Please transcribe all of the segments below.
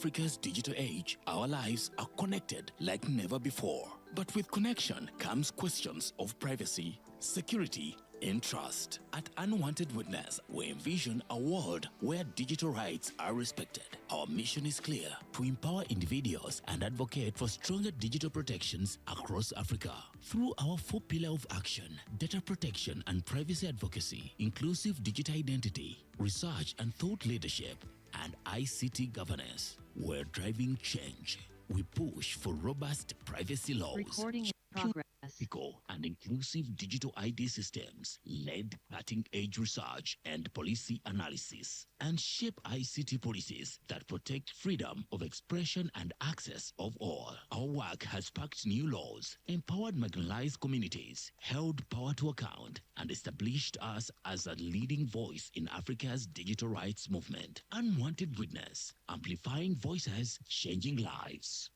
Africa's digital age, our lives are connected like never before. But with connection comes questions of privacy, security, and trust. At Unwanted Witness, we envision a world where digital rights are respected. Our mission is clear: to empower individuals and advocate for stronger digital protections across Africa. Through our 4 pillars of action: data protection and privacy advocacy, inclusive digital identity, research and thought leadership, and ICT governance, we're driving change. We push for robust privacy laws, Recording in progress. ethical and inclusive digital ID systems, led cutting-edge research and policy analysis, and shape ICT policies that protect freedom of expression and access of all. Our work has sparked new laws, empowered marginalized communities, held power to account, and established us as a leading voice in Africa's digital rights movement. Unwanted Witness, amplifying voices, changing lives.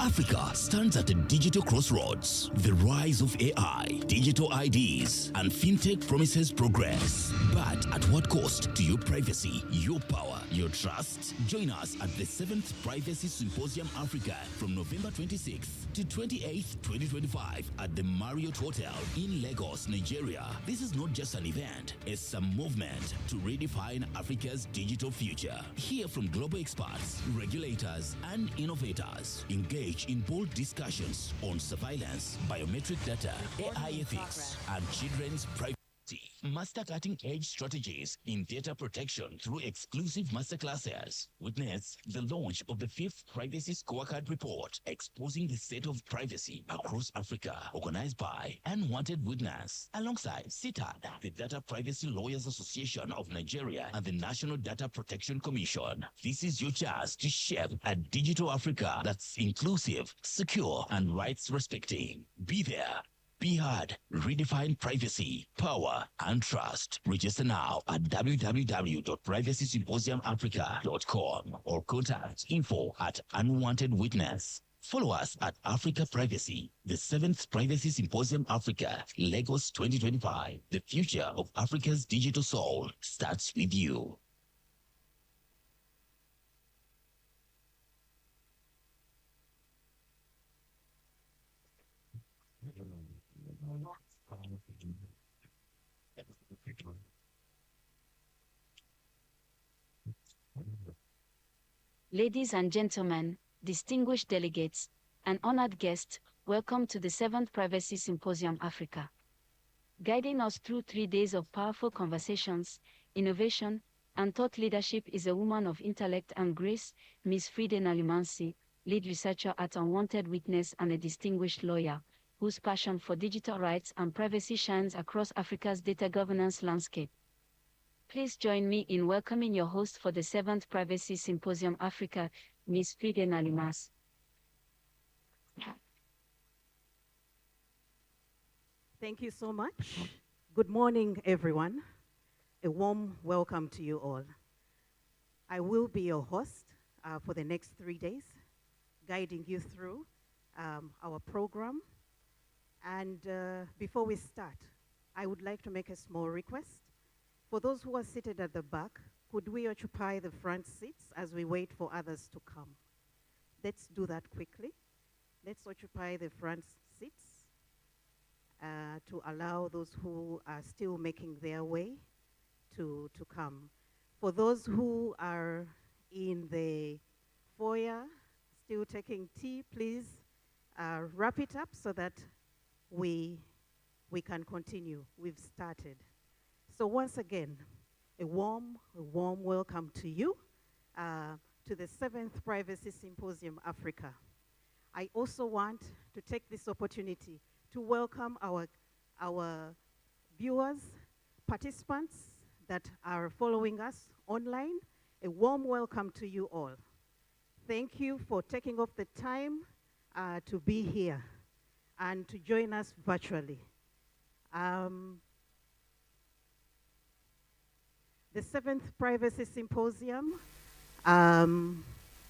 Africa stands at a digital crossroads. The rise of AI, digital IDs, and fintech promises progress. But at what cost to your privacy, your power, your trust? Join us at the 7th Privacy Symposium Africa from November 26th to 28th, 2025 at the Marriott Hotel in Lagos, Nigeria. This is not just an event, it's a movement to redefine Africa's digital future. Hear from global experts, regulators, and innovators. Engage in bold discussions on surveillance, biometric data, AI ethics, and children's privacy. Master cutting-edge strategies in data protection through exclusive masterclasses. Witness the launch of the 5th Privacy Scorecard Report, exposing the state of privacy across Africa, organized by Unwanted Witness, alongside CITAD, the Data Privacy Lawyers Association of Nigeria, and the National Data Protection Commission. This is your chance to shape a digital Africa that's inclusive, secure, and rights-respecting. Be there. Be heard. Redefine privacy, power, and trust. Register now at www.privacysymposiumafrica.com or contact info@unwantedwitness. Follow us at Africa Privacy, the 7th Privacy Symposium Africa, Lagos 2025. The future of Africa's digital soul starts with you. Ladies and gentlemen, distinguished delegates, and honored guests, welcome to the 7th Privacy Symposium Africa. Guiding us through 3 days of powerful conversations, innovation, and thought leadership is a woman of intellect and grace, Ms. Fride Nalimansi, lead researcher at Unwanted Witness and a distinguished lawyer, whose passion for digital rights and privacy shines across Africa's data governance landscape. Please join me in welcoming your host for the 7th Privacy Symposium Africa, Ms. Fride Nalimansi. Thank you so much. Good morning, everyone. A warm welcome to you all. I will be your host for the next 3 days, guiding you through our program. And before we start, I would like to make a small request. For those who are seated at the back, could we occupy the front seats as we wait for others to come? Let's do that quickly. Let's occupy the front seats to allow those who are still making their way to come. For those who are in the foyer still taking tea, please wrap it up so that we can continue. We've started. So once again, a warm welcome to you to the 7th Privacy Symposium Africa. I also want to take this opportunity to welcome our viewers, participants that are following us online. A warm welcome to you all. Thank you for taking off the time to be here and to join us virtually. The 7th Privacy Symposium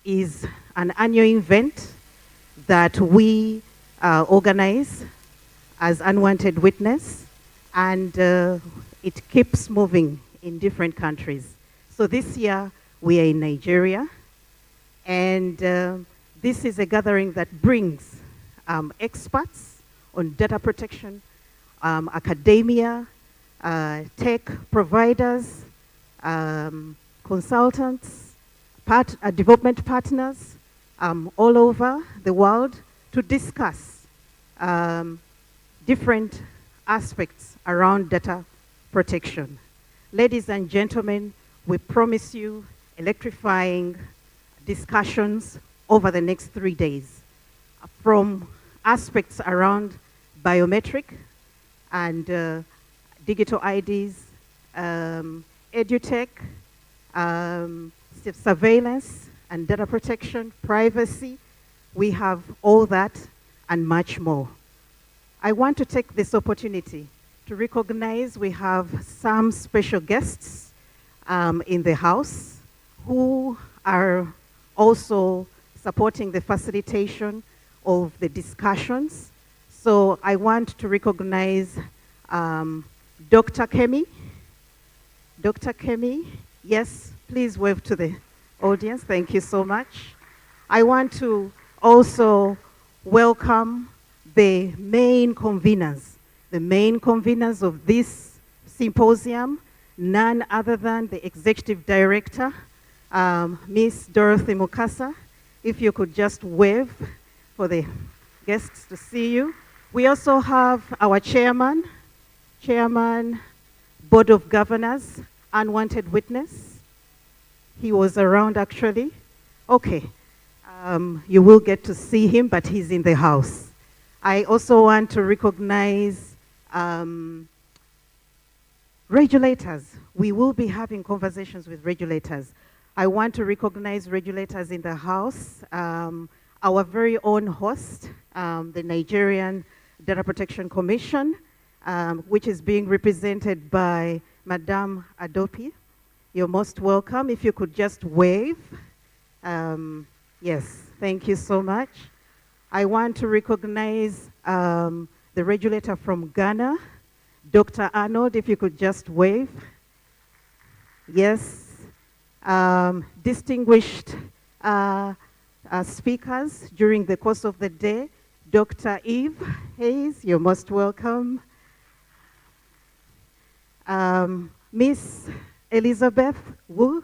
is an annual event that we organize as Unwanted Witness, and it keeps moving in different countries. So this year we are in Nigeria, and this is a gathering that brings experts on data protection, academia, tech providers, consultants, development partners all over the world to discuss different aspects around data protection. Ladies and gentlemen, we promise you electrifying discussions over the next 3 days from aspects around biometric and digital IDs, edutech, surveillance and data protection, privacy. We have all that and much more. I want to take this opportunity to recognize we have some special guests in the house who are also supporting the facilitation of the discussions. So I want to recognize Dr. Kemi. Dr. Kemi, yes, please wave to the audience. Thank you so much. I want to also welcome the main conveners of this symposium, none other than the Executive Director, Miss Dorothy Mukasa. If you could just wave for the guests to see you. We also have our Chairman, Board of Governors, Unwanted Witness. He was around actually. Okay, you will get to see him, but he's in the house. I also want to recognize regulators. We will be having conversations with regulators. I want to recognize regulators in the house. Our very own host, the Nigerian Data Protection Commission, which is being represented by Madame Adopi. You're most welcome. If you could just wave. Yes, thank you so much. I want to recognize the regulator from Ghana, Dr. Arnold, if you could just wave. Yes. Distinguished speakers during the course of the day, Dr. Eve Hayes, you're most welcome. Miss Elizabeth Wu.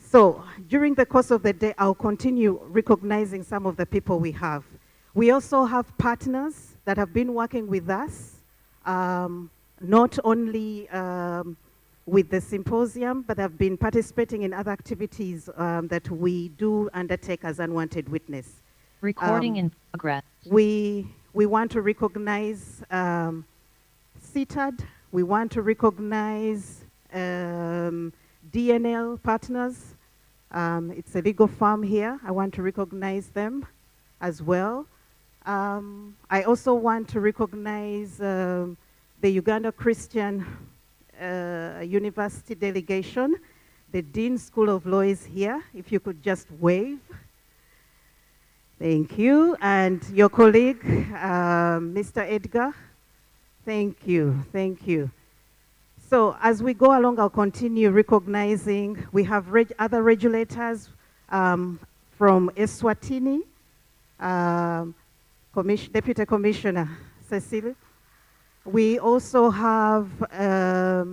So during the course of the day, I'll continue recognizing some of the people we have. We also have partners that have been working with us, not only with the symposium, but have been participating in other activities that we do undertake as Unwanted Witness. Recording in progress. We want to recognize CITAD. We want to recognize DNL partners. It's a legal firm here. I want to recognize them as well. I also want to recognize the Uganda Christian University delegation. The Dean School of Law is here. If you could just wave. Thank you. And your colleague, Mr. Edgar. Thank you. Thank you. So as we go along, I'll continue recognizing we have other regulators from Eswatini, Deputy Commissioner Cecily. We also have a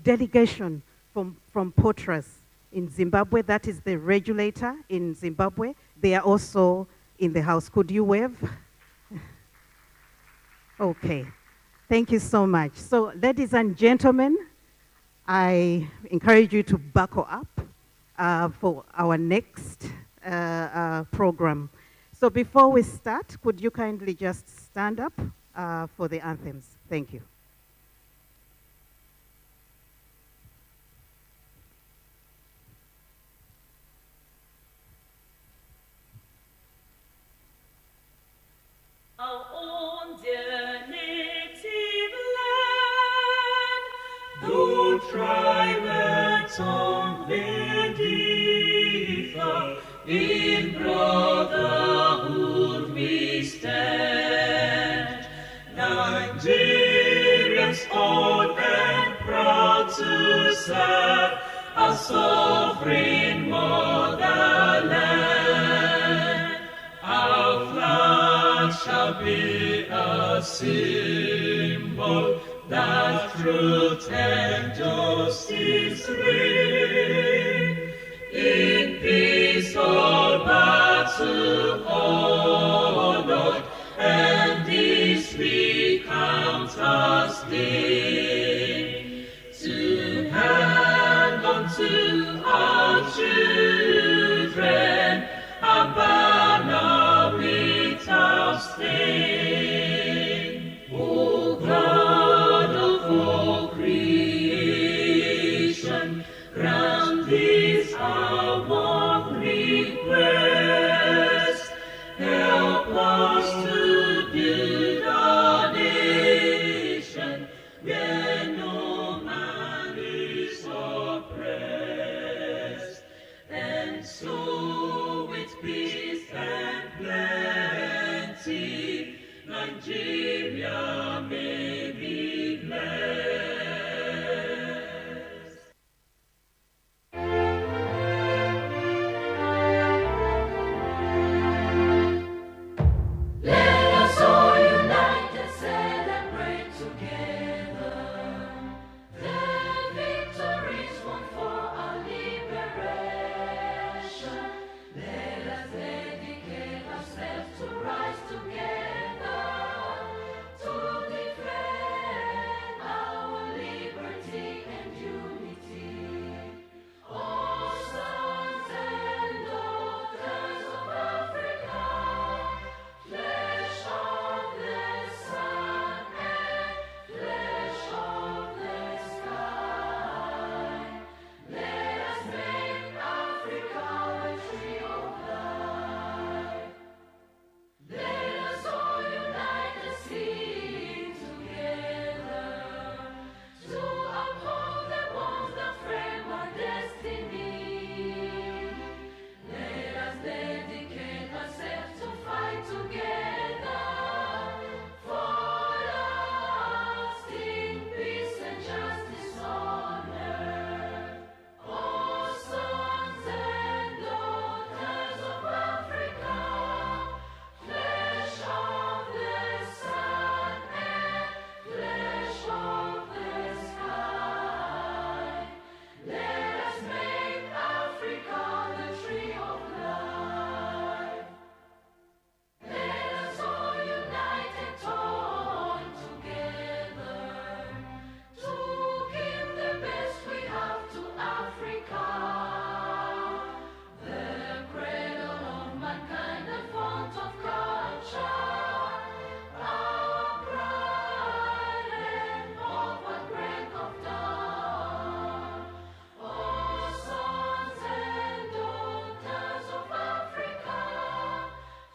delegation from Potras in Zimbabwe. That is the regulator in Zimbabwe. They are also in the house. Could you wave? Okay. Thank you so much. So, ladies and gentlemen, I encourage you to buckle up for our next program. So before we start, could you kindly just stand up for the anthems? Thank you. Our own dear native land, though tribe and tongue may differ, in brotherhood we stand. Nigerians old and proud to serve our sovereign motherland. Our flag shall be a symbol that truth and justice reign. In peace all battle honored, and this we count as gain. To hand unto our children a banner without stain. O God of all creation, grant this our one request. Help us to build a nation where no man is oppressed, and so with peace and plenty Nigeria may be blessed. Let us all unite and celebrate together the victories won for our liberation. Let us dedicate ourselves to rise together to defend our liberty and unity. Oh, sons and daughters of Africa, flesh of the sun and flesh of the sky, let us make Africa a tree of life. Let us all unite and sing together to uphold the bonds that frame our destiny. Let us dedicate ourselves to fight together for lasting peace and justice on earth. Oh, sons and daughters of Africa, flesh of the sun and flesh of the sky, let us make Africa the tree of life. Let us all unite and join together to give the best we have to Africa, the cradle of mankind, the font of culture, our pride and hope at break of dawn. Oh, sons and daughters of Africa,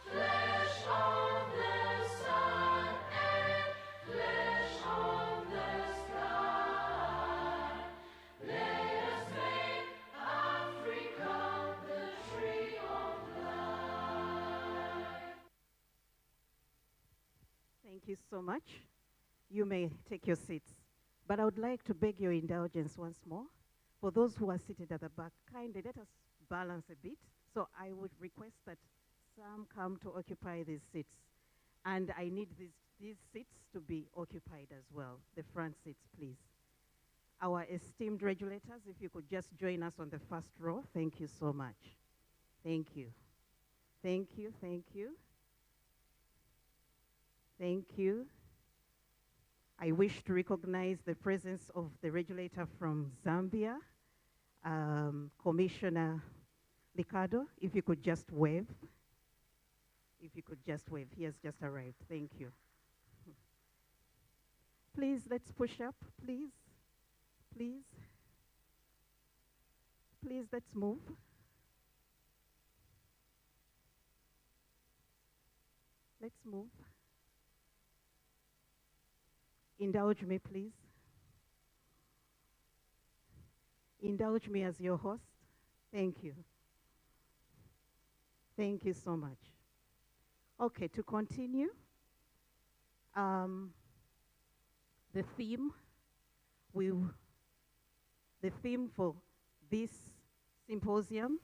flesh of the sun and flesh of the sky, let us make Africa the tree of life. Thank you so much. You may take your seats. But I would like to beg your indulgence once more. For those who are seated at the back, kindly let us balance a bit. So I would request that some come to occupy these seats. And I need these seats to be occupied as well, the front seats, please. Our esteemed regulators, if you could just join us on the first row. Thank you so much. Thank you. Thank you, thank you. Thank you. I wish to recognize the presence of the regulator from Zambia, Commissioner Ricardo, if you could just wave. If you could just wave. He has just arrived. Thank you. Please, let's push up, please. Please. Please, let's move. Let's move. Indulge me, please. Indulge me as your host. Thank you. Thank you so much. Okay, to continue, the theme for this symposium,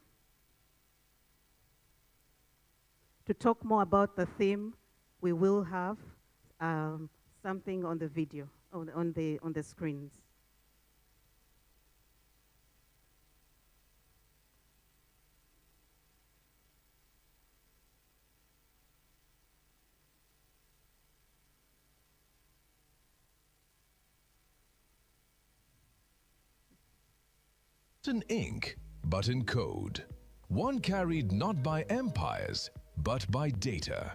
to talk more about the theme, we will have something on the video, on the screens. In ink, but in code. One carried not by empires, but by data.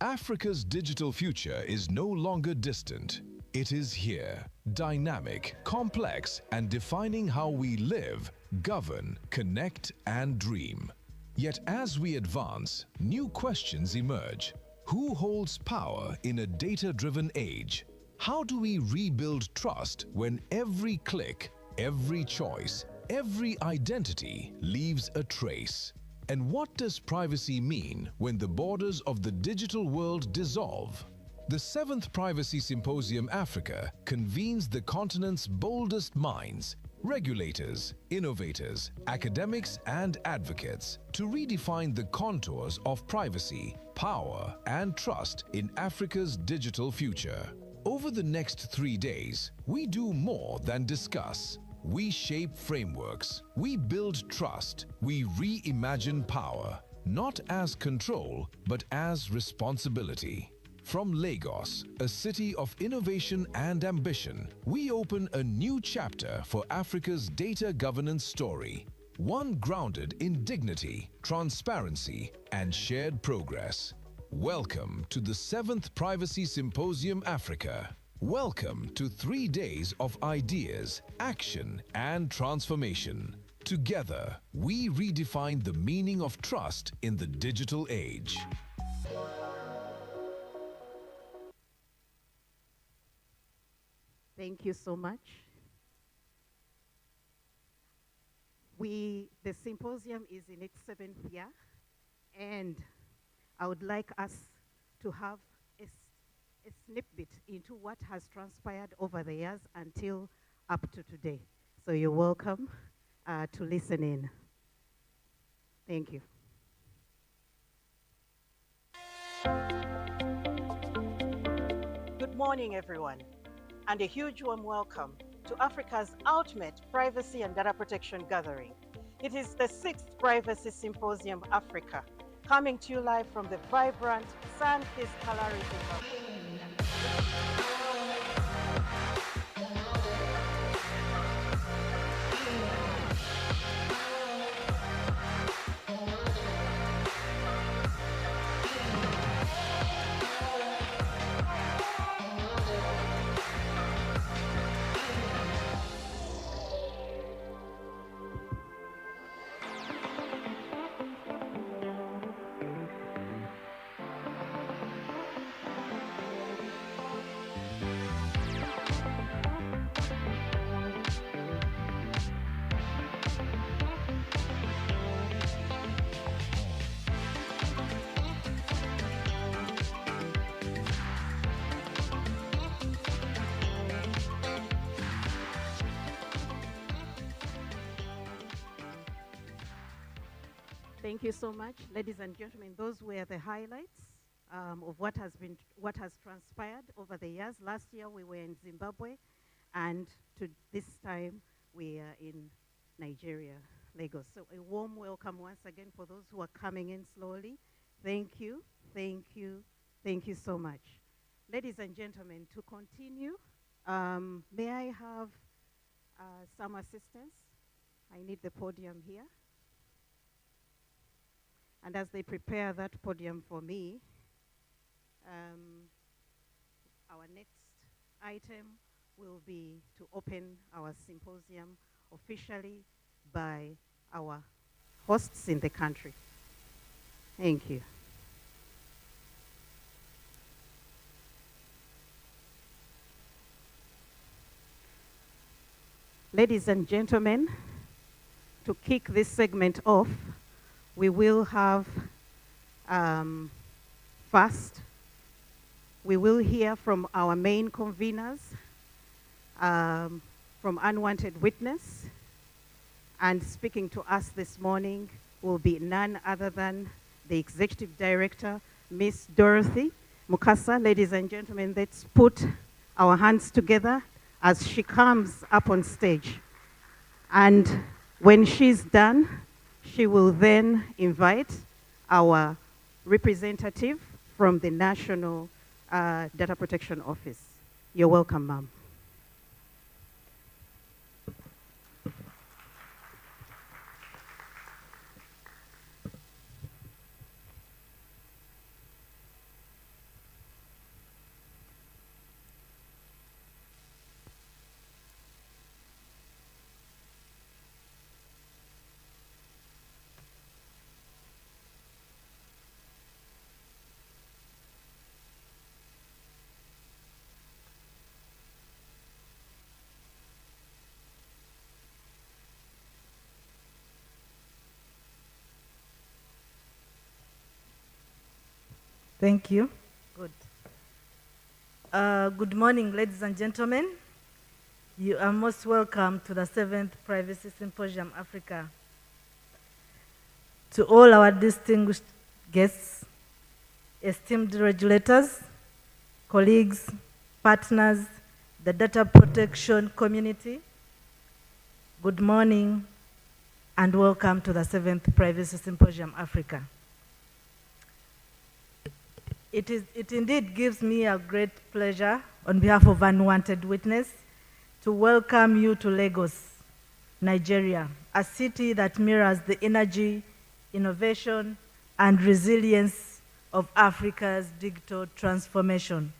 Africa's digital future is no longer distant. It is here, dynamic, complex, and defining how we live, govern, connect, and dream. Yet as we advance, new questions emerge. Who holds power in a data-driven age? How do we rebuild trust when every click, every choice, every identity leaves a trace? And what does privacy mean when the borders of the digital world dissolve? The 7th Privacy Symposium Africa convenes the continent's boldest minds, regulators, innovators, academics, and advocates to redefine the contours of privacy, power, and trust in Africa's digital future. Over the next 3 days, we do more than discuss. We shape frameworks, we build trust, we reimagine power, not as control, but as responsibility. From Lagos, a city of innovation and ambition, we open a new chapter for Africa's data governance story, one grounded in dignity, transparency, and shared progress. Welcome to the 7th Privacy Symposium Africa. Welcome to 3 days of ideas, action, and transformation. Together, we redefine the meaning of trust in the digital age. Thank you so much. The symposium is in its 7th year, and I would like us to have a snippet into what has transpired over the years until up to today. So you're welcome to listen in. Thank you. Good morning, everyone, and a huge warm welcome to Africa's ultimate privacy and data protection gathering. It is the 6th Privacy Symposium Africa, coming to you live from the vibrant, sun-kissed Kalahari Zimbabwe. Thank you so much, ladies and gentlemen. Those were the highlights of what has transpired over the years. Last year we were in Zimbabwe, and this time we are in Nigeria, Lagos. So a warm welcome once again for those who are coming in slowly. Thank you, thank you, thank you so much. Ladies and gentlemen, to continue, may I have some assistance? I need the podium here. And as they prepare that podium for me, our next item will be to open our symposium officially by our hosts in the country. Thank you. Ladies and gentlemen, to kick this segment off, we will have first, we will hear from our main conveners, from Unwanted Witness, and speaking to us this morning will be none other than the Executive Director, Miss Dorothy Mukasa. Ladies and gentlemen, let's put our hands together as she comes up on stage. And when she's done, she will then invite our representative from the National Data Protection Office. You're welcome, ma'am. Thank you. Good. Good morning, ladies and gentlemen. You are most welcome to the 7th Privacy Symposium Africa. To all our distinguished guests, esteemed regulators, colleagues, partners, the data protection community, good morning and welcome to the 7th Privacy Symposium Africa. It indeed gives me a great pleasure on behalf of Unwanted Witness to welcome you to Lagos, Nigeria, a city that mirrors the energy, innovation, and resilience of Africa's digital transformation.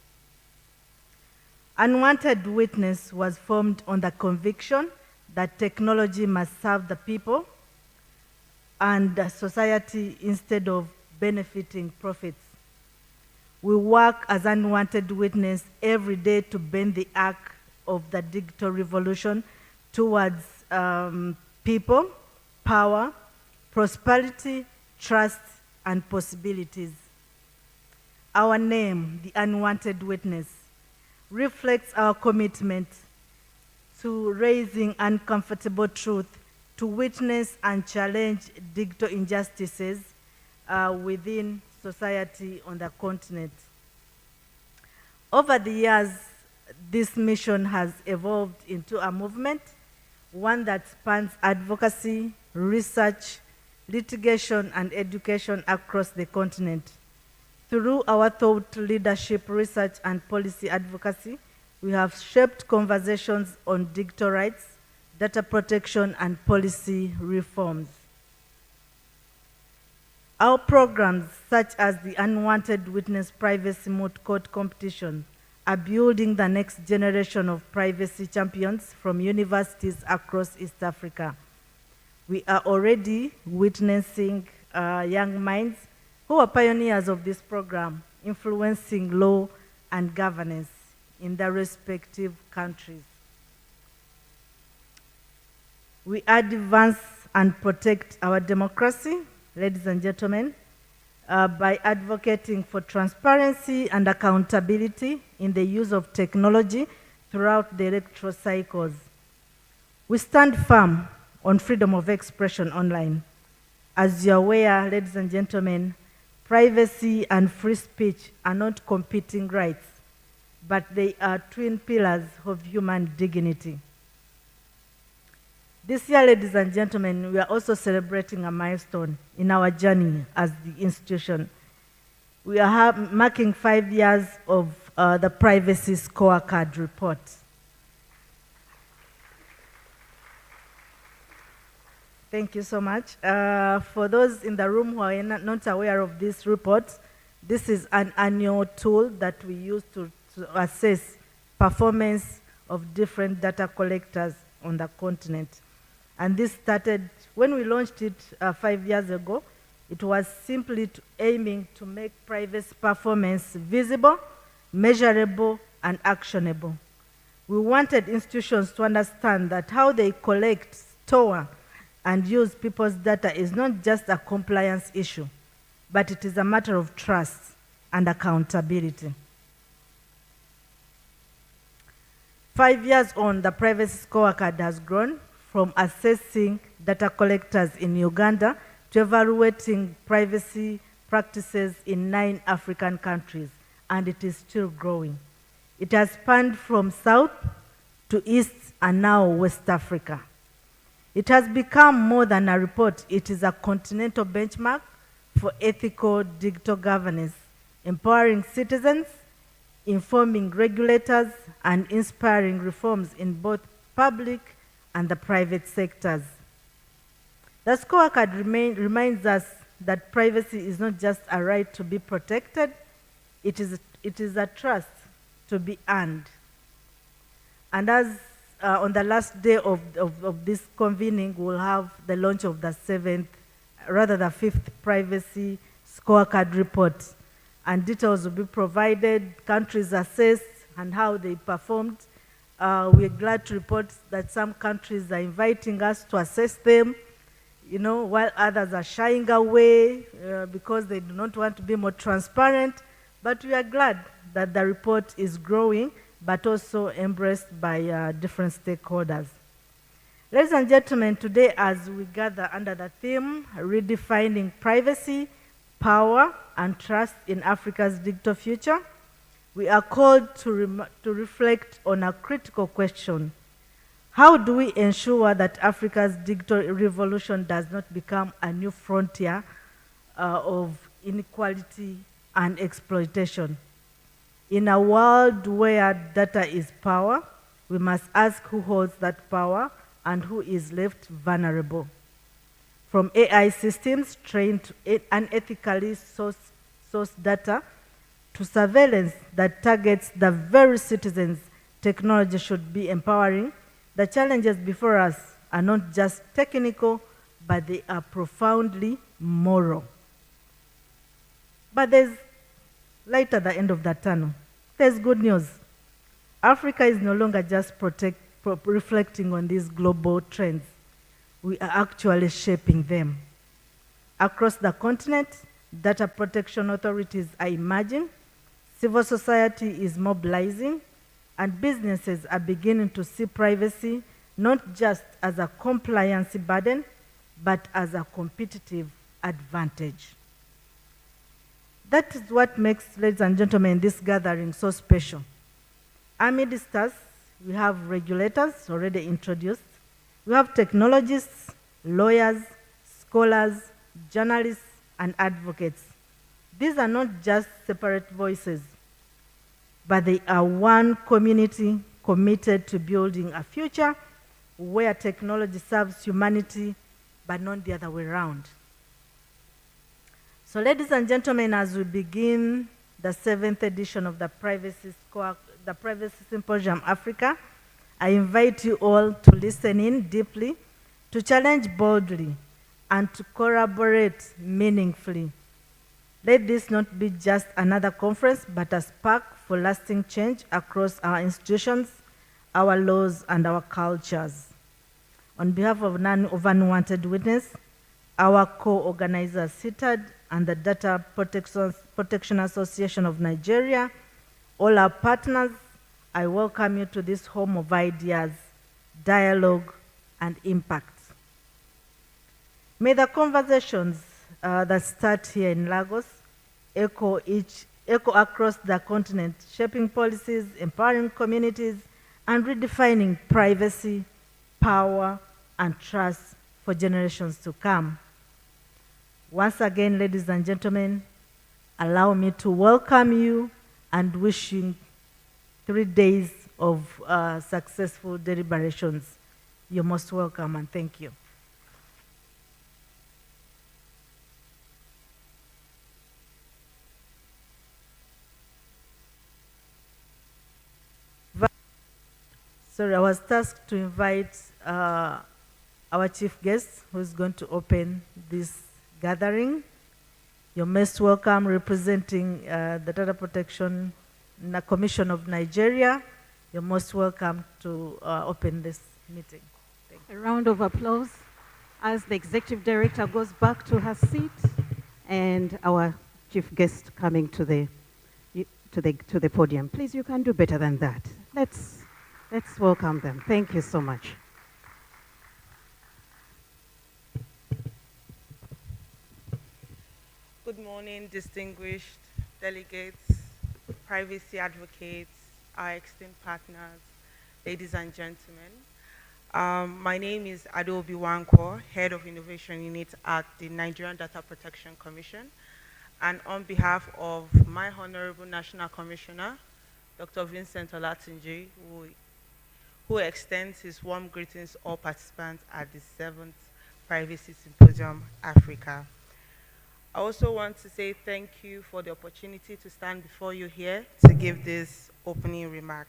Unwanted Witness was formed on the conviction that technology must serve the people and society instead of benefiting profits. We work as Unwanted Witness every day to bend the arc of the digital revolution towards people, power, prosperity, trust, and possibilities. Our name, the Unwanted Witness, reflects our commitment to raising uncomfortable truth, to witness and challenge digital injustices within society on the continent. Over the years, this mission has evolved into a movement, one that spans advocacy, research, litigation, and education across the continent. Through our thought leadership, research, and policy advocacy, we have shaped conversations on digital rights, data protection, and policy reforms. Our programs, such as the Unwanted Witness Privacy Moot Court Competition, are building the next generation of privacy champions from universities across East Africa. We are already witnessing young minds who are pioneers of this program, influencing law and governance in their respective countries. We advance and protect our democracy, ladies and gentlemen, by advocating for transparency and accountability in the use of technology throughout the electoral cycles. We stand firm on freedom of expression online. As you're aware, ladies and gentlemen, privacy and free speech are not competing rights, but they are twin pillars of human dignity. This year, ladies and gentlemen, we are also celebrating a milestone in our journey as the institution. We are marking 5 years of the Privacy Scorecard report. Thank you so much. For those in the room who are not aware of this report, this is an annual tool that we use to assess performance of different data collectors on the continent. And this started, when we launched it 5 years ago, it was simply aiming to make privacy performance visible, measurable, and actionable. We wanted institutions to understand that how they collect, store, and use people's data is not just a compliance issue, but it is a matter of trust and accountability. 5 years on, the Privacy Scorecard has grown from assessing data collectors in Uganda to evaluating privacy practices in 9 African countries, and it is still growing. It has spanned from South to East and now West Africa. It has become more than a report. It is a continental benchmark for ethical digital governance, empowering citizens, informing regulators, and inspiring reforms in both public and the private sectors. The scorecard reminds us that privacy is not just a right to be protected, it is a trust to be earned. And as on the last day of this convening, we'll have the launch of the 5th privacy scorecard report. And details will be provided, countries assessed, and how they performed. We're glad to report that some countries are inviting us to assess them, while others are shying away because they do not want to be more transparent. But we are glad that the report is growing, but also embraced by different stakeholders. Ladies and gentlemen, today as we gather under the theme, Redefining Privacy, Power, and Trust in Africa's Digital Future, we are called to reflect on a critical question. How do we ensure that Africa's digital revolution does not become a new frontier of inequality and exploitation? In a world where data is power, we must ask who holds that power and who is left vulnerable. From AI systems trained to unethically sourced data to surveillance that targets the very citizens technology should be empowering, the challenges before us are not just technical, but they are profoundly moral. But there's light at the end of the tunnel. There's good news. Africa is no longer just reflecting on these global trends. We are actually shaping them. Across the continent, data protection authorities are emerging, civil society is mobilizing, and businesses are beginning to see privacy not just as a compliance burden, but as a competitive advantage. That is what makes, ladies and gentlemen, this gathering so special. Amidst us, we have regulators already introduced. We have technologists, lawyers, scholars, journalists, and advocates. These are not just separate voices, but they are one community committed to building a future where technology serves humanity, but not the other way around. So ladies and gentlemen, as we begin the 7th edition of the Privacy Symposium Africa, I invite you all to listen in deeply, to challenge boldly, and to collaborate meaningfully. Let this not be just another conference, but a spark for lasting change across our institutions, our laws, and our cultures. On behalf of None of Unwanted Witness, our co-organizers CITAD and the Data Protection Association of Nigeria, all our partners, I welcome you to this home of ideas, dialogue, and impact. May the conversations that start here in Lagos echo across the continent, shaping policies, empowering communities, and redefining privacy, power, and trust for generations to come. Once again, ladies and gentlemen, allow me to welcome you and wish you 3 days of successful deliberations. You're most welcome, and thank you. Sorry, I was tasked to invite our chief guest, who is going to open this gathering. You're most welcome, representing the Data Protection Commission of Nigeria. You're most welcome to open this meeting. Thank you. A round of applause as the executive director goes back to her seat and our chief guest coming to the podium. Please, you can do better than that. Let's welcome them. Thank you so much. Good morning, distinguished delegates, privacy advocates, our esteemed partners, ladies and gentlemen. My name is Adobe Wanko, Head of Innovation Unit at the Nigerian Data Protection Commission. And on behalf of my Honorable National Commissioner, Dr. Vincent Olatunji, who extends his warm greetings to all participants at the 7th Privacy Symposium Africa. I also want to say thank you for the opportunity to stand before you here to give this opening remark.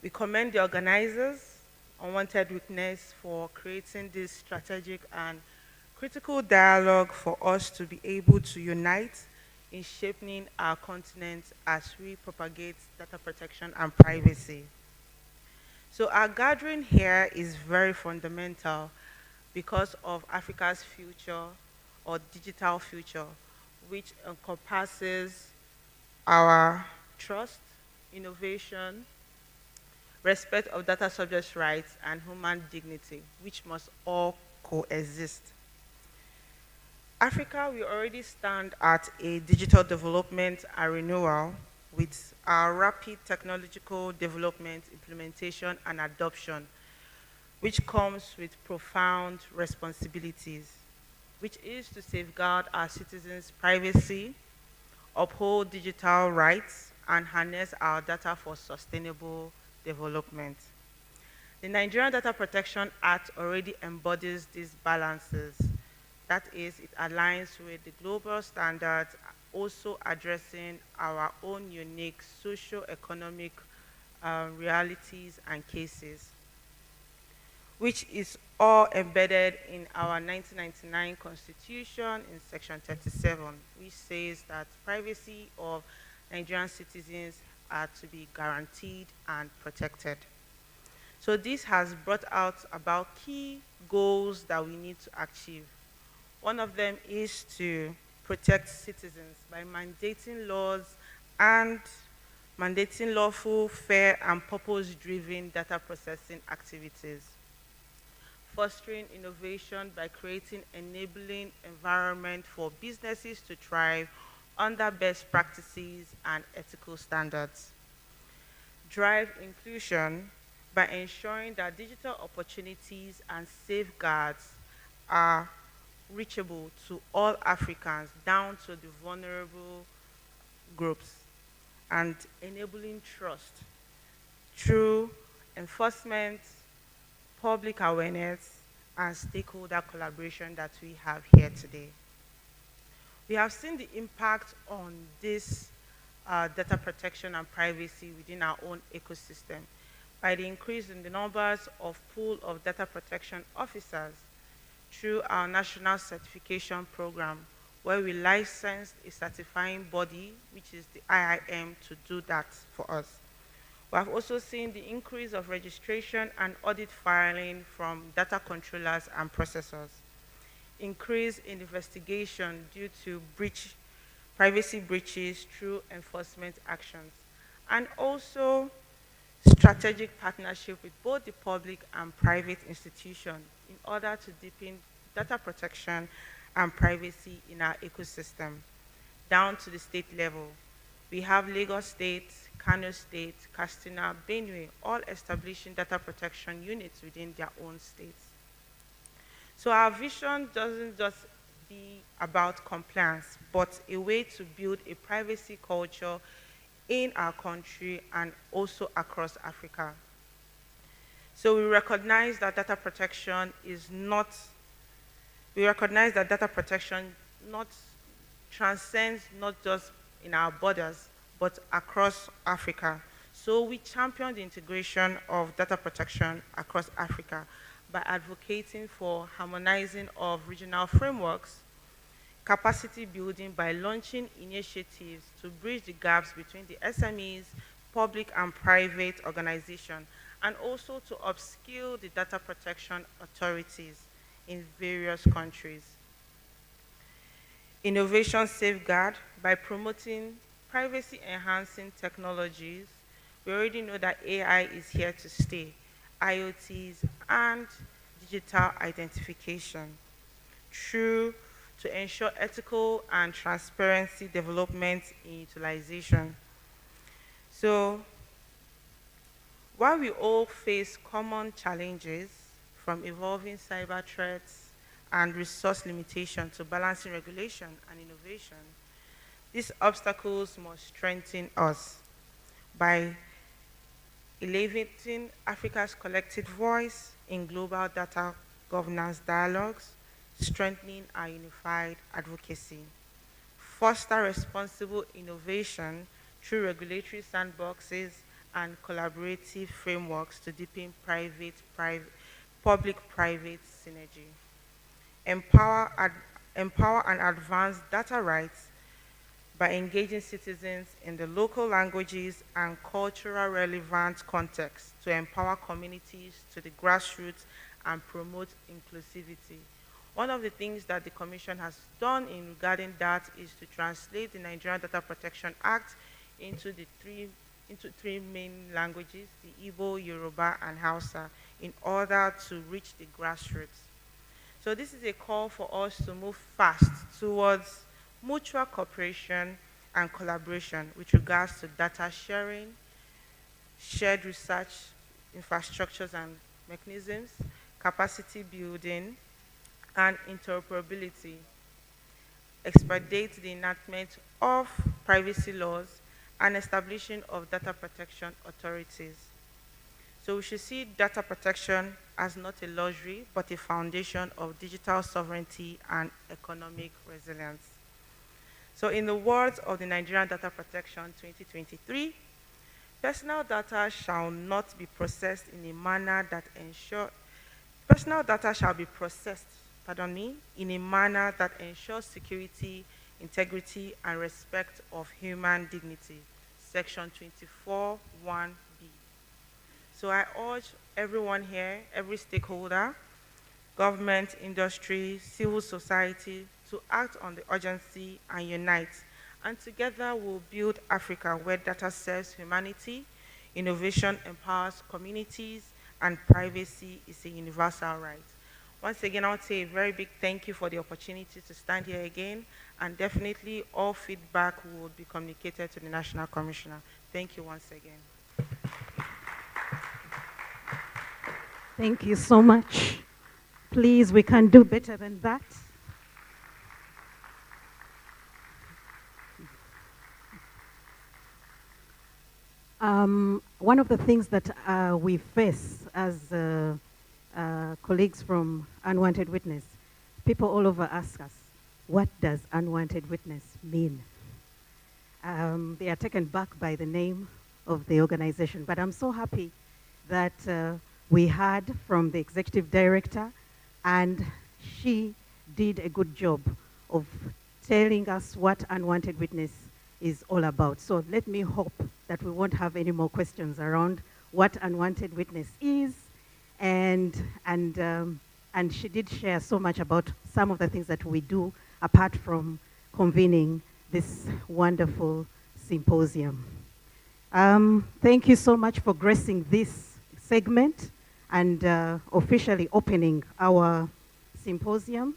We commend the organizers, Unwanted Witness, for creating this strategic and critical dialogue for us to be able to unite in shaping our continent as we propagate data protection and privacy. So our gathering here is very fundamental because of Africa's future or digital future, which encompasses our trust, innovation, respect of data subjects' rights, and human dignity, which must all coexist. Africa, we already stand at a digital development and renewal with our rapid technological development, implementation, and adoption, which comes with profound responsibilities, which is to safeguard our citizens' privacy, uphold digital rights, and harness our data for sustainable development. The Nigerian Data Protection Act already embodies these balances. That is, it aligns with the global standards, also addressing our own unique socio-economic realities and cases, which is all embedded in our 1999 Constitution in Section 37, which says that privacy of Nigerian citizens are to be guaranteed and protected. So this has brought out about key goals that we need to achieve. One of them is to protect citizens by mandating laws and mandating lawful, fair, and purpose-driven data processing activities. Fostering innovation by creating enabling environment for businesses to thrive under best practices and ethical standards. Drive inclusion by ensuring that digital opportunities and safeguards are reachable to all Africans down to the vulnerable groups, and enabling trust through enforcement, public awareness, and stakeholder collaboration that we have here today. We have seen the impact on this data protection and privacy within our own ecosystem by the increase in the numbers of pool of data protection officers through our national certification program, where we licensed a certifying body, which is the IIM, to do that for us. We have also seen the increase of registration and audit filing from data controllers and processors, increase in investigation due to privacy breaches through enforcement actions, and also strategic partnership with both the public and private institutions in order to deepen data protection and privacy in our ecosystem. down to the state level. We have Lagos State, Kano State, Katsina, Benue, all establishing data protection units within their own states. So our vision doesn't just be about compliance, but a way to build a privacy culture in our country and also across Africa. So we recognize that data protection not transcends not just in our borders, but across Africa. So we champion the integration of data protection across Africa by advocating for harmonizing of regional frameworks, capacity building by launching initiatives to bridge the gaps between the SMEs, public and private organizations, and also to upskill the data protection authorities in various countries. Innovation safeguard by promoting privacy enhancing technologies. We already know that AI is here to stay, IoTs and digital identification, through to ensure ethical and transparency development in utilization. So while we all face common challenges from evolving cyber threats and resource limitation to balancing regulation and innovation, these obstacles must strengthen us by elevating Africa's collective voice in global data governance dialogues, strengthening our unified advocacy, foster responsible innovation through regulatory sandboxes and collaborative frameworks to deepen public-private synergy, empower and advance data rights by engaging citizens in the local languages and cultural relevant contexts to empower communities to the grassroots and promote inclusivity. One of the things that the Commission has done in regarding that is to translate the Nigerian Data Protection Act into three main languages, the Igbo, Yoruba, and Hausa, in order to reach the grassroots. So this is a call for us to move fast towards mutual cooperation and collaboration with regards to data sharing, shared research infrastructures and mechanisms, capacity building, and interoperability, expedite the enactment of privacy laws, and establishing of data protection authorities. So we should see data protection as not a luxury, but a foundation of digital sovereignty and economic resilience. So in the words of the Nigerian Data Protection 2023, personal data shall not be processed in a manner that personal data shall be processed, in a manner that ensures security, integrity, and respect of human dignity. Section 24(1)(b). So I urge everyone here, every stakeholder, government, industry, civil society, to act on the urgency and unite. And together we'll build Africa where data serves humanity, innovation empowers communities, and privacy is a universal right. Once again, I want to say a very big thank you for the opportunity to stand here again, and definitely all feedback will be communicated to the National Commissioner. Thank you once again. Thank you so much. Please, we can do better than that. One of the things that we face as colleagues from Unwanted Witness, people all over ask us, what does unwanted witness mean? They are taken back by the name of the organization, but I'm so happy that we heard from the executive director, and she did a good job of telling us what unwanted witness is all about. So let me hope that we won't have any more questions around what unwanted witness is, and she did share so much about some of the things that we do apart from convening this wonderful symposium. Thank you so much for gracing this segment and officially opening our symposium.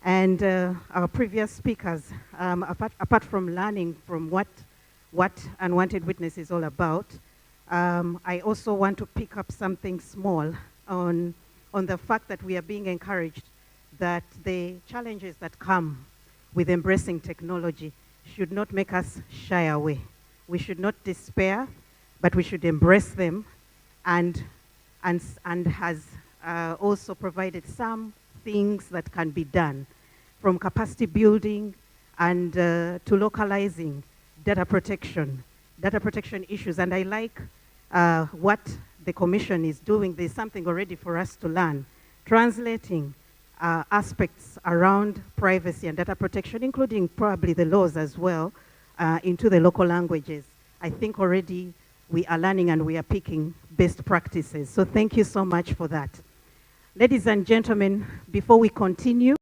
And our previous speakers, apart from learning from what Unwanted Witness is all about, I also want to pick up something small on the fact that we are being encouraged that the challenges that come with embracing technology should not make us shy away. We should not despair, but we should embrace them, and has also provided some things that can be done, from capacity building and to localizing data protection issues. And I like what the Commission is doing. There's something already for us to learn, translating aspects around privacy and data protection, including probably the laws as well, into the local languages. I think already we are learning and we are picking best practices. So thank you so much for that. Ladies and gentlemen, before we continue,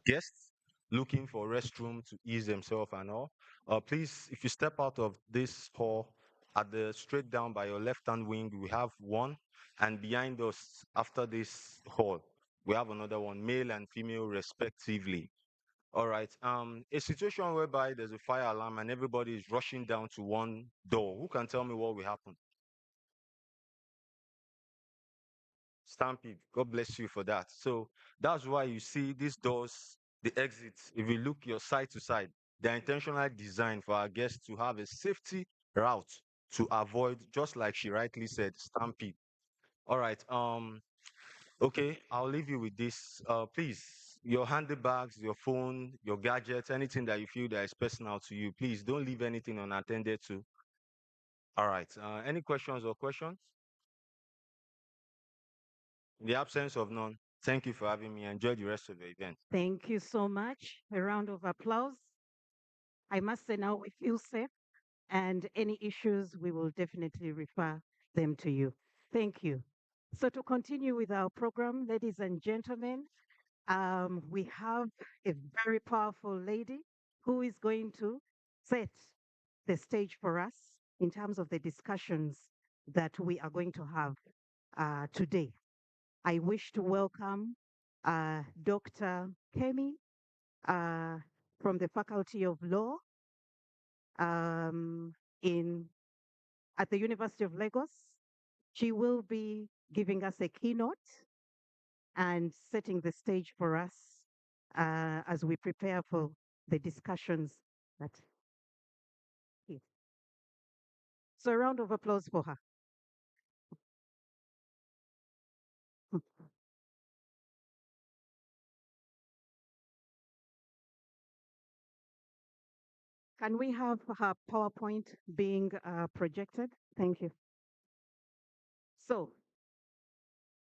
guests looking for restroom to ease themselves and all, please, if you step out of this hall, at the straight down by your left hand wing, we have one, and behind us, after this hall, we have another one, male and female respectively. All right. A situation whereby there's a fire alarm and everybody is rushing down to one door. Who can tell me what will happen? Stampede. God bless you for that. So that's why you see these doors, the exits, if you look your side to side, they're intentionally designed for our guests to have a safety route to avoid, just like she rightly said, stampede. All right. Okay, I'll leave you with this. Please, your handbags, your phone, your gadgets, anything that you feel that is personal to you, please don't leave anything unattended to. All right. Any questions or questions? In the absence of none, thank you for having me. Enjoy the rest of the event. thank you so much. A round of applause. I must say now we feel safe, and any issues, we will definitely refer them to you. Thank you. So to continue with our program, ladies and gentlemen, we have a very powerful lady who is going to set the stage for us in terms of the discussions that we are going to have today. I wish to welcome Dr. Kemi uh, from the Faculty of Law um, in at the University of Lagos. She will be giving us a keynote and setting the stage for us as we prepare for the discussions that. So a round of applause for her. Can we have her PowerPoint being projected? Thank you. So,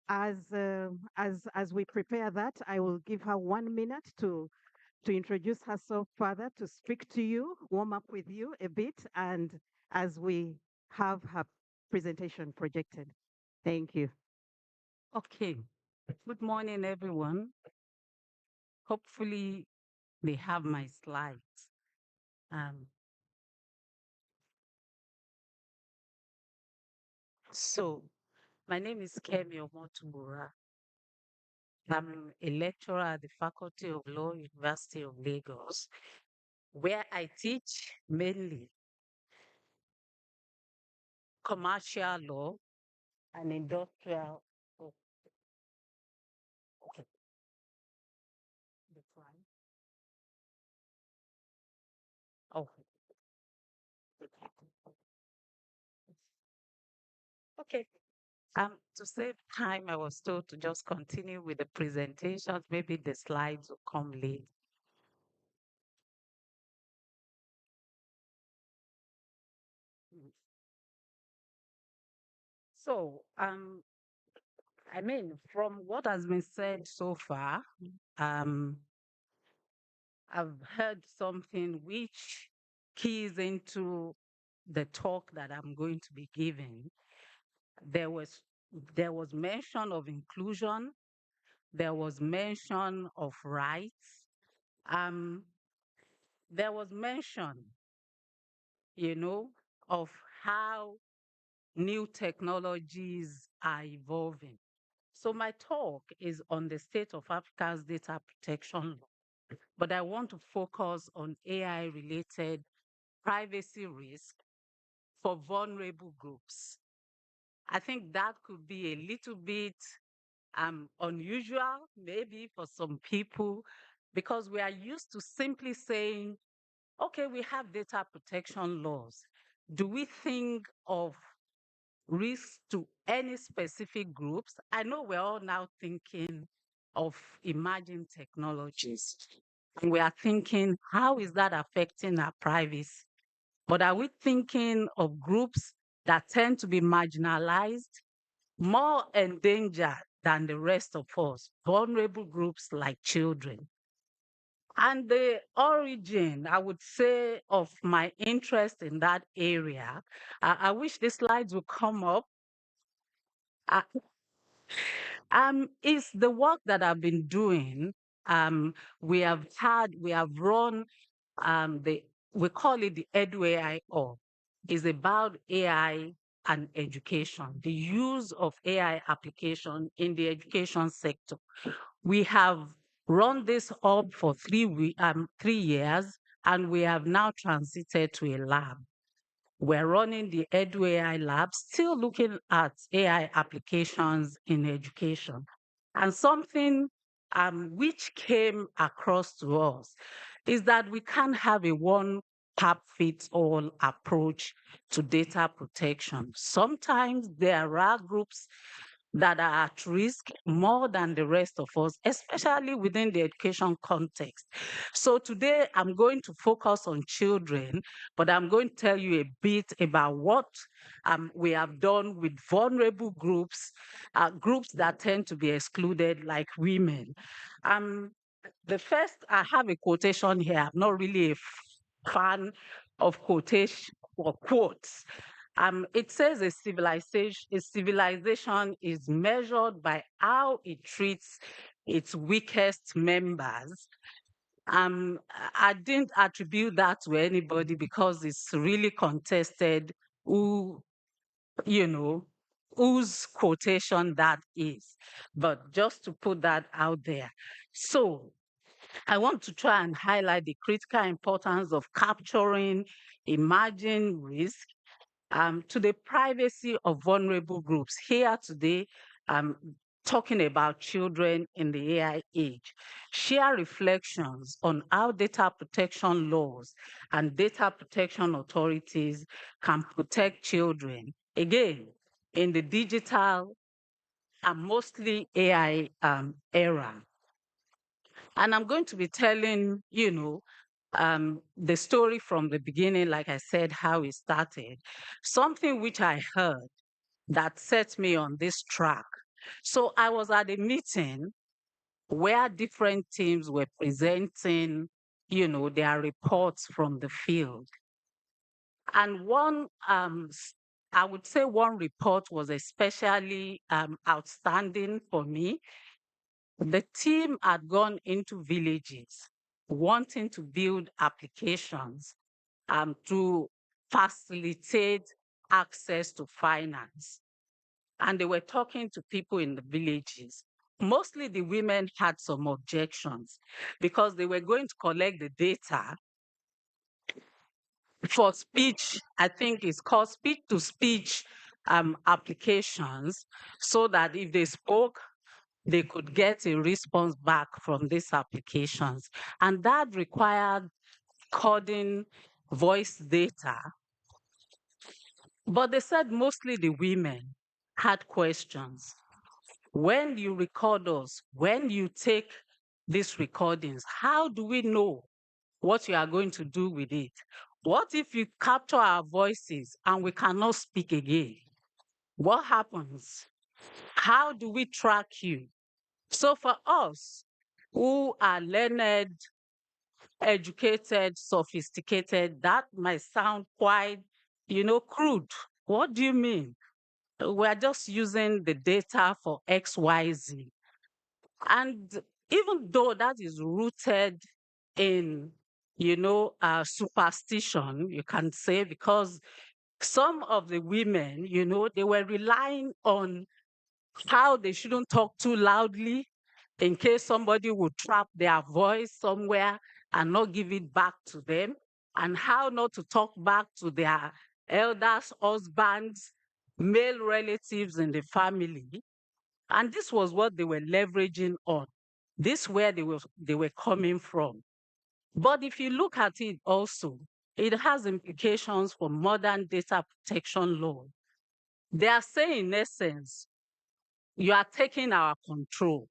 as we prepare that, I will give her 1 minute to introduce herself further, to speak to you, warm up with you a bit, and as we have her presentation projected. Thank you. Okay. Good morning, everyone. Hopefully, they have my slides. So, my name is Kemi Omotumura. I'm a lecturer at the Faculty of Law, University of Lagos, where I teach mainly commercial law and industrial. Oh, okay. That's fine. Oh. Okay. To save time, I was told to just continue with the presentations. Maybe the slides will come late. So, I mean, from what has been said so far, um, I've heard something which keys into the talk that I'm going to be giving. There was mention of inclusion. There was mention of rights. There was mention, of how new technologies are evolving. So my talk is on the state of Africa's data protection law, but I want to focus on AI-related privacy risk for vulnerable groups. I think that could be a little bit unusual, maybe for some people, because we are used to simply saying, okay, we have data protection laws. Do we think of risks to any specific groups? I know we're all now thinking of emerging technologies. And we are thinking, how is that affecting our privacy? But are we thinking of groups that tend to be marginalized, more endangered than the rest of us, vulnerable groups like children? And the origin, I would say, of my interest in that area, I wish the slides would come up, uh, is the work that I've been doing. We have run we call it the Edu AI Org. It's about AI and education, the use of AI application in the education sector. We have run this up for 3 years, and we have now transited to a lab. We're running the Edu AI lab, still looking at AI applications in education. And something which came across to us is that we can't have a one-cap-fits-all approach to data protection. Sometimes there are groups that are at risk more than the rest of us, especially within the education context. So today I'm going to focus on children, but I'm going to tell you a bit about what we have done with vulnerable groups, groups that tend to be excluded, like women. The first, I have a quotation here. I'm not really a fan of quotation or quotes. It says a civilization is measured by how it treats its weakest members. I didn't attribute that to anybody because it's really contested who, you know, whose quotation that is. But just to put that out there. So I want to try and highlight the critical importance of capturing emerging risk to the privacy of vulnerable groups. Here today, talking about children in the AI age. Share reflections on how data protection laws and data protection authorities can protect children, again, in the digital and mostly AI era. And I'm going to be telling, the story from the beginning, like I said, how it started, something which I heard that set me on this track. So I was at a meeting where different teams were presenting, their reports from the field. And I would say one report was especially outstanding for me. The team had gone into villages wanting to build applications to facilitate access to finance. And they were talking to people in the villages. Mostly the women had some objections because they were going to collect the data for speech, I think it's called speech to speech applications, so that if they spoke, they could get a response back from these applications. And that required coding voice data. But they said mostly the women had questions. When you record us, when you take these recordings, how do we know what you are going to do with it? What if you capture our voices and we cannot speak again? What happens? How do we track you? So for us who are learned, educated, sophisticated, that might sound quite, crude. What do you mean? We're just using the data for XYZ. And even though that is rooted in, superstition, you can say, because some of the women, they were relying on how they shouldn't talk too loudly in case somebody would trap their voice somewhere and not give it back to them, and how not to talk back to their elders, husbands, male relatives in the family. And this was what they were leveraging on. This where they were coming from. But if you look at it also, it has implications for modern data protection law. They are saying, in essence, you are taking our control.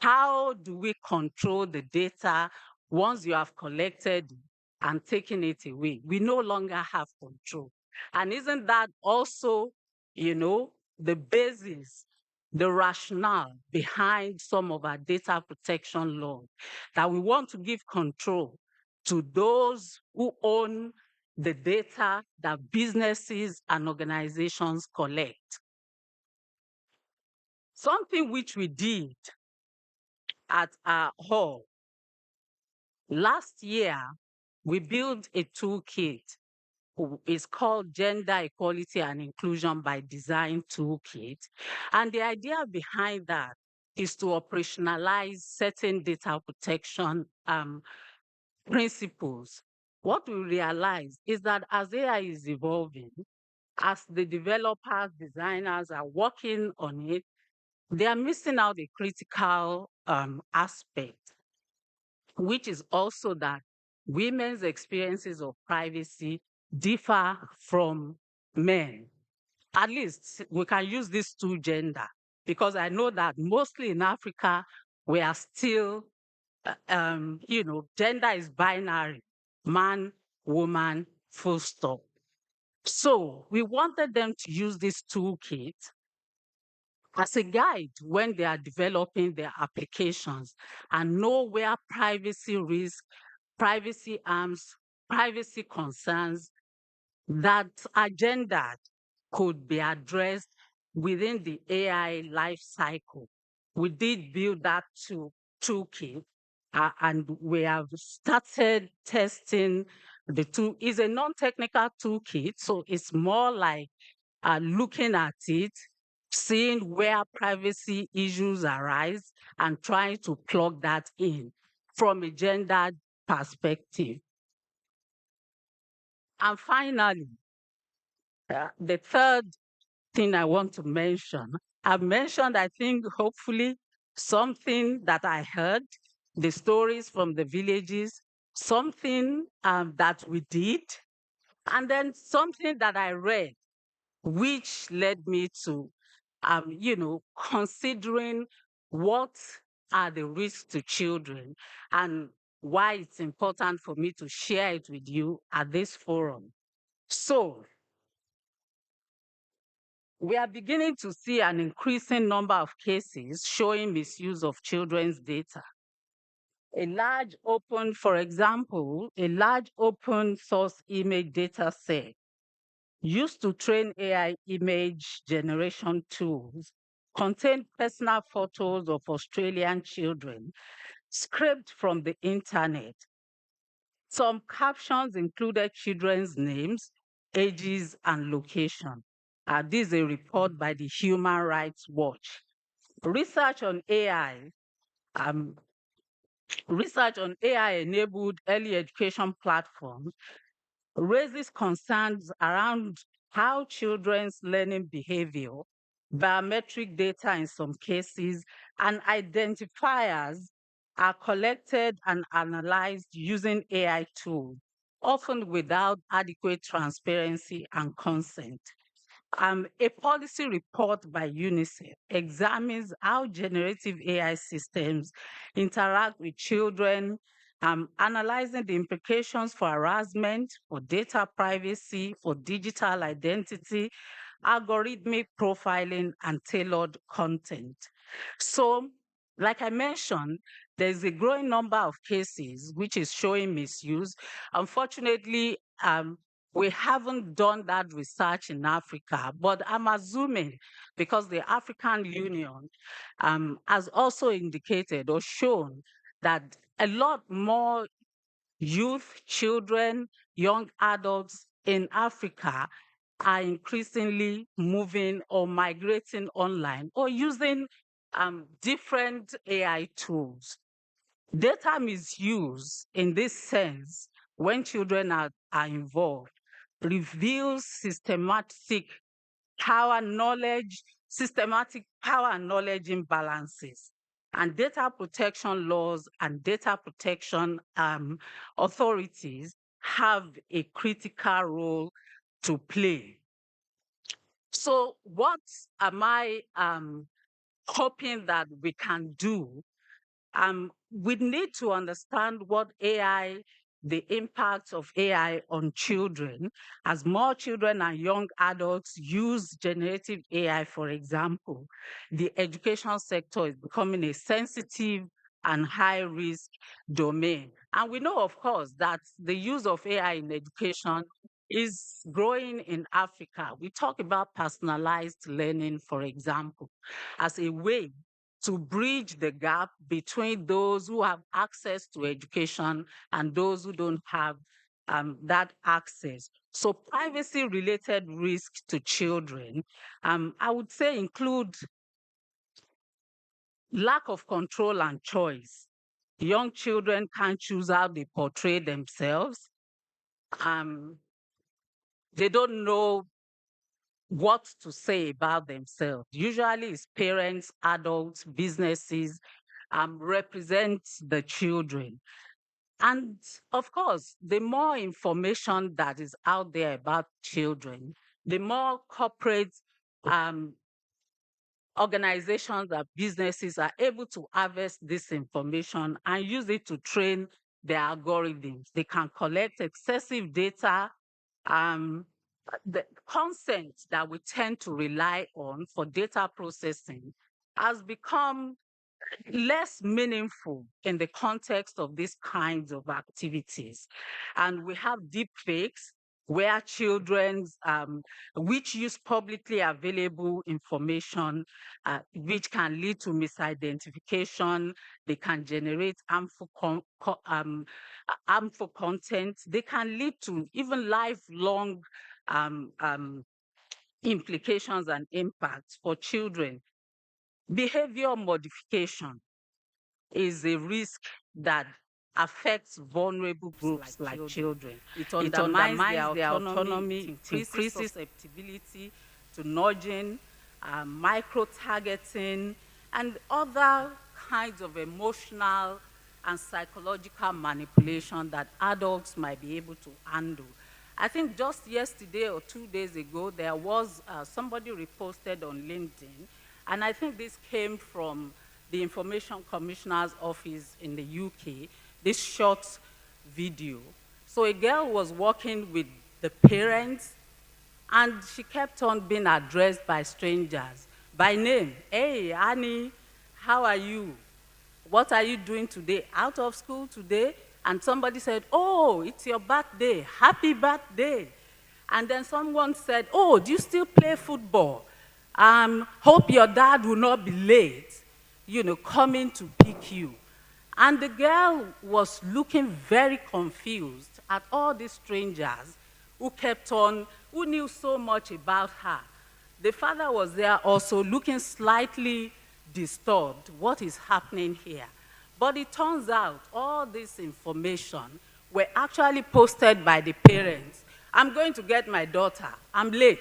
How do we control the data once you have collected and taken it away? We no longer have control. And isn't that also, the basis, the rationale behind some of our data protection laws, that we want to give control to those who own the data that businesses and organizations collect? Something which we did at our hall last year, we built a toolkit. It's called Gender Equality and Inclusion by Design Toolkit. And the idea behind that is to operationalize certain data protection principles. What we realize is that as AI is evolving, as the developers, designers are working on it, they are missing out a critical aspect, which is also that women's experiences of privacy differ from men. At least we can use these two gender, because I know that mostly in Africa, we are still, gender is binary, man, woman, full stop. So we wanted them to use this toolkit as a guide when they are developing their applications and know where privacy risk, privacy harms, privacy concerns that are gendered could be addressed within the AI life cycle. We did build that toolkit, and we have started testing the tool. It's a non-technical toolkit, so it's more like looking at it, seeing where privacy issues arise, and trying to plug that in from a gendered perspective. And finally, the third thing I want to mention, I've mentioned, I think, hopefully, something that I heard, the stories from the villages, something that we did, and then something that I read, which led me to, considering what are the risks to children. And why it's important for me to share it with you at this forum. So, we are beginning to see an increasing number of cases showing misuse of children's data. For example, a large open source image data set used to train AI image generation tools contained personal photos of Australian children scraped from the internet. Some captions included children's names, ages, and location. This is a report by the Human Rights Watch. Research on AI um, Research on AI-enabled early education platforms raises concerns around how children's learning behavior, biometric data in some cases, and identifiers are collected and analyzed using AI tools, often without adequate transparency and consent. A policy report by UNICEF examines how generative AI systems interact with children, analyzing the implications for harassment, for data privacy, for digital identity, algorithmic profiling, and tailored content. So, like I mentioned, there's a growing number of cases which is showing misuse. Unfortunately, we haven't done that research in Africa, but I'm assuming because the African Union has also indicated or shown that a lot more youth, children, young adults in Africa are increasingly moving or migrating online or using different AI tools. Data misuse in this sense, when children are involved, reveals systematic power and knowledge imbalances. And data protection laws and data protection authorities have a critical role to play. So what am I hoping that we can do? We need to understand what the impact of AI on children, as more children and young adults use generative AI, for example, the education sector is becoming a sensitive and high-risk domain. And we know, of course, that the use of AI in education is growing in Africa. We talk about personalized learning, for example, as a way to bridge the gap between those who have access to education and those who don't have that access. So privacy-related risks to children, I would say include lack of control and choice. Young children can't choose how they portray themselves. They don't know what to say about themselves. Usually it's parents, adults, businesses represent the children. And of course, the more information that is out there about children, the more corporate organizations and businesses are able to harvest this information and use it to train their algorithms. They can collect excessive data. The consent that we tend to rely on for data processing has become less meaningful in the context of these kinds of activities. And we have deep fakes where which use publicly available information, which can lead to misidentification. They can generate harmful content. They can lead to even lifelong implications and impacts for children. Behavior modification is a risk that affects vulnerable groups like children. It undermines their autonomy, it increases susceptibility to nudging, micro-targeting, and other kinds of emotional and psychological manipulation that adults might be able to handle. I think just yesterday or 2 days ago, there was somebody reposted on LinkedIn, and I think this came from the Information Commissioner's Office in the UK, this short video. So a girl was walking with the parents, and she kept on being addressed by strangers by name. Hey, Annie, how are you? What are you doing today? Out of school today? And somebody said, oh, it's your birthday. Happy birthday. And then someone said, oh, do you still play football? Hope your dad will not be late, coming to pick you. And the girl was looking very confused at all these strangers who knew so much about her. The father was there also looking slightly disturbed. What is happening here? But it turns out all this information were actually posted by the parents. I'm going to get my daughter. I'm late.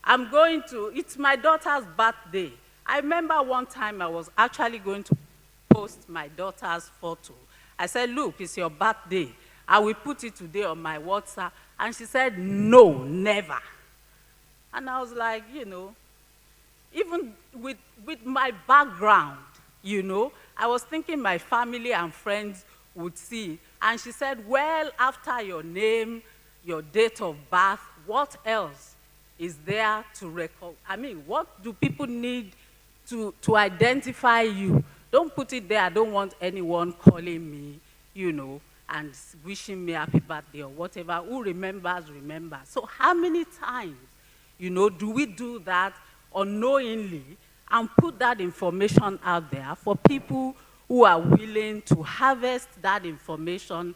It's my daughter's birthday. I remember one time I was actually going to post my daughter's photo. I said, look, it's your birthday. I will put it today on my WhatsApp. And she said, no, never. And I was like, even with my background, I was thinking my family and friends would see. And she said, well, after your name, your date of birth, what else is there to record? I mean, what do people need to identify you? Don't put it there. I don't want anyone calling me, and wishing me happy birthday or whatever. Who remembers, remembers. So how many times, do we do that unknowingly and put that information out there for people who are willing to harvest that information,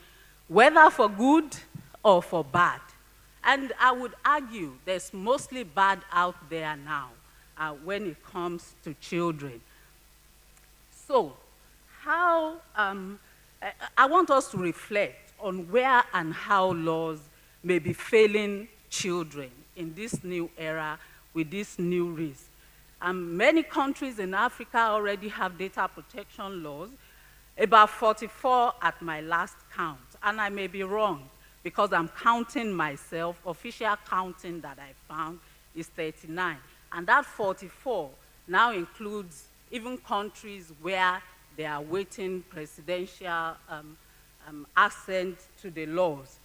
whether for good or for bad? And I would argue there's mostly bad out there now when it comes to children. So how, I want us to reflect on where and how laws may be failing children in this new era with this new risk. Many countries in Africa already have data protection laws, about 44 at my last count. And I may be wrong because I'm counting myself. Official counting that I found is 39. And that 44 now includes even countries where they are waiting presidential assent to the laws.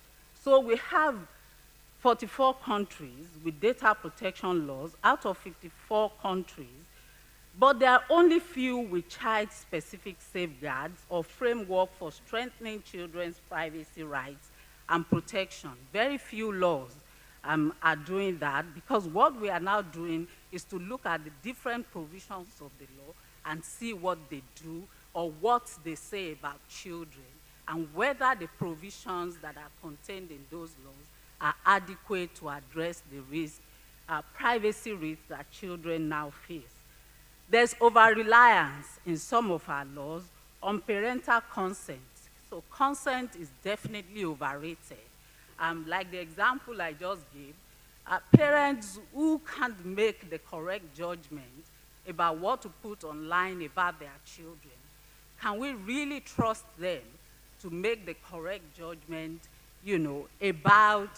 So we have 44 countries with data protection laws out of 54 countries, but there are only few with child-specific safeguards or framework for strengthening children's privacy rights and protection. Very few laws are doing that, because what we are now doing is to look at the different provisions of the law and see what they do or what they say about children, and whether the provisions that are contained in those laws are adequate to address the privacy risks that children now face. There's over-reliance in some of our laws on parental consent. So consent is definitely overrated. Like the example I just gave, parents who can't make the correct judgment about what to put online about their children, can we really trust them to make the correct judgment, about,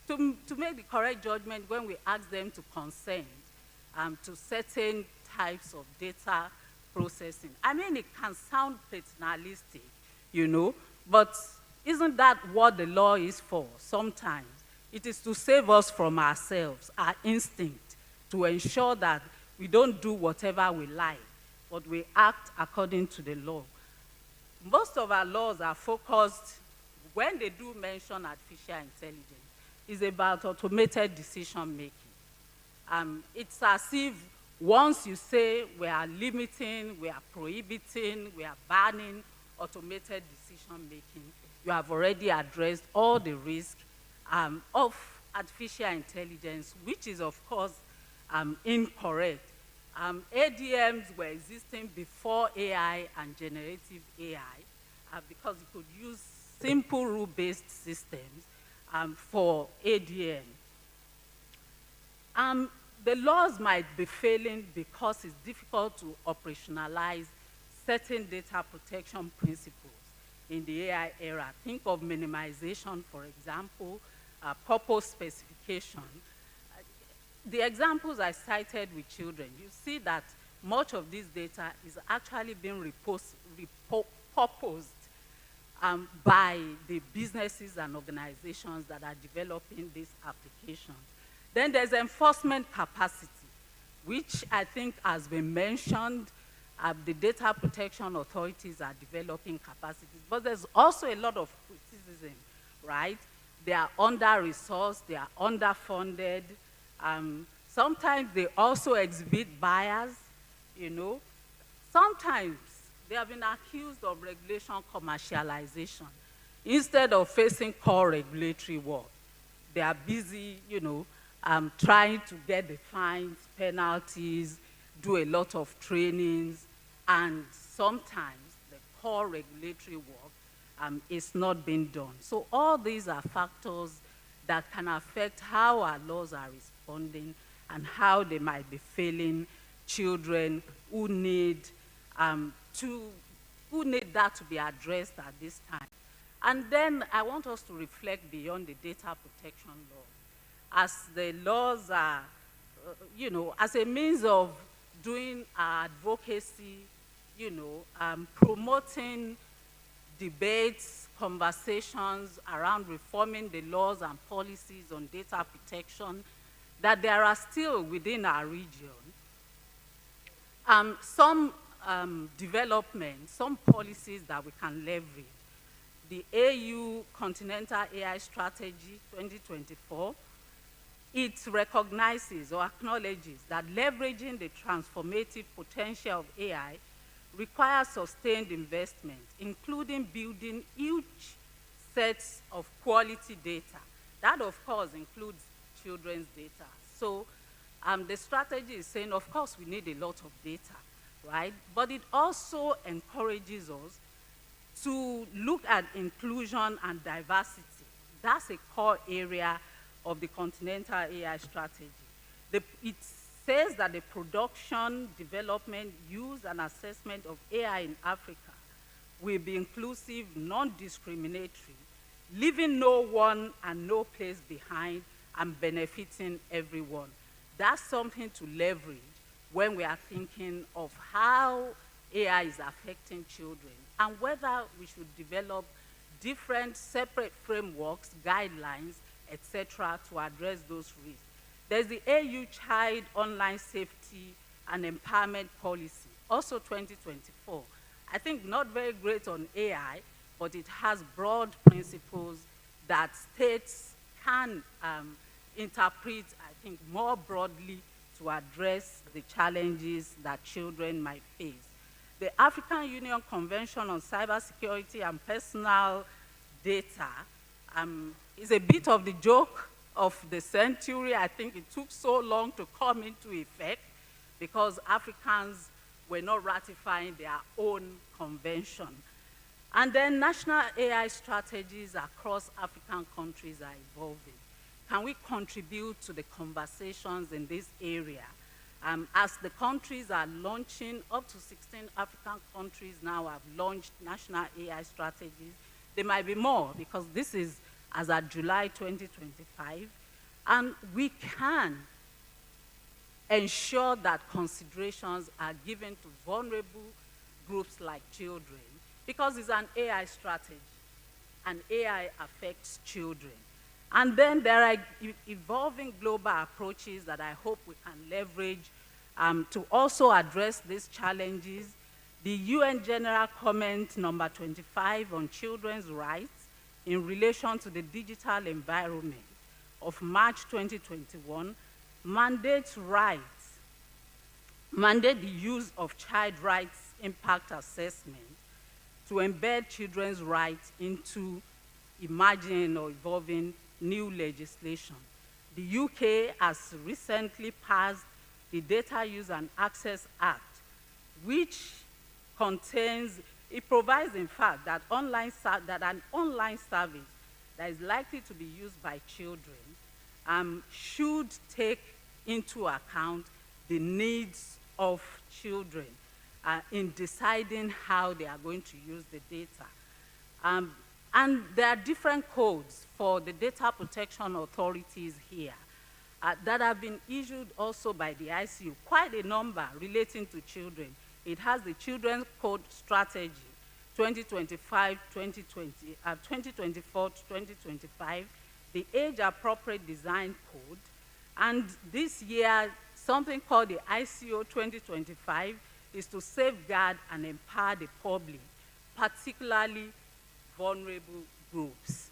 to make the correct judgment when we ask them to consent to certain types of data processing? I mean, it can sound paternalistic, but isn't that what the law is for sometimes? It is to save us from ourselves, our instinct, to ensure that we don't do whatever we like, but we act according to the law. Most of our laws are focused, when they do mention artificial intelligence, is about automated decision making. It's as if once you say we are limiting, we are prohibiting, we are banning automated decision making, you have already addressed all the risks of artificial intelligence, which is, of course, incorrect. ADMs were existing before AI and generative AI because you could use simple rule-based systems for ADM. The laws might be failing because it's difficult to operationalize certain data protection principles in the AI era. Think of minimization, for example, purpose specification. The examples I cited with children, you see that much of this data is actually being purposed by the businesses and organizations that are developing these applications. Then there's enforcement capacity, which I think has been mentioned. The data protection authorities are developing capacities, but there's also a lot of criticism, right? They are under-resourced, they are underfunded. Sometimes they also exhibit bias, you know. Sometimes they have been accused of regulation commercialization. Instead of facing core regulatory work, they are busy, you know, trying to get the fines, penalties, do a lot of trainings, and sometimes the core regulatory work is not being done. So all these are factors that can affect how our laws are responding and how they might be failing children who need that to be addressed at this time. And then I want us to reflect beyond the data protection law. As the laws are, you know, as a means of doing our advocacy, you know, promoting debates, conversations around reforming the laws and policies on data protection, that there are still within our region some developments, some policies that we can leverage. The AU Continental AI Strategy 2024, it recognizes or acknowledges that leveraging the transformative potential of AI requires sustained investment, including building huge sets of quality data. That, of course, includes children's data. So the strategy is saying, of course, we need a lot of data, right? But it also encourages us to look at inclusion and diversity. That's a core area of the Continental AI Strategy. It says that the production, development, use, and assessment of AI in Africa will be inclusive, non-discriminatory, leaving no one and no place behind, and benefiting everyone. That's something to leverage when we are thinking of how AI is affecting children and whether we should develop different separate frameworks, guidelines, etc., to address those risks. There's the AU Child Online Safety and Empowerment Policy, also 2024. I think not very great on AI, but it has broad principles that states can interpret, I think, more broadly to address the challenges that children might face. The African Union Convention on Cybersecurity and Personal Data is a bit of the joke of the century. I think it took so long to come into effect because Africans were not ratifying their own convention. And then national AI strategies across African countries are evolving. Can we contribute to the conversations in this area? As the countries are launching, up to 16 African countries now have launched national AI strategies. There might be more because this is as of July 2025. And we can ensure that considerations are given to vulnerable groups like children because it's an AI strategy and AI affects children. And then there are evolving global approaches that I hope we can leverage to also address these challenges. The UN General Comment number 25 on children's rights in relation to the digital environment of March 2021 mandate the use of child rights impact assessment to embed children's rights into emerging or evolving new legislation. The UK has recently passed the Data Use and Access Act, which contains, it provides, in fact, that an online service that is likely to be used by children should take into account the needs of children in deciding how they are going to use the data. And there are different codes for the data protection authorities here that have been issued also by the ICU, quite a number relating to children. It has the Children's Code Strategy 2024 to 2025, the Age-Appropriate Design Code, and this year, something called the ICO 2025 is to safeguard and empower the public, particularly vulnerable groups.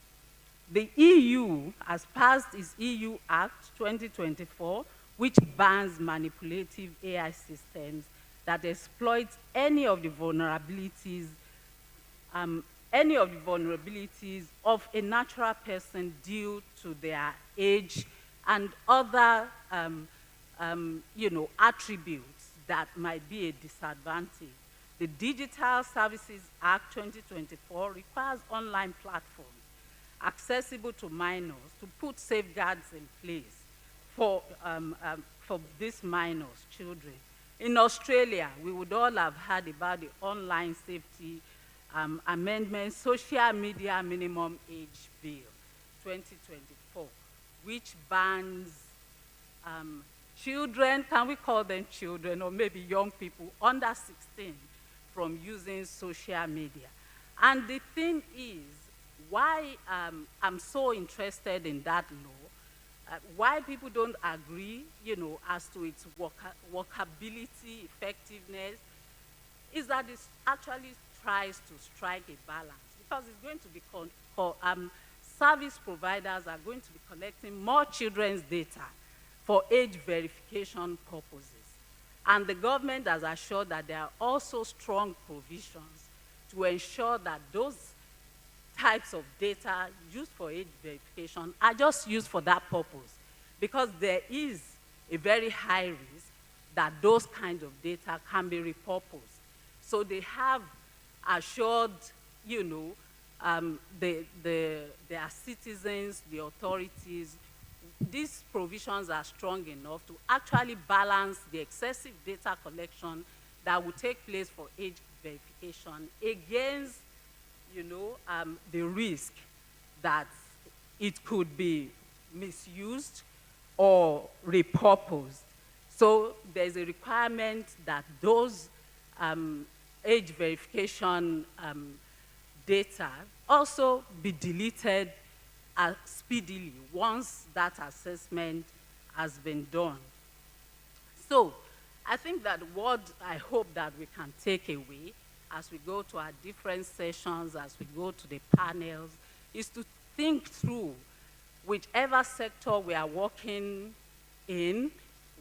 The EU has passed its EU Act 2024, which bans manipulative AI systems that exploit any of the vulnerabilities of a natural person due to their age and other attributes that might be a disadvantage. The Digital Services Act 2024 requires online platforms accessible to minors to put safeguards in place for these minors, children. In Australia, we would all have heard about the Online Safety Amendment Social Media Minimum Age Bill 2024, which bans children, can we call them children, or maybe young people under 16 from using social media. And the thing is, why I'm so interested in that law, why people don't agree, as to its workability, effectiveness, is that it actually tries to strike a balance, because it's going to be service providers are going to be collecting more children's data for age verification purposes. And the government has assured that there are also strong provisions to ensure that those types of data used for age verification are just used for that purpose, because there is a very high risk that those kinds of data can be repurposed. So they have assured, their citizens, the authorities, these provisions are strong enough to actually balance the excessive data collection that will take place for age verification against, the risk that it could be misused or repurposed. So there's a requirement that those age verification data also be deleted speedily once that assessment has been done. So I think that what I hope that we can take away as we go to our different sessions, as we go to the panels, is to think through whichever sector we are working in,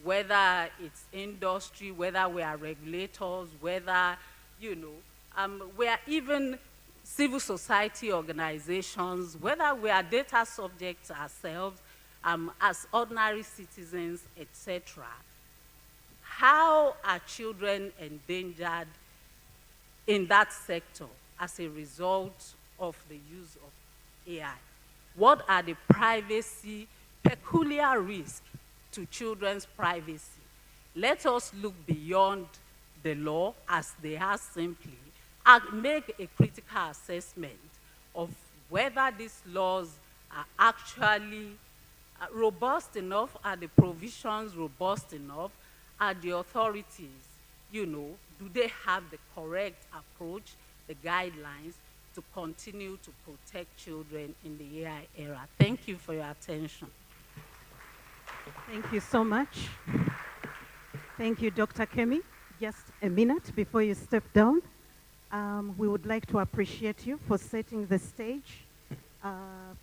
whether it's industry, whether we are regulators, whether, we are even civil society organizations, whether we are data subjects ourselves, as ordinary citizens, etc. How are children endangered in that sector as a result of the use of AI? What are the peculiar risks to children's privacy? Let us look beyond the law as they are simply, and make a critical assessment of whether these laws are actually robust enough, are the provisions robust enough, are the authorities, do they have the correct approach, the guidelines to continue to protect children in the AI era? Thank you for your attention. Thank you so much. Thank you, Dr. Kemi. Just a minute before you step down. We would like to appreciate you for setting the stage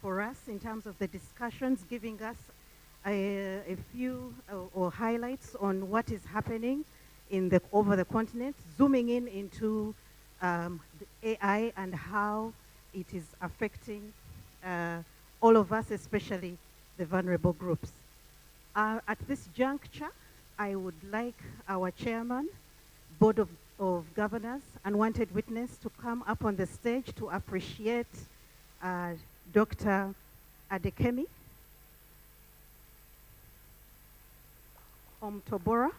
for us in terms of the discussions, giving us a few or highlights on what is happening over the continent, zooming in into the AI and how it is affecting all of us, especially the vulnerable groups. At this juncture, I would like our chairman, Board of Governors, unwanted witness, to come up on the stage to appreciate Dr. Adekemi Omtobora.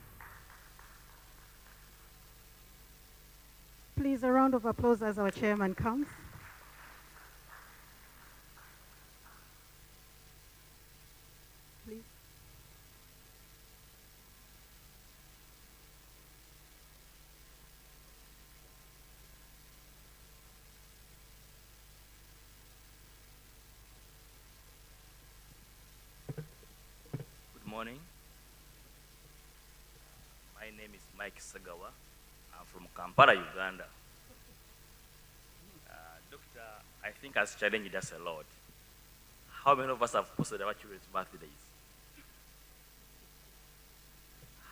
Please, a round of applause as our chairman comes. Please. morning. My name is Mike Sagawa. I'm from Kampala, Uganda. Doctor, I think has challenged us a lot. How many of us have posted our children's birthdays?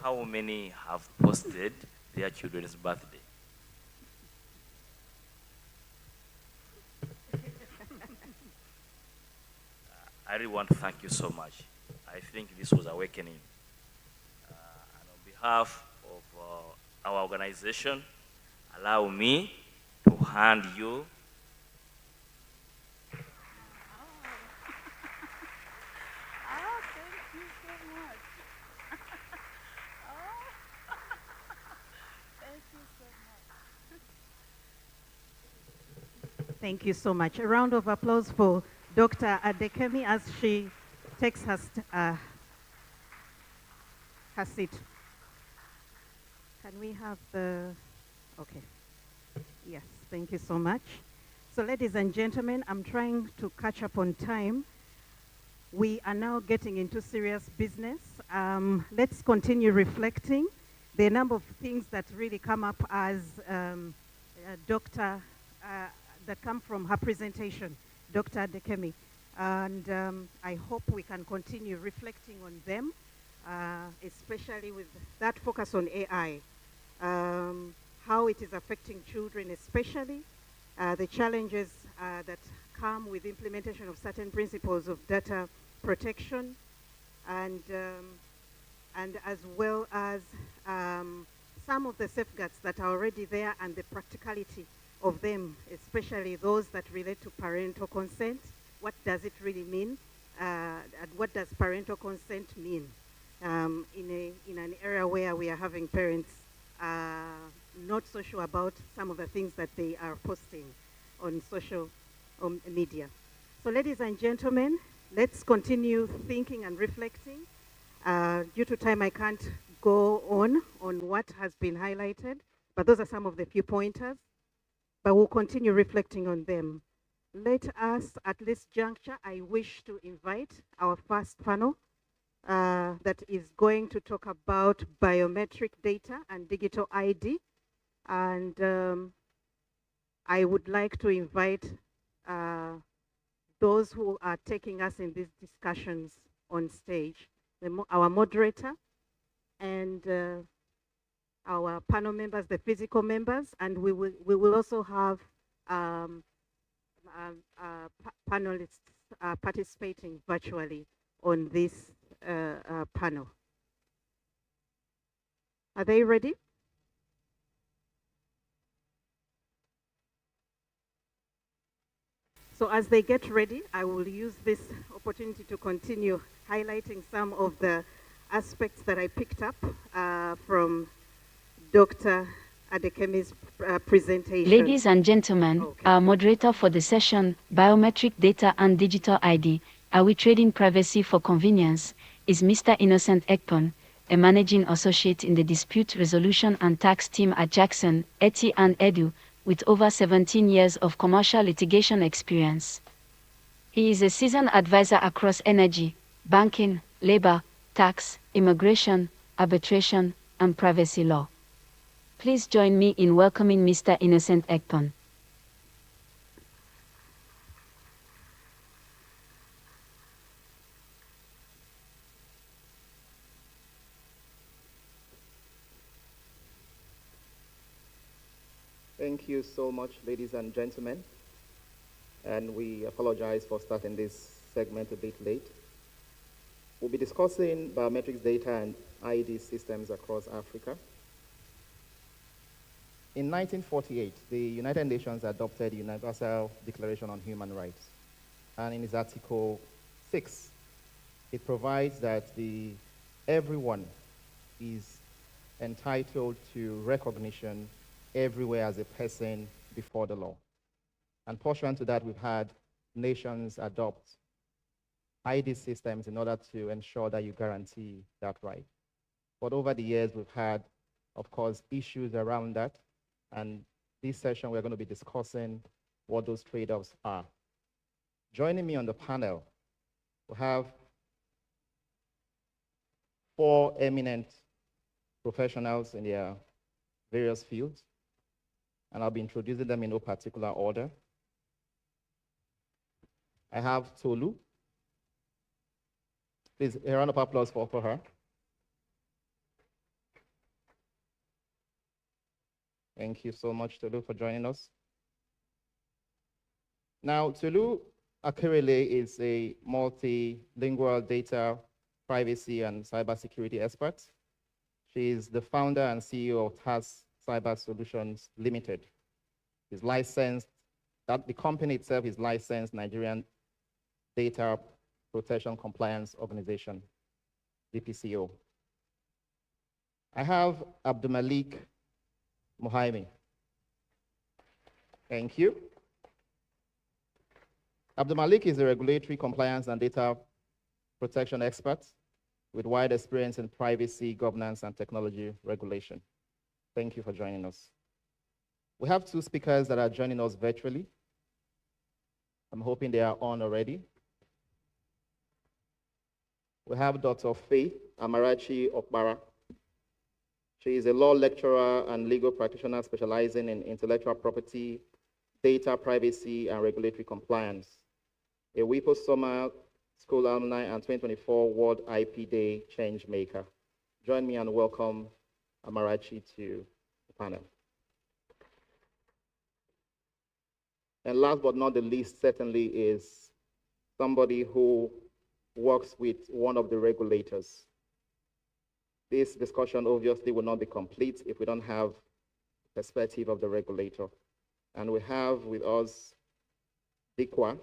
How many have posted their children's birthday? I really want to thank you so much. I think this was awakening. And on behalf of our organization, allow me to hand you Thank you so much. A round of applause for Dr. Adekemi as she takes her seat. Can we have the, okay. Yes, thank you so much. So ladies and gentlemen, I'm trying to catch up on time. We are now getting into serious business. Let's continue reflecting. There are a number of things that really come up as that come from her presentation, Dr. Adekemi. And I hope we can continue reflecting on them, especially with that focus on AI, how it is affecting children especially, the challenges that come with implementation of certain principles of data protection, and as well as some of the safeguards that are already there and the practicality of them, especially those that relate to parental consent. What does it really mean? And what does parental consent mean in an area where we are having parents not so sure about some of the things that they are posting on social media. So ladies and gentlemen, let's continue thinking and reflecting. Due to time, I can't go on what has been highlighted, but those are some of the few pointers. But we'll continue reflecting on them. Let us, at this juncture, I wish to invite our first panel that is going to talk about biometric data and digital ID. And I would like to invite those who are taking us in these discussions on stage, our moderator and our panel members, the physical members, and we will also have panelists participating virtually on this panel. Are they ready? So as they get ready, I will use this opportunity to continue highlighting some of the aspects that I picked up from Dr. Adekemi's presentation. Ladies and gentlemen, our moderator for the session, Biometric Data and Digital ID, Are We Trading Privacy for Convenience, is Mr. Innocent Ekpon, a managing associate in the dispute resolution and tax team at Jackson, Etty and Edu, with over 17 years of commercial litigation experience. He is a seasoned advisor across energy, banking, labor, tax, immigration, arbitration, and privacy law. Please join me in welcoming Mr. Innocent Ekpon. Thank you so much, ladies and gentlemen. And we apologize for starting this segment a bit late. We'll be discussing biometrics data and ID systems across Africa. In 1948, the United Nations adopted the Universal Declaration on Human Rights. And in its Article 6, it provides that everyone is entitled to recognition everywhere as a person before the law. And pursuant to that, we've had nations adopt ID systems in order to ensure that you guarantee that right. But over the years, we've had, of course, issues around that. And this session, we're going to be discussing what those trade-offs are. Joining me on the panel, we have 4 eminent professionals in their various fields, and I'll be introducing them in no particular order. I have Tolu. Please, a round of applause for her. Thank you so much, Tolu, for joining us. Now, Tolu Akerele is a multilingual data privacy and cybersecurity expert. She is the founder and CEO of TAS Cyber Solutions Limited. Is licensed, that the company itself is licensed Nigerian Data Protection Compliance Organization, DPCO. I have Abdulmalik Muhaimi. Thank you. Abdulmalik is a regulatory compliance and data protection expert with wide experience in privacy, governance, and technology regulation. Thank you for joining us. We have 2 speakers that are joining us virtually. I'm hoping they are on already. We have Dr. Faith Amarachi Okbara. She is a law lecturer and legal practitioner specializing in intellectual property, data privacy, and regulatory compliance. A WIPO Summer School Alumni and 2024 World IP Day change maker. Join me and welcome Amarachi to the panel. And last but not the least, certainly, is somebody who works with one of the regulators. This discussion obviously will not be complete if we don't have the perspective of the regulator. And we have with us Dikwa.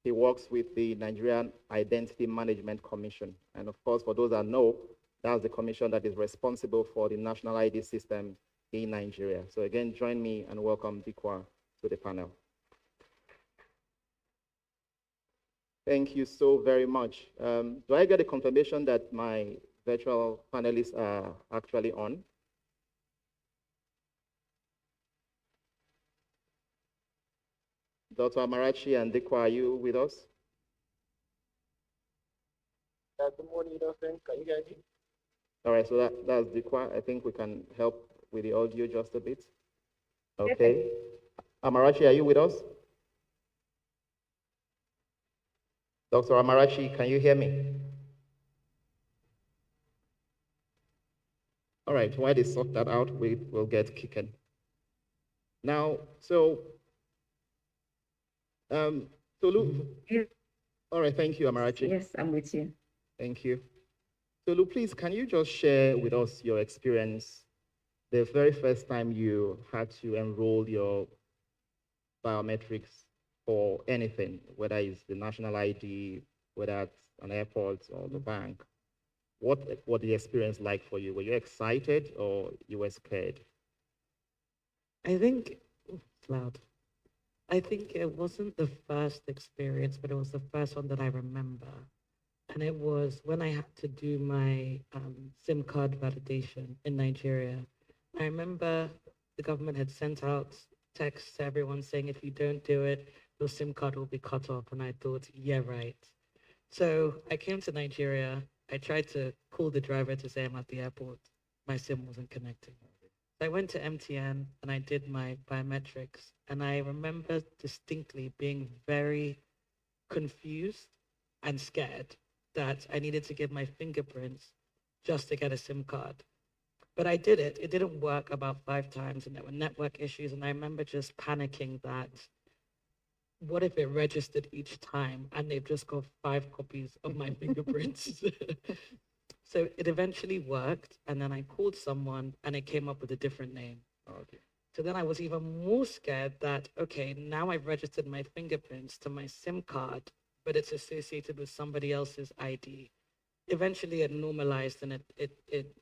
He works with the Nigerian Identity Management Commission. And of course, for those that know, that's the commission that is responsible for the national ID system in Nigeria. So again, join me and welcome Dikwa to the panel. Thank you so very much. Do I get a confirmation that my virtual panelists are actually on? Dr. Amarachi and Dikwa, are you with us? Good morning, Doctor. Can you hear me? All right, so that's Dikwa. I think we can help with the audio just a bit. Okay. Amarachi, are you with us? Dr. Amarachi, can you hear me? All right, while they sort that out, we will get kicking. Now, so, Tolu. All right, thank you, Amarachi. Yes, I'm with you. Thank you. Tolu, please, can you just share with us your experience the very first time you had to enroll your biometrics for anything, whether it's the national ID, whether it's an airport or the bank? What the experience like for you? Were you excited or you were scared? I think, it's loud. I think it wasn't the first experience, but it was the first one that I remember. And it was when I had to do my SIM card validation in Nigeria. I remember the government had sent out texts to everyone saying, if you don't do it, your SIM card will be cut off. And I thought, yeah, right. So I came to Nigeria. I tried to call the driver to say I'm at the airport. My SIM wasn't connecting. So I went to MTN and I did my biometrics. And I remember distinctly being very confused and scared that I needed to give my fingerprints just to get a SIM card. But I did it. It didn't work about 5 times and there were network issues. And I remember just panicking that what if it registered each time and they've just got 5 copies of my fingerprints? So it eventually worked. And then I called someone and it came up with a different name. Okay. So then I was even more scared that, okay, now I've registered my fingerprints to my SIM card, but it's associated with somebody else's ID. Eventually it normalized and it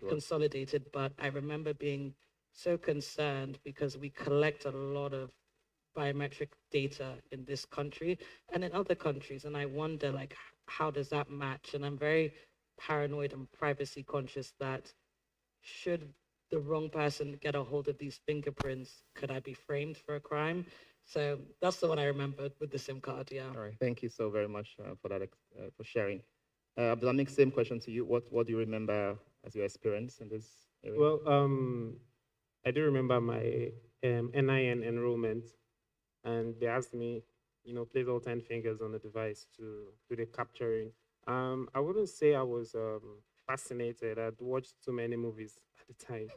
consolidated, but I remember being so concerned because we collect a lot of biometric data in this country and in other countries. And I wonder, like, how does that match? And I'm very paranoid and privacy conscious that should the wrong person get a hold of these fingerprints, could I be framed for a crime? So that's the one I remembered with the SIM card, yeah. All right, thank you so very much for that, for sharing. Abdulhamid, same question to you. What do you remember as your experience in this area? Well, I do remember my NIN enrollment, and they asked me, place all 10 fingers on the device to do the capturing. I wouldn't say I was fascinated. I'd watched too many movies at the time.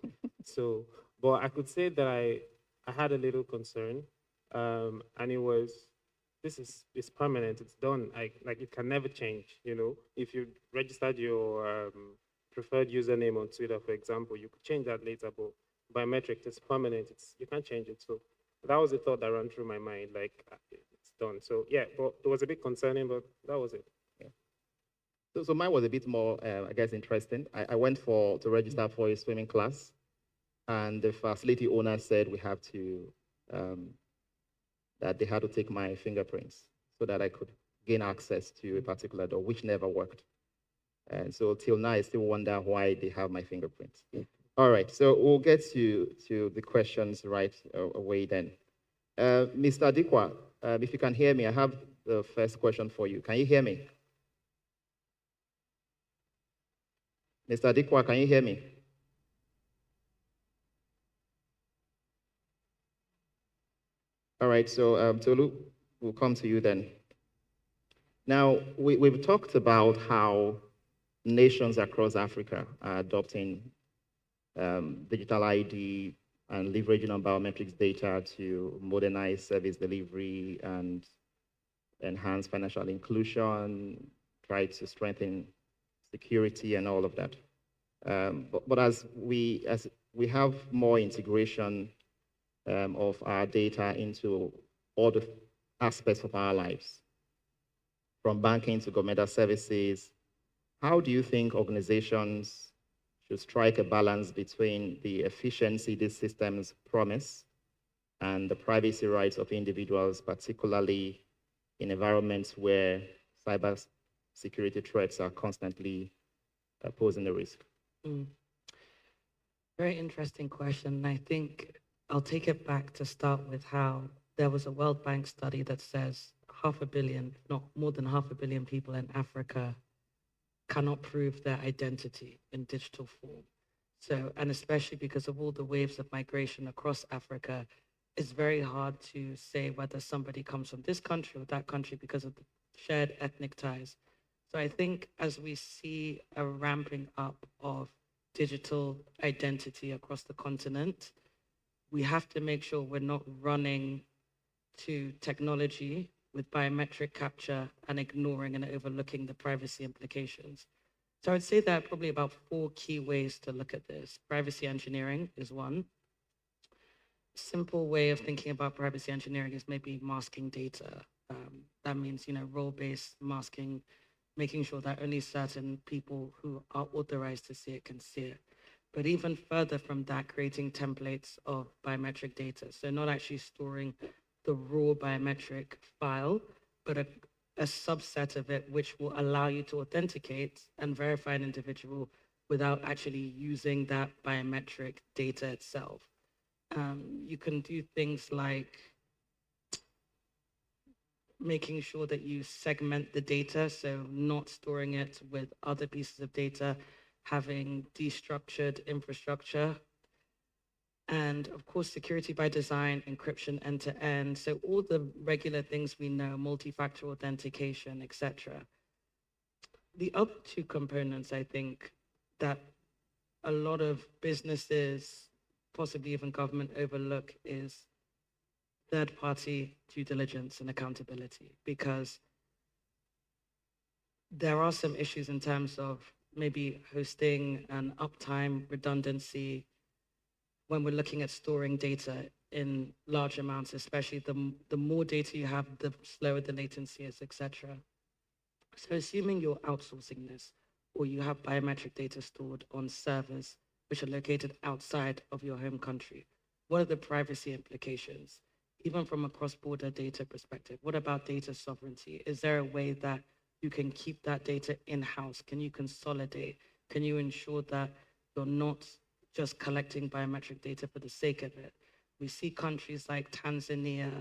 So, but I could say that I had a little concern, and it was, it's permanent, it's done. Like it can never change, If you registered your preferred username on Twitter, for example, you could change that later, but biometric, it's permanent, you can't change it. So that was the thought that ran through my mind, like it's done. So yeah, but it was a bit concerning, but that was it. Yeah. So mine was a bit more, I guess, interesting. I went to register for a swimming class, and the facility owner said we have to, that they had to take my fingerprints so that I could gain access to a particular door, which never worked. And so till now, I still wonder why they have my fingerprints. All right, so we'll get to the questions right away then. Mr. Adikwa, if you can hear me, I have the first question for you. Can you hear me? Mr. Adikwa, can you hear me? All right, so Tolu, we'll come to you then. Now, we've talked about how nations across Africa are adopting digital ID and leveraging on biometrics data to modernize service delivery and enhance financial inclusion, try to strengthen security and all of that. But as we have more integration of our data into all the aspects of our lives, from banking to governmental services, how do you think organizations should strike a balance between the efficiency these systems promise and the privacy rights of individuals, particularly in environments where cyber security threats are constantly posing a risk? Very interesting question. I think I'll take it back to start with how there was a World Bank study that says 500 million, if not more than 500 million people in Africa cannot prove their identity in digital form. So, and especially because of all the waves of migration across Africa, it's very hard to say whether somebody comes from this country or that country because of the shared ethnic ties. So I think as we see a ramping up of digital identity across the continent, we have to make sure we're not running to technology with biometric capture and ignoring and overlooking the privacy implications. So I would say there are probably about 4 key ways to look at this. Privacy engineering is one. Simple way of thinking about privacy engineering is maybe masking data. That means, role-based masking, making sure that only certain people who are authorized to see it can see it. But even further from that, creating templates of biometric data. So not actually storing the raw biometric file, but a subset of it which will allow you to authenticate and verify an individual without actually using that biometric data itself. You can do things like making sure that you segment the data, so not storing it with other pieces of data, having destructured infrastructure, and of course, security by design, encryption end-to-end. So all the regular things we know, multi-factor authentication, etc. The other 2 components, I think, that a lot of businesses, possibly even government, overlook is third-party due diligence and accountability, because there are some issues in terms of maybe hosting and uptime, redundancy, when we're looking at storing data in large amounts, especially the more data you have, the slower the latency is, etc. So assuming you're outsourcing this, or you have biometric data stored on servers which are located outside of your home country, what are the privacy implications? Even from a cross-border data perspective, what about data sovereignty? Is there a way that you can keep that data in-house? Can you consolidate? Can you ensure that you're not just collecting biometric data for the sake of it? We see countries like Tanzania,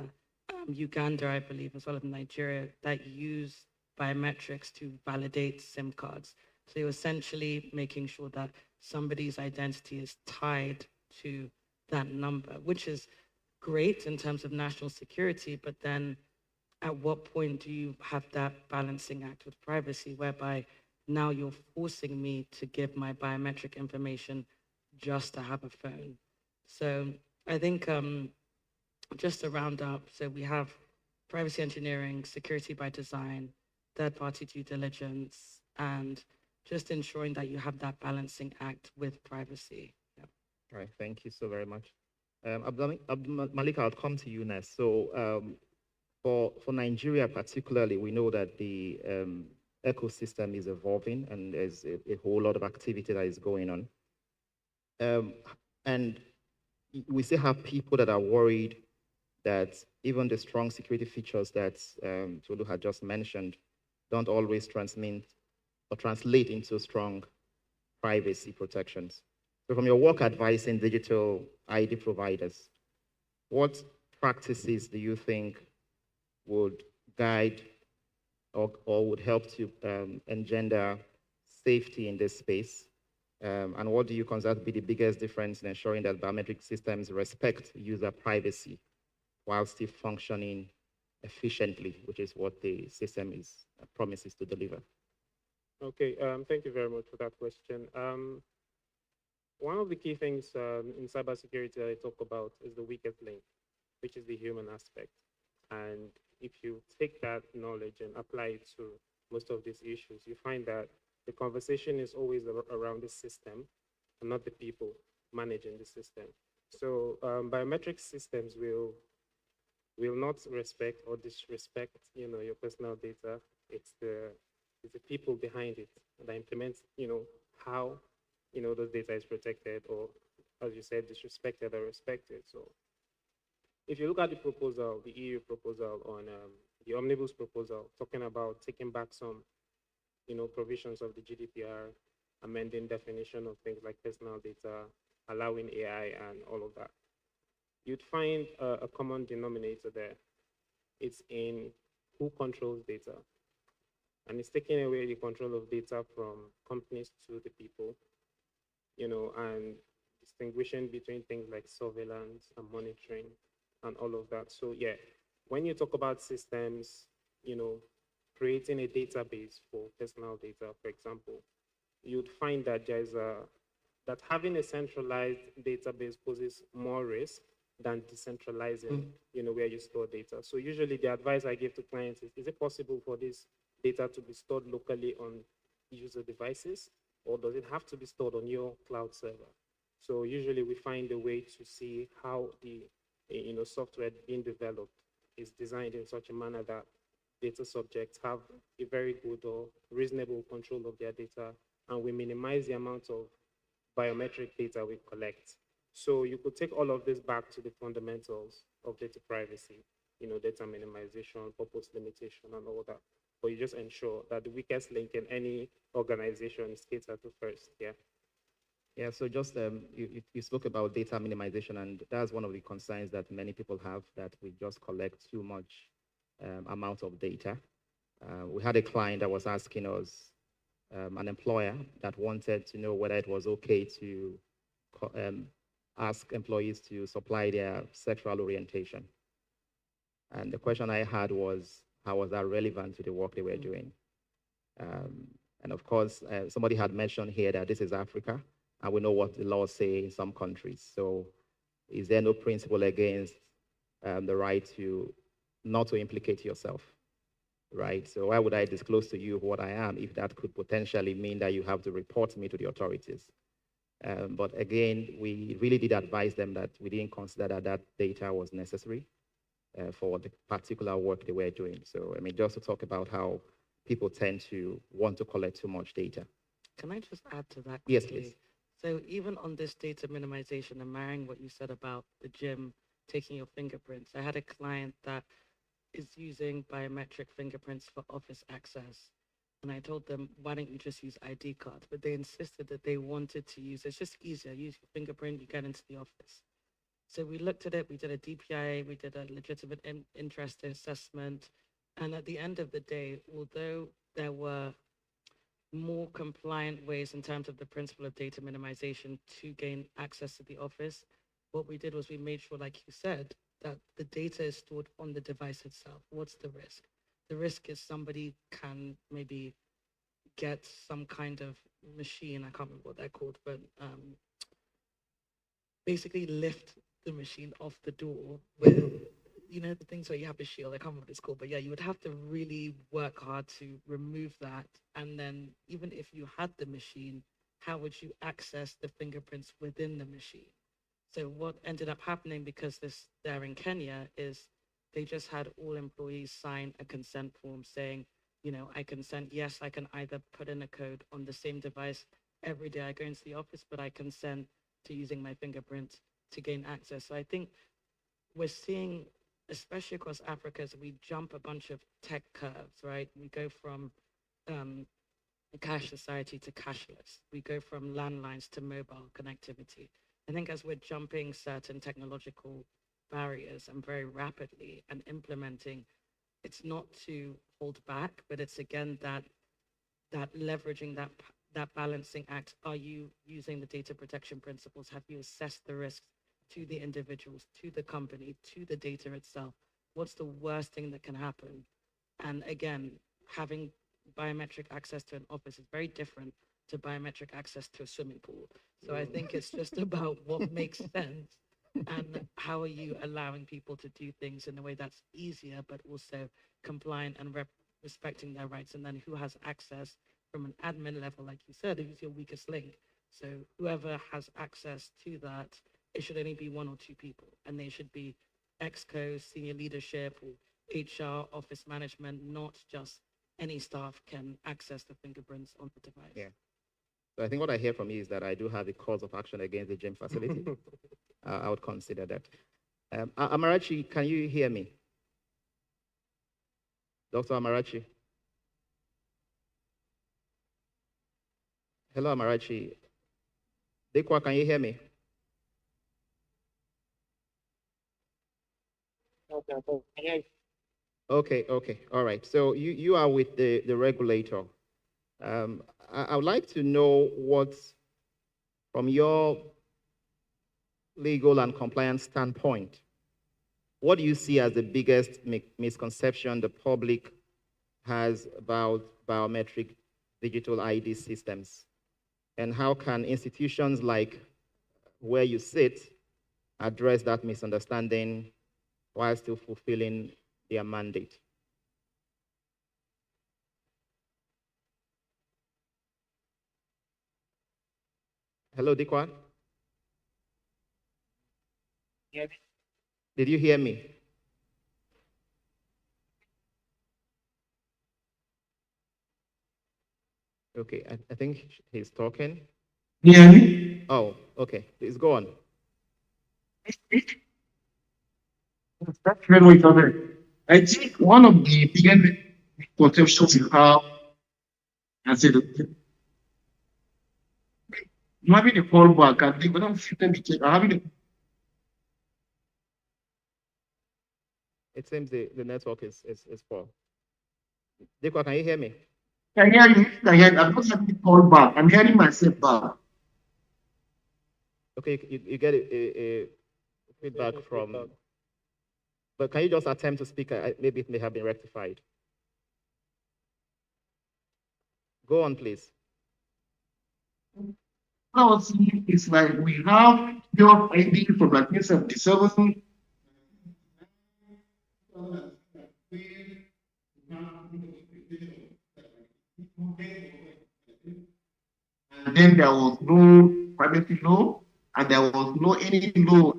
Uganda, I believe, as well as Nigeria, that use biometrics to validate SIM cards. So you're essentially making sure that somebody's identity is tied to that number, which is great in terms of national security, but then at what point do you have that balancing act with privacy whereby now you're forcing me to give my biometric information just to have a phone? So I think just to round up, so we have privacy engineering, security by design, third-party due diligence, and just ensuring that you have that balancing act with privacy. Yeah. All right, thank you so very much. Malika, I'll come to you next. So for Nigeria particularly, we know that the ecosystem is evolving and there's a whole lot of activity that is going on. And we still have people that are worried that even the strong security features that Tolu had just mentioned don't always transmit or translate into strong privacy protections. So from your work advising digital ID providers, what practices do you think would guide or would help to engender safety in this space? And what do you consider to be the biggest difference in ensuring that biometric systems respect user privacy while still functioning efficiently, which is what the system promises to deliver? Okay, thank you very much for that question. One of the key things in cybersecurity that I talk about is the weakest link, which is the human aspect. And if you take that knowledge and apply it to most of these issues, you find that the conversation is always around the system and not the people managing the system. So biometric systems will not respect or disrespect, your personal data. It's the people behind it that implement, how, those data is protected or, as you said, disrespected or respected. So if you look at the proposal, the EU proposal on the omnibus proposal, talking about taking back some, provisions of the GDPR, amending definition of things like personal data, allowing AI and all of that, you'd find a common denominator there. It's in who controls data. And it's taking away the control of data from companies to the people, and distinguishing between things like surveillance and monitoring and all of that. So yeah, when you talk about systems, creating a database for personal data, for example, you'd find that that having a centralized database poses more risk than decentralizing, where you store data. So usually the advice I give to clients is it possible for this data to be stored locally on user devices, or does it have to be stored on your cloud server? So usually we find a way to see how the software being developed is designed in such a manner that data subjects have a very good or reasonable control of their data, and we minimize the amount of biometric data we collect. So you could take all of this back to the fundamentals of data privacy, data minimization, purpose limitation, and all that. But you just ensure that the weakest link in any organization is catered to first, yeah? Yeah, so just you spoke about data minimization, and that's one of the concerns that many people have, that we just collect too much amount of data. We had a client that was asking us, an employer that wanted to know whether it was okay to ask employees to supply their sexual orientation. And the question I had was, how was that relevant to the work they were doing? And of course, somebody had mentioned here that this is Africa, and we know what the laws say in some countries. So is there no principle against the right to not to implicate yourself, right? So why would I disclose to you what I am if that could potentially mean that you have to report me to the authorities? But again, we really did advise them that we didn't consider that that data was necessary for the particular work they were doing. So, I mean, just to talk about how people tend to want to collect too much data. Can I just add to that quickly? Yes, please. So even on this data minimization and marrying what you said about the gym taking your fingerprints, I had a client that is using biometric fingerprints for office access. And I told them, why don't you just use ID cards? But they insisted that they wanted to use, it's just easier, use your fingerprint, you get into the office. So we looked at it, we did a DPI, we did a legitimate interest assessment, And at the end of the day, although there were more compliant ways in terms of the principle of data minimization to gain access to the office, what we did was we made sure, like you said, that the data is stored on the device itself. What's the risk? The risk is somebody can maybe get some kind of machine, I can't remember what they're called, but basically lift the machine off the door with, you know, the things where you have a shield, I can't remember what it's called, but yeah, you would have to really work hard to remove that. And then even if you had the machine, how would you access the fingerprints within the machine? So what ended up happening, because they're in Kenya, is they just had all employees sign a consent form saying, you know, I consent, yes, I can either put in a code on the same device every day I go into the office, but I consent to using my fingerprints to gain access. So I think we're seeing, especially across Africa, as we jump a bunch of tech curves, right? We go from a cash society to cashless. We go from landlines to mobile connectivity. I think as we're jumping certain technological barriers and very rapidly and implementing, it's not to hold back, but it's again that leveraging that balancing act. Are you using the data protection principles? Have you assessed the risks to the individuals, to the company, to the data itself? What's the worst thing that can happen? And again, having biometric access to an office is very different to biometric access to a swimming pool. So I think it's just about what makes sense and how are you allowing people to do things in a way that's easier, but also compliant and respecting their rights. And then who has access from an admin level, like you said, who's your weakest link. So whoever has access to that, it should only be one or two people, and they should be exco, senior leadership, or HR, office management, not just any staff can access the fingerprints on the device. Yeah. So I think what I hear from you is that I do have a cause of action against the gym facility. I would consider that. Amarachi, can you hear me? Dr. Amarachi. Hello, Amarachi. Dekwa, can you hear me? Okay, all right. So you are with the regulator. I would like to know what, from your legal and compliance standpoint, what do you see as the biggest misconception the public has about biometric digital ID systems? And how can institutions like where you sit address that misunderstanding while still fulfilling their mandate? Hello, Dikwa? Yes. Did you hear me? Okay, I think he's talking. Hear me? Oh, okay. Please go on. That's very much okay. I think one of the biggest conceptions we have, I said, I'm having a fallback, and they don't let me check. I'm having a It seems the network is poor. Dikwa, can you hear me? Can hear you. Can hear you. I'm not having a fallback. I'm hearing myself back. Okay, you get a feedback from, but can you just attempt to speak? Maybe it may have been rectified. Go on, please. I was saying it's like we have your ID from 1977. And then there was no privacy law, and there was no any law.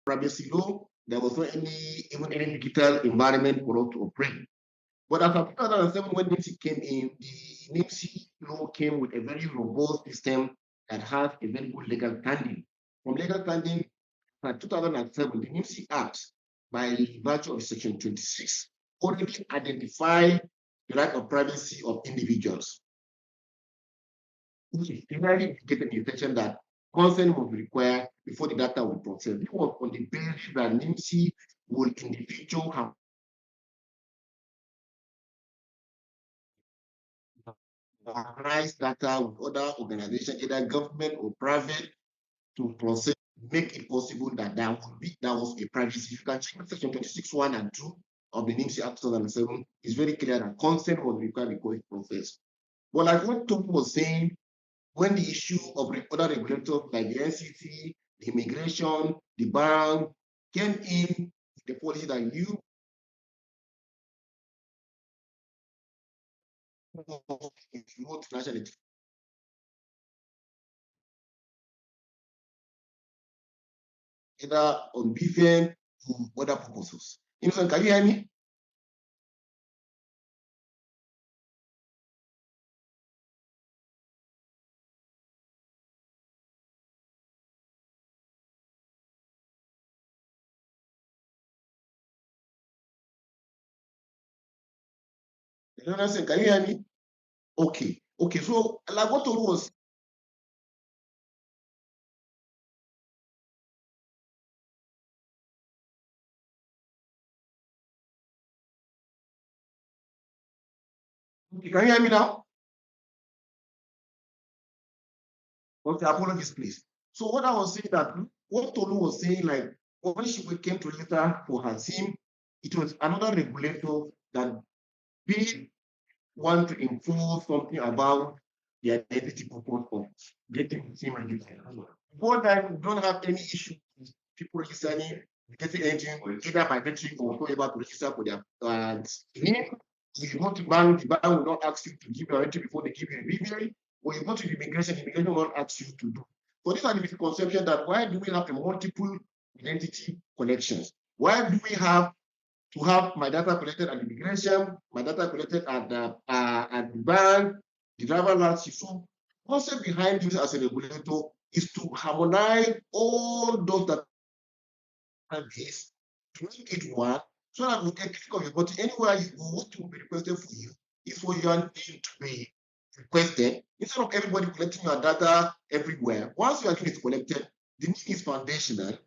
Privacy law, there was not any even any digital environment for us to operate. But as of 2007, when NIMSI came in, the NIMSI law came with a very robust system that has a very good legal standing. From legal standing, in 2007, the NIMSI Act, by virtue of Section 26, already identified the right of privacy of individuals. Which is clearly indicated in the section that consent will be required before the data will be processed. It was on the basis that NIMSI will in the future have organized data with other organizations, either government or private, to process, make it possible that that was a privacy. You can check section 26(1) and 2 of the NIMSI Act 2007. It's very clear that consent was required before it process. But like what Tom was saying, when the issue of other regulators like the NCC, the immigration, the bank came in, the policy that you multinational either on BVN or other purposes. Innocent, can you hear me? Innocent, can you hear me? Okay. Okay, so like what Tolu was okay, can you hear me now? Okay, apologies, please. So what I was saying that what Tolu was saying, like when she came to register for her SIM, it was another regulator that we want to enforce something about the identity purpose of getting SIM registered. Before that, we don't have any issue with people registering, getting anything, either by entering or whoever to register for their name. If you go to bank, the bank will not ask you to give your entry before they give you a BVI. Or you go to the immigration will not ask you to do. So these are the misconception that why do we have a multiple identity collections? Why do we have to have my data collected at immigration, my data collected at the bank, the driver license? So the concept behind this as a regulator is to harmonize all those database to make it one, so that we can click on it. But anywhere you go, what will be requested for you is for your name to be requested instead of everybody collecting your data everywhere. Once your name is collected, the name is foundational.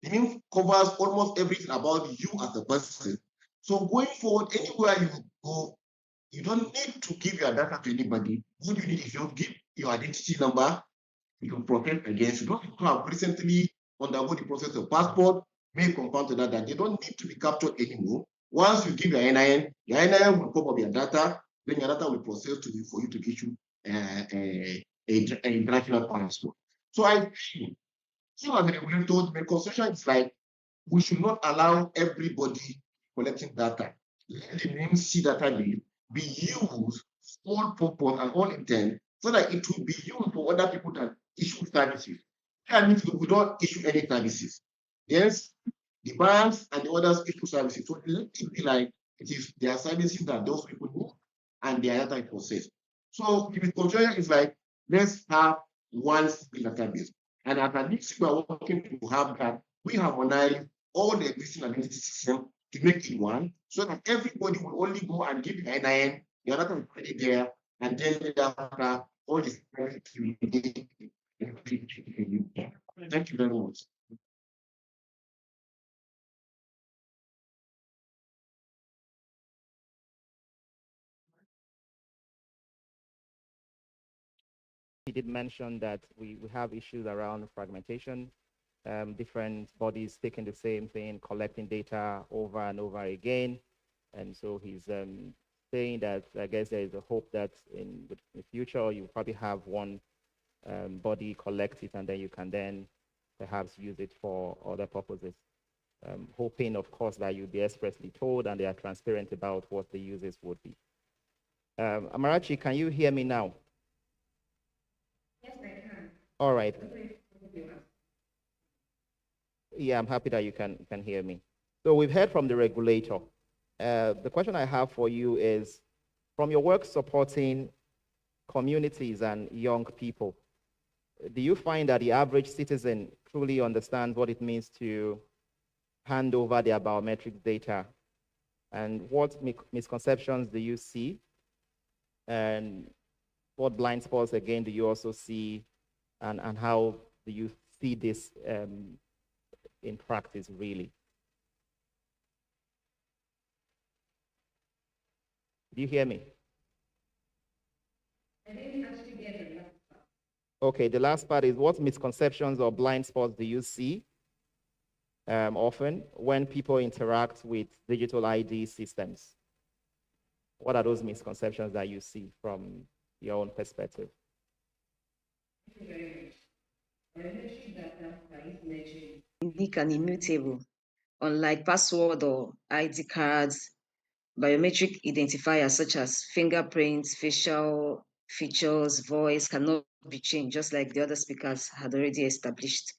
The name covers almost everything about you as a person. So going forward, anywhere you go, you don't need to give your data to anybody. What you need is you give your identity number, you can protect against. You don't have recently undergo the process of passport, may compound to that they don't need to be captured anymore. Once you give your NIN will come up your data, then your data will process to you for you to issue an international passport. So I think, so as a regulator, the concession is like we should not allow everybody collecting data. Let the name see data be used for all purpose and all intent so that it will be used for other people that issue services. That means we don't issue any services. Yes, the banks and the others issue services. So let it be like it is their services that those people need and their data is processed. So the control is like, let's have one single database. And as a next we are working to have that, we harmonize all the existing identity system to make it one, so that everybody will only go and give the NIN, the data is already there, and then thereafter all this. Thank you very much. He did mention that we have issues around fragmentation, different bodies taking the same thing, collecting data over and over again. And so he's saying that I guess there is a hope that in the future you probably have one body collect it and then you can then perhaps use it for other purposes. Hoping, of course, that you'll be expressly told and they are transparent about what the uses would be. Amarachi, can you hear me now? Yes, I can. All right. Yeah, I'm happy that you can hear me. So we've heard from the regulator The question I have for you is, from your work supporting communities and young people, do you find that the average citizen truly understands what it means to hand over their biometric data? And what misconceptions do you see? And what blind spots, again, do you also see? And how do you see this in practice, really? Do you hear me? I didn't actually get it. Okay, the last part is, what misconceptions or blind spots do you see often when people interact with digital ID systems? What are those misconceptions that you see from your own perspective? Thank you very much. Biometric data by its nature Unique and immutable, unlike password or ID cards. Biometric identifiers such as fingerprints, facial features, voice cannot be changed, just like the other speakers had already established.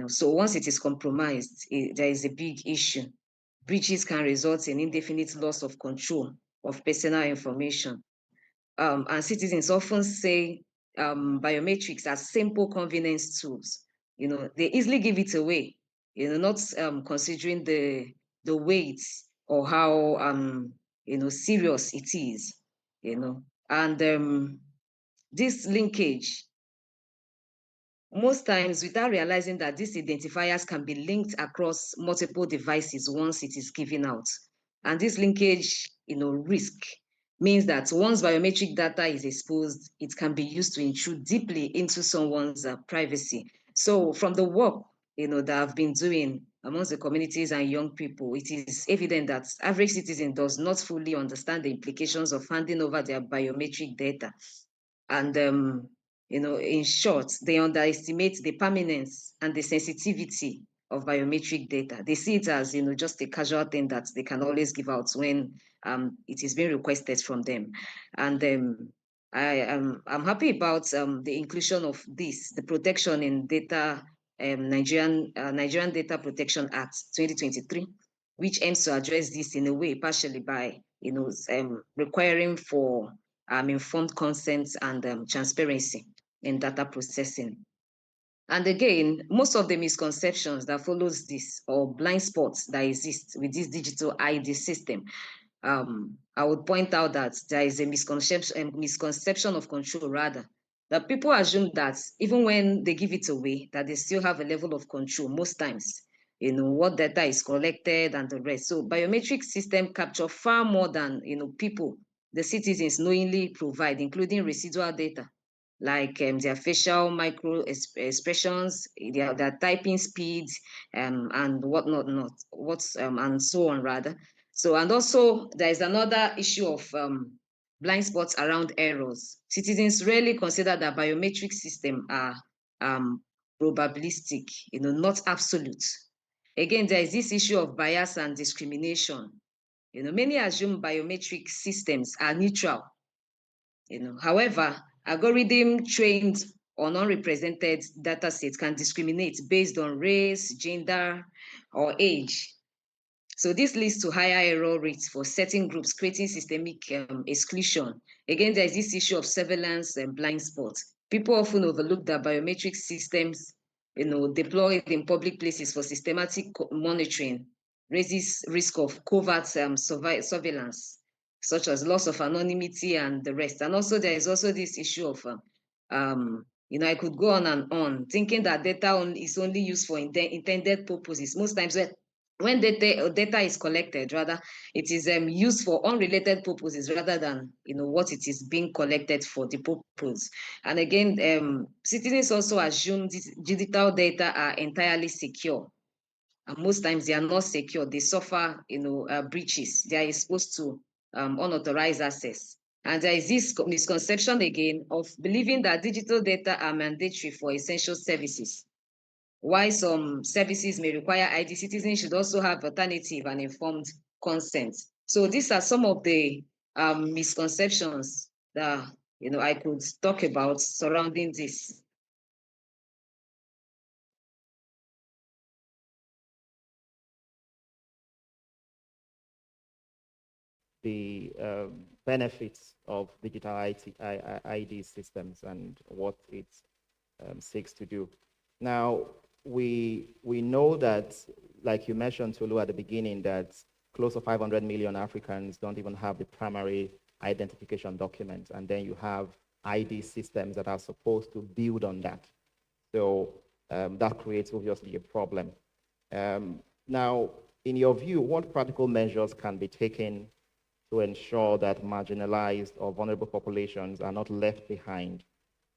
So once it is compromised, there is a big issue. Breaches can result in indefinite loss of control of personal information. And citizens often say biometrics are simple convenience tools. They easily give it away, not considering the weight or how serious it is. And this linkage, most times without realizing that these identifiers can be linked across multiple devices once it is given out. And this linkage, risk means that once biometric data is exposed, it can be used to intrude deeply into someone's privacy. So from the work, that I've been doing amongst the communities and young people, it is evident that average citizen does not fully understand the implications of handing over their biometric data. And in short, they underestimate the permanence and the sensitivity of biometric data. They see it as, just a casual thing that they can always give out when it is being requested from them. And I'm happy about the inclusion of this, the protection in data, Nigerian Data Protection Act 2023, which aims to address this in a way, partially by, requiring for informed consent and transparency in data processing. And again, most of the misconceptions that follows this or blind spots that exist with this digital ID system, I would point out that there is a misconception of control, rather, that people assume that even when they give it away, that they still have a level of control most times, what data is collected and the rest. So biometric system capture far more than, people, the citizens knowingly provide, including residual data, like their facial micro expressions, their typing speeds, and whatnot, and so on, rather. So, and also there is another issue of blind spots around errors. Citizens rarely consider that biometric systems are probabilistic, not absolute. Again, there is this issue of bias and discrimination. Many assume biometric systems are neutral. However, algorithm trained on unrepresented data sets can discriminate based on race, gender, or age. So this leads to higher error rates for certain groups, creating systemic exclusion. Again, there's this issue of surveillance and blind spots. People often overlook that biometric systems, deployed in public places for systematic monitoring, raises risk of covert surveillance, such as loss of anonymity and the rest. And also there is also this issue of, I could go on and on, thinking that data is only used for intended purposes. Most times when data is collected, rather, it is used for unrelated purposes rather than what it is being collected for the purpose. And again, citizens also assume digital data are entirely secure. And most times they are not secure. They suffer breaches. They are exposed to unauthorized access. And there is this misconception again of believing that digital data are mandatory for essential services. While some services may require ID, citizens should also have alternative and informed consent. So these are some of the misconceptions that I could talk about surrounding this. the benefits of digital ID systems and what it seeks to do. Now, we know that, like you mentioned, Tolu, at the beginning, that close to 500 million Africans don't even have the primary identification document, and then you have ID systems that are supposed to build on that. So that creates obviously a problem. Now, in your view, what practical measures can be taken to ensure that marginalized or vulnerable populations are not left behind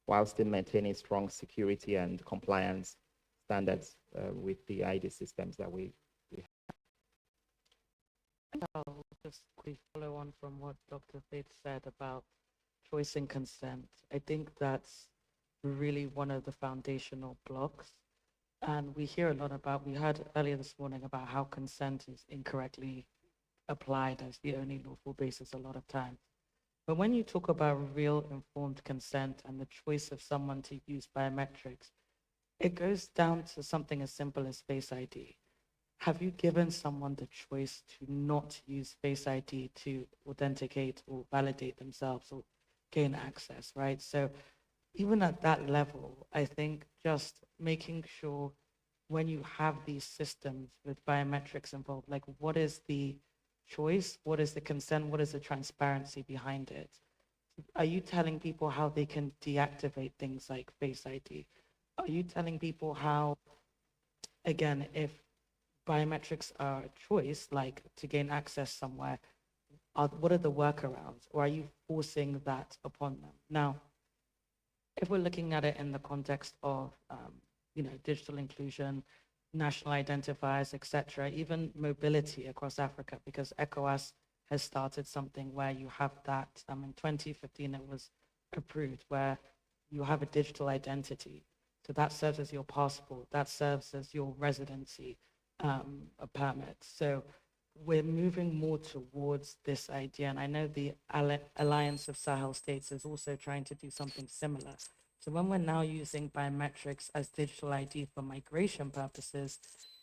while still maintaining strong security and compliance standards with the ID systems that we I'll just quickly follow on from what Dr. Faith said about choice and consent. I think that's really one of the foundational blocks. And we hear a lot about, we heard earlier this morning about how consent is incorrectly applied as the only lawful basis a lot of times. But when you talk about real informed consent and the choice of someone to use biometrics, it goes down to something as simple as Face ID. Have you given someone the choice to not use Face ID to authenticate or validate themselves or gain access, right? So even at that level, I think just making sure when you have these systems with biometrics involved, like what is the choice, what is the consent, what is the transparency behind it? Are you telling people how they can deactivate things like Face ID? Are you telling people how, again, if biometrics are a choice, like to gain access somewhere, what are the workarounds? Or are you forcing that upon them? Now, if we're looking at it in the context of, digital inclusion, national identifiers, etc., even mobility across Africa, because ECOWAS has started something where you have that, in 2015 it was approved, where you have a digital identity. So that serves as your passport, that serves as your residency, a permit. So we're moving more towards this idea. And I know the Alliance of Sahel States is also trying to do something similar. So when we're now using biometrics as digital ID for migration purposes,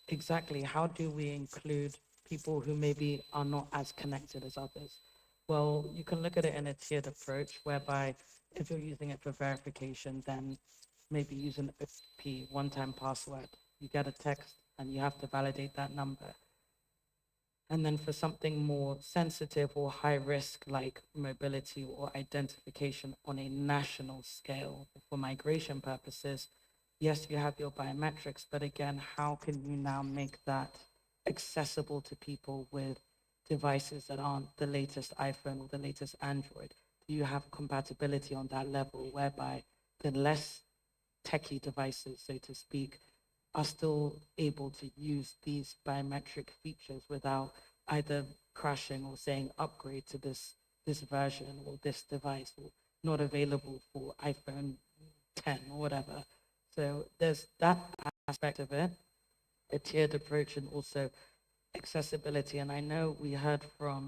exactly how do we include people who maybe are not as connected as others? Well, you can look at it in a tiered approach, whereby if you're using it for verification, then maybe use an OTP, one-time password. You get a text and you have to validate that number. And then for something more sensitive or high risk, like mobility or identification on a national scale for migration purposes, yes, you have your biometrics, but again, how can you now make that accessible to people with devices that aren't the latest iPhone or the latest Android? Do you have compatibility on that level whereby the less techie devices, so to speak, are still able to use these biometric features without either crashing or saying upgrade to this version or this device or not available for iPhone 10 or whatever. So there's that aspect of it, a tiered approach, and also accessibility. And I know we heard from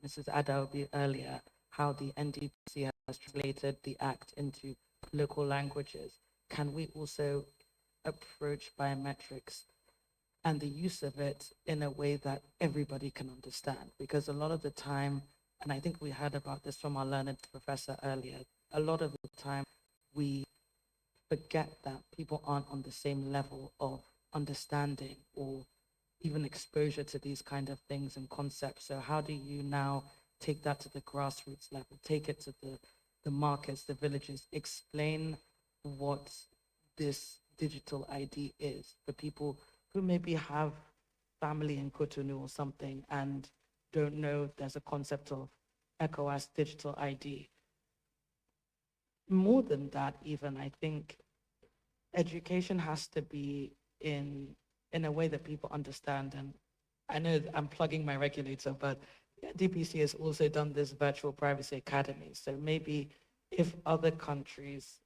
Mrs. Adaobi earlier how the NDPC has translated the act into local languages. Can we also approach biometrics and the use of it in a way that everybody can understand? Because a lot of the time, and I think we heard about this from our learned professor earlier, a lot of the time we forget that people aren't on the same level of understanding or even exposure to these kind of things and concepts. So how do you now take that to the grassroots level, take it to the markets, the villages, explain what this digital ID is for people who maybe have family in Cotonou or something and don't know there's a concept of ECOWAS digital ID. More than that, even, I think education has to be in a way that people understand. And I know I'm plugging my regulator, but DPC has also done this virtual privacy academy. So maybe if other countries,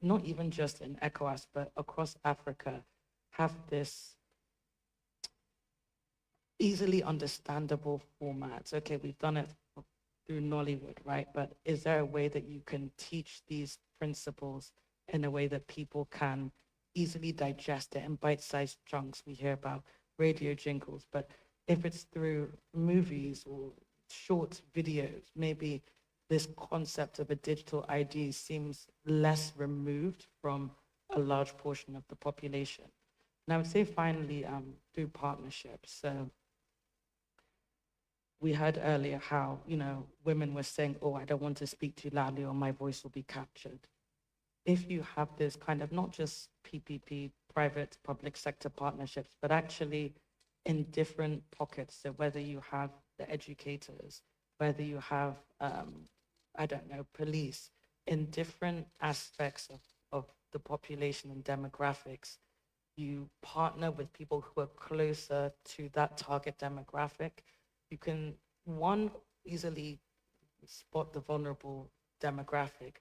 not even just in ECOWAS, but across Africa, have this easily understandable formats. Okay, we've done it through Nollywood, right? But is there a way that you can teach these principles in a way that people can easily digest it in bite-sized chunks? We hear about radio jingles, but if it's through movies or short videos, maybe this concept of a digital ID seems less removed from a large portion of the population. And I would say finally, through partnerships. So we heard earlier how, women were saying, oh, I don't want to speak too loudly or my voice will be captured. If you have this kind of not just PPP, private public sector partnerships, but actually in different pockets. So whether you have the educators, whether you have, I don't know, police, in different aspects of the population and demographics, you partner with people who are closer to that target demographic, you can, one, easily spot the vulnerable demographic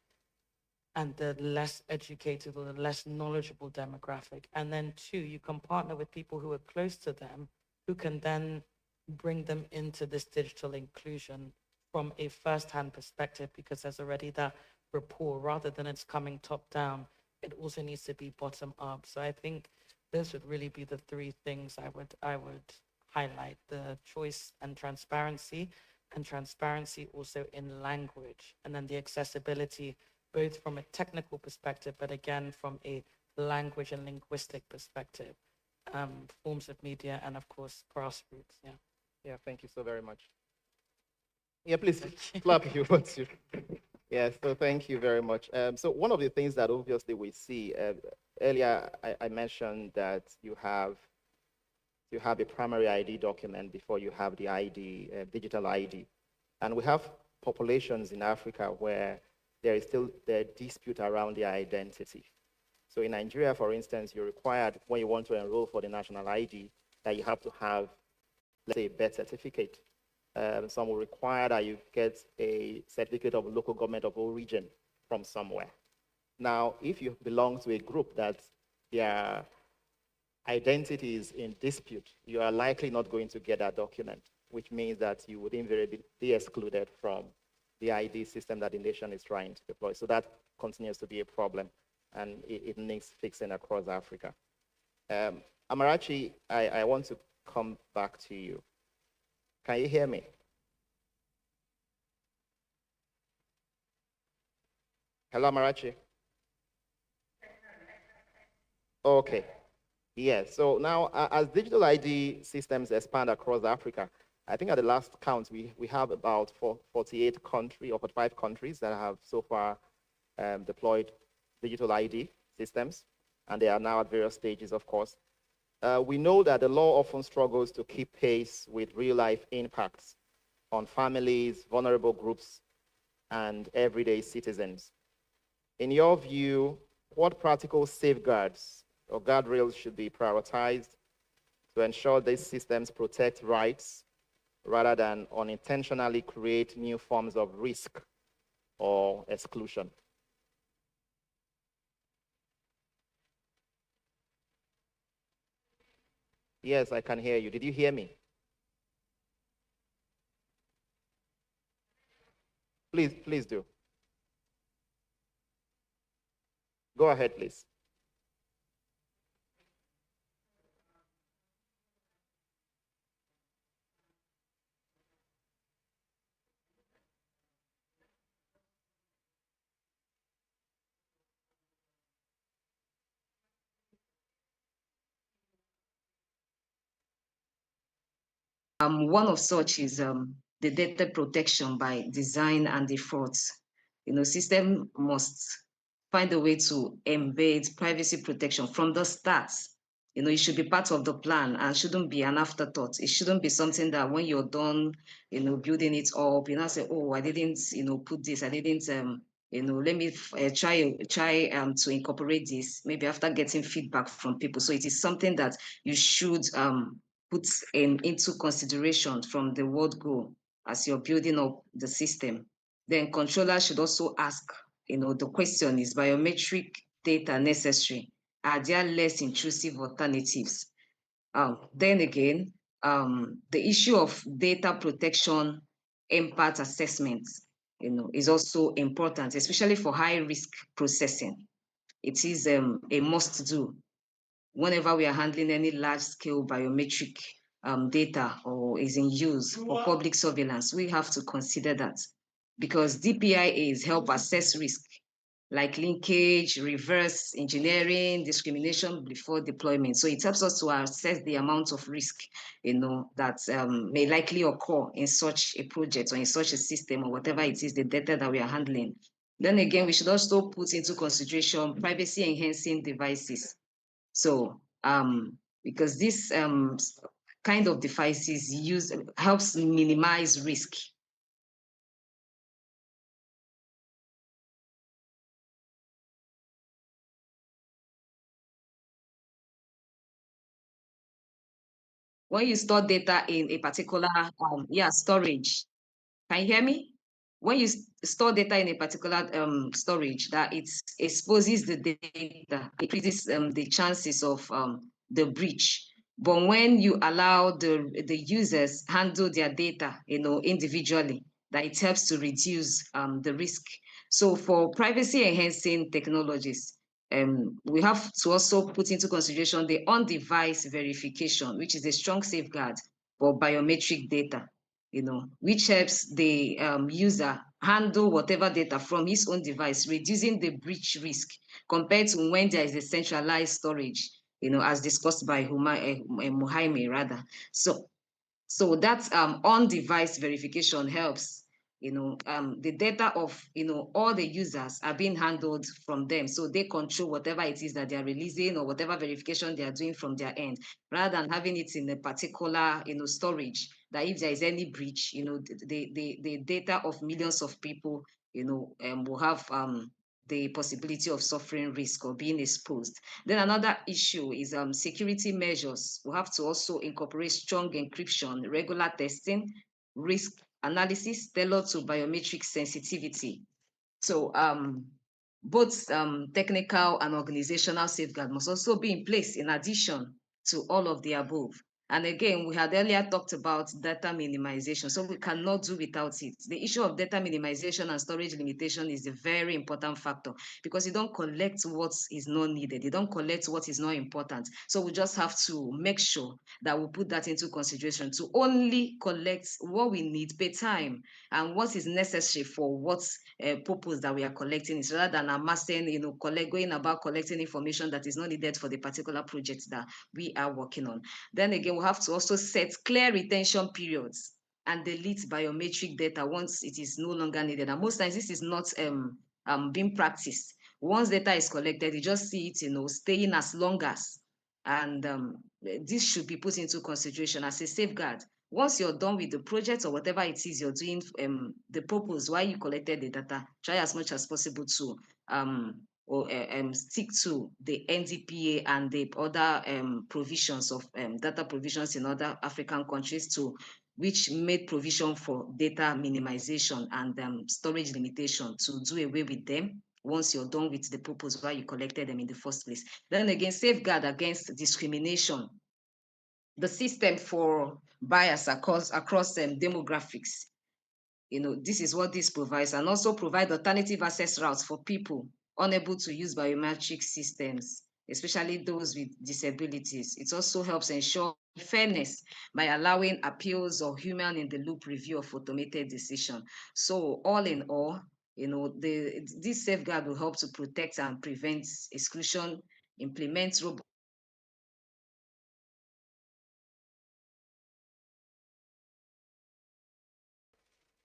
and the less educated or the less knowledgeable demographic. And then two, you can partner with people who are close to them, who can then bring them into this digital inclusion from a first-hand perspective, because there's already that rapport. Rather than it's coming top down, it also needs to be bottom up. So I think those would really be the three things I would highlight: the choice and transparency also in language, and then the accessibility, both from a technical perspective, but again, from a language and linguistic perspective, forms of media, and of course, grassroots. Yeah. Yeah, thank you so very much. Yeah, please clap if you want to. Yeah, so thank you very much. So one of the things that obviously we see, earlier I mentioned that you have a primary ID document before you have the ID, digital ID. And we have populations in Africa where there is still the dispute around their identity. So in Nigeria, for instance, you're required, when you want to enroll for the national ID, that you have to have, let's say, a birth certificate. Some will require that you get a certificate of local government of origin from somewhere. Now, if you belong to a group that their identity is in dispute, you are likely not going to get that document, which means that you would invariably be excluded from the ID system that the nation is trying to deploy. So that continues to be a problem, and it needs fixing across Africa. Amarachi, I want to come back to you. Can you hear me? Hello, Amarachi. Okay. Yes, so now as digital ID systems expand across Africa, I think at the last count, we have about 48 countries or 45 countries that have so far deployed digital ID systems, and they are now at various stages, of course. We know that the law often struggles to keep pace with real-life impacts on families, vulnerable groups, and everyday citizens. In your view, what practical safeguards or guardrails should be prioritized to ensure these systems protect rights rather than unintentionally create new forms of risk or exclusion? Yes, I can hear you. Did you hear me? Please do. Go ahead, please. One of such is the data protection by design and default. System must find a way to embed privacy protection from the start. It should be part of the plan and shouldn't be an afterthought. It shouldn't be something that when you're done, building it up, say, oh, I didn't, put this, I didn't, let me try to incorporate this, maybe after getting feedback from people. So it is something that you should put into consideration from the word go as you're building up the system. Then controllers should also ask, the question is biometric data necessary? Are there less intrusive alternatives? Then again, the issue of data protection impact assessment, is also important, especially for high risk processing. It is a must do whenever we are handling any large scale biometric data or is in use for public surveillance, we have to consider that, because DPIAs help assess risk like linkage, reverse engineering, discrimination before deployment. So it helps us to assess the amount of risk, that may likely occur in such a project or in such a system or whatever it is, the data that we are handling. Then again, we should also put into consideration privacy enhancing devices. So because this kind of devices helps minimize risk. When you store data in a particular storage, can you hear me? When you store data in a particular storage, that it exposes the data, increases the chances of the breach. But when you allow the users handle their data, individually, that it helps to reduce the risk. So for privacy enhancing technologies, we have to also put into consideration the on-device verification, which is a strong safeguard for biometric data, which helps the user handle whatever data from his own device, reducing the breach risk compared to when there is a centralized storage, as discussed by Muhaime rather. So that on-device verification helps, the data of, all the users are being handled from them. So they control whatever it is that they are releasing or whatever verification they are doing from their end, rather than having it in a particular, storage, that if there is any breach, the data of millions of people, will have the possibility of suffering risk or being exposed. Then another issue is security measures. We have to also incorporate strong encryption, regular testing, risk analysis tailored to biometric sensitivity. So both technical and organizational safeguard must also be in place in addition to all of the above. And again, we had earlier talked about data minimization, so we cannot do without it. The issue of data minimization and storage limitation is a very important factor, because you don't collect what is not needed, you don't collect what is not important. So we just have to make sure that we put that into consideration to only collect what we need per time and what is necessary for what purpose that we are collecting is, rather than amassing, going about collecting information that is not needed for the particular project that we are working on. Then again, we have to also set clear retention periods and delete biometric data once it is no longer needed. And most times this is not being practiced. Once data is collected, you just see it, staying as long as. And this should be put into consideration as a safeguard. Once you're done with the project or whatever it is you're doing, the purpose why you collected the data, try as much as possible to stick to the NDPA and the other provisions of data provisions in other African countries, which made provision for data minimization and storage limitation, to do away with them once you're done with the purpose why you collected them in the first place. Then again, safeguard against discrimination. The system for bias across demographics. This is what this provides, and also provide alternative access routes for people unable to use biometric systems, especially those with disabilities. It also helps ensure fairness by allowing appeals or human in the loop review of automated decision. So all in all, this safeguard will help to protect and prevent exclusion, implement robust.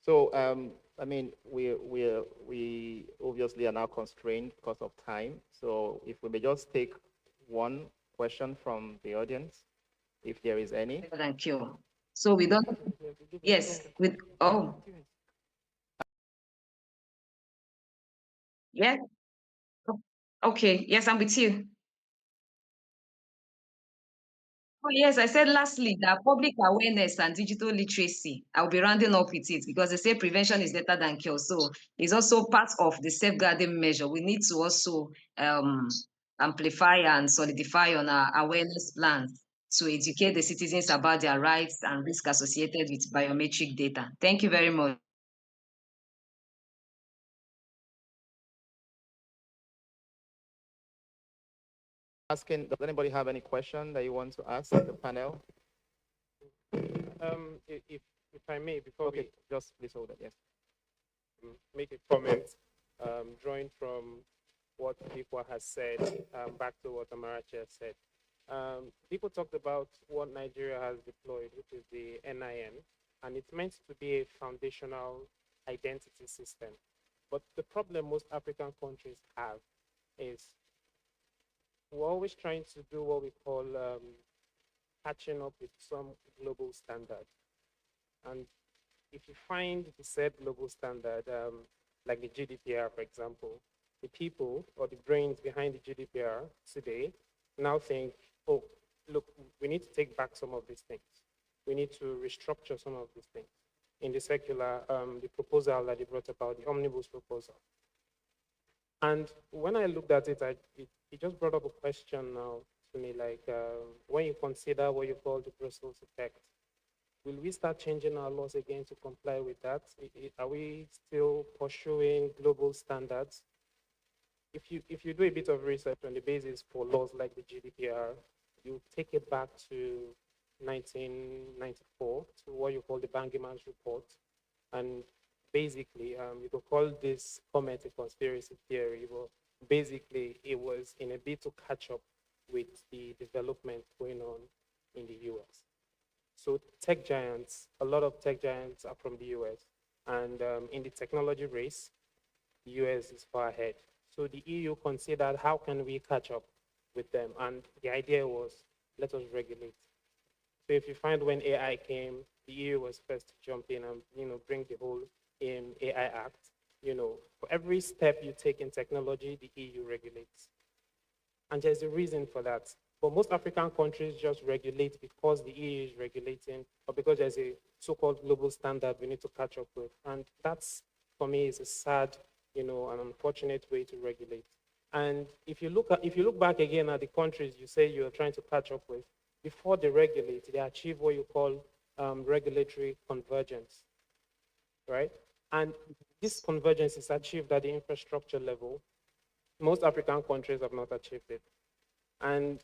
So, I mean, we obviously are now constrained because of time. So if we may just take one question from the audience, if there is any. Thank you. So we don't, yes, yeah, okay, yes, I'm with you. Oh, yes, I said lastly that public awareness and digital literacy, I'll be rounding up with it, because they say prevention is better than cure. So it's also part of the safeguarding measure. We need to also amplify and solidify on our awareness plans to educate the citizens about their rights and risk associated with biometric data. Thank you very much. Does anybody have any question that you want to ask the panel? if I may, before we just please hold it, yes. Make a comment, drawing from what Dikwa has said, back to what Amarachi has said. People talked about what Nigeria has deployed, which is the NIN, and it's meant to be a foundational identity system. But the problem most African countries have is we're always trying to do what we call catching up with some global standard. And if you find the said global standard, like the GDPR, for example, the people or the brains behind the GDPR today now think, oh, look, we need to take back some of these things. We need to restructure some of these things. In the circular, the proposal that they brought about, the omnibus proposal. And when I looked at it, it just brought up a question now to me, like when you consider what you call the Brussels effect, will we start changing our laws again to comply with that? Are we still pursuing global standards? If you do a bit of research on the basis for laws like the GDPR, you take it back to 1994, to what you call the Bangeman's report. And basically, you could call this comment a conspiracy theory, but basically it was in a bid to catch up with the development going on in the US. So tech giants, a lot of tech giants are from the US. And in the technology race, the US is far ahead. So the EU considered, how can we catch up with them? And the idea was, let us regulate. So if you find when AI came, the EU was first to jump in and bring the whole AI Act. For every step you take in technology, the EU regulates. And there's a reason for that. But most African countries just regulate because the EU is regulating, or because there's a so-called global standard we need to catch up with. And that's, for me, is a sad, an unfortunate way to regulate. And if you look back again at the countries you say you're trying to catch up with, before they regulate, they achieve what you call regulatory convergence, right? And this convergence is achieved at the infrastructure level. Most African countries have not achieved it. And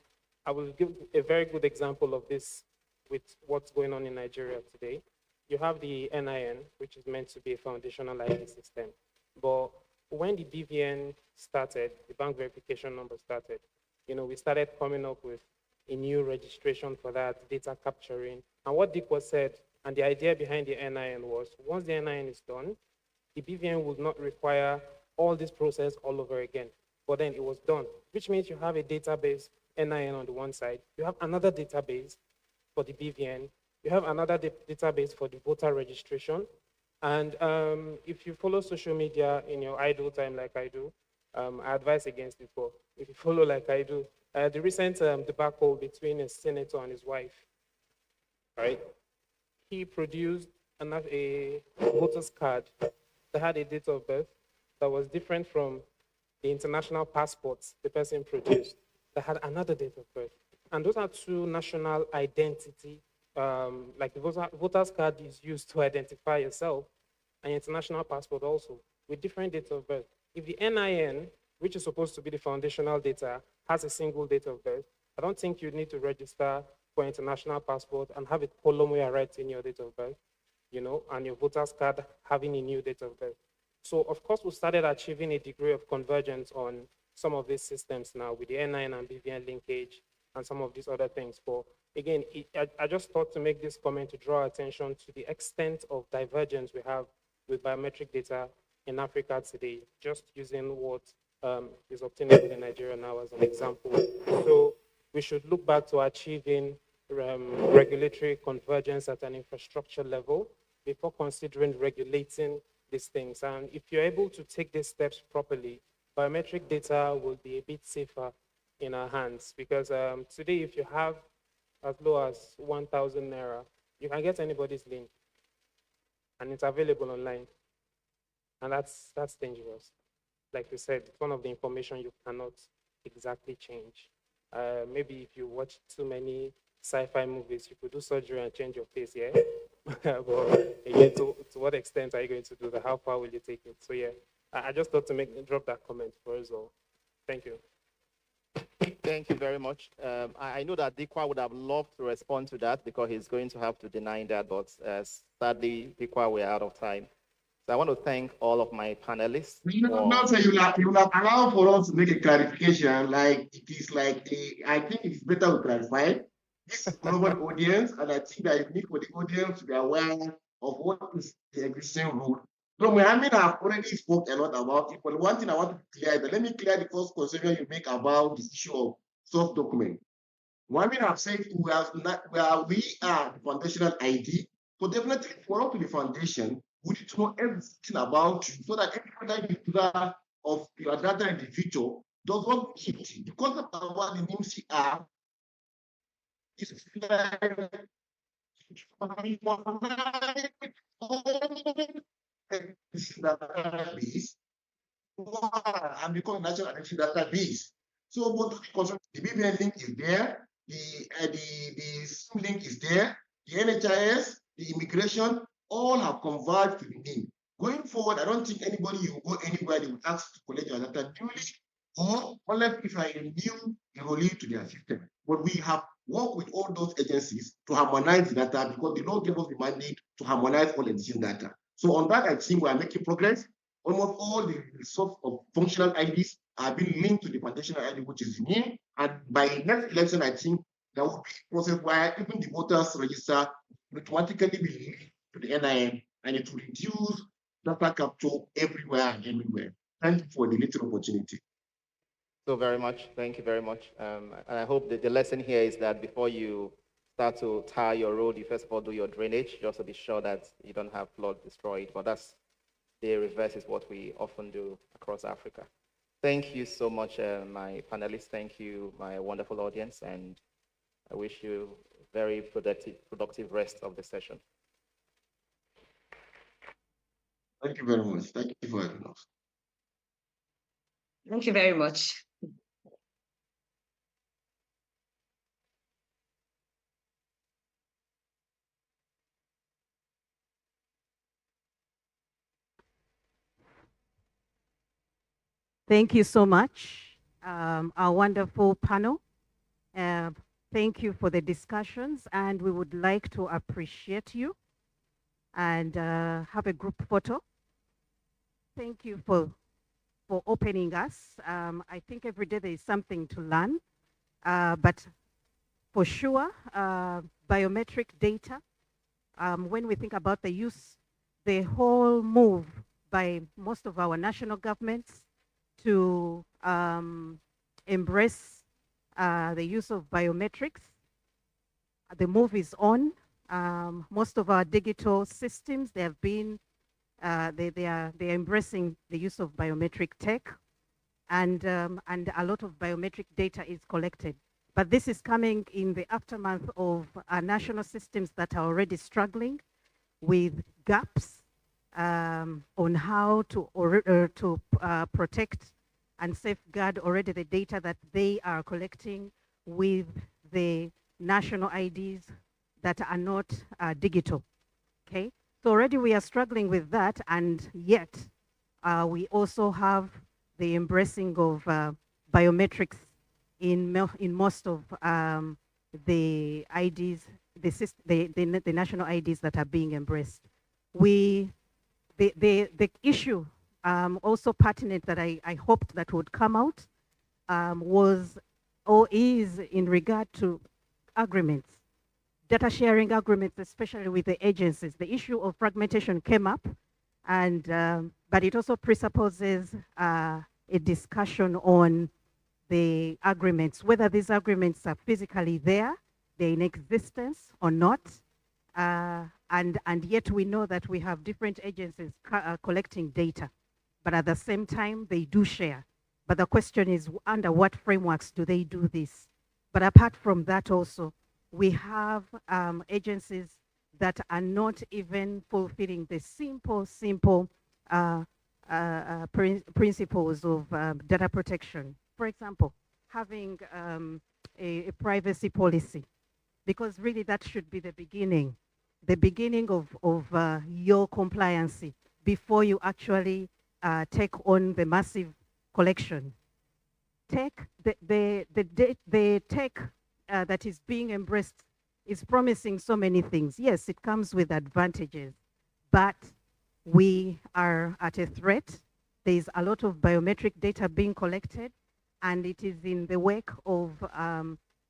I will give a very good example of this with what's going on in Nigeria today. You have the NIN, which is meant to be a foundational ID system. But when the BVN started, the bank verification number started, we started coming up with a new registration for that, data capturing. And what Dick was said, and the idea behind the NIN was, once the NIN is done, the BVN would not require all this process all over again. But then it was done, which means you have a database, NIN on the one side, you have another database for the BVN, you have another database for the voter registration. And if you follow social media in your idle time like I do, I advise against it, but if you follow like I do, the recent debacle between a senator and his wife, right? He produced a voter's card that had a date of birth that was different from the international passports the person produced that had another date of birth. And those are two national identity, like the voter's card is used to identify yourself, and international passport also, with different dates of birth. If the NIN, which is supposed to be the foundational data, has a single date of birth, I don't think you need to register for international passport and have a column where you write in your date of birth, and your voter's card having a new date of birth. So of course, we started achieving a degree of convergence on some of these systems now with the NIN and BVN linkage and some of these other things. But again, I just thought to make this comment to draw attention to the extent of divergence we have with biometric data in Africa today, just using what is obtainable in Nigeria now as an example. So we should look back to achieving regulatory convergence at an infrastructure level before considering regulating these things. And if you're able to take these steps properly, biometric data will be a bit safer in our hands. Because today, if you have as low as 1,000 Naira, you can get anybody's link. And it's available online. And that's dangerous. Like we said, it's one of the information you cannot exactly change. Maybe if you watch too many sci-fi movies, you could do surgery and change your face, yeah? But again, to what extent are you going to do that? How far will you take it? So yeah, I just thought to drop that comment for us all. Thank you. Thank you very much. I know that Dikwa would have loved to respond to that because he's going to have to deny that, but sadly, Dikwa, we're out of time. So I want to thank all of my panelists. No, sir, you will allow for us to make a clarification. Like it is like I think it's better we clarify. This is global audience, and I think that it need for the audience to be aware of what is the existing rule. So Mohammed have already spoke a lot about it, but one thing I want to clear is that let me clear the first concern you make about the issue of soft document. Mohammed have said we are the foundational ID. So definitely for up to the foundation, we need to know everything about you so that every other user of your data in the future does not need. The concept about the name CR is database and become national identity database. So both the BVN link is there, the SIM link is there, the NHIS, the immigration, all have converged to the name. Going forward, I don't think anybody will go anywhere they will ask to collect your data newly, or unless if I new enrollee to their system. But we have worked with all those agencies to harmonize the data because the law gave us the mandate to harmonize all existing data. So on that, I think we are making progress. Almost all the sort of functional IDs are being linked to the foundational ID, which is NIN. And by next election, I think there will be a process where even the voters register will automatically be linked to the NIN, and it will reduce data capture everywhere and everywhere. Thank you for the little opportunity. So very much. Thank you very much. And I hope that the lesson here is that before you start to tar your road, you first of all do your drainage, just to be sure that you don't have flood destroyed. But that's the reverse is what we often do across Africa. Thank you so much, my panelists. Thank you, my wonderful audience, and I wish you a very productive rest of the session. Thank you very much. Thank you for having us. Thank you very much. Thank you so much, our wonderful panel. Thank you for the discussions, and we would like to appreciate you and have a group photo. Thank you for opening us. I think every day there is something to learn, but for sure, biometric data, when we think about the use, the whole move by most of our national governments to embrace the use of biometrics. The move is on. Most of our digital systems, they have been, they're embracing the use of biometric tech, and a lot of biometric data is collected. But this is coming in the aftermath of our national systems that are already struggling with gaps on how to protect and safeguard already the data that they are collecting with the national IDs that are not digital, okay? So already we are struggling with that, and yet we also have the embracing of biometrics in most of the IDs, the national IDs that are being embraced. The issue also pertinent that I hoped that would come out was or is in regard to agreements, data sharing agreements, especially with the agencies. The issue of fragmentation came up, and but it also presupposes a discussion on the agreements, whether these agreements are physically there, they're in existence or not. And yet we know that we have different agencies collecting data, but at the same time, they do share. But the question is, under what frameworks do they do this? But apart from that also, we have agencies that are not even fulfilling the simple principles of data protection. For example, having a privacy policy, because really that should be the beginning of your the tech that is being embraced is promising so many things. Yes, it comes with advantages, but we are at a threat. There's a lot of biometric data being collected, and it is in the wake of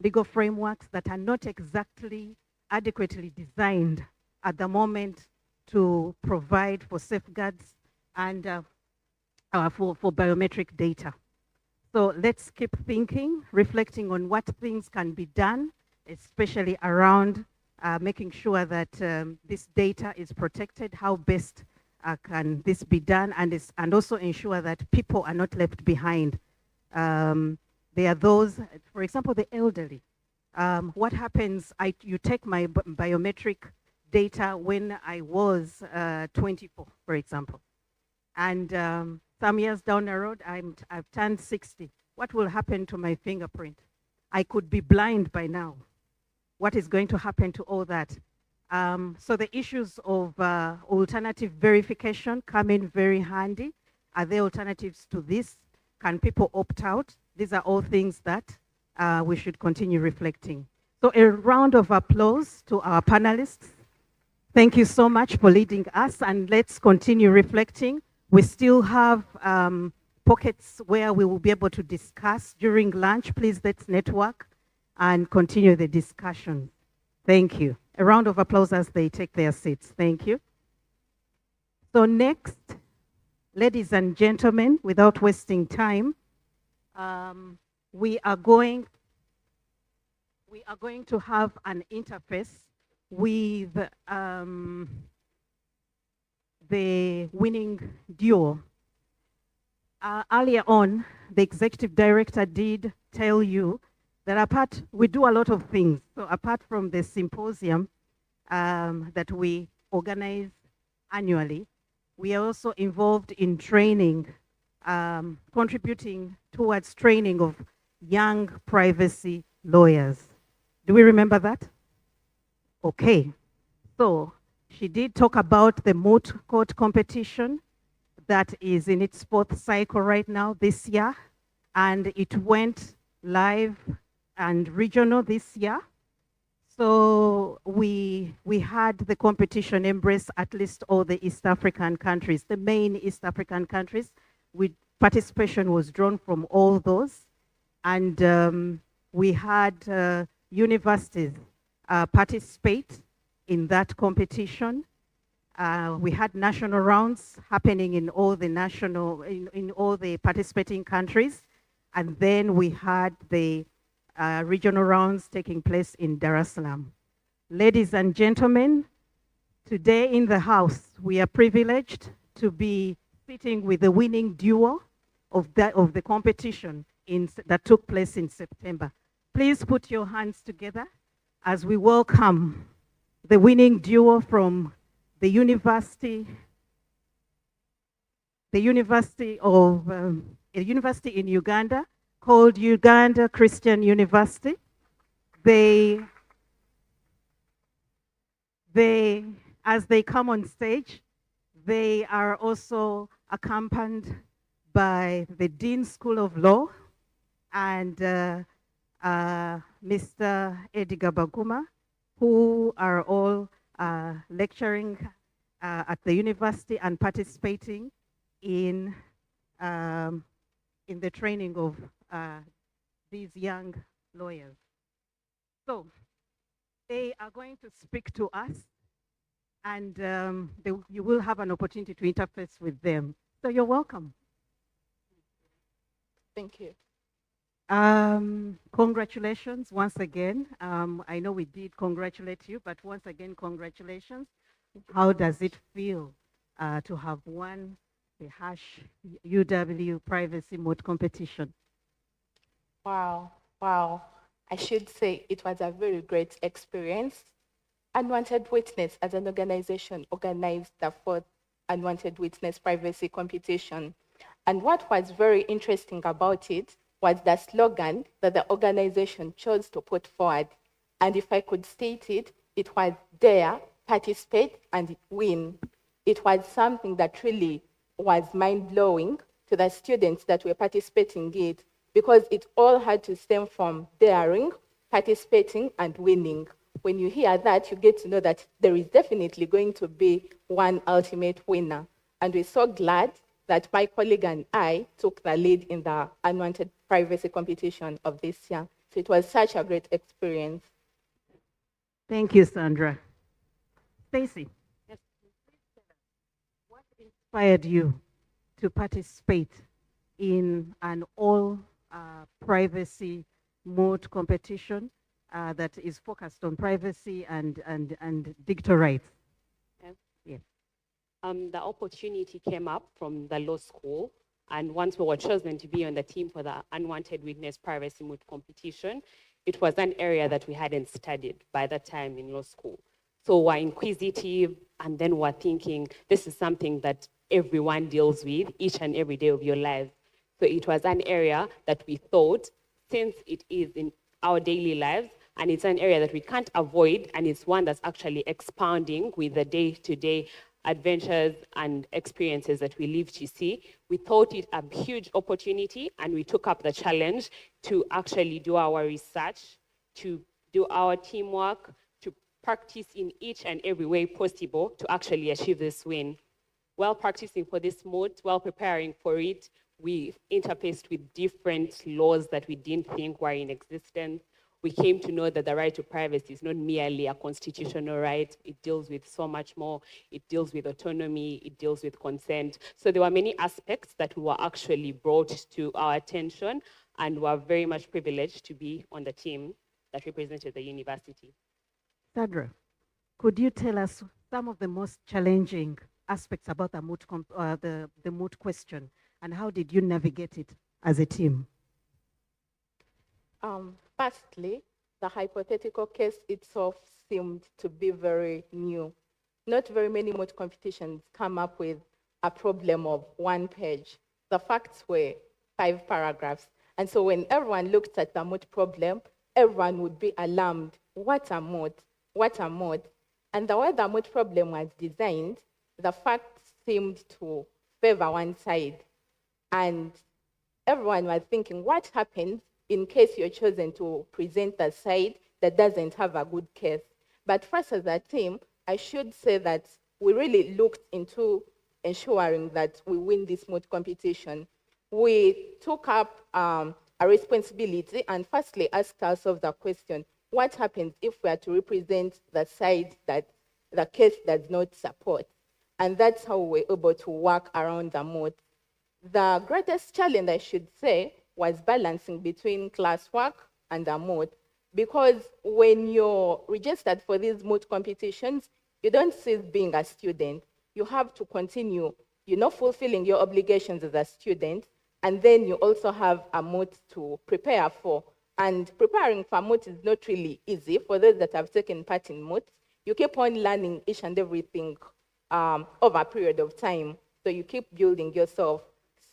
legal frameworks that are not exactly adequately designed at the moment to provide for safeguards and for biometric data. So let's keep thinking, reflecting on what things can be done, especially around making sure that this data is protected, how best can this be done, and also ensure that people are not left behind. There are those, for example, the elderly. What happens, you take my biometric data when I was 24, for example, and some years down the road, I've turned 60. What will happen to my fingerprint? I could be blind by now. What is going to happen to all that? So the issues of alternative verification come in very handy. Are there alternatives to this? Can people opt out? These are all things that we should continue reflecting. So a round of applause to our panelists. Thank you so much for leading us, and let's continue reflecting. We still have pockets where we will be able to discuss during lunch. Please, let's network and continue the discussion. Thank you. A round of applause as they take their seats. Thank you. So next, ladies and gentlemen, without wasting time, we are going to have an interface with the winning duo. Earlier on, the executive director did tell you that we do a lot of things. So apart from the symposium that we organize annually, we are also involved in training, contributing towards training of young privacy lawyers. Do we remember that? Okay. So she did talk about the moot court competition that is in its 4th cycle right now this year, and it went live and regional this year. So we had the competition embrace at least all the East African countries, the main East African countries. Participation was drawn from all those, and we had universities participate in that competition. We had national rounds happening in all the in all the participating countries, and then we had the regional rounds taking place in Dar es Salaam. Ladies and gentlemen, today in the house, we are privileged to be sitting with the winning duo of the competition that took place in September. Please put your hands together as we welcome the winning duo from the university in Uganda, called Uganda Christian University. As they come on stage, they are also accompanied by the Dean School of Law and Mr. Edgar Baguma, who are all lecturing at the university and participating in the training of these young lawyers. So they are going to speak to us, and you will have an opportunity to interface with them. So you're welcome. Thank you. Congratulations once again. I know we did congratulate you, but once again, congratulations. How does it feel to have won the UW Privacy Moot competition? Wow. I should say it was a very great experience. Unwanted Witness as an organization organized the 4th Unwanted Witness Privacy Competition. And what was very interesting about it was the slogan that the organization chose to put forward. And if I could state it, it was dare, participate, and win. It was something that really was mind-blowing to the students that were participating in it. because it all had to stem from daring, participating, and winning. When you hear that, you get to know that there is definitely going to be one ultimate winner. And we're so glad that my colleague and I took the lead in the unwanted privacy competition of this year. So it was such a great experience. Thank you, Sandra. Stacey, Yes. what inspired you to participate in an all privacy mode competition that is focused on privacy and digital rights? Okay. Yes. The opportunity came up from the law school, and once we were chosen to be on the team for the Unwanted Witness Privacy Moot competition, it was an area that we hadn't studied by that time in law school. So we're inquisitive, and then we're thinking, this is something that everyone deals with each and every day of your life. So it was an area that we thought, since it is in our daily lives, and it's an area that we can't avoid, and it's one that's actually expounding with the day-to-day adventures and experiences that we live to see. We thought it a huge opportunity, and we took up the challenge to actually do our research, to do our teamwork, to practice in each and every way possible to actually achieve this win. While practicing for this mode, while preparing for it, we interfaced with different laws that we didn't think were in existence. We came to know that the right to privacy is not merely a constitutional right. It deals with so much more. It deals with autonomy. It deals with consent. So there were many aspects that were actually brought to our attention, and we're very much privileged to be on the team that represented the university. Sandra, could you tell us some of the most challenging aspects about the moot question, and how did you navigate it as a team? Firstly, the hypothetical case itself seemed to be very new. Not very many moot competitions come up with a problem of one page. The facts were 5 paragraphs. And so when everyone looked at the moot problem, everyone would be alarmed. What a moot? What a moot? And the way the moot problem was designed, the facts seemed to favor one side. And everyone was thinking, what happens in case you're chosen to present a side that doesn't have a good case? But for us as a team, I should say that we really looked into ensuring that we win this moot competition. We took up a responsibility and firstly asked ourselves the question, what happens if we are to represent the side that the case does not support? And that's how we were able to work around the moot. The greatest challenge, I should say, was balancing between classwork and the moot, because when you're registered for these moot competitions, you don't cease being a student. You have to continue, fulfilling your obligations as a student, and then you also have a moot to prepare for. And preparing for moot is not really easy for those that have taken part in moot. You keep on learning each and everything over a period of time, so you keep building yourself.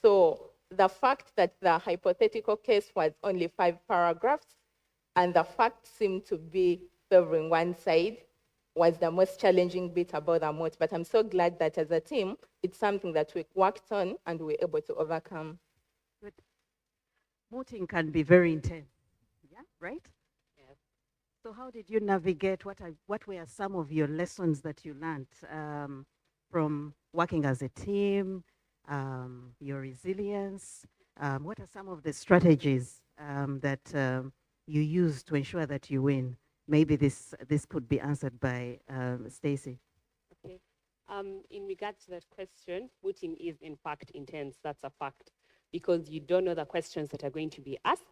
So the fact that the hypothetical case was only 5 paragraphs and the facts seemed to be favoring one side was the most challenging bit about the moot. But I'm so glad that as a team, it's something that we worked on and we were able to overcome. Good. Mooting can be very intense, yeah, right? Yes. So how did you navigate? What were some of your lessons that you learned from working as a team? Your resilience. What are some of the strategies that you use to ensure that you win? Maybe this could be answered by Stacey. Okay. In regards to that question, mooting is in fact intense. That's a fact, because you don't know the questions that are going to be asked.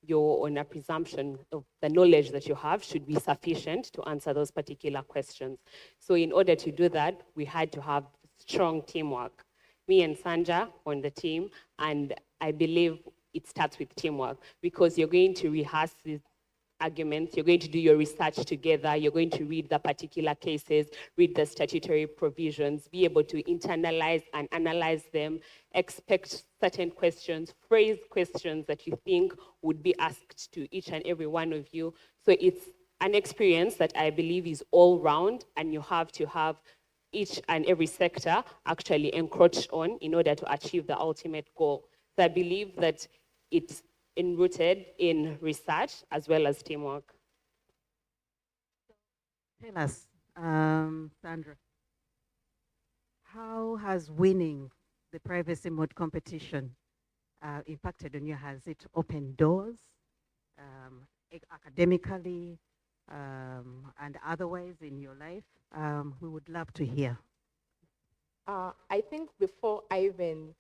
You're on a presumption of the knowledge that you have should be sufficient to answer those particular questions. So in order to do that, we had to have strong teamwork. Me and Sanja on the team, and I believe it starts with teamwork, because you're going to rehearse these arguments, you're going to do your research together, you're going to read the particular cases, read the statutory provisions, be able to internalize and analyze them, expect certain questions, phrase questions that you think would be asked to each and every one of you. So it's an experience that I believe is all round, and you have to have each and every sector actually encroached on in order to achieve the ultimate goal. So I believe that it's rooted in research as well as teamwork. Tell us, Sandra, how has winning the privacy mode competition impacted on you? Has it opened doors academically and otherwise in your life? We would love to hear. I think before I even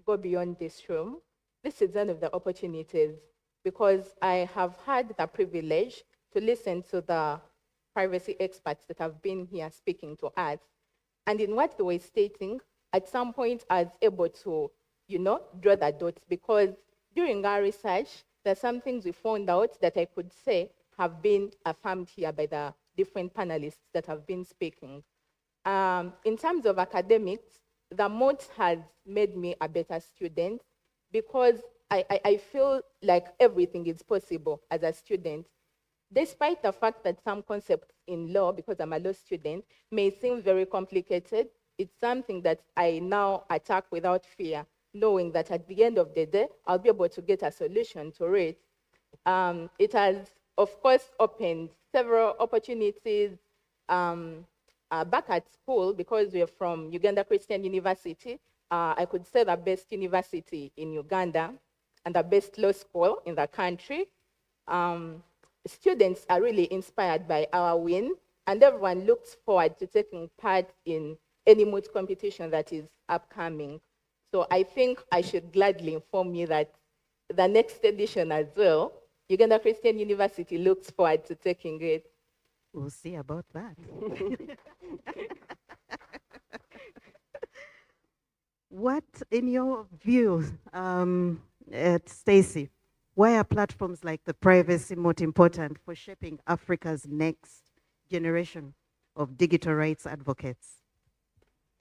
go beyond this room, this is one of the opportunities because I have had the privilege to listen to the privacy experts that have been here speaking to us. And in what they were stating, at some point I was able to, draw the dots because during our research, there are some things we found out that I could say have been affirmed here by the different panelists that have been speaking. In terms of academics, the moat has made me a better student because I feel like everything is possible as a student. Despite the fact that some concepts in law, because I'm a law student, may seem very complicated, it's something that I now attack without fear, knowing that at the end of the day, I'll be able to get a solution to it. It has, of course, opened several opportunities back at school because we're from Uganda Christian University. I could say the best university in Uganda and the best law school in the country. Students are really inspired by our win, and everyone looks forward to taking part in any moot competition that is upcoming. So I think I should gladly inform you that the next edition as well, Uganda Christian University looks forward to taking it. We'll see about that. What, in your view, Stacey, why are platforms like the privacy moat important for shaping Africa's next generation of digital rights advocates?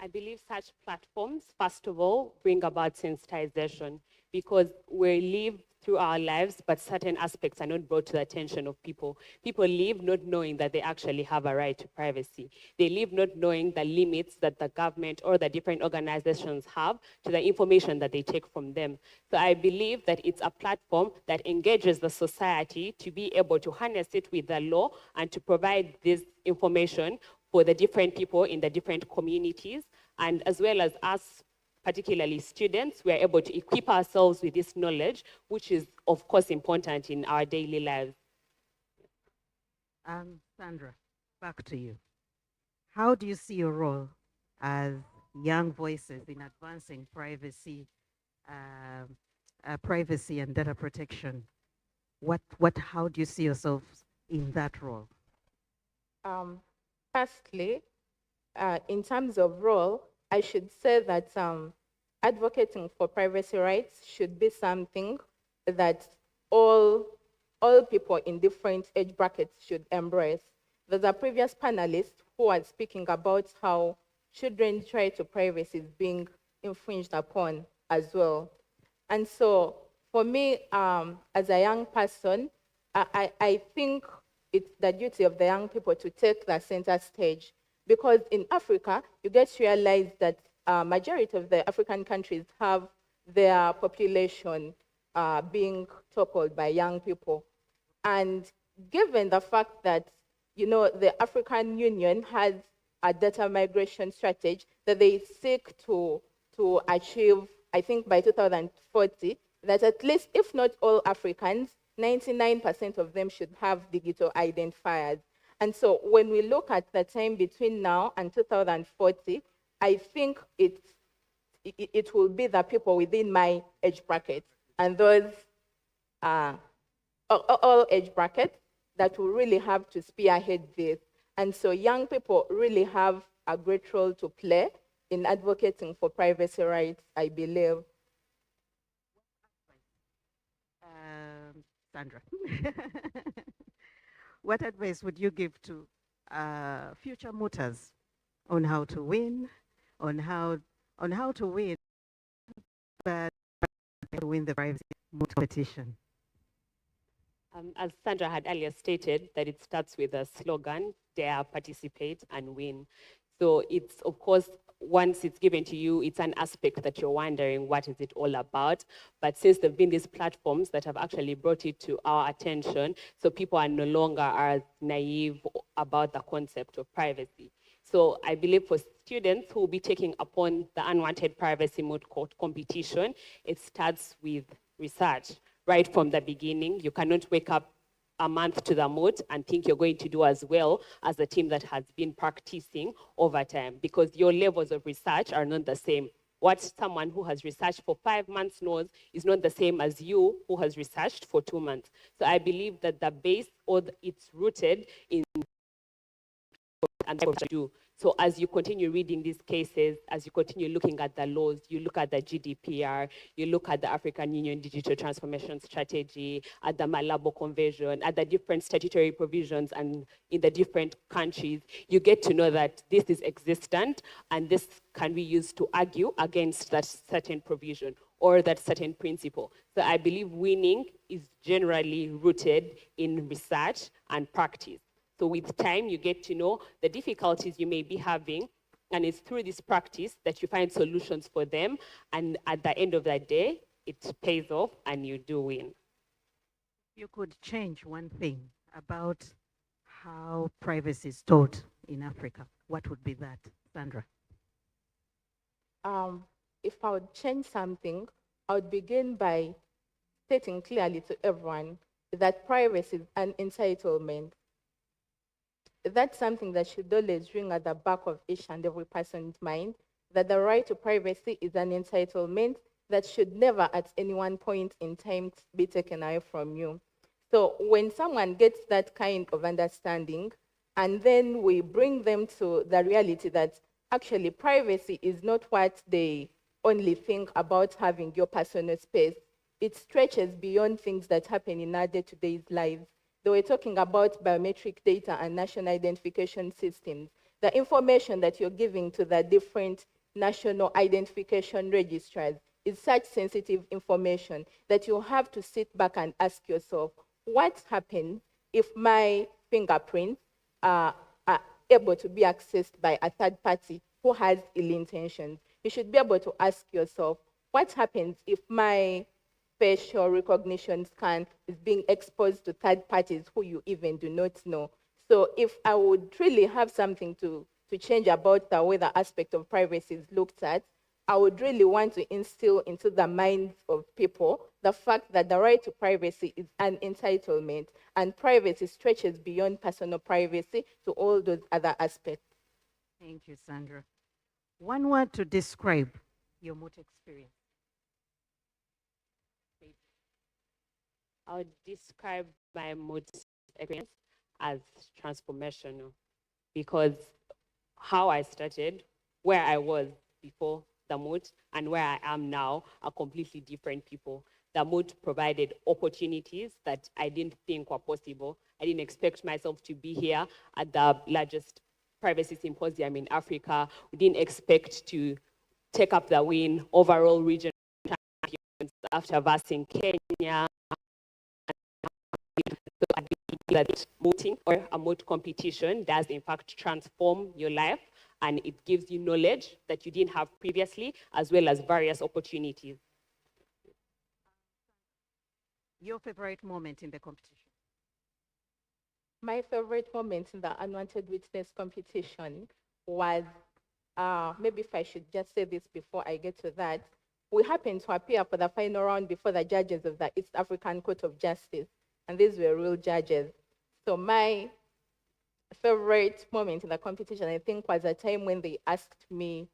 I believe such platforms, first of all, bring about sensitization because we live through our lives, but certain aspects are not brought to the attention of people. People live not knowing that they actually have a right to privacy. They live not knowing the limits that the government or the different organizations have to the information that they take from them. So I believe that it's a platform that engages the society to be able to harness it with the law and to provide this information for the different people in the different communities, and as well as us, particularly students, we are able to equip ourselves with this knowledge, which is, of course, important in our daily lives. Sandra, back to you. How do you see your role as young voices in advancing privacy, privacy and data protection? How do you see yourself in that role? Firstly, in terms of role, I should say that advocating for privacy rights should be something that all people in different age brackets should embrace. There's a previous panelist who was speaking about how children's right to privacy is being infringed upon as well. And so for me, as a young person, I think it's the duty of the young people to take the center stage. Because in Africa, you get to realize that majority of the African countries have their population being toppled by young people. And given the fact that, the African Union has a data migration strategy that they seek to achieve, I think by 2040, that at least, if not all Africans, 99% of them should have digital identifiers. And so when we look at the time between now and 2040, I think it will be the people within my age bracket and those all age brackets that will really have to spearhead this. And so young people really have a great role to play in advocating for privacy rights, I believe. Sandra, what advice would you give to future mooters on how to win, on how to win, but to win the privacy moot competition? As Sandra had earlier stated, that it starts with a slogan, dare, participate, and win. So it's, of course, once it's given to you, it's an aspect that you're wondering, what is it all about? But since there've been these platforms that have actually brought it to our attention, so people are no longer as naive about the concept of privacy. So I believe for students who will be taking upon the unwanted privacy moot court competition, it starts with research right from the beginning. You cannot wake up a month to the moot and think you're going to do as well as the team that has been practicing over time, because your levels of research are not the same. What someone who has researched for 5 months knows is not the same as you who has researched for 2 months. So I believe that the base, or it's rooted in and what to do. So as you continue reading these cases, as you continue looking at the laws, you look at the GDPR, you look at the African Union Digital Transformation Strategy, at the Malabo Convention, at the different statutory provisions and in the different countries, you get to know that this is existent and this can be used to argue against that certain provision or that certain principle. So I believe winning is generally rooted in research and practice. So with time, you get to know the difficulties you may be having, and it's through this practice that you find solutions for them, and at the end of the day, it pays off and you do win. You could change one thing about how privacy is taught in Africa. What would be that, Sandra? If I would change something, I would begin by stating clearly to everyone that privacy is an entitlement. That's something that should always ring at the back of each and every person's mind, that the right to privacy is an entitlement that should never at any one point in time be taken away from you. So when someone gets that kind of understanding, and then we bring them to the reality that actually privacy is not what they only think about having your personal space, it stretches beyond things that happen in our day-to-day lives. They were talking about biometric data and national identification systems. The information that you're giving to the different national identification registrars is such sensitive information that you have to sit back and ask yourself, what happens if my fingerprints are able to be accessed by a third party who has ill intentions? You should be able to ask yourself, what happens if my facial recognition scan is being exposed to third parties who you even do not know? So if I would really have something to change about the way the aspect of privacy is looked at, I would really want to instill into the minds of people the fact that the right to privacy is an entitlement, and privacy stretches beyond personal privacy to all those other aspects. Thank you, Sandra. One word to describe your moot experience. I would describe my mood experience as transformational, because how I started, where I was before the mood and where I am now are completely different people. The mood provided opportunities that I didn't think were possible. I didn't expect myself to be here at the largest privacy symposium in Africa. We didn't expect to take up the win overall region champions after versing Kenya. That mooting or a moot competition does in fact transform your life, and it gives you knowledge that you didn't have previously, as well as various opportunities. Your favorite moment in the competition? My favorite moment in the unwanted witness competition was, maybe if I should just say this before I get to that, we happened to appear for the final round before the judges of the East African Court of Justice, and these were real judges. So my favorite moment in the competition, I think, was a time when they asked me,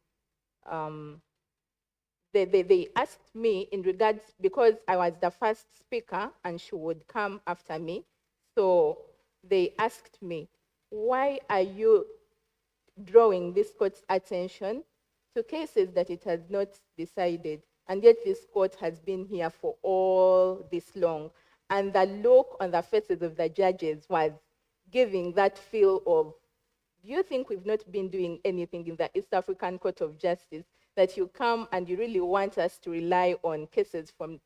they asked me in regards, because I was the first speaker and she would come after me. So they asked me, why are you drawing this court's attention to cases that it has not decided? And yet this court has been here for all this long. And the look on the faces of the judges was giving that feel of, do you think we've not been doing anything in the East African Court of Justice, that you come and you really want us to rely on cases from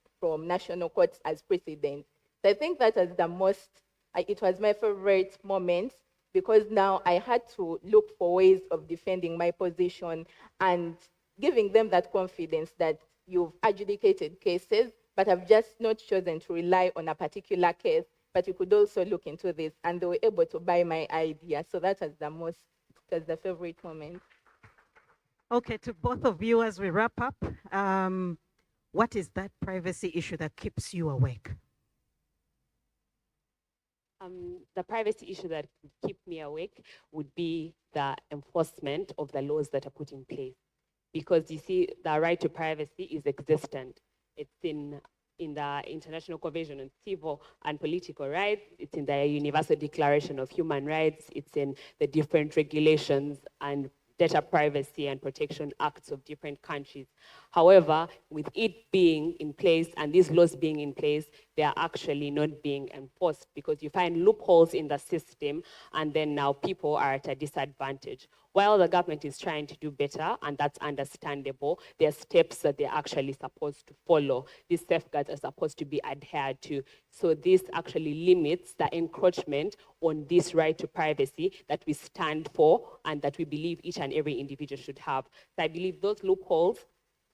national courts as precedent? So I think that was the most, it was my favorite moment. because now I had to look for ways of defending my position and giving them that confidence that you've adjudicated cases, but have just not chosen to rely on a particular case, but you could also look into this, and they were able to buy my idea. So that was the favorite moment. Okay, to both of you as we wrap up, what is that privacy issue that keeps you awake? The privacy issue that would keep me awake would be the enforcement of the laws that are put in place. Because you see, the right to privacy is existent. It's in the International Convention on Civil and Political Rights. It's in the Universal Declaration of Human Rights. It's in the different regulations and data privacy and protection acts of different countries. However, with it being in place and these laws being in place, they are actually not being enforced because you find loopholes in the system, and then now people are at a disadvantage. While the government is trying to do better, and that's understandable, there are steps that they're actually supposed to follow. These safeguards are supposed to be adhered to. So this actually limits the encroachment on this right to privacy that we stand for and that we believe each and every individual should have. So I believe those loopholes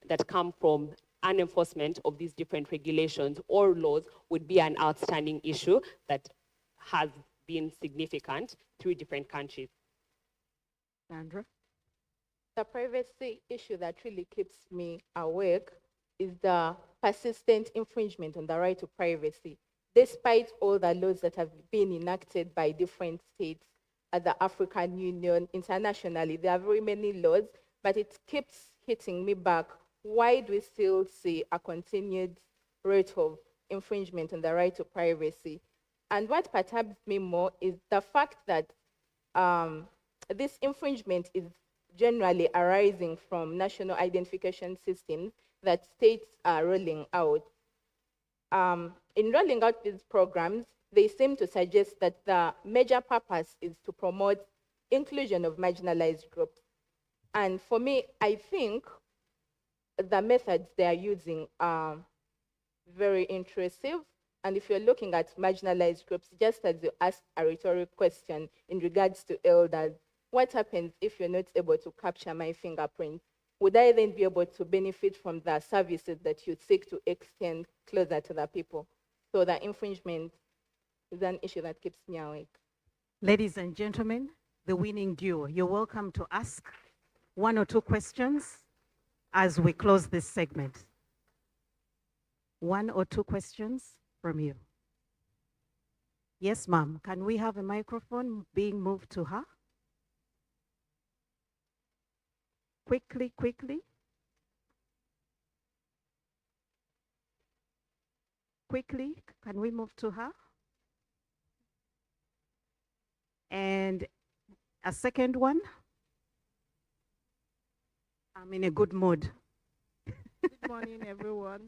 that come from unenforcement of these different regulations or laws would be an outstanding issue that has been significant through different countries. Sandra? The privacy issue that really keeps me awake is the persistent infringement on the right to privacy. Despite all the laws that have been enacted by different states at the African Union, internationally, there are very many laws, but it keeps hitting me back. Why do we still see a continued rate of infringement on the right to privacy? And what perturbs me more is the fact that this infringement is generally arising from national identification systems that states are rolling out. In rolling out these programs, they seem to suggest that the major purpose is to promote inclusion of marginalized groups. And for me, I think the methods they are using are very intrusive. And if you're looking at marginalized groups, just as you asked a rhetorical question in regards to elders, what happens if you're not able to capture my fingerprint? Would I then be able to benefit from the services that you seek to extend closer to the people? So the infringement is an issue that keeps me awake. Ladies and gentlemen, the winning duo, you're welcome to ask one or two questions as we close this segment. One or two questions from you. Yes, ma'am. Can we have a microphone being moved to her? Quickly, quickly. Quickly, can we move to her? And a second one. I'm in a good mood. Good morning, everyone.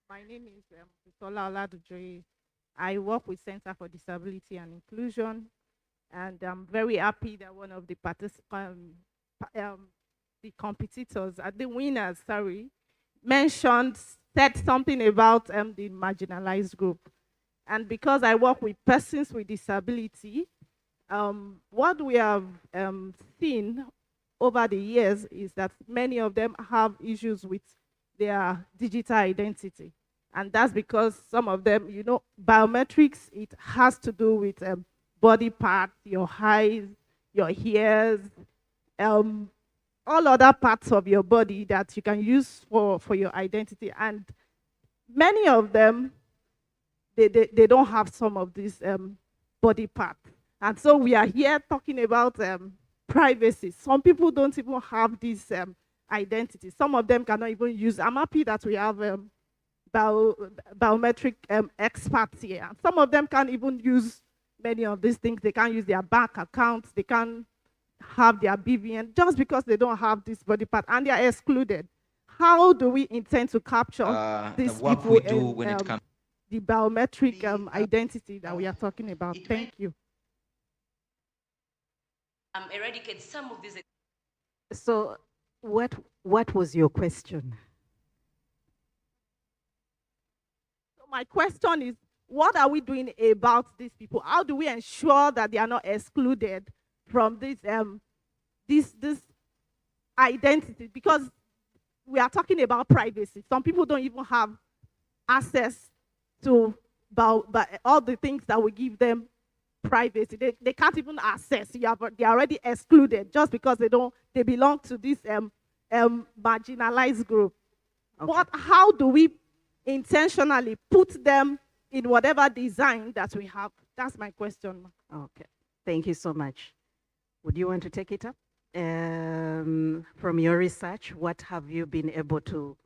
My name is Sola Oladujoye. I work with Center for Disability and Inclusion, and I'm very happy that one of the competitors, the winners, said something about the marginalized group. And because I work with persons with disability, what we have seen over the years is that many of them have issues with their digital identity. And that's because some of them, biometrics, it has to do with body parts, your eyes, your ears, all other parts of your body that you can use for your identity. And many of them, they don't have some of these body parts. And so we are here talking about privacy. Some people don't even have this identity. Some of them cannot even use. I'm happy that we have biometric experts here. Some of them can't even use many of these things. They can't use their bank accounts. They can't have their BVN just because they don't have this body part and they are excluded. How do we intend to capture these people in the biometric identity that we are talking about? Thank you. Eradicate some of these. So what was your question? So my question is, what are we doing about these people? How do we ensure that they are not excluded from this identity? Because we are talking about privacy. Some people don't even have access to all the things that we give them privacy. They can't even access. They're already excluded just because they belong to this marginalized group. Okay. How do we intentionally put them in whatever design that we have? That's my question. Okay. Thank you so much. Would you want to take it up? From your research, what have you been able to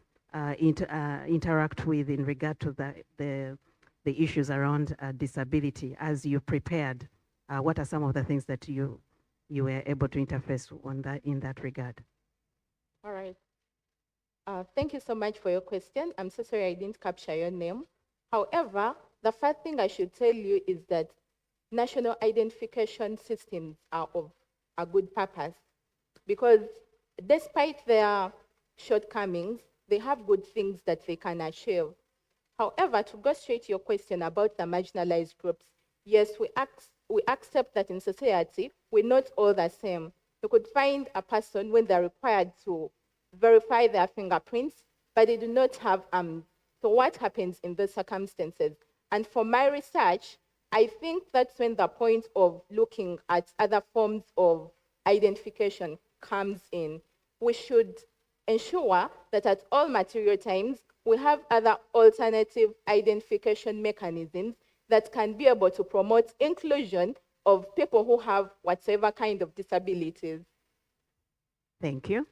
interact with in regard to the issues around disability as you prepared? What are some of the things that you were able to interface on in that regard? All right. Thank you so much for your question. I'm so sorry I didn't capture your name. However, the first thing I should tell you is that national identification systems are of a good purpose, because despite their shortcomings, they have good things that they can achieve. However, to go straight to your question about the marginalized groups, yes, we accept that in society, we're not all the same. You could find a person when they're required to verify their fingerprints, but they do not have, so what happens in those circumstances? And for my research, I think that's when the point of looking at other forms of identification comes in. We should ensure that at all material times, we have other alternative identification mechanisms that can be able to promote inclusion of people who have whatever kind of disabilities. Thank you.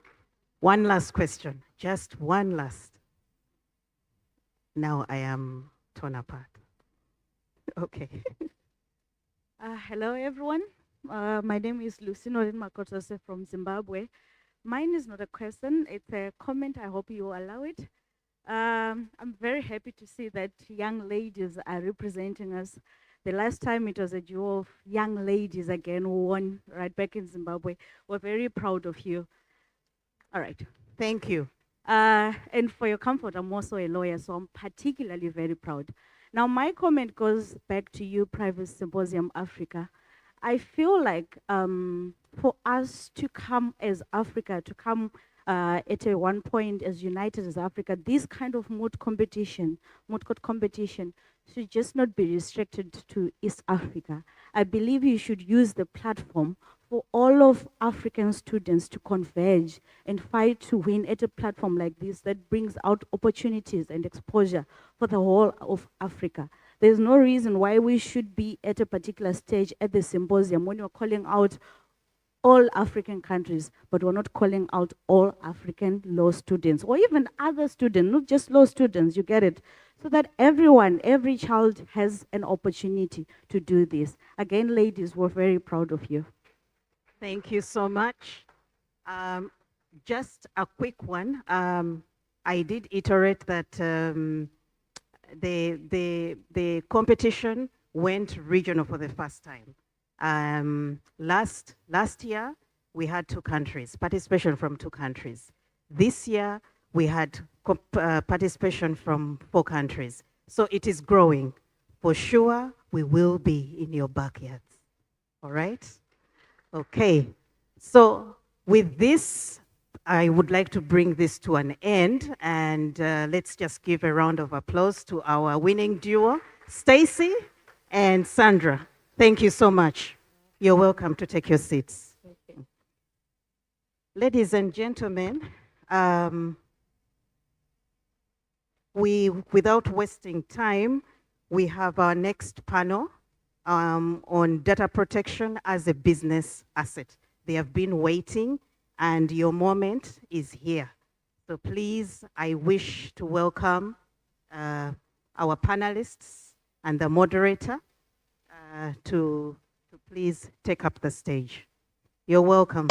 One last question, just one last. Now I am torn apart. Okay. Hello, everyone. My name is Lucino Makotose from Zimbabwe. Mine is not a question, it's a comment. I hope you allow it. I'm very happy to see that young ladies are representing us. The last time it was a duo of young ladies again who won right back in Zimbabwe. We're very proud of you. All right. Thank you. And for your comfort, I'm also a lawyer, so I'm particularly very proud. Now, my comment goes back to you, Private Symposium Africa. I feel like for us to come as Africa, to come at one point as united as Africa, this kind of moot court competition should just not be restricted to East Africa. I believe you should use the platform for all of African students to converge and fight to win at a platform like this that brings out opportunities and exposure for the whole of Africa. There's no reason why we should be at a particular stage at the symposium when you're calling out all African countries, but we're not calling out all African law students or even other students, not just law students, you get it? So that everyone, every child has an opportunity to do this. Again, ladies, we're very proud of you. Thank you so much. Just a quick one. I did iterate that the competition went regional for the first time. Last year, we had 2 countries, participation from 2 countries. This year, we had participation from 4 countries. So it is growing. For sure, we will be in your backyards. All right? Okay. So with this, I would like to bring this to an end, and let's just give a round of applause to our winning duo, Stacy and Sandra. Thank you so much. You're welcome to take your seats. Okay. Ladies and gentlemen, without wasting time, we have our next panel on data protection as a business asset. They have been waiting, and your moment is here. So please, I wish to welcome our panelists and the moderator to please take up the stage. You're welcome.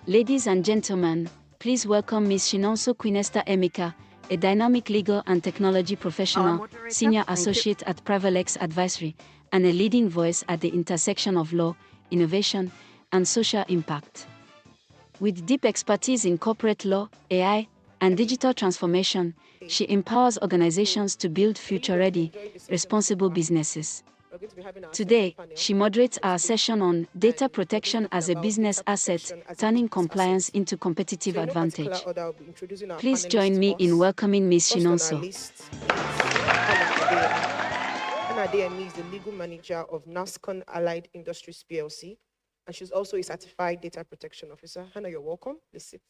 Ladies and gentlemen, please welcome Ms. Shinonso Quinesta Emeka, a dynamic legal and technology professional, senior associate at Privalex Advisory, and a leading voice at the intersection of law, innovation, and social impact. With deep expertise in corporate law, AI, and digital transformation, she empowers organizations to build future-ready, responsible businesses. Today, she moderates our session on data protection as a business asset, turning compliance into competitive advantage. Please join me in welcoming Ms. Shinonso. Hannah Adeyemi is the legal manager of NASCON Allied Industries PLC, and she's also a certified data protection officer. Hannah, you're welcome. Please sit.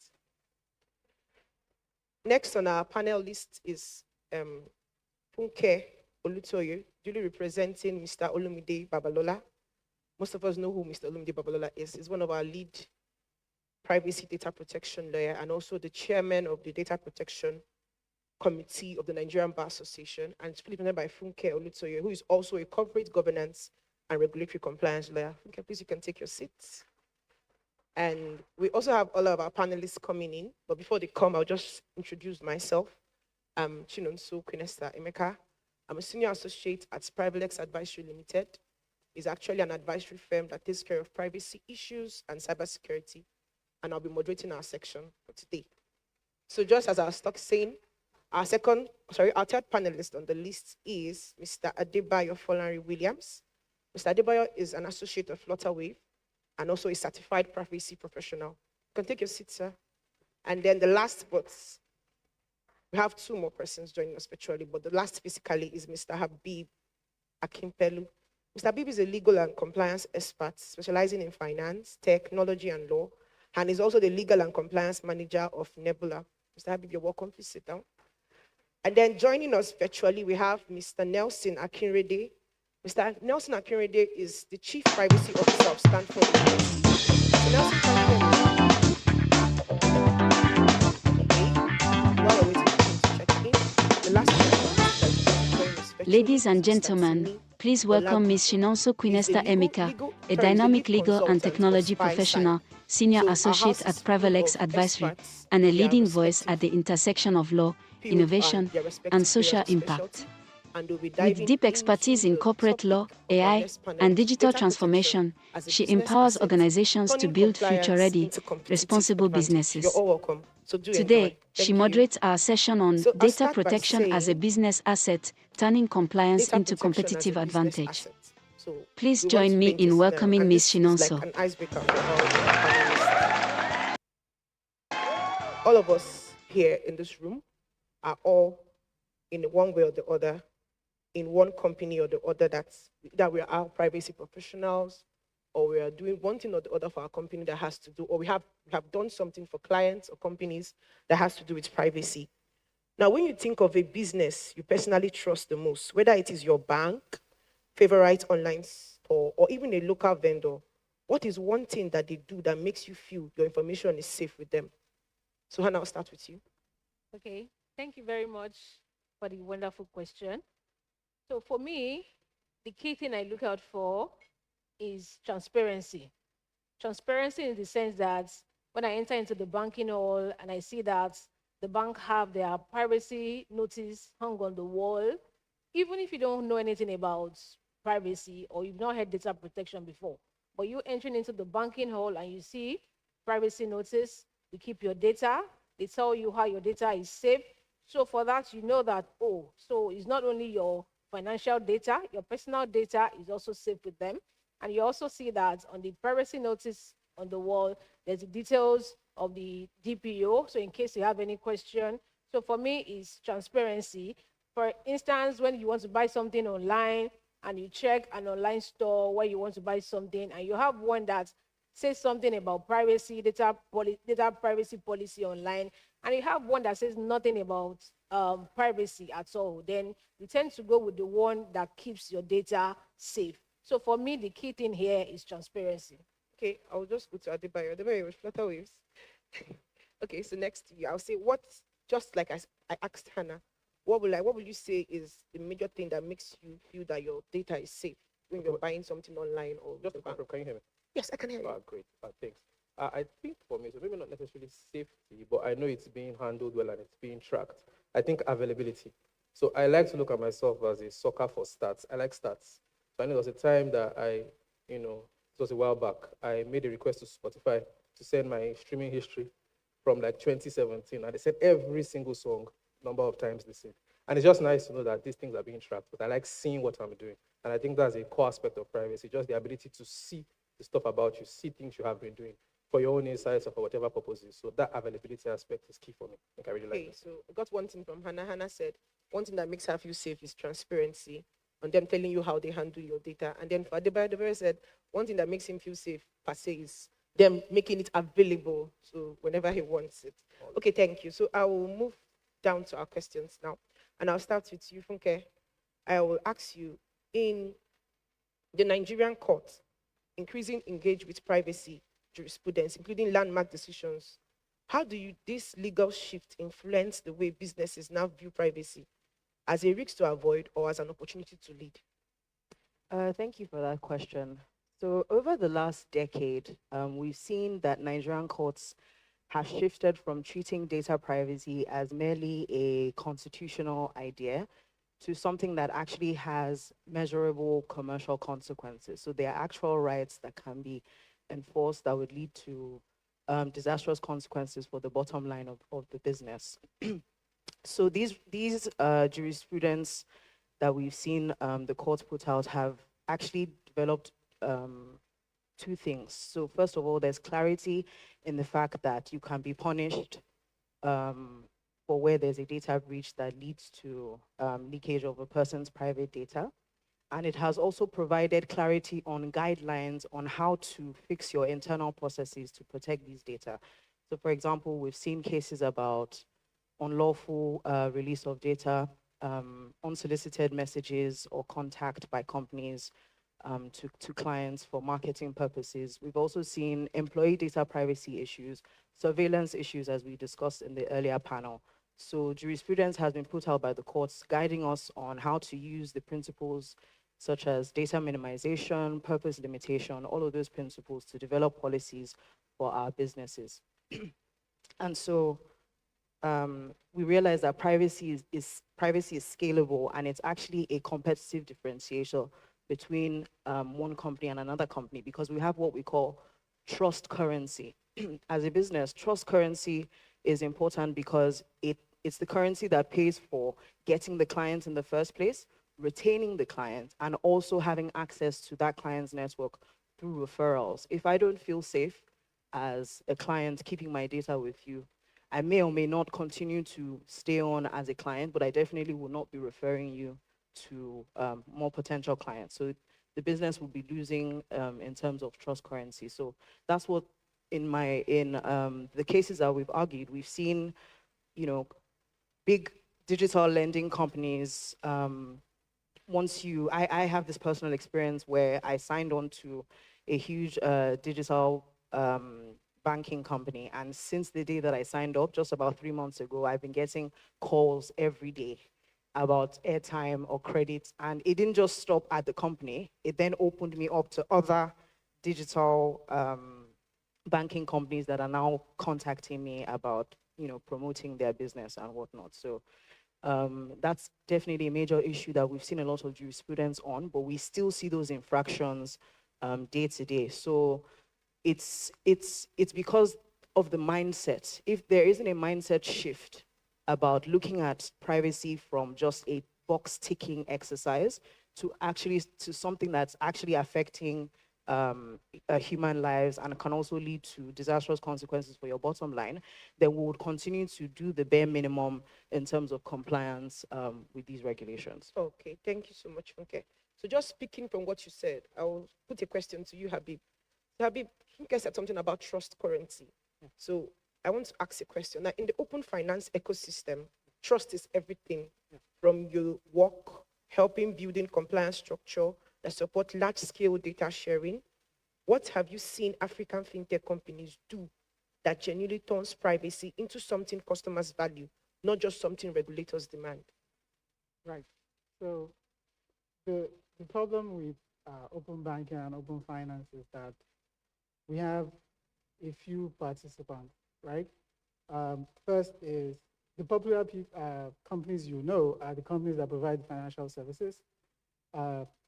Next on our panel list is Funke Olutoye, duly representing Mr. Olumide Babalola. Most of us know who Mr. Olumide Babalola is. He's one of our lead privacy data protection lawyer and also the chairman of the Data Protection Committee of the Nigerian Bar Association, and it's represented by Funke Olutoye, who is also a corporate governance and regulatory compliance lawyer. Funke, please, you can take your seats. And we also have all of our panelists coming in, but before they come, I'll just introduce myself. I'm Chinonso Quinesta Emeka. I'm a senior associate at Privilex Advisory Limited. It's actually an advisory firm that takes care of privacy issues and cybersecurity, and I'll be moderating our section for today. So just as I was saying, our third panelist on the list is Mr. Adebayo Folanri Williams. Mr. Adebayo is an associate of Flutterwave and also a certified privacy professional. You can take your seat, sir. And then the last, but we have two more persons joining us virtually, but the last physically is Mr. Habib Akimpelu. Mr. Habib is a legal and compliance expert specializing in finance, technology, and law, and is also the legal and compliance manager of Nebula. Mr. Habib, you're welcome. Please sit down. And then joining us virtually, we have Mr. Nelson Akinrede. Mr. Nelson Akinrede is the Chief Privacy Officer of Stanford University. Mr. Nelson, can you hear me? While we're waiting for him to check in, the last one. Ladies and gentlemen, please welcome Ms. Shinonso Quinesta Emeka, a dynamic legal and technology professional, senior associate at Privilex Advisory, and a leading voice at the intersection of law, innovation, and social impact. With deep expertise in corporate law, AI, and digital transformation, she empowers organizations to build future-ready, responsible businesses. Today, she moderates our session on data protection as a business asset, turning compliance into competitive advantage. Please join me in welcoming Ms. Shinonso. All of us here in this room are all, in one way or the other, in one company or the other, that we are privacy professionals, or we are doing one thing or the other for our company that has to do, or we have done something for clients or companies that has to do with privacy. Now, when you think of a business you personally trust the most, whether it is your bank, favorite online store, or even a local vendor, what is one thing that they do that makes you feel your information is safe with them? So Hannah, I'll start with you. Okay, thank you very much for the wonderful question. So for me, the key thing I look out for is transparency. Transparency in the sense that when I enter into the banking hall and I see that the bank have their privacy notice hung on the wall, even if you don't know anything about privacy or you've not had data protection before, but you entering into the banking hall and you see privacy notice, you keep your data, they tell you how your data is safe. So for that, you know that, oh, so it's not only your financial data, your personal data is also safe with them. And you also see that on the privacy notice on the wall, there's the details of the DPO. So in case you have any question. So for me, it's transparency. For instance, when you want to buy something online and you check an online store where you want to buy something and you have one that says something about privacy, data privacy policy online, and you have one that says nothing about privacy at all, then you tend to go with the one that keeps your data safe. So for me, the key thing here is transparency. Okay, I'll just go to Adebayo. Adebayo with Flutterwaves. Okay, so next to you, I'll say just like I asked Hannah, what will you say is the major thing that makes you feel that your data is safe when you're buying something online or just can you hear me? Yes, I can hear you. Great, thanks. I think for me, so maybe not necessarily safety, but I know it's being handled well and it's being tracked. I think availability. So I like to look at myself as a sucker for stats. I like stats. So I know there was a time that I, it was a while back, I made a request to Spotify to send my streaming history from like 2017, and they said every single song, number of times they said. And it's just nice to know that these things are being tracked, but I like seeing what I'm doing. And I think that's a core aspect of privacy, just the ability to see the stuff about you, see things you have been doing for your own insights or for whatever purposes. So that availability aspect is key for me. I think I really like Okay, that. so I got one thing from Hannah. Hannah said, one thing that makes her feel safe is transparency on them telling you how they handle your data. And then for Adebayo said, one thing that makes him feel safe, per se, is them making it available. So whenever he wants it. Okay, thank you. So I will move down to our questions now. And I'll start with you, Funke. I will ask you, in the Nigerian court, increasing engage with privacy jurisprudence, including landmark decisions, how do you this legal shift influence the way businesses now view privacy as a risk to avoid or as an opportunity to lead? Thank you for that question. So over the last decade, we've seen that Nigerian courts have shifted from treating data privacy as merely a constitutional idea to something that actually has measurable commercial consequences. So there are actual rights that can be enforced that would lead to disastrous consequences for the bottom line of the business. So these jurisprudence that we've seen the courts put out have actually developed two things. So first of all, there's clarity in the fact that you can be punished for where there's a data breach that leads to leakage of a person's private data. And it has also provided clarity on guidelines on how to fix your internal processes to protect these data. So for example, we've seen cases about unlawful release of data, unsolicited messages or contact by companies to clients for marketing purposes. We've also seen employee data privacy issues, surveillance issues, as we discussed in the earlier panel. So jurisprudence has been put out by the courts guiding us on how to use the principles such as data minimization, purpose limitation, all of those principles to develop policies for our businesses. And so we realize that privacy is scalable, and it's actually a competitive differentiator between one company and another company, because we have what we call trust currency. As a business, trust currency is important because it's the currency that pays for getting the client in the first place, retaining the client, and also having access to that client's network through referrals. If I don't feel safe as a client keeping my data with you, I may or may not continue to stay on as a client, but I definitely will not be referring you to more potential clients. So the business will be losing in terms of trust currency. So that's what in the cases that we've argued, we've seen, big digital lending companies. I have this personal experience where I signed on to a huge digital banking company. And since the day that I signed up, just about 3 months ago, I've been getting calls every day about airtime or credit. And it didn't just stop at the company. It then opened me up to other digital banking companies that are now contacting me about, promoting their business and whatnot. So that's definitely a major issue that we've seen a lot of jurisprudence on, but we still see those infractions day to day. So it's because of the mindset. If there isn't a mindset shift about looking at privacy from just a box ticking exercise to something that's actually affecting human lives and can also lead to disastrous consequences for your bottom line, then we would continue to do the bare minimum in terms of compliance with these regulations. Okay, thank you so much, Funke. So just speaking from what you said, I will put a question to you, Habib. So Habib, Funke said something about trust currency. So I want to ask a question. Now, in the open finance ecosystem, trust is everything from your work, helping building compliance structure that support large-scale data sharing. What have you seen African fintech companies do that genuinely turns privacy into something customers value, not just something regulators demand? Right. So the problem with open banking and open finance is that we have a few participants, right? First is the popular companies are the companies that provide financial services.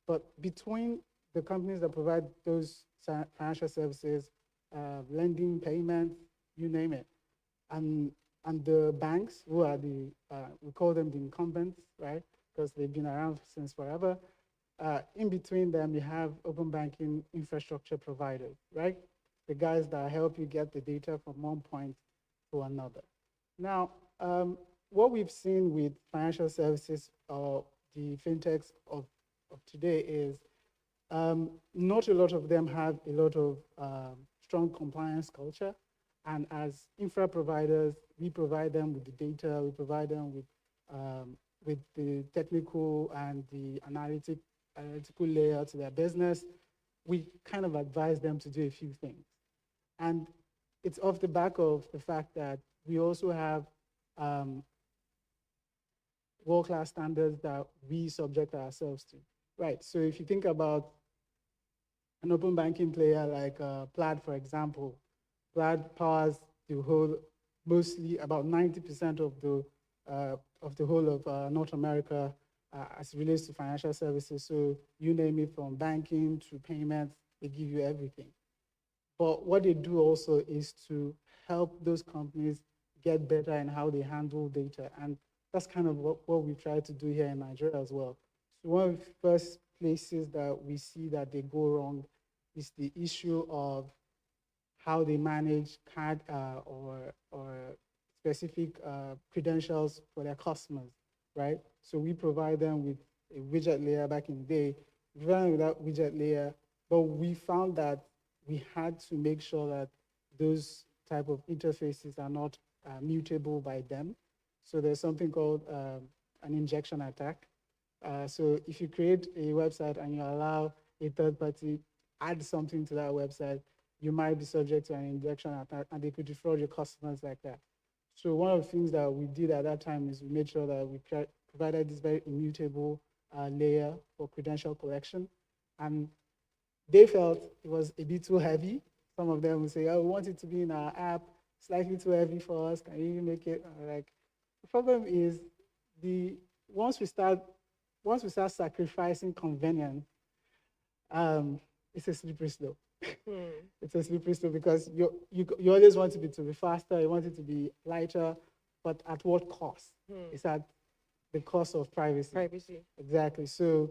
But between the companies that provide those financial services, lending, payments, you name it. And the banks, who are the, we call them the incumbents, right? Because they've been around since forever. In between them, you have open banking infrastructure providers, right? The guys that help you get the data from one point to another. Now, what we've seen with financial services or the fintechs of today is not a lot of them have a lot of strong compliance culture. And as infra providers, we provide them with the data, we provide them with the technical and the analytical layer to their business. We kind of advise them to do a few things. And it's off the back of the fact that we also have world-class standards that we subject ourselves to. Right, so if you think about an open banking player like Plaid, for example, Plaid powers the whole, mostly about 90% of the whole of North America as it relates to financial services. So you name it, from banking to payments, they give you everything. But what they do also is to help those companies get better in how they handle data. And that's kind of what we try to do here in Nigeria as well. So one of the first places that we see that they go wrong is the issue of how they manage card or specific credentials for their customers, right? So we provide them with a widget layer back in the day. We ran with that widget layer, but we found that we had to make sure that those type of interfaces are not mutable by them. So there's something called an injection attack. So if you create a website and you allow a third party add something to that website, you might be subject to an injection attack, and they could defraud your customers like that. So one of the things that we did at that time is we made sure that we provided this very immutable layer for credential collection. And they felt it was a bit too heavy. Some of them would say, oh, we want it to be in our app, slightly too heavy for us. Can you make it? Like, the problem is once we start sacrificing convenience, it's a slippery slope. It's a slippery slope because you always want it to be faster, you want it to be lighter, but at what cost? It's at the cost of privacy. Privacy. Exactly. So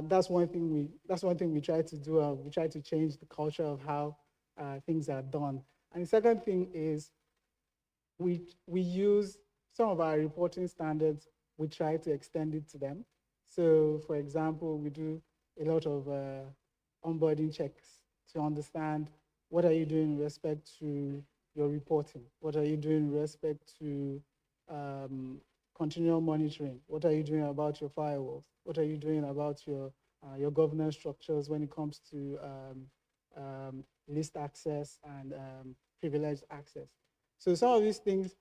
that's one thing we try to do. We try to change the culture of how things are done. And the second thing is we use some of our reporting standards. We try to extend it to them. So, for example, we do a lot of onboarding checks to understand what are you doing in respect to your reporting, what are you doing in respect to continual monitoring, what are you doing about your firewalls, what are you doing about your governance structures when it comes to list access and privileged access. So some of these things,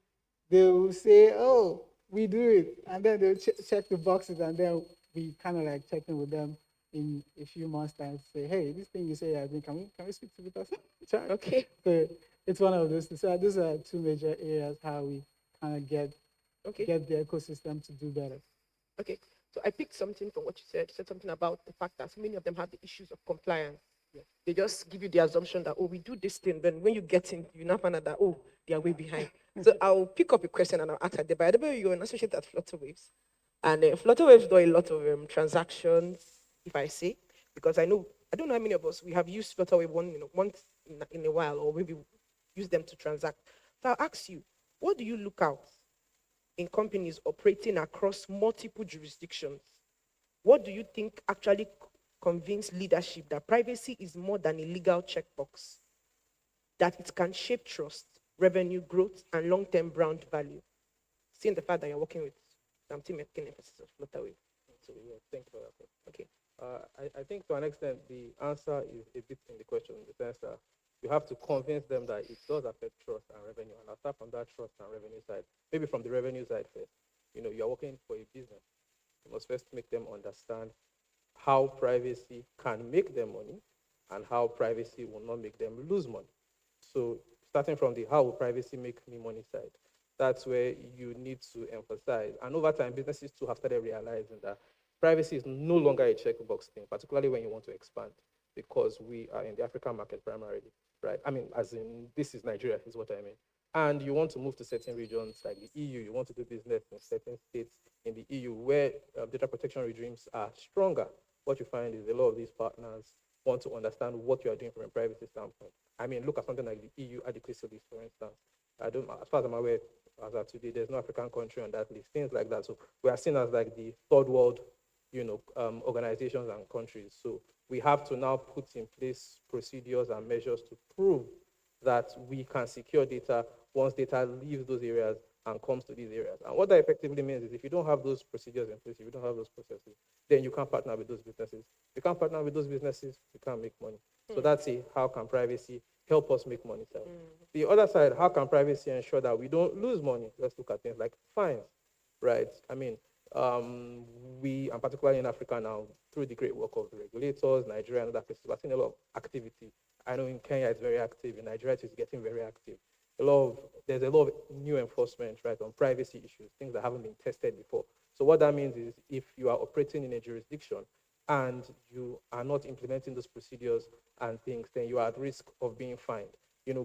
they will say, oh, we do it, and then they'll check the boxes, and then we kind of like check in with them in a few months' time to say, hey, this thing you say I think, can we speak to the person? Okay. So it's one of those. So those are two major areas how we kind of get the ecosystem to do better. Okay. So I picked something from what you said. You said something about the fact that so many of them have the issues of compliance. Yeah. They just give you the assumption that, oh, we do this thing. Then when you get in, you now find out that, oh, they are way behind. So I'll pick up a question and I'll ask at the by the way, you're an associate at Flutterwaves. And Flutterwaves do a lot of transactions, if I say, because I don't know how many of us, we have used Flutterwave once in a while, or maybe use them to transact. So I'll ask you, what do you look out in companies operating across multiple jurisdictions? What do you think actually convince leadership that privacy is more than a legal checkbox, that it can shape trust, revenue growth, and long-term brand value? Seeing the fact that you're working with some team making emphasis of Flutterwave. So yeah, thank you for that. Okay. I think to an extent the answer is a bit in the question, in the sense that you have to convince them that it does affect trust and revenue. And I'll start from that trust and revenue side. Maybe from the revenue side first. You're working for a business. You must first make them understand how privacy can make them money and how privacy will not make them lose money. So starting from the how will privacy make me money side, that's where you need to emphasize. And over time, businesses too have started realizing that privacy is no longer a checkbox thing, particularly when you want to expand. because we are in the African market primarily, right? I mean, as in, this is Nigeria, is what I mean. And you want to move to certain regions like the EU, you want to do business in certain states in the EU where data protection regimes are stronger. What you find is a lot of these partners want to understand what you are doing from a privacy standpoint. I mean, look at something like the EU adequacy list, for instance. I don't, as far as I'm aware, as of today, there's no African country on that list, things like that. So we are seen as like the third world, organizations and countries. So we have to now put in place procedures and measures to prove that we can secure data once data leaves those areas and comes to these areas. And what that effectively means is if you don't have those procedures in place, if you don't have those processes, then you can't partner with those businesses. If you can't partner with those businesses, you can't make money. So that's a how can privacy help us make money side. The other side, how can privacy ensure that we don't lose money? Let's look at things like fines, right? I mean, we, and particularly in Africa now, through the great work of the regulators, Nigeria and other places, we're seeing a lot of activity. I know in Kenya it's very active, in Nigeria it's getting very active. There's a lot of new enforcement, right, on privacy issues, things that haven't been tested before. So what that means is if you are operating in a jurisdiction and you are not implementing those procedures and things, then you are at risk of being fined.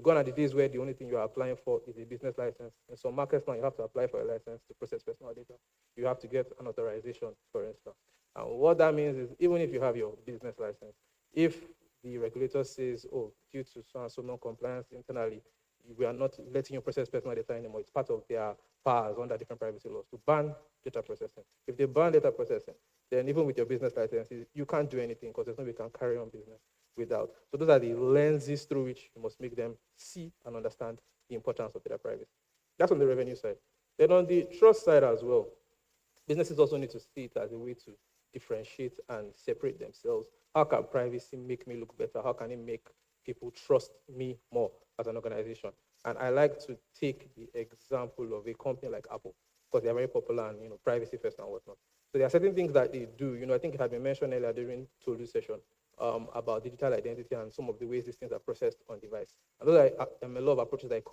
Gone are the days where the only thing you are applying for is a business license. In some markets now, you have to apply for a license to process personal data. You have to get an authorization, for instance. And what that means is even if you have your business license, if the regulator says, oh, due to so and so non-compliance internally, we are not letting you process personal data anymore. It's part of their powers under different privacy laws to ban data processing. If they ban data processing, then even with your business licenses, you can't do anything because there's no way you can carry on business without. So those are the lenses through which you must make them see and understand the importance of data privacy. That's on the revenue side. Then on the trust side as well, businesses also need to see it as a way to differentiate and separate themselves. How can privacy make me look better? How can it make people trust me more as an organization? And I like to take the example of a company like Apple, because they're very popular and privacy first and whatnot. So there are certain things that they do. I think it had been mentioned earlier during Tolu's session about digital identity and some of the ways these things are processed on device. And those are a lot of approaches that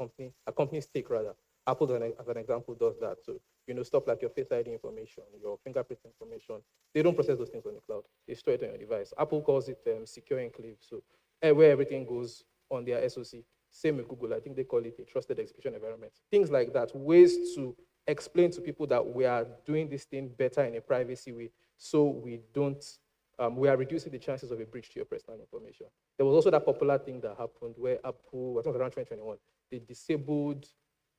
companies take rather. Apple, as an example, does that. So, stuff like your Face ID information, your fingerprint information, they don't process those things on the cloud. They store it on your device. Apple calls it secure enclave. So, where everything goes on their SoC. Same with Google. I think they call it a trusted execution environment. Things like that. Ways to explain to people that we are doing this thing better in a privacy way, so we don't. We are reducing the chances of a breach to your personal information. There was also that popular thing that happened where Apple, I think it was around 2021, they disabled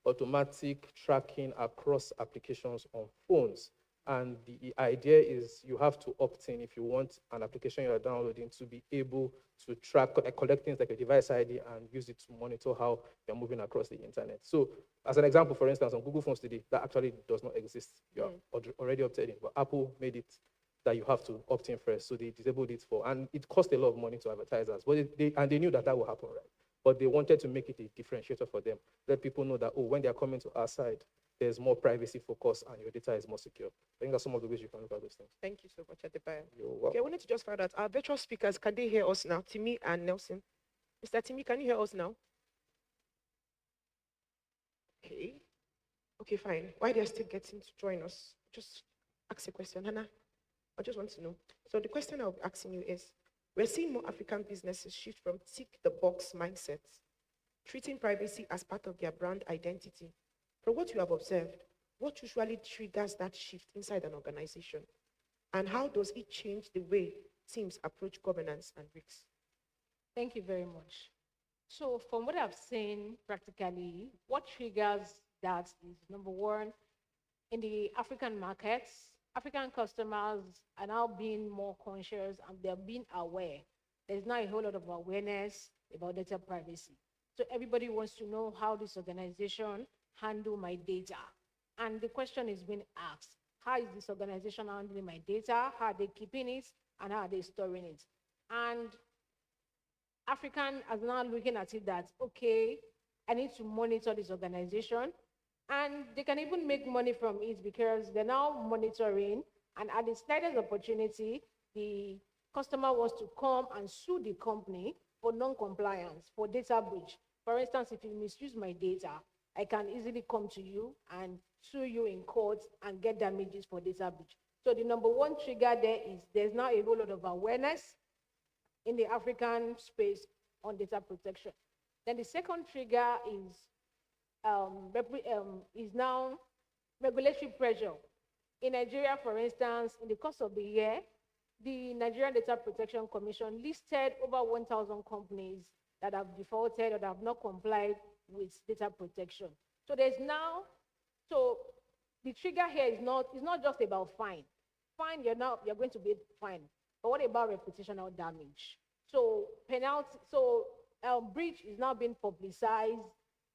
automatic tracking across applications on phones. And the idea is you have to opt in if you want an application you're downloading to be able to track, collect things like a device ID and use it to monitor how you're moving across the internet. So as an example, for instance, on Google phones today, that actually does not exist. You're already opted in, but Apple made it that you have to opt in first. So they disabled it and it cost a lot of money to advertisers, but they knew that would happen, right? But they wanted to make it a differentiator for them. Let people know that, when they're coming to our side, there's more privacy focus and your data is more secure. I think that's some of the ways you can look at those things. Thank you so much, Adebayo. You're welcome. Okay, I wanted to just find out, our virtual speakers, can they hear us now? Timmy and Nelson. Mr. Timmy, can you hear us now? Okay. Okay, fine. Why they're still getting to join us, just ask a question. Hannah, I just want to know. So the question I'll be asking you is, we're seeing more African businesses shift from tick-the-box mindsets, treating privacy as part of their brand identity. From what you have observed, what usually triggers that shift inside an organization? And how does it change the way teams approach governance and risks? Thank you very much. So from what I've seen practically, what triggers that is, number one, in the African markets, African customers are now being more conscious and they're being aware. There's now a whole lot of awareness about data privacy. So everybody wants to know how this organization handle my data. And the question is being asked, how is this organization handling my data? How are they keeping it? And how are they storing it? And African are now looking at it that, okay, I need to monitor this organization. And they can even make money from it because they're now monitoring. And at the slightest opportunity, the customer wants to come and sue the company for non-compliance, for data breach. For instance, if you misuse my data, I can easily come to you and sue you in court and get damages for data breach. So the number one trigger there is there's now a whole lot of awareness in the African space on data protection. Then the second trigger is now regulatory pressure. In Nigeria, for instance, in the course of the year, the Nigerian Data Protection Commission listed over 1,000 companies that have defaulted or that have not complied with data protection. So there's now, so the trigger here is not just about fine. Fine, you're going to be fined. But what about reputational damage? So penalty, so breach is now being publicized,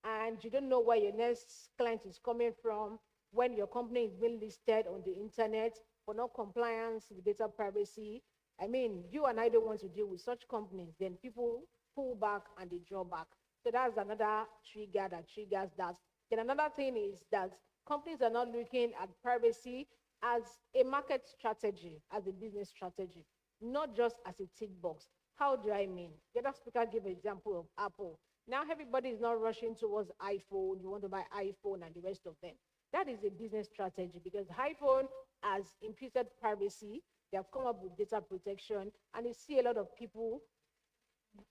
and you don't know where your next client is coming from when your company is being listed on the internet for non-compliance with data privacy. I mean, you and I don't want to deal with such companies. Then people pull back and they draw back. So that's another trigger that triggers that. Then another thing is that companies are not looking at privacy as a market strategy, as a business strategy, not just as a tick box. How do I mean? The other speaker gave an example of Apple. Now everybody is not rushing towards iPhone. You want to buy iPhone and the rest of them. That is a business strategy because iPhone has imputed privacy. They have come up with data protection, and you see a lot of people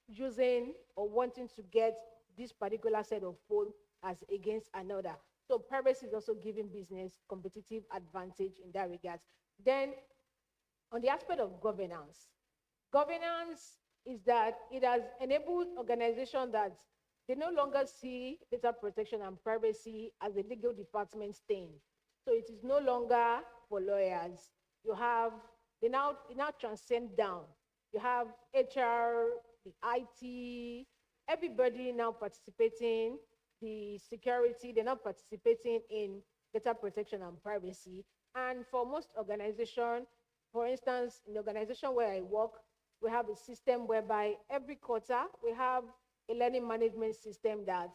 using or wanting to get this particular set of phone as against another. So privacy is also giving business competitive advantage in that regard. Then on the aspect of governance, governance is that it has enabled organizations that they no longer see data protection and privacy as a legal department thing. So it is no longer for lawyers. You have, it now transcend down. You have HR, the IT, everybody now participating, the security, they're not participating in data protection and privacy. And for most organizations, for instance, in the organization where I work, we have a system whereby every quarter we have a learning management system that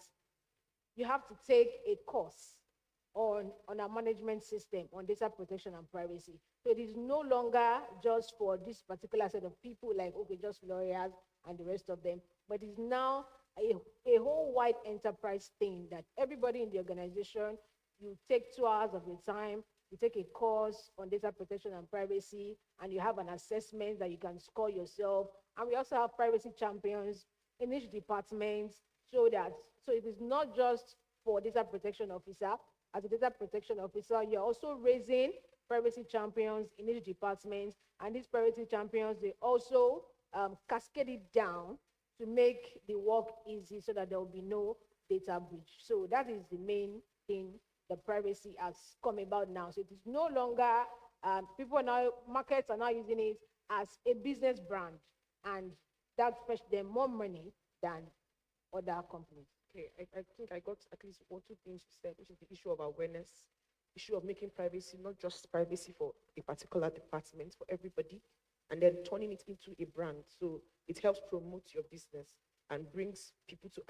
you have to take a course on our management system on data protection and privacy. So it is no longer just for this particular set of people like, okay, just lawyers and the rest of them, but it's now a whole wide enterprise thing that everybody in the organization, you take 2 hours of your time, you take a course on data protection and privacy, and you have an assessment that you can score yourself. And we also have privacy champions in each department so it is not just for data protection officer. As a data protection officer, you're also raising privacy champions in each department, and these privacy champions, they also cascade it down to make the work easy so that there will be no data breach. So that is the main thing the privacy has come about now. So it is no longer, markets are now using it as a business brand, and that fetch them more money than other companies. Okay, I think I got at least 1 or 2 things you said, which is the issue of awareness, issue of making privacy not just privacy for a particular department, for everybody, and then turning it into a brand. So it helps promote your business and brings people to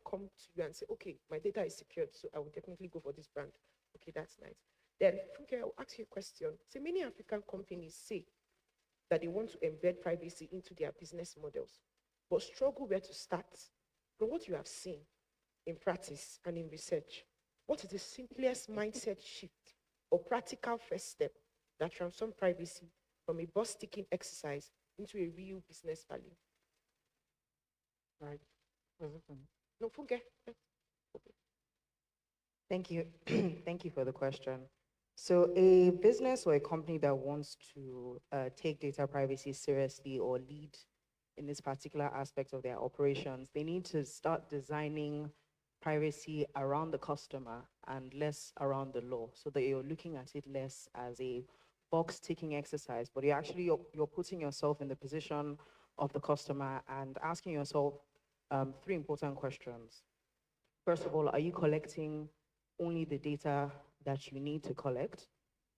come to you and say, okay, my data is secured, so I will definitely go for this brand. Okay, that's nice. Then, okay, I'll ask you a question. So many African companies say that they want to embed privacy into their business models, but struggle where to start. From what you have seen in practice and in research, what is the simplest mindset shift or practical first step that transforms privacy from a box-ticking exercise into a real business value? Right. No, forget. Thank you. Thank you for the question. So a business or a company that wants to take data privacy seriously or lead in this particular aspect of their operations, they need to start designing privacy around the customer and less around the law, so that you're looking at it less as a box ticking exercise, but you're putting yourself in the position of the customer and asking yourself 3 important questions. First of all, are you collecting only the data that you need to collect?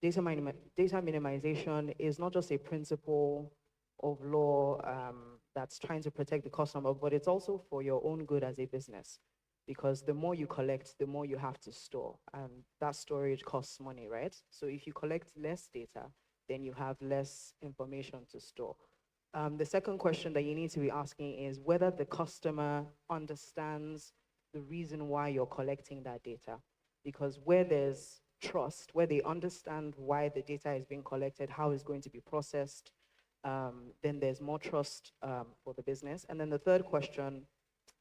Data minimization is not just a principle of law that's trying to protect the customer, but it's also for your own good as a business. Because the more you collect, the more you have to store. And that storage costs money, right? So if you collect less data, then you have less information to store. The second question that you need to be asking is whether the customer understands the reason why you're collecting that data. Because where there's trust, where they understand why the data is being collected, how it's going to be processed, then there's more trust for the business. And then the third question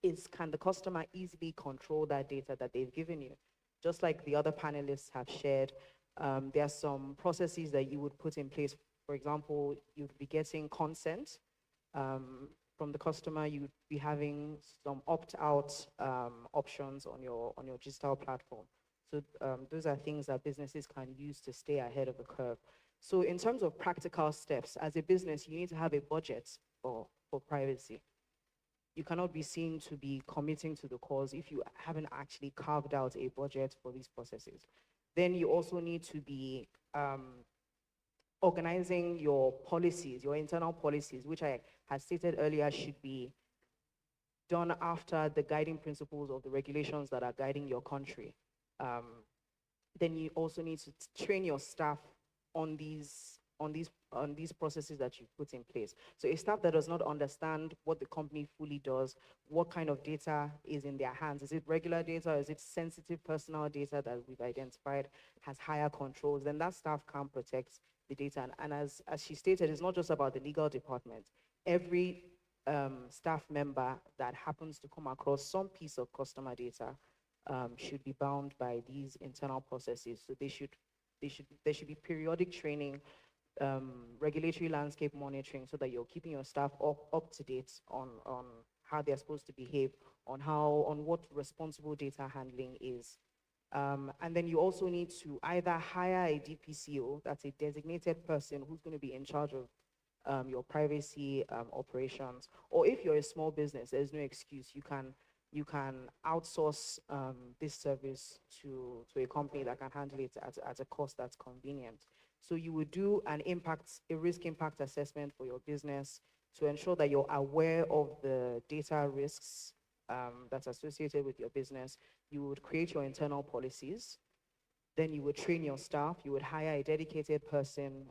is, can the customer easily control that data that they've given you? Just like the other panelists have shared, there are some processes that you would put in place. For example, you'd be getting consent from the customer. You'd be having some opt-out options on your digital platform. So those are things that businesses can use to stay ahead of the curve. So in terms of practical steps, as a business, you need to have a budget for privacy. You cannot be seen to be committing to the cause if you haven't actually carved out a budget for these processes. Then you also need to be organizing your policies, your internal policies, which I had stated earlier should be done after the guiding principles of the regulations that are guiding your country. Then you also need to train your staff on these processes that you've put in place. So a staff that does not understand what the company fully does, what kind of data is in their hands, is it regular data, is it sensitive personal data that we've identified has higher controls, then that staff can't protect the data. And as she stated, it's not just about the legal department. Every staff member that happens to come across some piece of customer data should be bound by these internal processes. So there should be periodic training, regulatory landscape monitoring, so that you're keeping your staff up to date on how they're supposed to behave, on what responsible data handling is. And then you also need to either hire a DPCO, that's a designated person who's going to be in charge of your privacy operations, or if you're a small business, there's no excuse. You can outsource this service to a company that can handle it at a cost that's convenient. So you would do a risk impact assessment for your business to ensure that you're aware of the data risks that's associated with your business. You would create your internal policies. Then you would train your staff. You would hire a dedicated person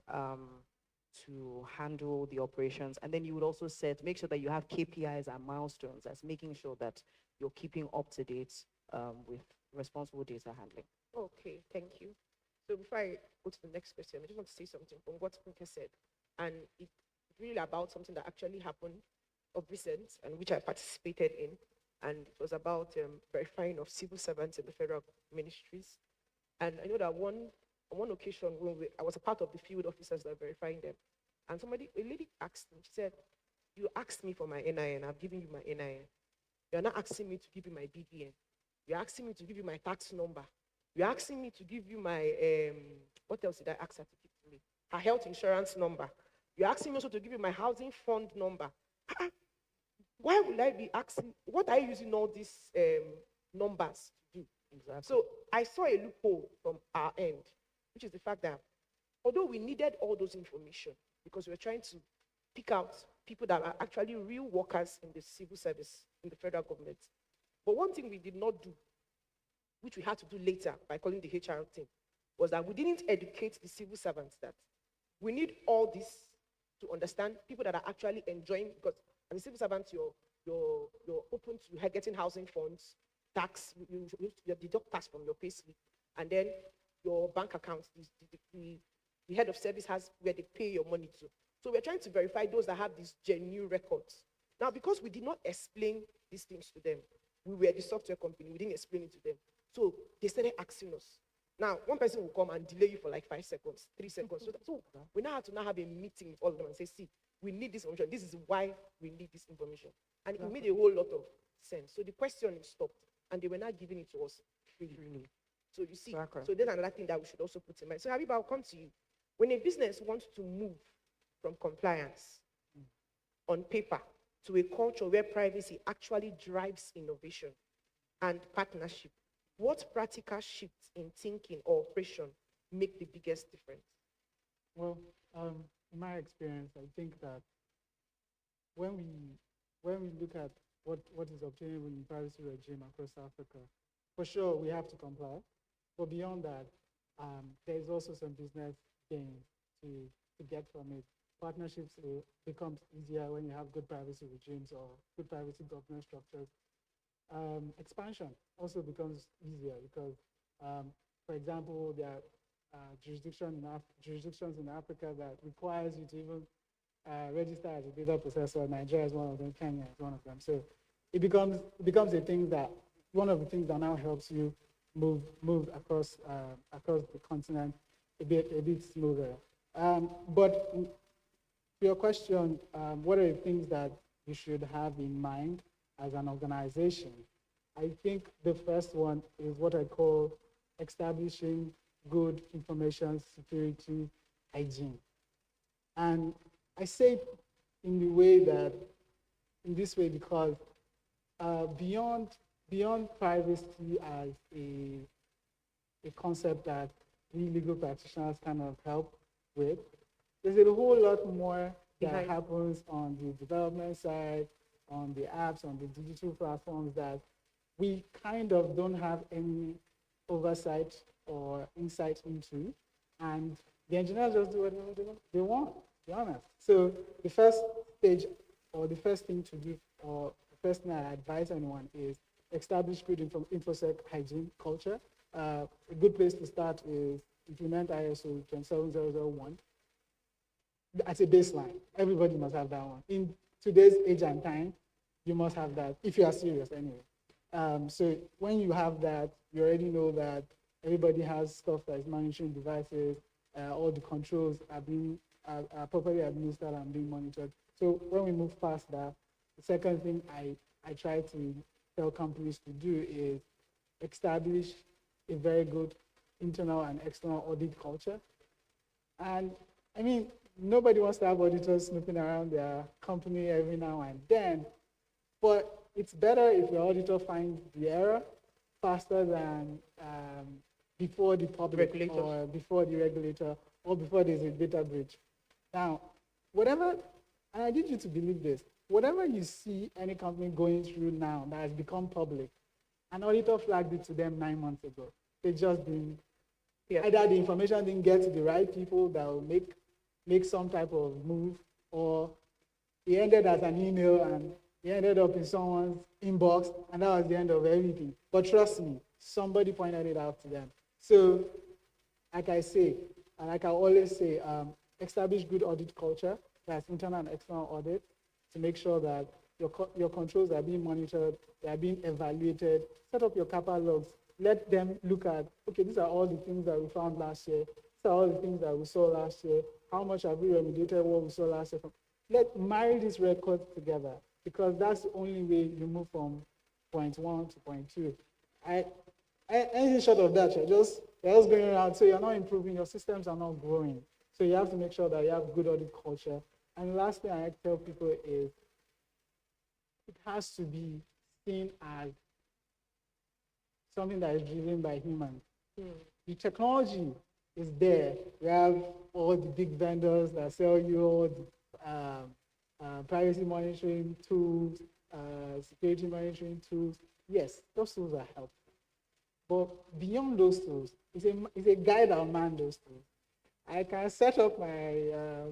to handle the operations. And then you would also make sure that you have KPIs and milestones. That's making sure that you're keeping up to date with responsible data handling. Okay, thank you. So before I go to the next question, I just want to say something from what Funke said. And it's really about something that actually happened of recent and which I participated in. And it was about verifying of civil servants in the federal ministries. And I know that on one occasion when I was a part of the field officers that were verifying them, and a lady asked me, she said, "You asked me for my NIN, I've given you my NIN. You're not asking me to give you my BVN. You're asking me to give you my tax number. You're asking me to give you my, what else did I ask her to give to me? Her health insurance number. You're asking me also to give you my housing fund number. Why would I be asking, what are you using all these numbers to do?" Exactly. So I saw a loophole from our end, which is the fact that although we needed all those information, because we were trying to pick out people that are actually real workers in the civil service, in the federal government. But one thing we did not do, which we had to do later by calling the HR team, was that we didn't educate the civil servants that we need all this to understand people that are actually enjoying, because as a civil servant, you're open to getting housing funds, tax, you deduct tax from your pay slip, and then your bank account, the head of service has where they pay your money to. So we're trying to verify those that have these genuine records. Now, because we did not explain these things to them, we were the software company, we didn't explain it to them. So they started asking us. Now, one person will come and delay you for like 5 seconds, 3 seconds. So we now have to have a meeting with all of them and say, see, we need this information. This is why we need this information. And it made a whole lot of sense. So the questioning stopped, and they were not giving it to us freely. So you see, so there's another thing that we should also put in mind. So Habib, I'll come to you. When a business wants to move from compliance on paper to a culture where privacy actually drives innovation and partnership, what practical shifts in thinking or operation make the biggest difference? Well, in my experience, I think that when we look at what is obtainable in privacy regime across Africa, for sure we have to comply. But beyond that, there's also some business gain to get from it. Partnerships becomes easier when you have good privacy regimes or good privacy governance structures. Expansion also becomes easier because, for example, there are jurisdictions in Africa that requires you to even register as a data processor. Nigeria is one of them. Kenya is one of them. So it becomes a thing that one of the things that now helps you move across the continent a bit smoother. But to your question, what are the things that you should have in mind as an organization? I think the first one is what I call establishing good information security hygiene. And I say it in this way because beyond privacy as a concept that we legal practitioners kind of help with, there's a whole lot more that happens on the development side, on the apps, on the digital platforms that we kind of don't have any oversight or insight into. And the engineers just do whatever they want, to be honest. So the first stage or the first thing to do, or the first thing I advise anyone is establish good InfoSec hygiene culture. A good place to start is implement ISO 27001 as a baseline. Everybody must have that one. In today's age and time, you must have that if you are serious anyway. So when you have that, you already know that everybody has stuff that is monitoring devices, all the controls are properly administered and being monitored. So when we move past that, the second thing I try to tell companies to do is establish a very good internal and external audit culture. And I mean, nobody wants to have auditors snooping around their company every now and then, but it's better if your auditor finds the error faster than before the public or before the regulator or before there's a data breach. Now, whatever, and I need you to believe this, whatever you see any company going through now that has become public, an auditor flagged it to them 9 months ago. They just didn't, either the information didn't get to the right people that will make some type of move, or it ended as an email and it ended up in someone's inbox, and that was the end of everything. But trust me, somebody pointed it out to them. So, like I say, and like I always say, establish good audit culture, that's internal and external audit, to make sure that your controls are being monitored, they are being evaluated. Set up your CAPA logs. Let them look at, okay, these are all the things that we found last year. These are all the things that we saw last year. How much have we remediated what we saw last year? Marry these records together, because that's the only way you move from point 1 to point 2. Anything short of that, you're just going around, so you're not improving, your systems are not growing. So you have to make sure that you have good audit culture. And the last thing I tell people is, it has to be seen as something that is driven by humans. The technology is there. We have all the big vendors that sell you all the privacy monitoring tools, security monitoring tools. Yes, those tools are helpful. But beyond those tools, it's a guy that will man those tools. I can set up my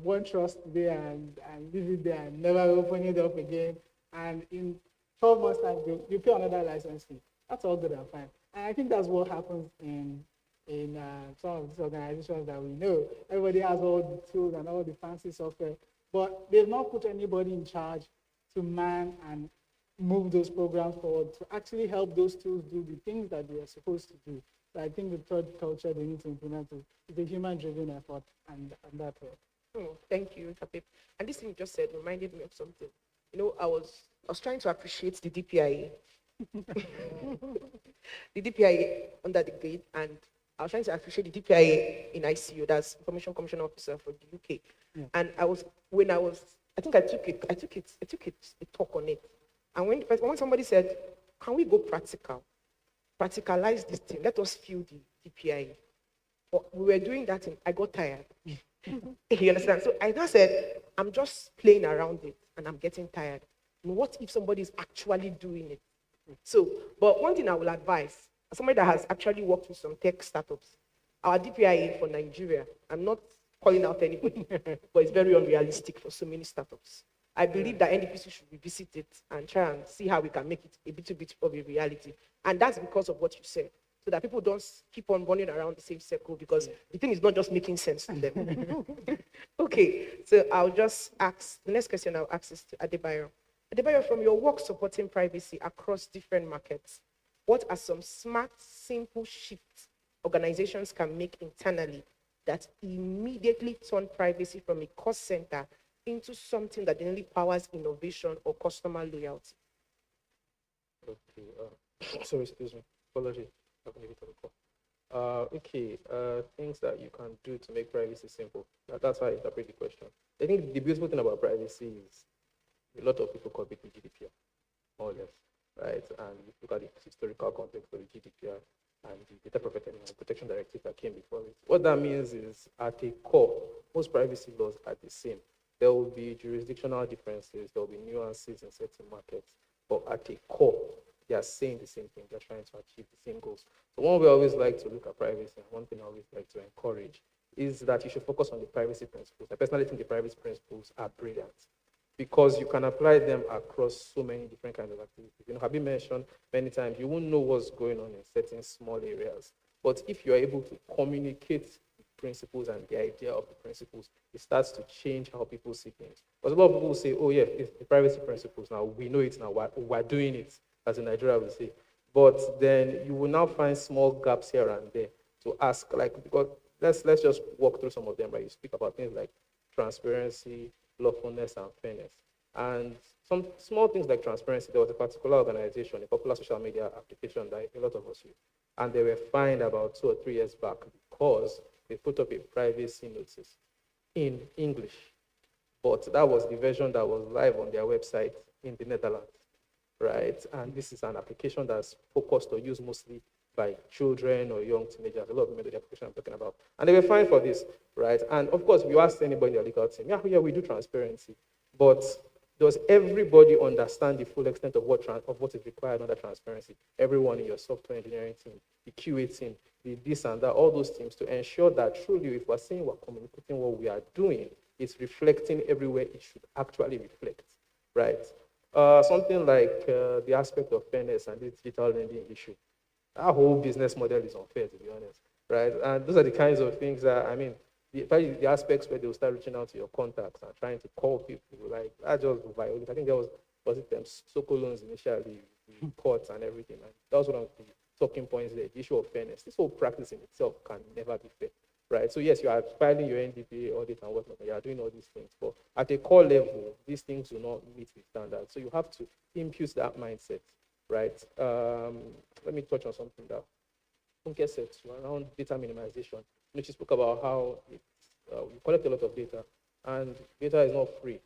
OneTrust today and leave it there and never open it up again. And in 12 months' time, you pay another license fee. That's all good and fine. And I think that's what happens in some of these organizations that we know. Everybody has all the tools and all the fancy software, but they've not put anybody in charge to man and move those programs forward, to actually help those tools do the things that they are supposed to do. So I think the third culture they need to implement is a human-driven effort, and that way. Oh, thank you, Kapip. And this thing you just said reminded me of something. You know, I was trying to appreciate the DPIA. The DPIA under the gate, and I was trying to appreciate the DPIA in ICO, that's Information Commission Officer for the UK. Yeah. And I took a talk on it. And when somebody said, can we go practical? Practicalize this thing, let us feel the DPIA. But we were doing that and I got tired. You understand? So I now said, I'm just playing around it and I'm getting tired. What if somebody is actually doing it? So, but one thing I will advise, as somebody that has actually worked with some tech startups, our DPIA for Nigeria, I'm not calling out anybody, but it's very unrealistic for so many startups. I believe that NDPC should revisit it and try and see how we can make it a little bit of a reality. And that's because of what you said. so that people don't keep on running around the same circle, because the thing is not just making sense to them. Okay, so I'll just ask, the next question I'll ask is to Adebayo. Adebayo, from your work supporting privacy across different markets, what are some smart, simple shifts organizations can make internally that immediately turn privacy from a cost center into something that only powers innovation or customer loyalty? Okay, sorry, excuse me. Apology. Things that you can do to make privacy simple. That's how I interpret the question. I think the beautiful thing about privacy is a lot of people copy the GDPR, more or less, right? And you look at the historical context of the GDPR and the Data Protection Directive that came before it. What that means is, at a core, most privacy laws are the same. There will be jurisdictional differences, there will be nuances in certain markets, but at a core, they are saying the same thing. They're trying to achieve the same goals. So one way I always like to look at privacy, and one thing I always like to encourage, is that you should focus on the privacy principles. I personally think the privacy principles are brilliant, because you can apply them across so many different kinds of activities. Have been mentioned many times, you won't know what's going on in certain small areas. But if you're able to communicate the principles and the idea of the principles, it starts to change how people see things. Because a lot of people say, oh yeah, it's the privacy principles now, we know it now, we're doing it, as in Nigeria we say. But then you will now find small gaps here and there to ask, like, because let's just walk through some of them, right? You speak about things like transparency, lawfulness, and fairness. And some small things like transparency, there was a particular organization, a popular social media application that a lot of us use, and they were fined about 2 or 3 years back because they put up a privacy notice in English. But that was the version that was live on their website in the Netherlands, right? And this is an application that's focused or used mostly by children or young teenagers. A lot of them know the application I'm talking about. And they were fined for this, right? And of course, if you ask anybody in the legal team, yeah, we do transparency. But does everybody understand the full extent of what is required under transparency? Everyone in your software engineering team, the QA team, the this and that, all those teams, to ensure that truly, if we're saying we're communicating what we are doing, it's reflecting everywhere it should actually reflect, right? Something like the aspect of fairness and the digital lending issue. Our whole business model is unfair, to be honest, right? And those are the kinds of things that, I mean, the aspects where they'll start reaching out to your contacts and trying to call people, like, I just violate. I think there was it them Soko loans initially, the courts and everything. And that was one of the talking points there, the issue of fairness. This whole practice in itself can never be fair, right? So yes, you are filing your NDPA audit and whatnot, you are doing all these things, but at a core level, these things do not meet the standards. So you have to impute that mindset, right? Let me touch on something that Funke said around data minimization. She spoke about how we collect a lot of data, and data is not free.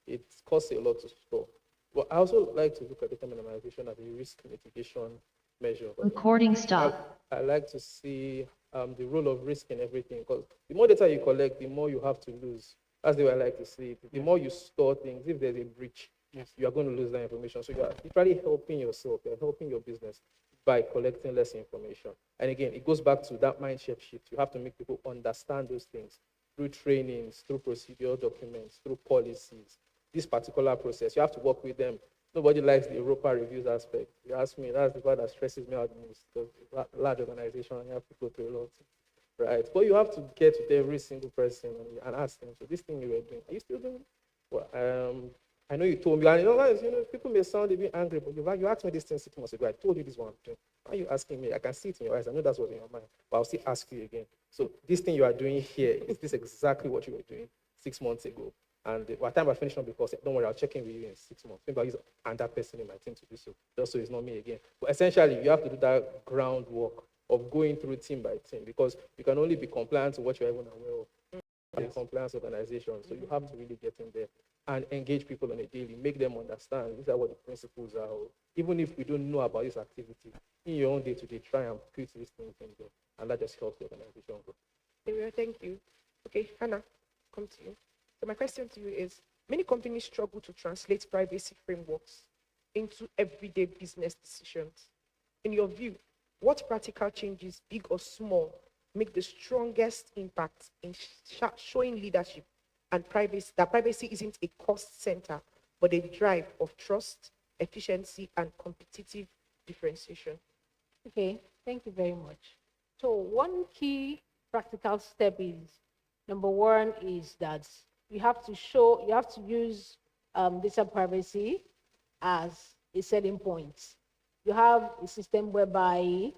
It costs a lot to store. But I also like to look at data minimization as a risk mitigation measure. Recording stop. I like to see the role of risk in everything, because the more data you collect, the more you have to lose. That's the way I like to see it. The more you store things, if there's a breach, you are going to lose that information. So you are literally helping yourself, you're helping your business by collecting less information. And again, it goes back to that mindset shift. You have to make people understand those things through trainings, through procedural documents, through policies. This particular process, you have to work with them. Nobody likes the Europa reviews aspect. You ask me, that's the part that stresses me out the most, because it's a large organization and you have to go through a lot, right? But you have to get with every single person and ask them, so this thing you were doing, are you still doing it? Well, I know you told me, and people may sound a bit angry, but you asked me this thing 6 months ago. I told you this one. Why are you asking me? I can see it in your eyes. I know that's what's in your mind, but I'll still ask you again. So this thing you are doing here, is this exactly what you were doing 6 months ago? And by the time I finish on the course, don't worry, I'll check in with you in 6 months. Maybe I'll use another person in my team to do so, just so it's not me again. But essentially, you have to do that groundwork of going through team by team, because you can only be compliant to what you're even aware of. A compliance organization, so you have to really get in there and engage people on a daily, make them understand these are what the principles are. Even if we don't know about this activity, in your own day-to-day, try and put these things in there, and that just helps the organization grow. Thank you. Okay, Hannah, come to you. So my question to you is, many companies struggle to translate privacy frameworks into everyday business decisions. In your view, what practical changes, big or small, make the strongest impact in showing leadership and privacy, that privacy isn't a cost center, but a drive of trust, efficiency, and competitive differentiation? Okay, Thank you very much. So one key practical step is, number one is that you have to use data privacy as a selling point. You have a system whereby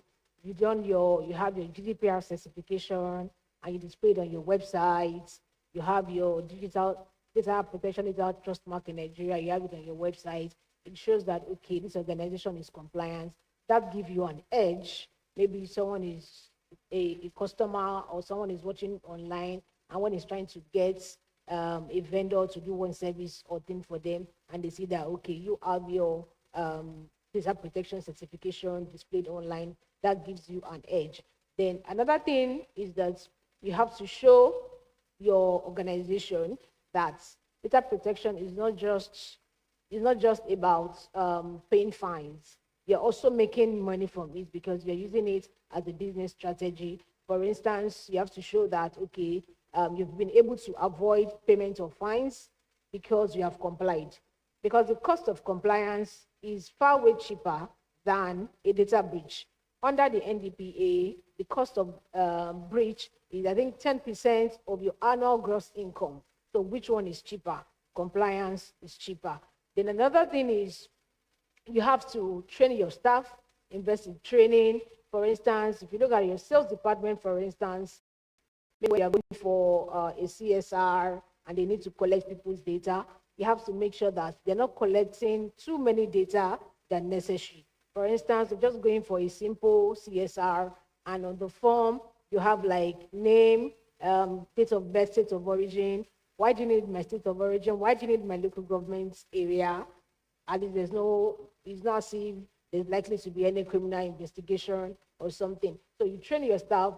you have your GDPR certification and you display it on your website. You have your digital data protection, digital trust mark in Nigeria. You have it on your website. It shows that, okay, this organization is compliant. That gives you an edge. Maybe someone is a customer or someone is watching online and one is trying to get a vendor to do one service or thing for them, and they see that, okay, you have your data protection certification displayed online. That gives you an edge. Then another thing is that you have to show your organization that data protection is not just about paying fines. You're also making money from it because you're using it as a business strategy. For instance, you have to show that, okay, you've been able to avoid payment of fines because you have complied. Because the cost of compliance is far way cheaper than a data breach. Under the NDPA, the cost of breach is, I think, 10% of your annual gross income. So which one is cheaper? Compliance is cheaper. Then another thing is you have to train your staff, invest in training. For instance, if you look at your sales department, for instance, maybe you are going for a CSR and they need to collect people's data, you have to make sure that they're not collecting too many data than necessary. For instance, you're just going for a simple CSR, and on the form, you have like name, date of birth, state of origin. Why do you need my state of origin? Why do you need my local government area? At least it's not as if there's likely to be any criminal investigation or something. So you train your staff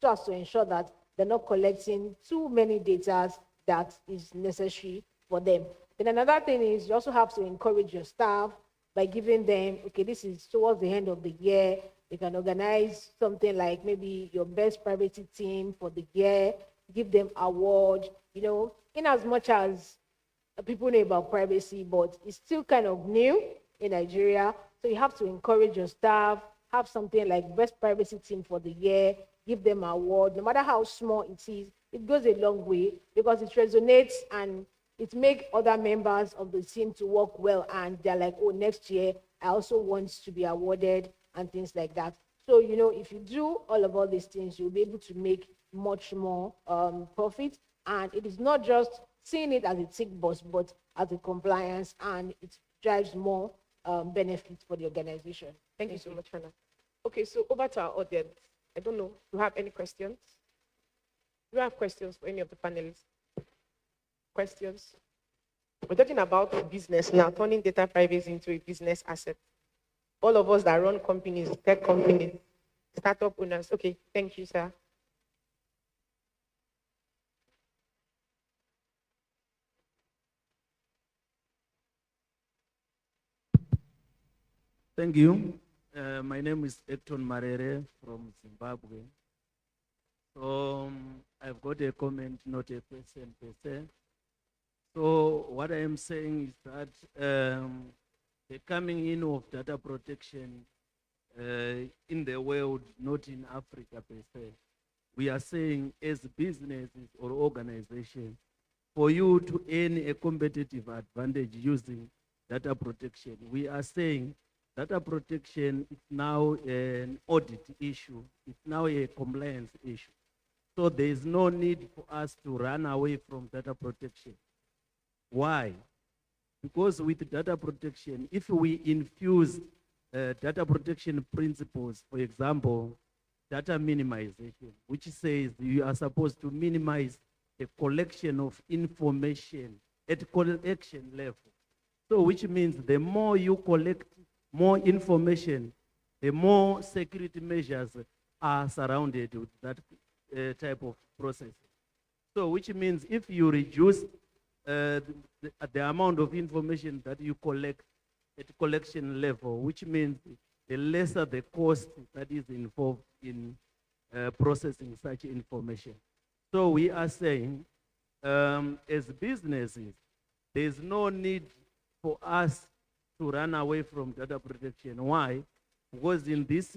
just to ensure that they're not collecting too many data that is necessary for them. Then another thing is you also have to encourage your staff by giving them, okay, this is towards the end of the year. You can organize something like maybe your best privacy team for the year, give them award, in as much as people know about privacy, but it's still kind of new in Nigeria. So you have to encourage your staff, have something like best privacy team for the year, give them an award, no matter how small it is. It goes a long way because it resonates and it makes other members of the team to work well, and they're like, oh, next year I also want to be awarded and things like that. So, if you do all these things, you'll be able to make much more profit. And it is not just seeing it as a tick box, but as a compliance, and it drives more benefits for the organization. Thank you so much, Hannah. Okay, so over to our audience. I don't know, do you have any questions? Do you have questions for any of the panelists? Questions? We're talking about business now, turning data privacy into a business asset. All of us that run companies, tech companies, startup owners. Okay, thank you, sir. Thank you. My name is Ekton Marere from Zimbabwe. So I've got a comment, not a question per se. So what I am saying is that the coming in of data protection in the world, not in Africa per se, we are saying as businesses or organizations, for you to earn a competitive advantage using data protection, we are saying data protection is now an audit issue. It's now a compliance issue. So there is no need for us to run away from data protection. Why? Because with data protection, if we infuse data protection principles, for example, data minimization, which says you are supposed to minimize the collection of information at collection level. So which means the more you collect more information, the more security measures are surrounded with that type of process. So which means if you reduce the amount of information that you collect at collection level, which means the lesser the cost that is involved in processing such information. So we are saying, as businesses, there's no need for us to run away from data protection. Why? Because in this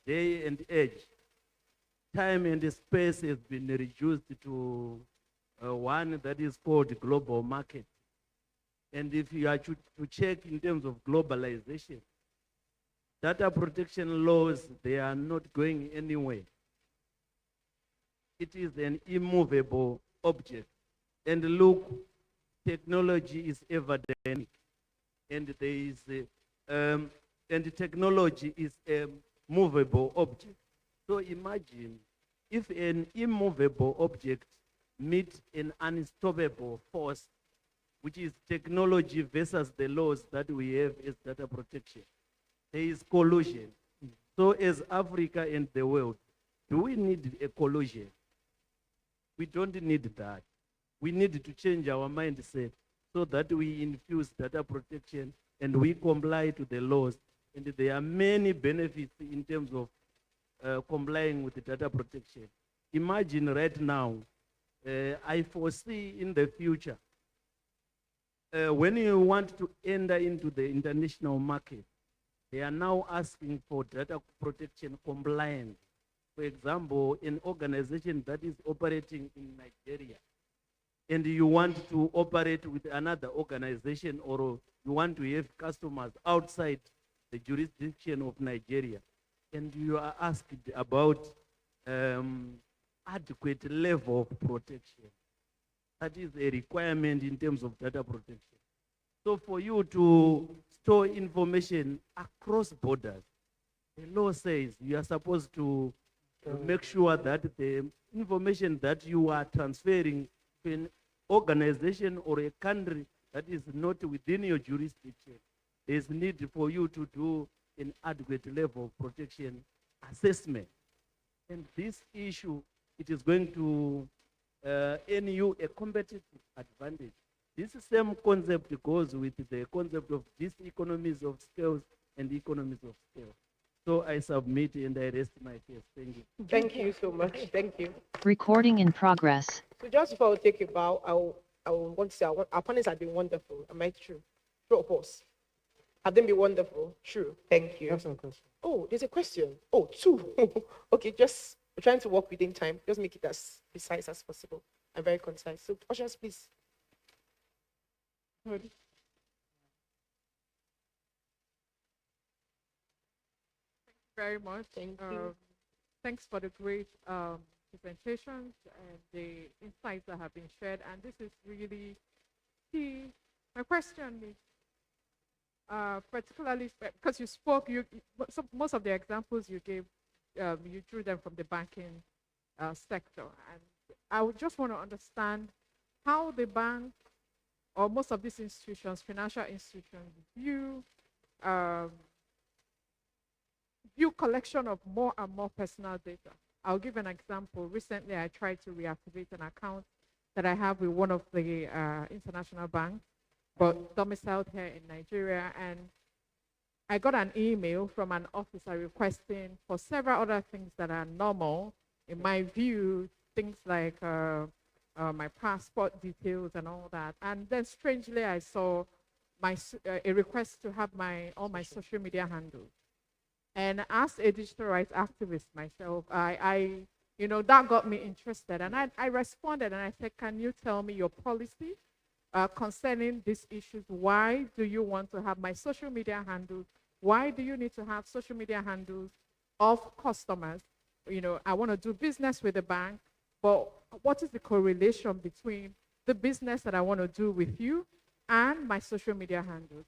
day and age, time and space has been reduced to one that is called global market. And if you are to check in terms of globalization, data protection laws, they are not going anywhere. It is an immovable object. And look, technology is ever dynamic. And there is and technology is a movable object. So imagine if an immovable object meets an unstoppable force, which is technology versus the laws that we have as data protection. There is collusion. So as Africa and the world, do we need a collusion? We don't need that. We need to change our mindset so that we infuse data protection and we comply to the laws. And there are many benefits in terms of complying with the data protection. Imagine right now, I foresee in the future, when you want to enter into the international market, they are now asking for data protection compliance. For example, an organization that is operating in Nigeria, and you want to operate with another organization, or you want to have customers outside the jurisdiction of Nigeria, and you are asked about adequate level of protection. That is a requirement in terms of data protection. So for you to store information across borders, the law says you are supposed to make sure that the information that you are transferring to an organization or a country that is not within your jurisdiction, there's need for you to do an adequate level of protection assessment. And this issue, it is going to earn you a competitive advantage. This same concept goes with the concept of these economies of scales and economies of scale. So I submit and I rest my case. Thank you. Thank you so much. Thank you. Recording in progress. So just before I take a bow, I want to say our panelists have been wonderful. Am I true? True or false? Have they been wonderful? True. Thank you. I have some questions. Oh, there's a question. Oh, two. Okay, just we're trying to work within time. Just make it as precise as possible and very concise. So, ushers, please. Good. Very much. Thank you. Thanks for the great presentations and the insights that have been shared. And this is really key. My question is, particularly because you spoke, most of the examples you gave, you drew them from the banking sector. And I would just want to understand how the bank or most of these institutions, financial institutions, view collection of more and more personal data. I'll give an example. Recently, I tried to reactivate an account that I have with one of the international banks, but domiciled here in Nigeria. And I got an email from an officer requesting for several other things that are normal, in my view, things like my passport details and all that. And then strangely, I saw a request to have all my social media handles. And as a digital rights activist myself, that got me interested. And I responded and I said, can you tell me your policy concerning these issues? Why do you want to have my social media handles? Why do you need to have social media handles of customers? I want to do business with the bank, but what is the correlation between the business that I want to do with you and my social media handles?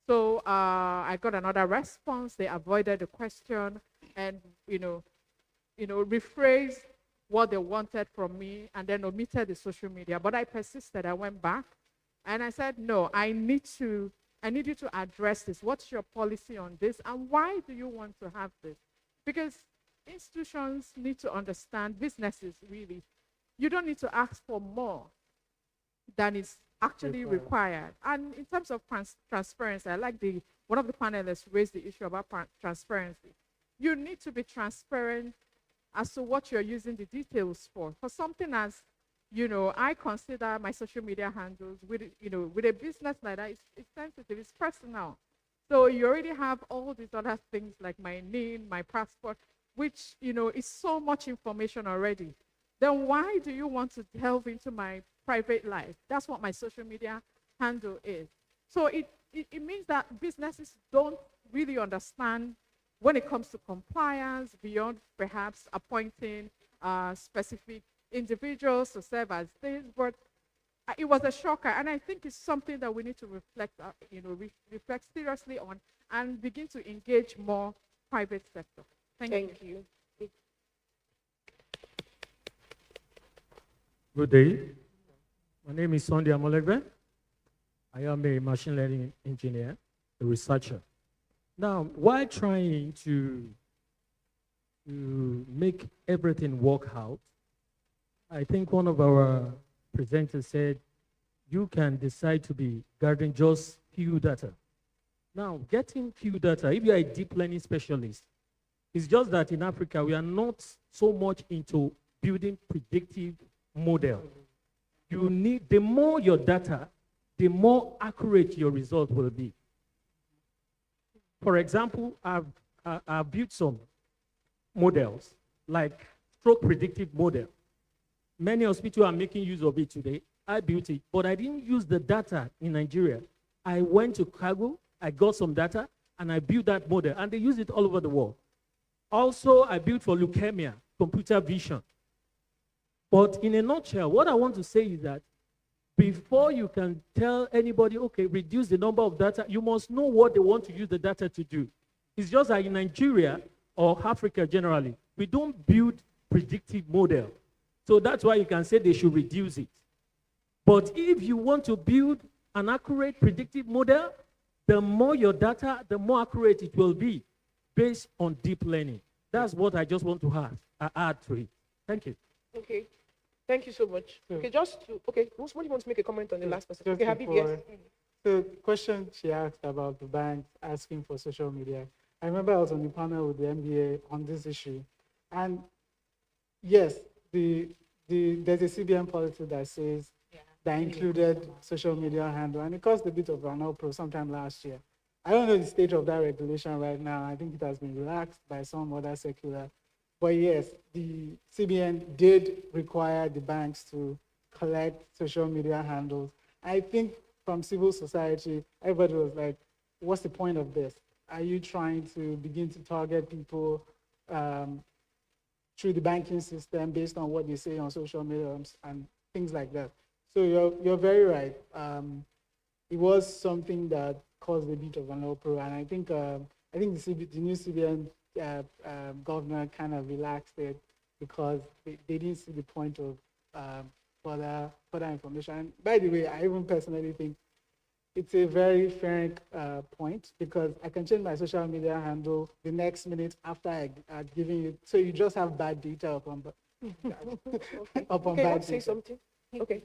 So I got another response. They avoided the question and, rephrased what they wanted from me and then omitted the social media. But I persisted. I went back and I said, no, I need you to address this. What's your policy on this? And why do you want to have this? Because institutions need to understand, businesses really, you don't need to ask for more than is actually required. And in terms of transparency, I like one of the panelists raised the issue about transparency. You need to be transparent as to what you're using the details for. For something as, I consider my social media handles with a business like that, it's sensitive, it's personal. So you already have all these other things like my name, my passport, which, is so much information already. Then why do you want to delve into my private life? That's what my social media handle is. So it means that businesses don't really understand when it comes to compliance beyond perhaps appointing specific individuals to serve as this, but it was a shocker, and I think it's something that we need to reflect, reflect seriously on, and begin to engage more private sector. Thank you. Good day. My name is Sunday Amolegbe. I am a machine learning engineer, a researcher. Now, while trying to make everything work out, I think one of our presenters said, you can decide to be gathering just few data. Now, getting few data, if you are a deep learning specialist, it's just that in Africa, we are not so much into building predictive model. You need, the more your data, the more accurate your result will be. For example, I've built some models, like stroke predictive model. Many hospitals are making use of it today. I built it, but I didn't use the data in Nigeria. I went to Chicago, I got some data, and I built that model, and they use it all over the world. Also, I built for leukemia, computer vision. But in a nutshell, what I want to say is that before you can tell anybody, okay, reduce the number of data, you must know what they want to use the data to do. It's just that in Nigeria, or Africa generally, we don't build predictive model. So that's why you can say they should reduce it. But if you want to build an accurate predictive model, the more your data, the more accurate it will be based on deep learning. That's what I just want to add to it. Thank you. Okay. Thank you so much. Okay, somebody wants to make a comment on the last person. Just Okay, Habib, yes. So the question she asked about the banks asking for social media. I remember I was on the panel with the MBA on this issue. And yes, there's a CBN policy that says that included social media handle, and it caused a bit of an uproar sometime last year. I don't know the state of that regulation right now. I think it has been relaxed by some other secular. But yes, the CBN did require the banks to collect social media handles. I think from civil society, everybody was like, what's the point of this? Are you trying to begin to target people through the banking system based on what they say on social media and things like that? So you're very right. It was something that caused a bit of an uproar, and I think the new CBN governor kind of relaxed it because they didn't see the point of further information. And by the way, I even personally think it's a very fair point because I can change my social media handle the next minute after I've given you, so you just have bad data upon bad Say data. something. Okay.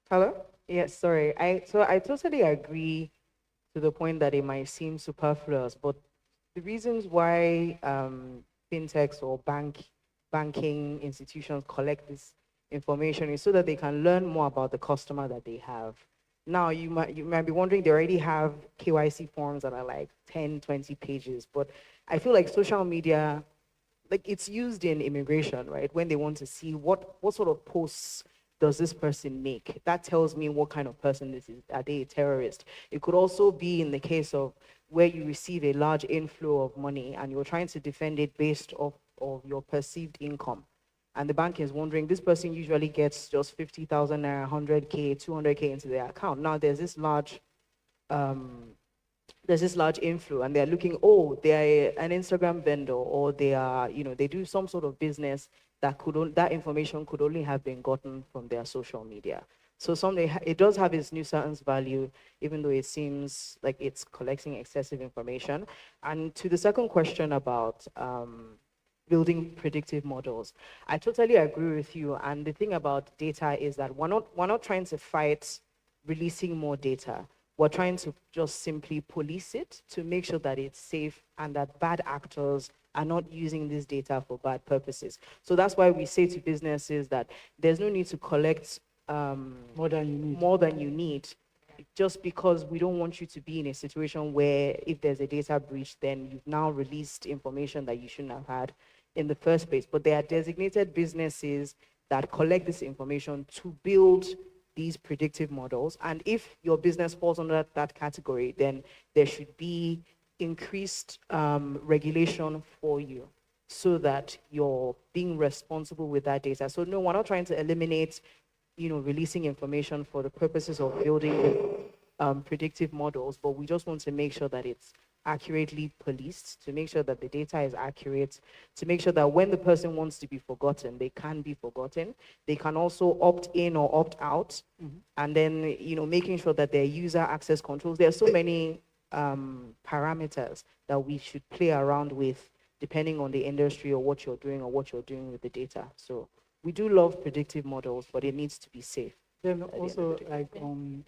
Hello? Yes, sorry. So I totally agree to the point that it might seem superfluous, but the reasons why fintechs or banking institutions collect this information is so that they can learn more about the customer that they have. Now, you might be wondering, they already have KYC forms that are like 10, 20 pages, but I feel like social media, like it's used in immigration, right? When they want to see what sort of posts does this person make? That tells me what kind of person this is. Are they a terrorist? It could also be in the case of where you receive a large inflow of money and you're trying to defend it based off of your perceived income. And the bank is wondering, this person usually gets just 50,000 naira, 100K, 200K into their account. Now there's this large inflow and they're looking, oh, they're an Instagram vendor, or they are, they do some sort of business that information could only have been gotten from their social media. So someday it does have its nuisance value, even though it seems like it's collecting excessive information. And to the second question about building predictive models, I totally agree with you. And the thing about data is that we're not trying to fight releasing more data. We're trying to just simply police it to make sure that it's safe and that bad actors are not using this data for bad purposes. So that's why we say to businesses that there's no need to collect more than you need. just because we don't want you to be in a situation where if there's a data breach, then you've now released information that you shouldn't have had in the first place. But there are designated businesses that collect this information to build these predictive models. And if your business falls under that category, then there should be increased regulation for you so that you're being responsible with that data. So no, we're not trying to eliminate, releasing information for the purposes of building predictive models, but we just want to make sure that it's accurately policed, to make sure that the data is accurate, to make sure that when the person wants to be forgotten, they can be forgotten. They can also opt in or opt out, and then making sure that their user access controls. There are so many parameters that we should play around with depending on the industry or what you're doing with the data. So we do love predictive models, but it needs to be safe. Then also, like on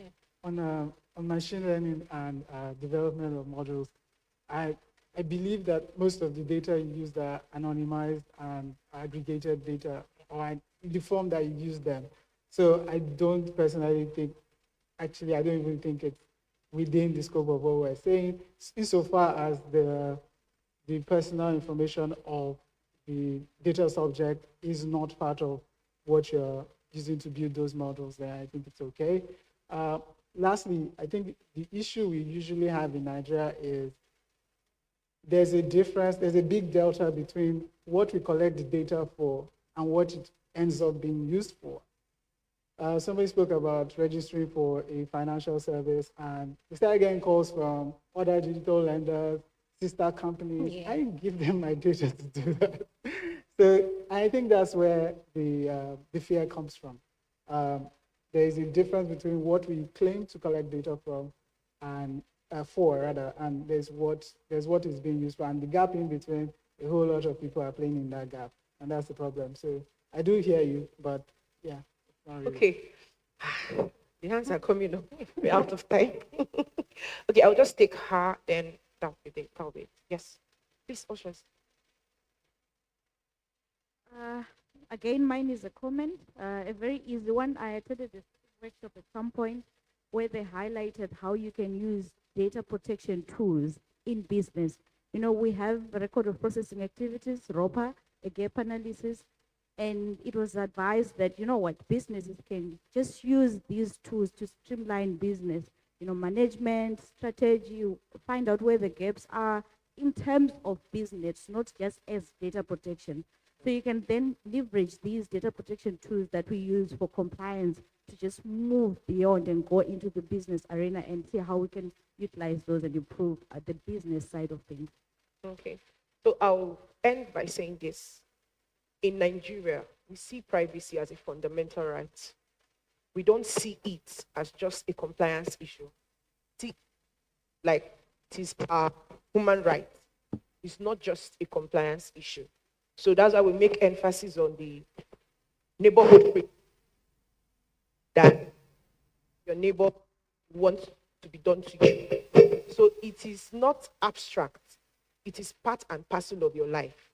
machine learning and development of models, I believe that most of the data you use are anonymized and aggregated data, or in the form that you use them. So I don't personally think, actually, I don't even think it's within the scope of what we're saying, insofar as the personal information of the data subject is not part of what you're using to build those models there. I think it's okay. Lastly, I think the issue we usually have in Nigeria is there's a difference, there's a big delta between what we collect the data for and what it ends up being used for. Somebody spoke about registering for a financial service, and we started getting calls from other digital lenders, sister companies. Yeah. I give them my data to do that. So I think that's where the fear comes from. There is a difference between what we claim to collect data from and and there's what is being used for, and the gap in between, a whole lot of people are playing in that gap, and that's the problem. So I do hear you, but yeah. Really. Okay. The hands are coming up. We're out of time. Okay, I'll just take her, then that will be. Yes. Please, Oceans. Again, mine is a comment, a very easy one. I attended this workshop at some point where they highlighted how you can use data protection tools in business. We have a record of processing activities, ROPA, a gap analysis, and it was advised that, businesses can just use these tools to streamline business, management, strategy, find out where the gaps are in terms of business, not just as data protection. So you can then leverage these data protection tools that we use for compliance to just move beyond and go into the business arena and see how we can utilize those and improve the business side of things. Okay. So I'll end by saying this. In Nigeria, we see privacy as a fundamental right. We don't see it as just a compliance issue. Like it is a human right. It's not just a compliance issue. So that's why we make emphasis on the neighborhood free. That your neighbor wants to be done to you. So it is not abstract. It is part and parcel of your life.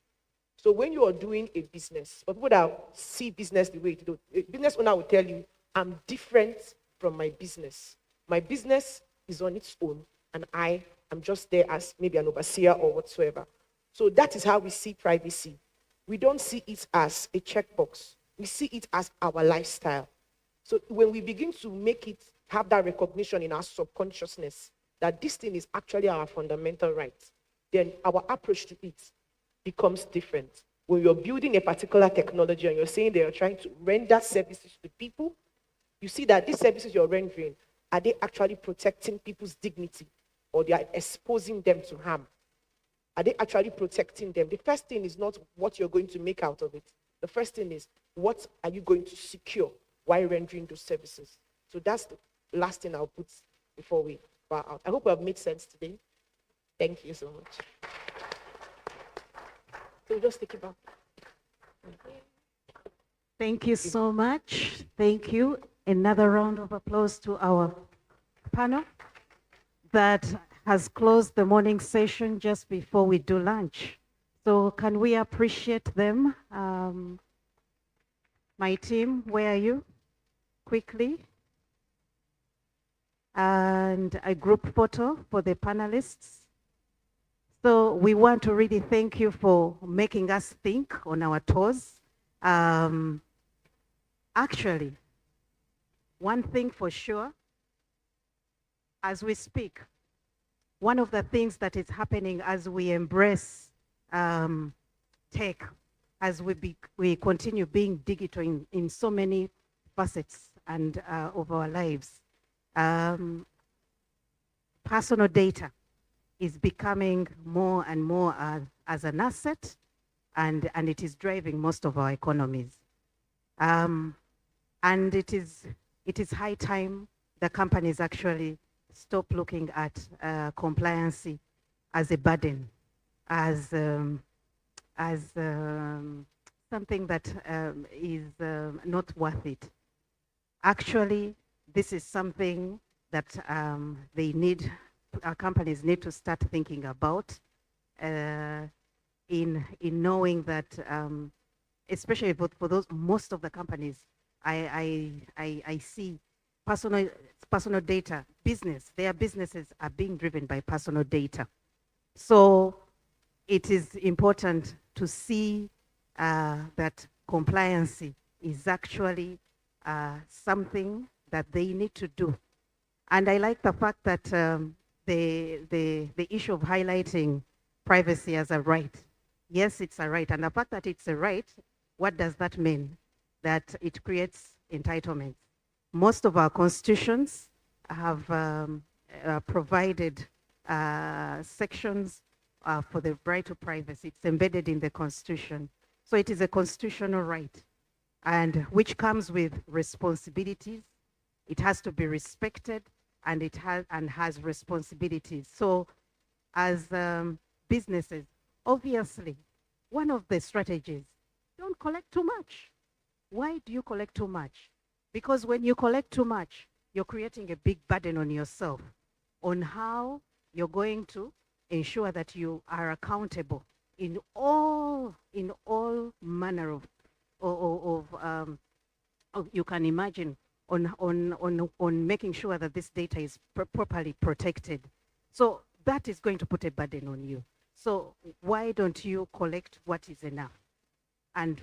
So when you are doing a business, for people that see business the way it do, a business owner will tell you, I'm different from my business. My business is on its own, and I am just there as maybe an overseer or whatsoever. So that is how we see privacy. We don't see it as a checkbox. We see it as our lifestyle. So when we begin to make it have that recognition in our subconsciousness that this thing is actually our fundamental right, then our approach to it becomes different. When you're building a particular technology and you're saying that you're trying to render services to people, you see that these services you're rendering, are they actually protecting people's dignity, or they are exposing them to harm? Are they actually protecting them? The first thing is not what you're going to make out of it. The first thing is, what are you going to secure while rendering those services? So that's the last thing I'll put before we go out. I hope we have made sense today. Thank you so much. So we'll just take it back. Thank you so much. Thank you. Another round of applause to our panel that has closed the morning session just before we do lunch. So can we appreciate them? My team, where are you? Quickly. and a group photo for the panelists. So we want to really thank you for making us think on our toes. Actually, one thing for sure, as we speak, one of the things that is happening as we embrace tech, as we continue being digital in so many facets and of our lives, personal data is becoming more and more as an asset, and it is driving most of our economies. And it is high time the companies actually stop looking at compliance as a burden, as something that is not worth it. Actually, this is something that our companies need to start thinking about in knowing that, especially for those, most of the companies I see personal data their businesses are being driven by personal data. So it is important to see that compliance is actually something that they need to do. And I like the fact that the issue of highlighting privacy as a right. Yes, it's a right. And the fact that it's a right, what does that mean? That it creates entitlements. Most of our constitutions have provided sections for the right to privacy. It's embedded in the Constitution. So it is a constitutional right, and which comes with responsibilities. It has to be respected, and it has responsibilities. So as businesses, obviously, one of the strategies, don't collect too much. Why do you collect too much? Because when you collect too much, you're creating a big burden on yourself on how you're going to ensure that you are accountable in all manner of you can imagine on making sure that this data is properly protected. So that is going to put a burden on you. So why don't you collect what is enough? And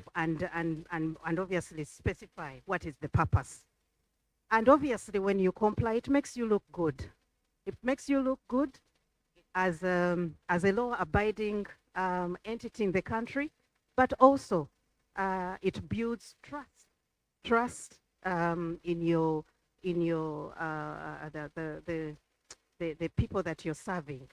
obviously specify what is the purpose. And obviously when you comply, it makes you look good. It makes you look good as a law-abiding entity in the country, but also it builds trust in the people that you're serving,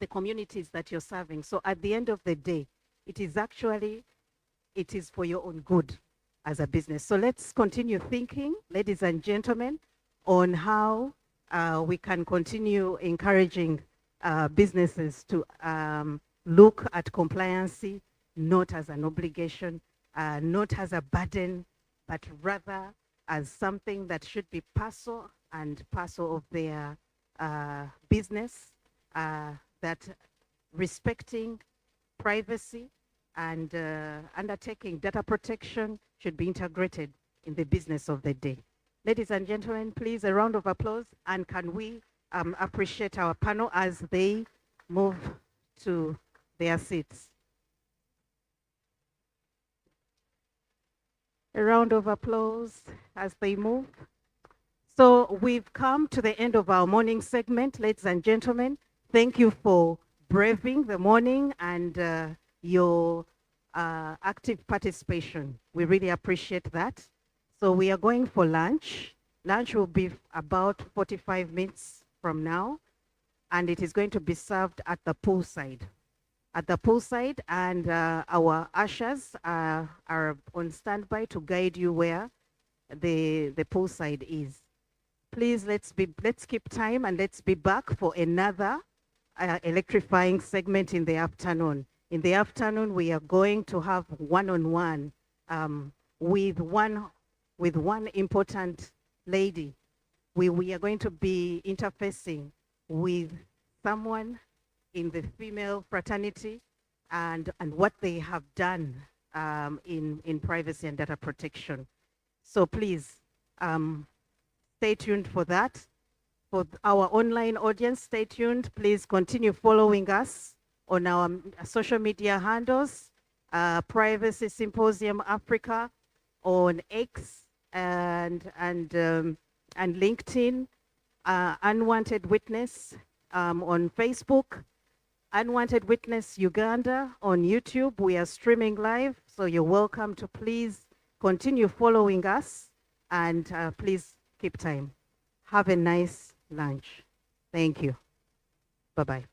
the communities that you're serving. So at the end of the day, it is for your own good as a business. So let's continue thinking, ladies and gentlemen, on how we can continue encouraging businesses to look at compliance not as an obligation, not as a burden, but rather as something that should be parcel of their business, that respecting privacy and undertaking data protection should be integrated in the business of the day. Ladies and gentlemen, please a round of applause, and can we appreciate our panel as they move to their seats. A round of applause as they move. So we've come to the end of our morning segment, ladies and gentlemen. Thank you for braving the morning and your active participation. We really appreciate that. So we are going for lunch. Lunch will be about 45 minutes from now, and it is going to be served at the poolside. At the poolside, and our ushers are on standby to guide you where the poolside is. Please, let's keep time, and let's be back for another electrifying segment in the afternoon. In the afternoon, we are going to have one-on-one with one important lady. We are going to be interfacing with someone in the female fraternity and what they have done in privacy and data protection. So please, stay tuned for that. For our online audience, stay tuned. Please continue following us on our social media handles, Privacy Symposium Africa on X and LinkedIn, Unwanted Witness on Facebook, Unwanted Witness Uganda on YouTube. We are streaming live, so you're welcome to please continue following us and please keep time. Have a nice lunch. Thank you. Bye-bye.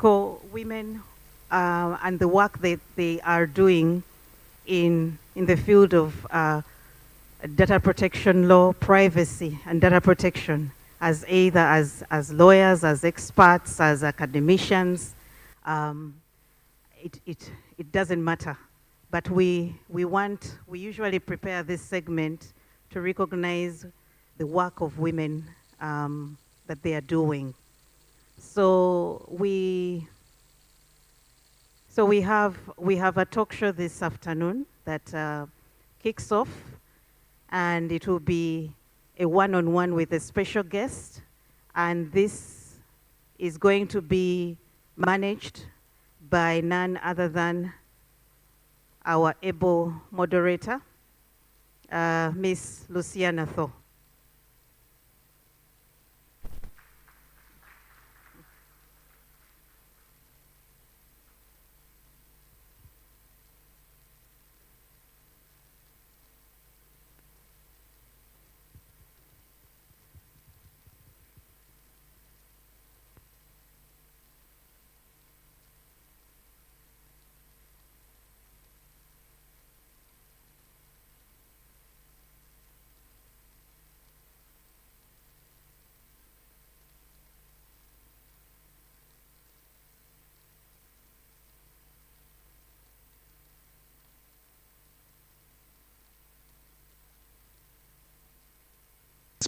Women and the work that they are doing in the field of data protection law, privacy, and data protection as either as lawyers, as experts, as academicians. It doesn't matter. But we usually prepare this segment to recognize the work of women that they are doing. So we have a talk show this afternoon that kicks off, and it will be a one-on-one with a special guest, and this is going to be managed by none other than our able moderator, Miss Luciana Tho.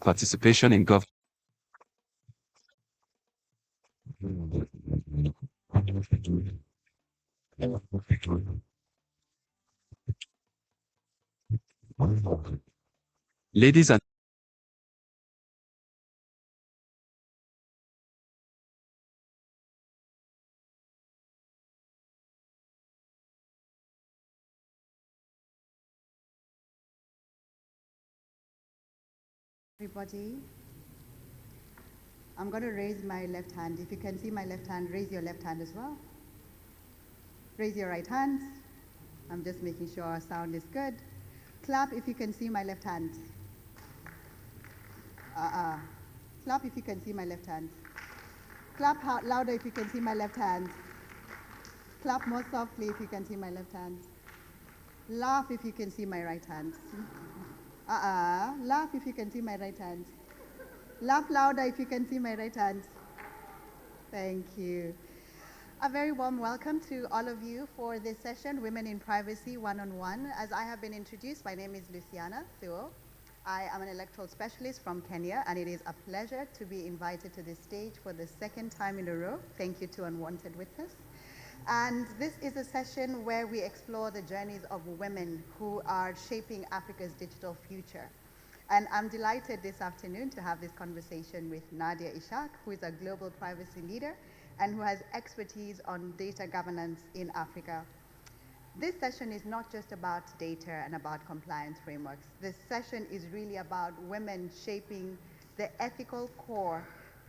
Participation in government. Ladies and Everybody, I'm going to raise my left hand. If you can see my left hand, raise your left hand as well. Raise your right hand. I'm just making sure our sound is good. Clap if you can see my left hand. Clap if you can see my left hand. Clap louder if you can see my left hand. Clap more softly if you can see my left hand. Laugh if you can see my right hand. Laugh if you can see my right hand. Laugh louder if you can see my right hand. Thank you. A very warm welcome to all of you for this session, Women in Privacy One-on-One. As I have been introduced, my name is Luciana Thuo. I am an electoral specialist from Kenya, and it is a pleasure to be invited to this stage for the second time in a row. Thank you to Unwanted Witness. And this is a session where we explore the journeys of women who are shaping Africa's digital future. And I'm delighted this afternoon to have this conversation with Nadia Ishaq, who is a global privacy leader and who has expertise on data governance in Africa. This session is not just about data and about compliance frameworks. This session is really about women shaping the ethical core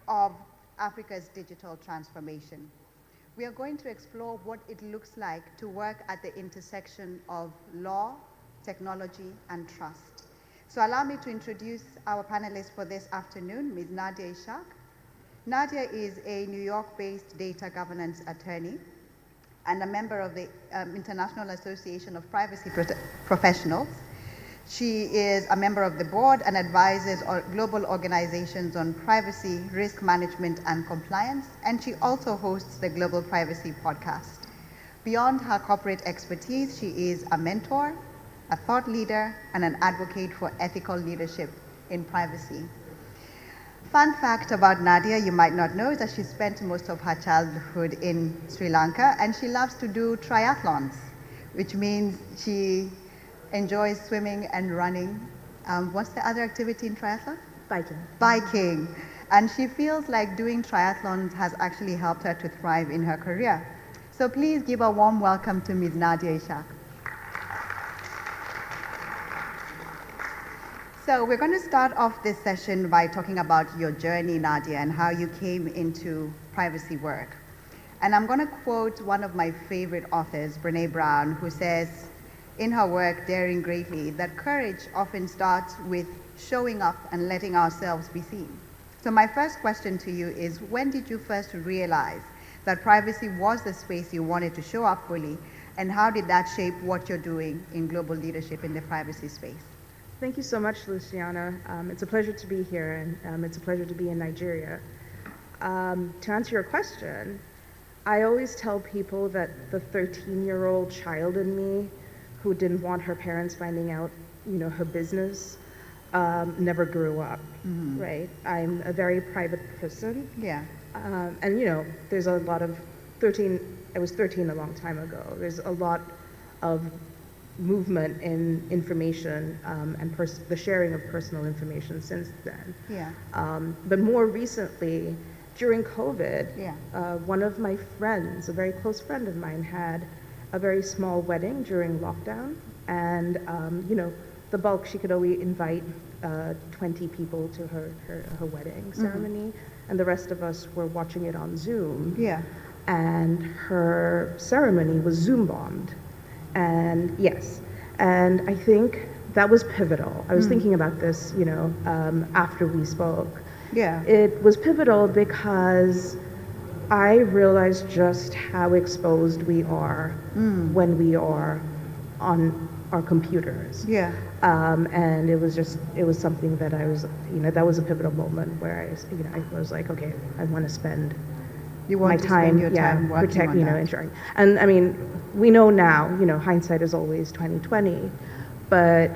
of Africa's digital transformation. We are going to explore what it looks like to work at the intersection of law, technology, and trust. So allow me to introduce our panelists for this afternoon, Ms. Nadia Ishaq. Nadia is a New York-based data governance attorney and a member of the International Association of Privacy Professionals. She is a member of the board and advises global organizations on privacy, risk management, and compliance, and she also hosts the Global Privacy Podcast. Beyond her corporate expertise, she is a mentor, a thought leader, and an advocate for ethical leadership in privacy. Fun fact about Nadia you might not know is that she spent most of her childhood in Sri Lanka, and she loves to do triathlons, which means she enjoys swimming and running. What's the other activity in triathlon? Biking. Biking. And she feels like doing triathlons has actually helped her to thrive in her career. So please give a warm welcome to Ms. Nadia Ishaq. So we're going to start off this session by talking about your journey, Nadia, and how you came into privacy work. And I'm going to quote one of my favorite authors, Brené Brown, who says in her work, Daring Greatly, that courage often starts with showing up and letting ourselves be seen. So my first question to you is, when did you first realize that privacy was the space you wanted to show up fully, and how did that shape what you're doing in global leadership in the privacy space? Thank you so much, Luciana. It's a pleasure to be here, and it's a pleasure to be in Nigeria. To answer your question, I always tell people that the 13-year-old child in me who didn't want her parents finding out, her business, never grew up, right? I'm a very private person. Yeah. And there's a lot of I was 13 a long time ago. There's a lot of movement in information and the sharing of personal information since then. Yeah. But more recently, during COVID, Yeah. One of my friends, a very close friend of mine, had a very small wedding during lockdown. And, the bulk, she could only invite 20 people to her wedding ceremony. And the rest of us were watching it on Zoom. Yeah. And her ceremony was Zoom bombed. And yes, and I think that was pivotal. I was thinking about this, after we spoke. Yeah. It was pivotal because I realized just how exposed we are when we are on our computers. Yeah. And it was something that I was, that was a pivotal moment where I was like, okay, I want to spend my time, protect, ensuring. And I mean, we know now, hindsight is always 20/20, but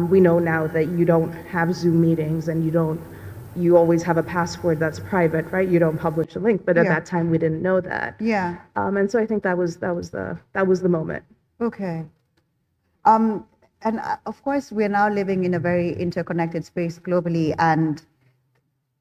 we know now that you don't have Zoom meetings and you always have a password that's private, right? You don't publish a link, but at that time we didn't know that. Yeah. And so I think that was the moment. Okay. And of course, we're now living in a very interconnected space globally, and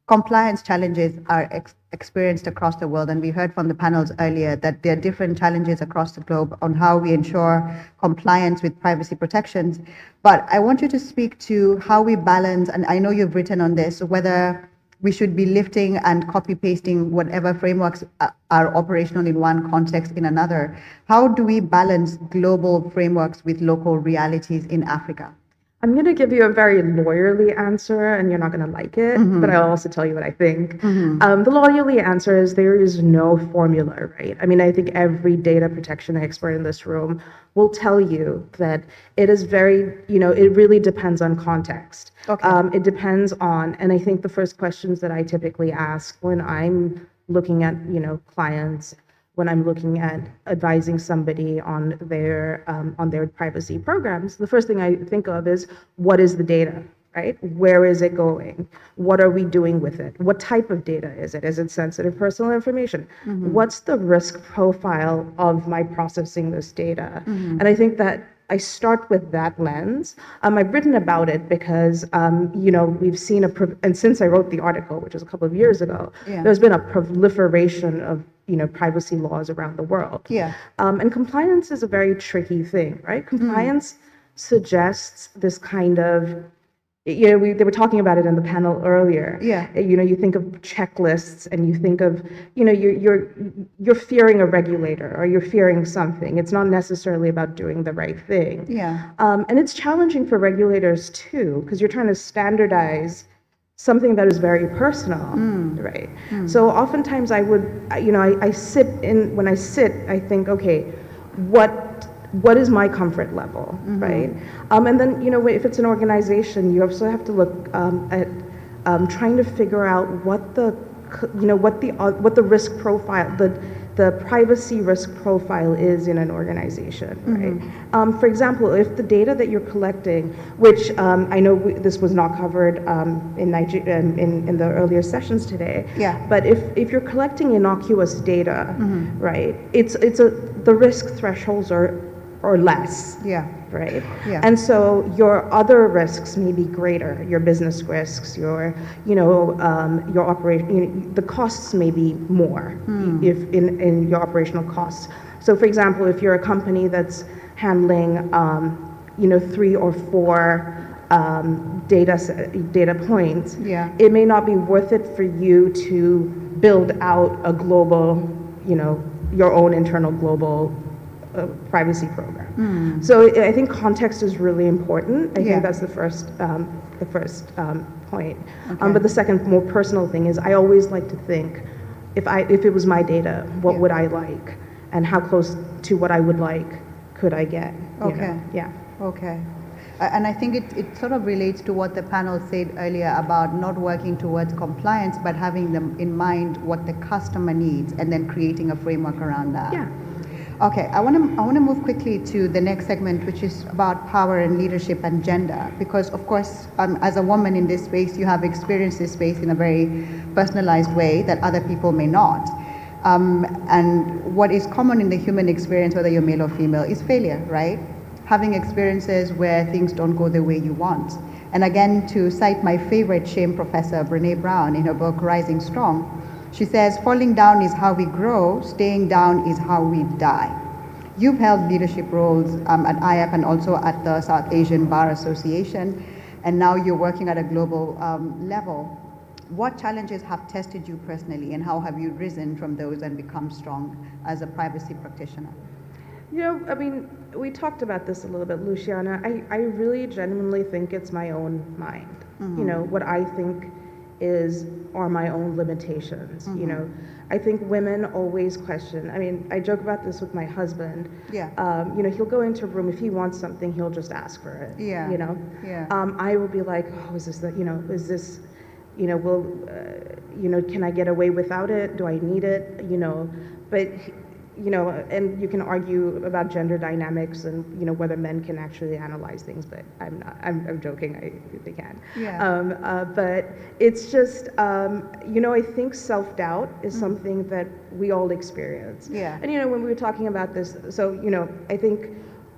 compliance challenges are experienced across the world. And we heard from the panels earlier that there are different challenges across the globe on how we ensure compliance with privacy protections. But I want you to speak to how we balance, and I know you've written on this, whether we should be lifting and copy pasting whatever frameworks are operational in one context in another. How do we balance global frameworks with local realities in Africa? I'm going to give you a very lawyerly answer, and you're not going to like it, but I'll also tell you what I think. The lawyerly answer is there is no formula, right? I mean, I think every data protection expert in this room will tell you that it is very, it really depends on context. Okay. It depends on, and I think the first questions that I typically ask when I'm looking at, clients, when I'm looking at advising somebody on their privacy programs, the first thing I think of is, what is the data, right? Where is it going? What are we doing with it? What type of data is it? Is it sensitive personal information? What's the risk profile of my processing this data? And I think that I start with that lens. I've written about it because, we've seen and since I wrote the article, which was a couple of years ago, there's been a proliferation of privacy laws around the world. Yeah. And compliance is a very tricky thing, right? Compliance suggests this kind of, they were talking about it in the panel earlier. Yeah. You think of checklists, and you think of, you're fearing a regulator, or you're fearing something. It's not necessarily about doing the right thing. Yeah. And it's challenging for regulators too, because you're trying to standardize something that is very personal, right? So oftentimes when I sit, I think, okay, what is my comfort level, right? And then, if it's an organization, you also have to look at trying to figure out what the risk profile, the privacy risk profile is in an organization, right? For example, if the data that you're collecting, which I know this was not covered in the earlier sessions today, but if you're collecting innocuous data, right, the risk thresholds are less, right? Yeah. And so your other risks may be greater. Your business risks, your operation, the costs may be more if in your operational costs. So, for example, if you're a company that's handling, 3 or 4 data points, it may not be worth it for you to build out a global, your own internal global privacy program. So I think context is really important. I think that's the first point. Okay. But the second, more personal thing is, I always like to think if it was my data, what would I like, and how close to what I would like could I get? You Okay. know? Yeah. Okay. And I think it sort of relates to what the panel said earlier about not working towards compliance, but having them in mind what the customer needs and then creating a framework around that. Yeah. Okay, I want to move quickly to the next segment, which is about power and leadership and gender, because of course, as a woman in this space, you have experienced this space in a very personalized way that other people may not. And what is common in the human experience, whether you're male or female, is failure, right? Having experiences where things don't go the way you want. And again, to cite my favorite shame professor, Brene Brown, in her book, Rising Strong, she says, falling down is how we grow, staying down is how we die. You've held leadership roles at IAP and also at the South Asian Bar Association, and now you're working at a global level. What challenges have tested you personally, and how have you risen from those and become strong as a privacy practitioner? You know, I mean, we talked about this a little bit, Luciana. I really genuinely think it's my own mind. You know, what I think are my own limitations. You know, I think women always question. I mean, I joke about this with my husband. Yeah. You know, he'll go into a room, if he wants something, he'll just ask for it. Yeah. You know? Yeah. I will be like, oh, is this you know, you know, can I get away without it? Do I need it? You know, but you know, and you can argue about gender dynamics and, you know, whether men can actually analyze things, but I'm joking, I think they can. Yeah. But it's just, you know, I think self-doubt is something that we all experience. Yeah. And, you know, when we were talking about this, so, you know, I think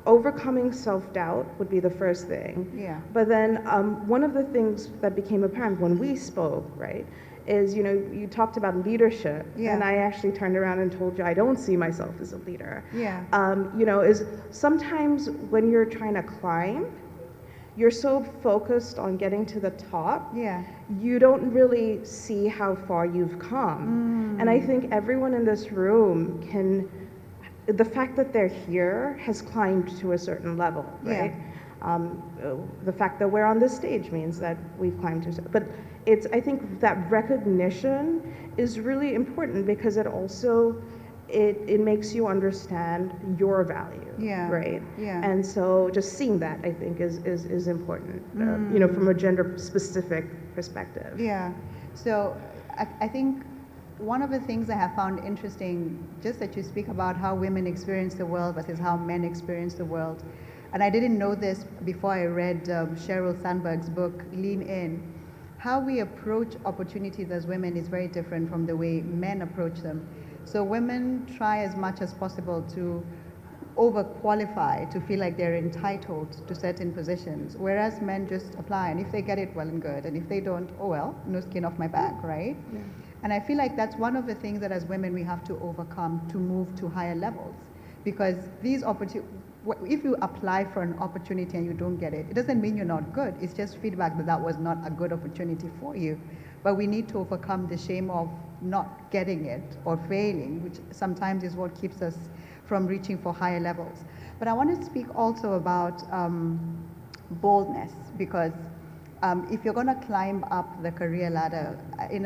overcoming self-doubt would be the first thing. Yeah. But then one of the things that became apparent when we spoke, right, is, you know, you talked about leadership, Yeah. and I actually turned around and told you I don't see myself as a leader. Yeah. You know, is sometimes when you're trying to climb, you're so focused on getting to the top, Yeah. you don't really see how far you've come. And I think everyone in this room the fact that they're here has climbed to a certain level, right? The fact that we're on this stage means that we've climbed to, but I think that recognition is really important because it also, it makes you understand your value, right? Yeah. And so just seeing that, I think, is important, you know, from a gender-specific perspective. Yeah. So I think one of the things I have found interesting, just that you speak about how women experience the world versus how men experience the world. And I didn't know this before I read Sheryl Sandberg's book, Lean In. How we approach opportunities as women is very different from the way men approach them. So women try as much as possible to overqualify, to feel like they're entitled to certain positions, whereas men just apply, and if they get it, well and good, and if they don't, oh well, no skin off my back, right? Yeah. And I feel like that's one of the things that as women we have to overcome to move to higher levels, because these opportunities, if you apply for an opportunity and you don't get it, it doesn't mean you're not good. It's just feedback that that was not a good opportunity for you. But we need to overcome the shame of not getting it or failing, which sometimes is what keeps us from reaching for higher levels. But I want to speak also about boldness, because if you're going to climb up the career ladder in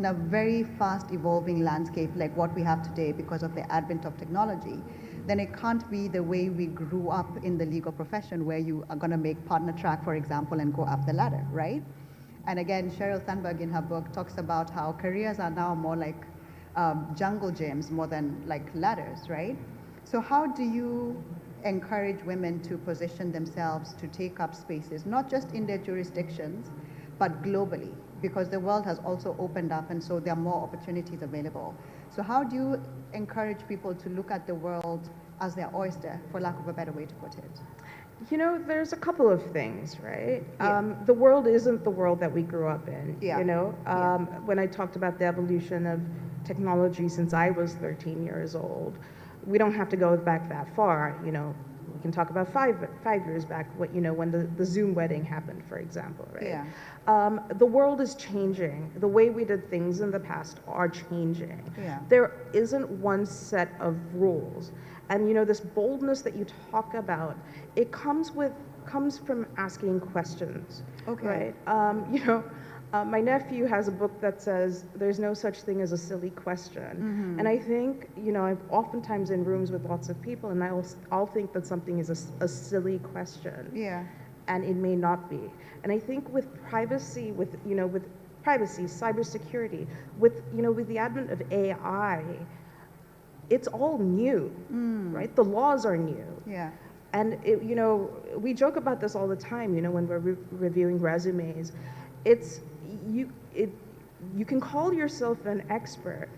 a very fast evolving landscape like what we have today because of the advent of technology, then it can't be the way we grew up in the legal profession, where you are going to make partner track, for example, and go up the ladder, right? And again, Sheryl Sandberg in her book talks about how careers are now more like jungle gyms more than like ladders, right? So how do you encourage women to position themselves to take up spaces, not just in their jurisdictions, but globally? Because the world has also opened up, and so there are more opportunities available. So how do you encourage people to look at the world as their oyster, for lack of a better way to put it? You know, there's a couple of things, right? Yeah. The world isn't the world that we grew up in, Yeah. you know? When I talked about the evolution of technology since I was 13 years old, we don't have to go back that far, you know? We can talk about five years back, you know, when the Zoom wedding happened, for example, right? Yeah. The world is changing. The way we did things in the past are changing. Yeah. There isn't one set of rules. And you know, this boldness that you talk about, it comes from asking questions. Okay. Right? You know, My nephew has a book that says there's no such thing as a silly question. And I think, I'm oftentimes in rooms with lots of people and I'll think that something is a silly question. Yeah. And it may not be. And I think with privacy, with privacy, cybersecurity, with the advent of AI, it's all new, right? The laws are new. Yeah. And we joke about this all the time, when we're reviewing resumes. You can call yourself an expert,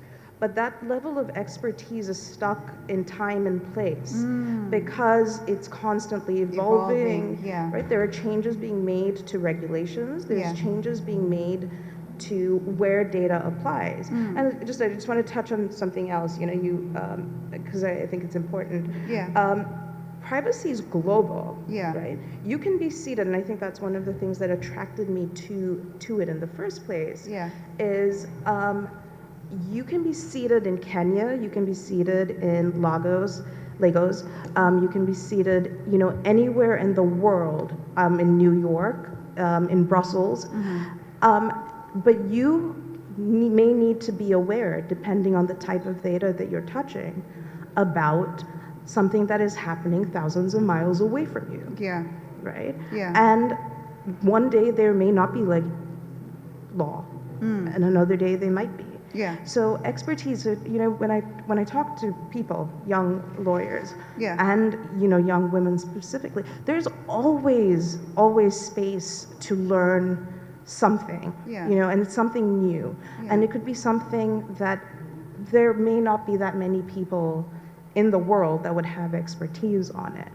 but that level of expertise is stuck in time and place because it's constantly evolving. Yeah. Right? There are changes being made to regulations. There's changes being made to where data applies. And I just want to touch on something else, because I think it's important. Yeah. Privacy is global, Yeah. right? You can be seated, and I think that's one of the things that attracted me to it in the first place, is you can be seated in Kenya, you can be seated in Lagos, you can be seated, anywhere in the world, in New York, in Brussels, but you may need to be aware, depending on the type of data that you're touching, about something that is happening thousands of miles away from you. Yeah. Right? Yeah. And one day there may not be law, and another day they might be. Yeah. So expertise, when I talk to people, young lawyers, and young women specifically, there's always space to learn something. And it's something new, and it could be something that there may not be that many people in the world that would have expertise on it.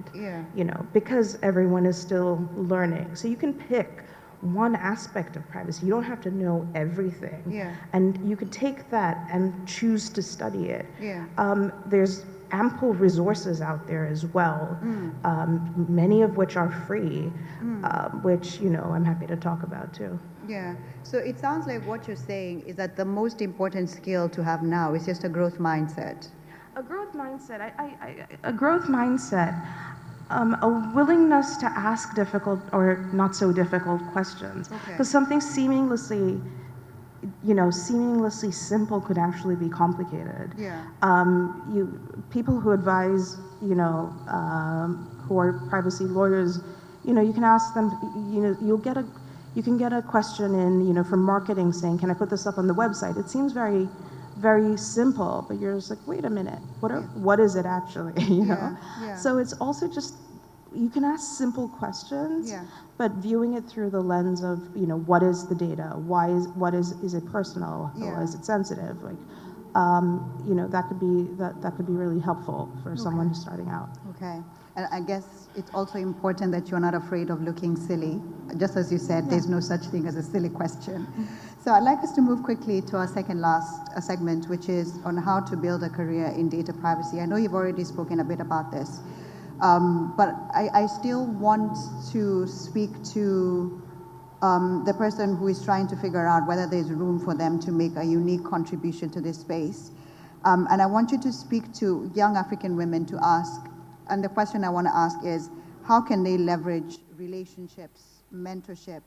Because everyone is still learning. So you can pick one aspect of privacy. You don't have to know everything. And you could take that and choose to study it. There's ample resources out there as well, many of which are free, which, I'm happy to talk about too. Yeah. So it sounds like what you're saying is that the most important skill to have now is just a growth mindset. A growth mindset, a willingness to ask difficult or not so difficult questions. Because something seemingly simple could actually be complicated. People who advise, who are privacy lawyers, you can ask them, you can get a question in, from marketing saying, can I put this up on the website? It seems very, very simple, but you're just like, wait a minute, what is it actually? So it's also just, you can ask simple questions, but viewing it through the lens of, what is the data? Is it personal? Or is it sensitive? That could be really helpful for someone who's starting out. Okay. And I guess it's also important that you're not afraid of looking silly. Just as you said, there's no such thing as a silly question. So I'd like us to move quickly to our second last segment, which is on how to build a career in data privacy. I know you've already spoken a bit about this, but I still want to speak to the person who is trying to figure out whether there's room for them to make a unique contribution to this space. And I want you to speak to young African women to ask, and the question I want to ask is, how can they leverage relationships, mentorship,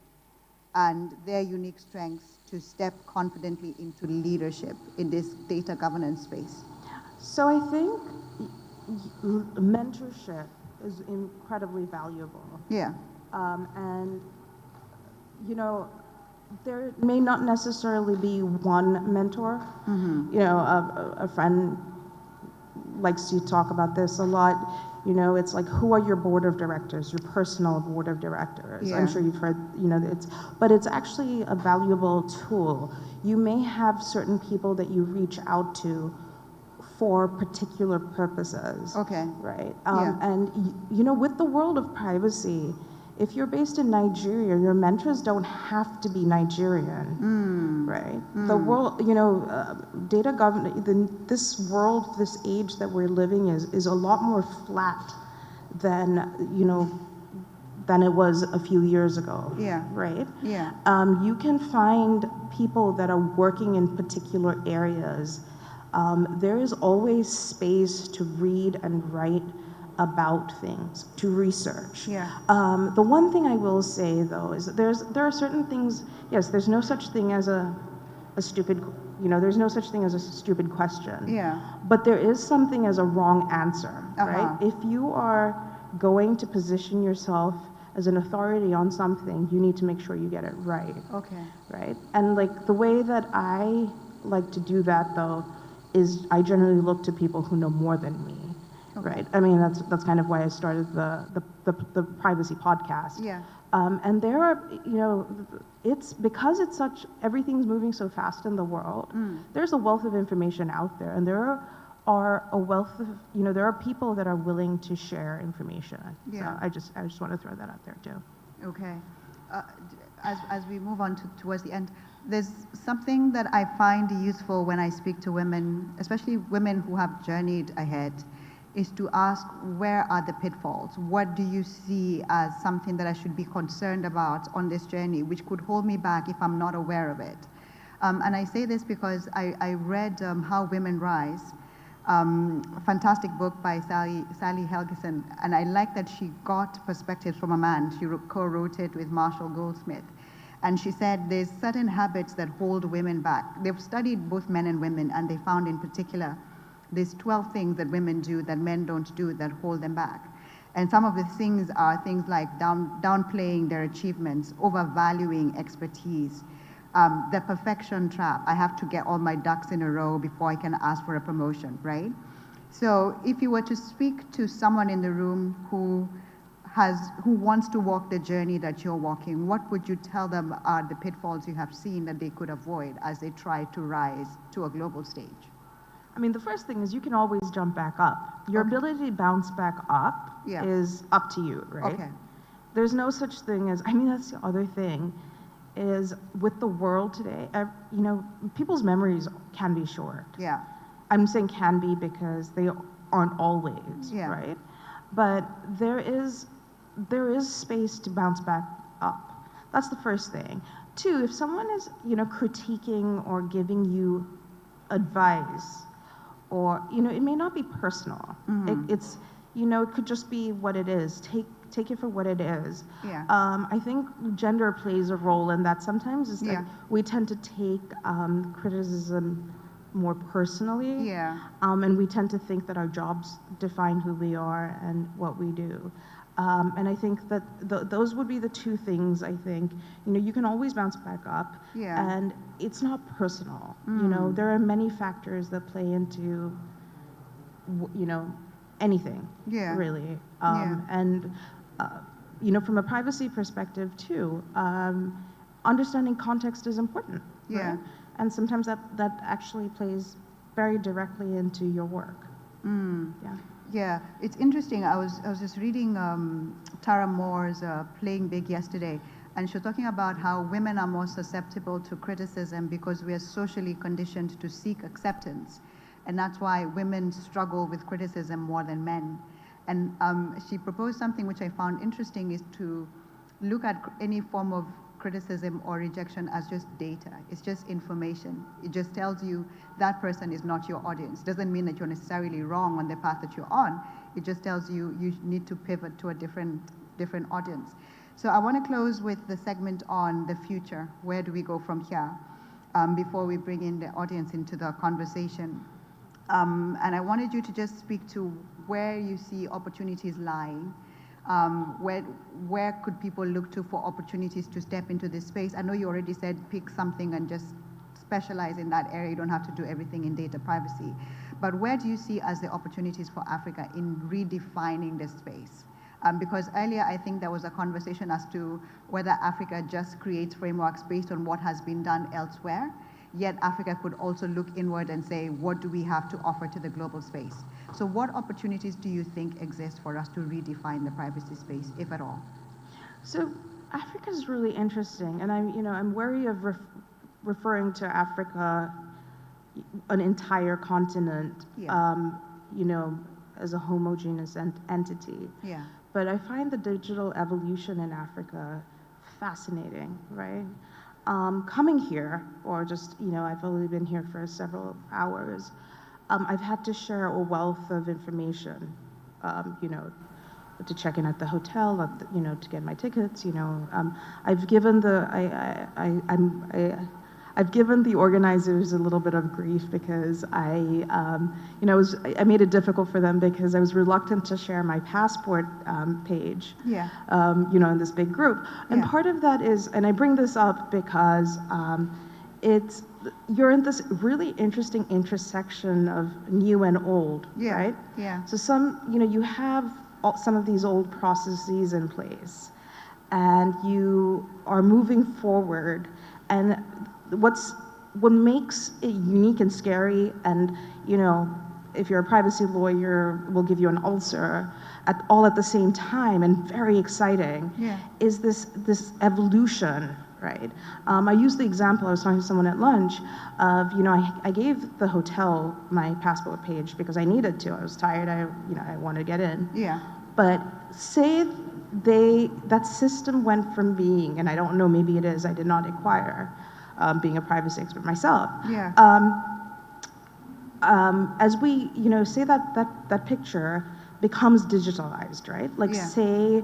and their unique strengths to step confidently into leadership in this data governance space? So I think mentorship is incredibly valuable. And, there may not necessarily be one mentor. A friend likes to talk about this a lot. It's like, who are your board of directors, your personal board of directors? I'm sure you've heard, but it's actually a valuable tool. You may have certain people that you reach out to for particular purposes. Right? And, with the world of privacy, if you're based in Nigeria, your mentors don't have to be Nigerian, right? The world, data governance, this world, this age that we're living is a lot more flat than, than it was a few years ago, right? You can find people that are working in particular areas. There is always space to read and write about things, to research. Yeah. The one thing I will say though is that there are certain things. Yes, there's no such thing as a stupid. There's no such thing as a stupid question. Yeah. But there is something as a wrong answer, right? Uh-huh. If you are going to position yourself as an authority on something, you need to make sure you get it right. Okay. Right? And like the way that I like to do that though is I generally look to people who know more than me. Okay. Right? I mean that's kind of why I started the privacy podcast. Yeah. And there are, it's because everything's moving so fast in the world, there's a wealth of information out there, and there are a wealth of, there are people that are willing to share information. Yeah. So I just want to throw that out there too. Okay. As we move on towards the end, there's something that I find useful when I speak to women, especially women who have journeyed ahead, is to ask, where are the pitfalls? What do you see as something that I should be concerned about on this journey, which could hold me back if I'm not aware of it? And I say this because I read How Women Rise, a fantastic book by Sally Helgesen, and I like that she got perspectives from a man. She co-wrote it with Marshall Goldsmith. And she said there's certain habits that hold women back. They've studied both men and women, and they found in particular there's 12 things that women do that men don't do that hold them back. And some of the things are things like downplaying their achievements, overvaluing expertise, the perfection trap. I have to get all my ducks in a row before I can ask for a promotion, right? So if you were to speak to someone in the room who wants to walk the journey that you're walking, what would you tell them are the pitfalls you have seen that they could avoid as they try to rise to a global stage? I mean, the first thing is you can always jump back up. Your ability to bounce back up is up to you, right? Okay. There's no such thing as, that's the other thing, is with the world today, people's memories can be short. Yeah. I'm saying can be because they aren't always, right? But there is space to bounce back up. That's the first thing. Two, if someone is, critiquing or giving you advice, or, it may not be personal. It's, it could just be what it is. Take it for what it is. Yeah. I think gender plays a role in that. Sometimes it's like we tend to take criticism more personally. Yeah. And we tend to think that our jobs define who we are and what we do. And I think that those would be the two things, I think. You can always bounce back up. Yeah. And it's not personal. There are many factors that play into, anything, really. And, from a privacy perspective too, understanding context is important. Yeah. Right? And sometimes that actually plays very directly into your work. Yeah. Yeah, it's interesting. I was just reading Tara Moore's Playing Big yesterday, and she was talking about how women are more susceptible to criticism because we are socially conditioned to seek acceptance, and that's why women struggle with criticism more than men. And she proposed something which I found interesting, is to look at any form of criticism or rejection as just data. It's just information. It just tells you that person is not your audience. Doesn't mean that you're necessarily wrong on the path that you're on. It just tells you you need to pivot to a different audience. So I want to close with the segment on the future. Where do we go from here? Before we bring in the audience into the conversation. And I wanted you to just speak to where you see opportunities lying. Where could people look to for opportunities to step into this space? I know you already said pick something and just specialize in that area. You don't have to do everything in data privacy. But where do you see as the opportunities for Africa in redefining this space? Because earlier I think there was a conversation as to whether Africa just creates frameworks based on what has been done elsewhere, yet Africa could also look inward and say, what do we have to offer to the global space? So what opportunities do you think exist for us to redefine the privacy space, if at all? So Africa is really interesting, and I'm wary of referring to Africa, an entire continent, as a homogeneous entity. Yeah. But I find the digital evolution in Africa fascinating, right? Coming here, or just, I've only been here for several hours, I've had to share a wealth of information you know, to check in at the hotel, you know, to get my tickets. You know, I've given I've given the organizers a little bit of grief because you know, I made it difficult for them because I was reluctant to share my passport page. Yeah. You know, in this big group, and part of that is, and I bring this up because you're in this really interesting intersection of new and old, right? Yeah. So you know, you have some of these old processes in place, and you are moving forward, and what makes it unique and scary, and you know, if you're a privacy lawyer, will give you an ulcer all at the same time, and very exciting, is this evolution, right? I used the example, I was talking to someone at lunch, of, you know, I gave the hotel my passport page because I needed to. I was tired, you know, I wanted to get in. Yeah. But say that system went from being, and I don't know, maybe it is, I did not acquire, being a privacy expert myself. Yeah. As we, you know, say that picture becomes digitalized, right? Like say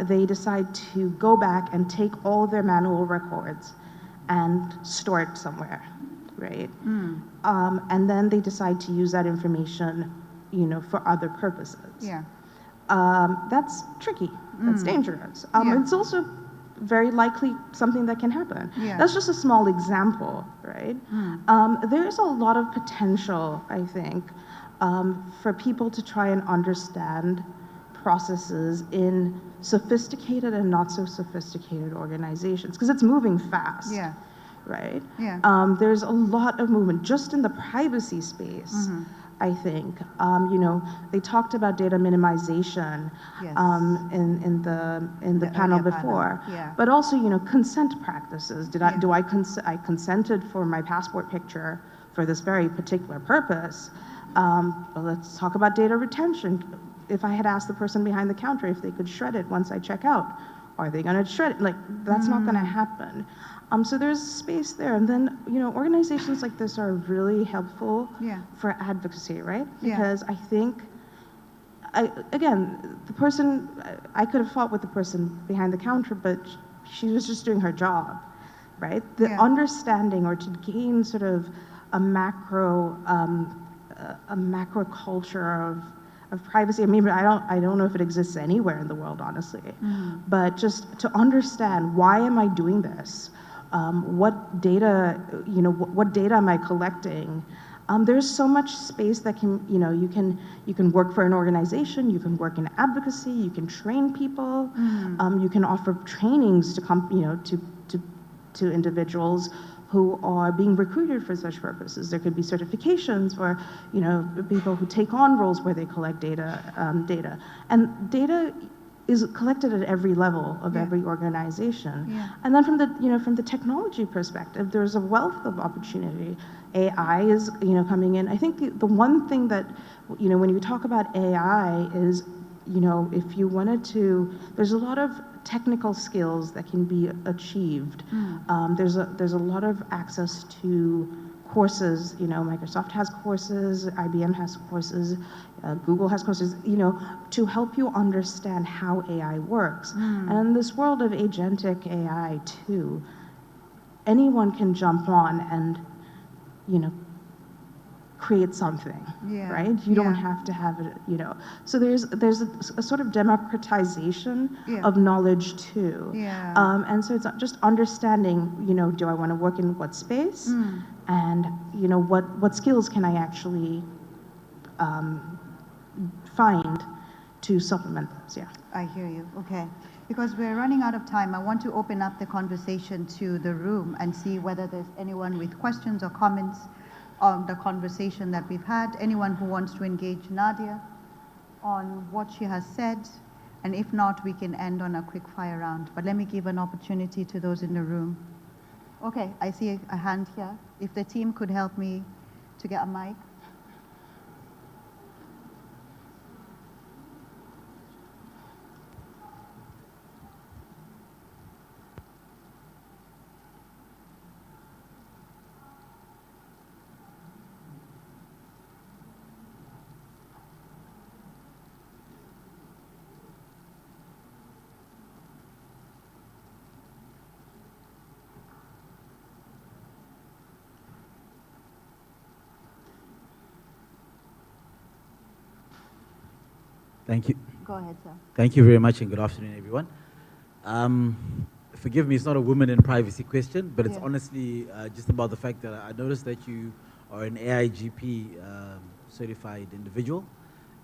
they decide to go back and take all their manual records and store it somewhere, right? And then they decide to use that information, you know, for other purposes. Yeah. That's tricky. That's dangerous. It's also very likely something that can happen. Yeah. That's just a small example, right? There's a lot of potential, I think, for people to try and understand processes in sophisticated and not so sophisticated organizations, because it's moving fast. Yeah. Right? Yeah. There's a lot of movement just in the privacy space. I think, you know, they talked about data minimization in the panel before, but also, you know, consent practices. I consented for my passport picture for this very particular purpose? Well, let's talk about data retention. If I had asked the person behind the counter if they could shred it once I check out, are they going to shred it? Like, that's not going to happen. So there's space there. And then, you know, organizations like this are really helpful for advocacy, right? Because I think, again, the person, I could have fought with the person behind the counter, but she was just doing her job, right? The understanding, or to gain sort of a macro culture of privacy. I mean, I don't know if it exists anywhere in the world, honestly. But just to understand, why am I doing this? What data, you know, what data am I collecting? There's so much space that can, you know, you can work for an organization, you can work in advocacy, you can train people, you can offer trainings to individuals who are being recruited for such purposes. There could be certifications for, you know, people who take on roles where they collect data, and data is collected at every level of every organization. And then from the technology perspective, there's a wealth of opportunity. AI is, you know, coming in. I think the one thing that, you know, when you talk about AI is, you know, if you wanted to, there's a lot of technical skills that can be achieved. There's a lot of access to courses. You know, Microsoft has courses, IBM has courses, Google has courses, you know, to help you understand how AI works. And in this world of agentic AI too, anyone can jump on and, you know, create something, right? You don't have to have it, you know. So there's a sort of democratization of knowledge too. And so it's just understanding, you know, do I want to work in what space? And, you know, what skills can I actually find to supplement those, I hear you, okay. Because we're running out of time, I want to open up the conversation to the room and see whether there's anyone with questions or comments on the conversation that we've had. Anyone who wants to engage Nadia on what she has said, and if not, we can end on a quick fire round. But let me give an opportunity to those in the room. Okay, I see a hand here. If the team could help me to get a mic. Thank you. Go ahead, sir. Thank you very much, and good afternoon, everyone. Forgive me, it's not a women in privacy question, but it's honestly just about the fact that I noticed that you are an AIGP certified individual,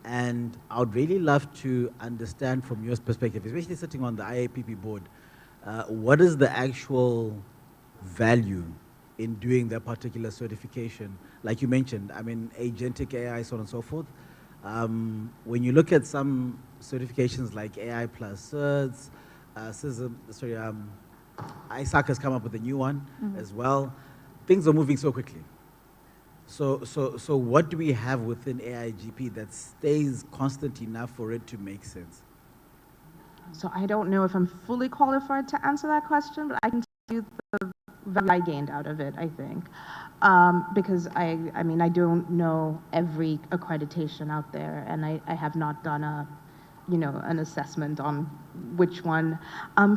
and I would really love to understand from your perspective, especially sitting on the IAPP board, what is the actual value in doing that particular certification? Like you mentioned, I mean, agentic AI, so on and so forth. When you look at some certifications like AI plus certs, ISAC has come up with a new one as well. Things are moving so quickly. So what do we have within AIGP that stays constant enough for it to make sense? So I don't know if I'm fully qualified to answer that question, but I can tell you the value I gained out of it, I think. Because I mean, I don't know every accreditation out there, and I have not done an assessment on which one.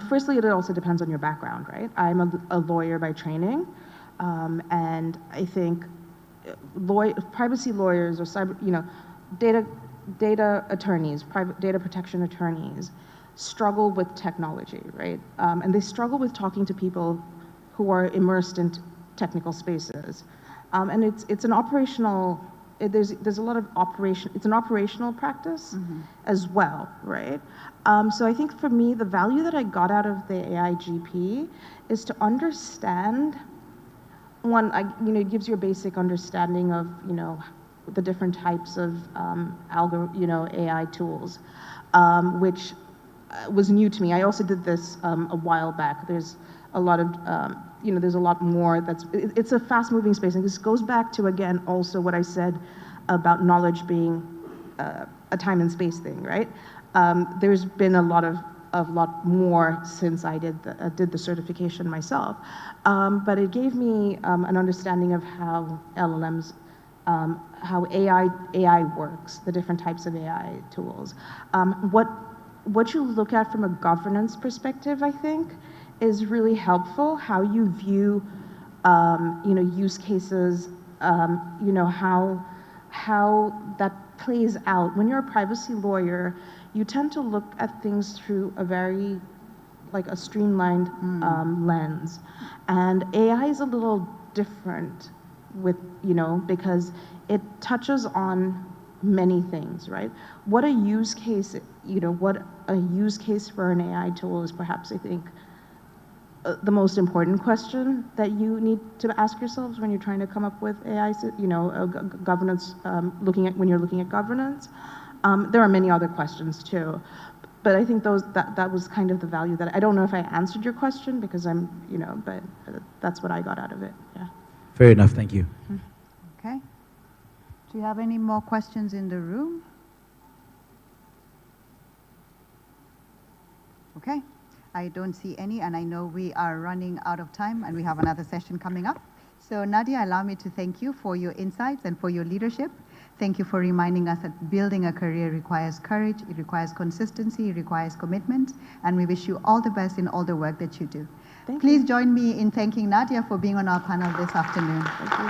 Firstly, it also depends on your background, right? I'm a lawyer by training, and I think privacy lawyers or data attorneys, private data protection attorneys, struggle with technology, right? And they struggle with talking to people who are immersed in technical spaces, and it's an operational. There's a lot of operation. It's an operational practice as well, right? So I think for me, the value that I got out of the AIGP is to understand. One, it gives you a basic understanding of, the different types of AI tools, which was new to me. I also did this a while back. There's a lot of, there's a lot more it's a fast-moving space. And this goes back to, again, also what I said about knowledge being a time and space thing, right? There's been a lot more since I did the certification myself. But it gave me an understanding of how LLMs, how AI works, the different types of AI tools. What you look at from a governance perspective, I think, is really helpful. How you view, use cases, how that plays out. When you're a privacy lawyer, you tend to look at things through a very, a streamlined lens. And AI is a little different because it touches on many things, right? What a use case for an AI tool is perhaps, I think, the most important question that you need to ask yourselves when you're trying to come up with AI, governance, when you're looking at governance. There are many other questions too, but I think that was kind of the value that I don't know if I answered your question because but that's what I got out of it. Yeah. Fair enough. Thank you. Okay. Do you have any more questions in the room? Okay. I don't see any, and I know we are running out of time and we have another session coming up. So Nadia, allow me to thank you for your insights and for your leadership. Thank you for reminding us that building a career requires courage, it requires consistency, it requires commitment, and we wish you all the best in all the work that you do. Please join me in thanking Nadia for being on our panel this afternoon. Thank you.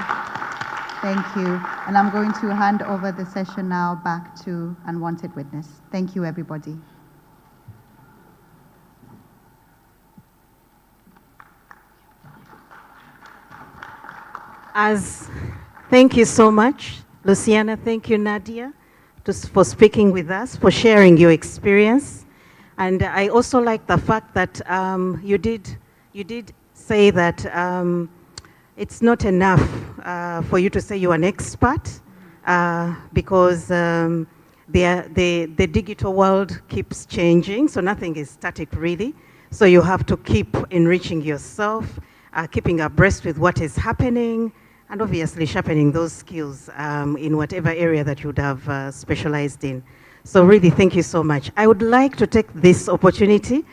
Thank you. And I'm going to hand over the session now back to Unwanted Witness. Thank you, everybody. Thank you so much, Luciana. Thank you, Nadia, for speaking with us, for sharing your experience. And I also like the fact that you did say that it's not enough for you to say you're an expert because the digital world keeps changing, so nothing is static really. So you have to keep enriching yourself, keeping abreast with what is happening, and obviously sharpening those skills in whatever area that you would have specialized in. So really, thank you so much. I would like to take this opportunity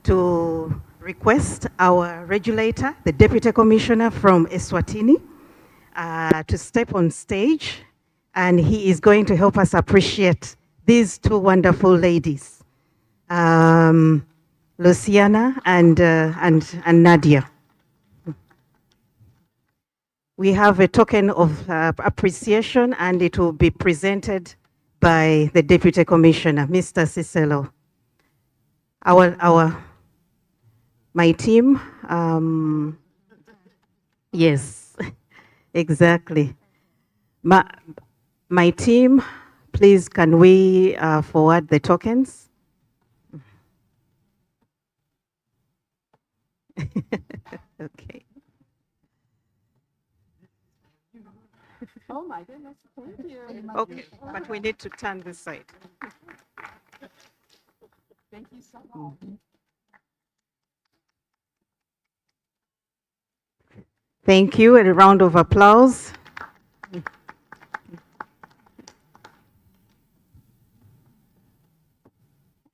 to request our regulator, the Deputy Commissioner from Eswatini, to step on stage, and he is going to help us appreciate these two wonderful ladies, Luciana and Nadia. We have a token of appreciation, and it will be presented by the Deputy Commissioner, Mr. Cicelo. My team, yes, exactly. My team, please, can we forward the tokens? Okay. Oh my goodness, thank you. Okay, but we need to turn this side. Thank you so much. Thank you, and a round of applause.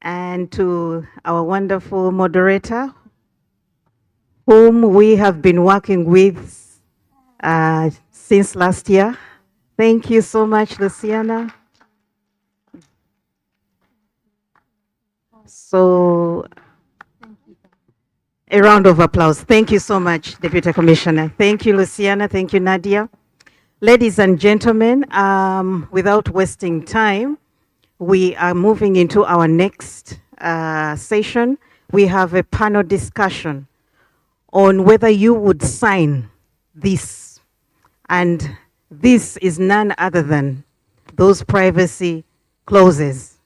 And to our wonderful moderator, whom we have been working with since last year. Thank you so much, Luciana. So, a round of applause. Thank you so much, Deputy Commissioner. Thank you, Luciana. Thank you, Nadia. Ladies and gentlemen, without wasting time, we are moving into our next session. We have a panel discussion on whether you would sign this. And this is none other than those privacy clauses.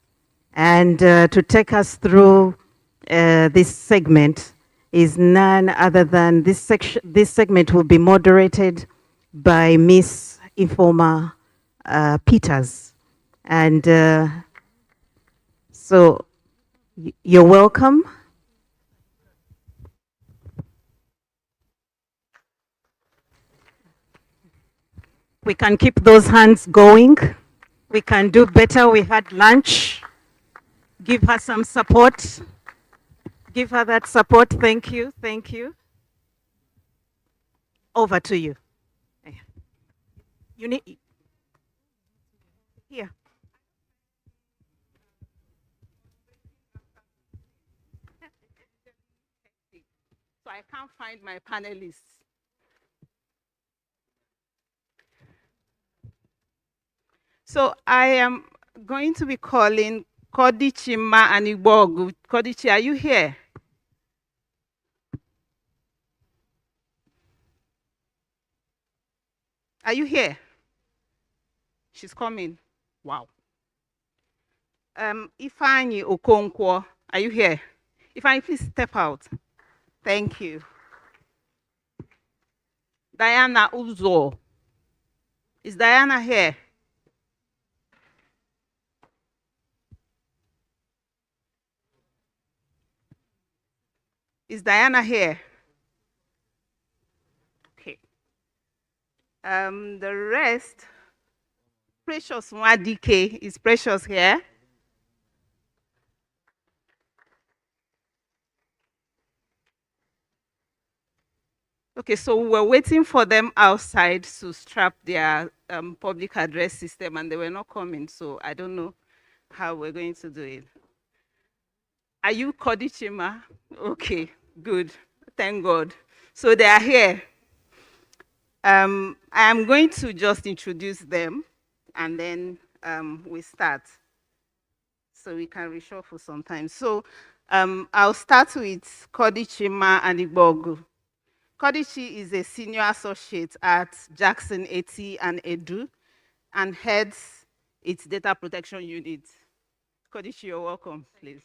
And to take us through this segment is none other than this segment will be moderated by Miss Informa Peters. And so you're welcome. We can keep those hands going. We can do better. We had lunch. Give her some support. Give her that support. Thank you. Thank you. Over to you. You need here. So I can't find my panelists. So I am going to be calling Kodichi Ma and Igbogu. Kodichi, are you here? Are you here? She's coming. Wow. Ifeanyi Okonkwo, are you here? Ifeanyi, please step out. Thank you. Diana Uzo. Is Diana here? Is Diana here? Okay. The rest, Precious Mwadike, is Precious here? Okay, so we were waiting for them outside to strap their public address system and they were not coming, so I don't know how we're going to do it. Are you Kodichima? Okay, good. Thank God. So they are here. I am going to just introduce them and then we start. So we can reshuffle sometimes. So I'll start with Kodichima and Igbogu. Kodichi is a senior associate at Jackson AT and Edu and heads its data protection unit. Kodichi, you're welcome, please.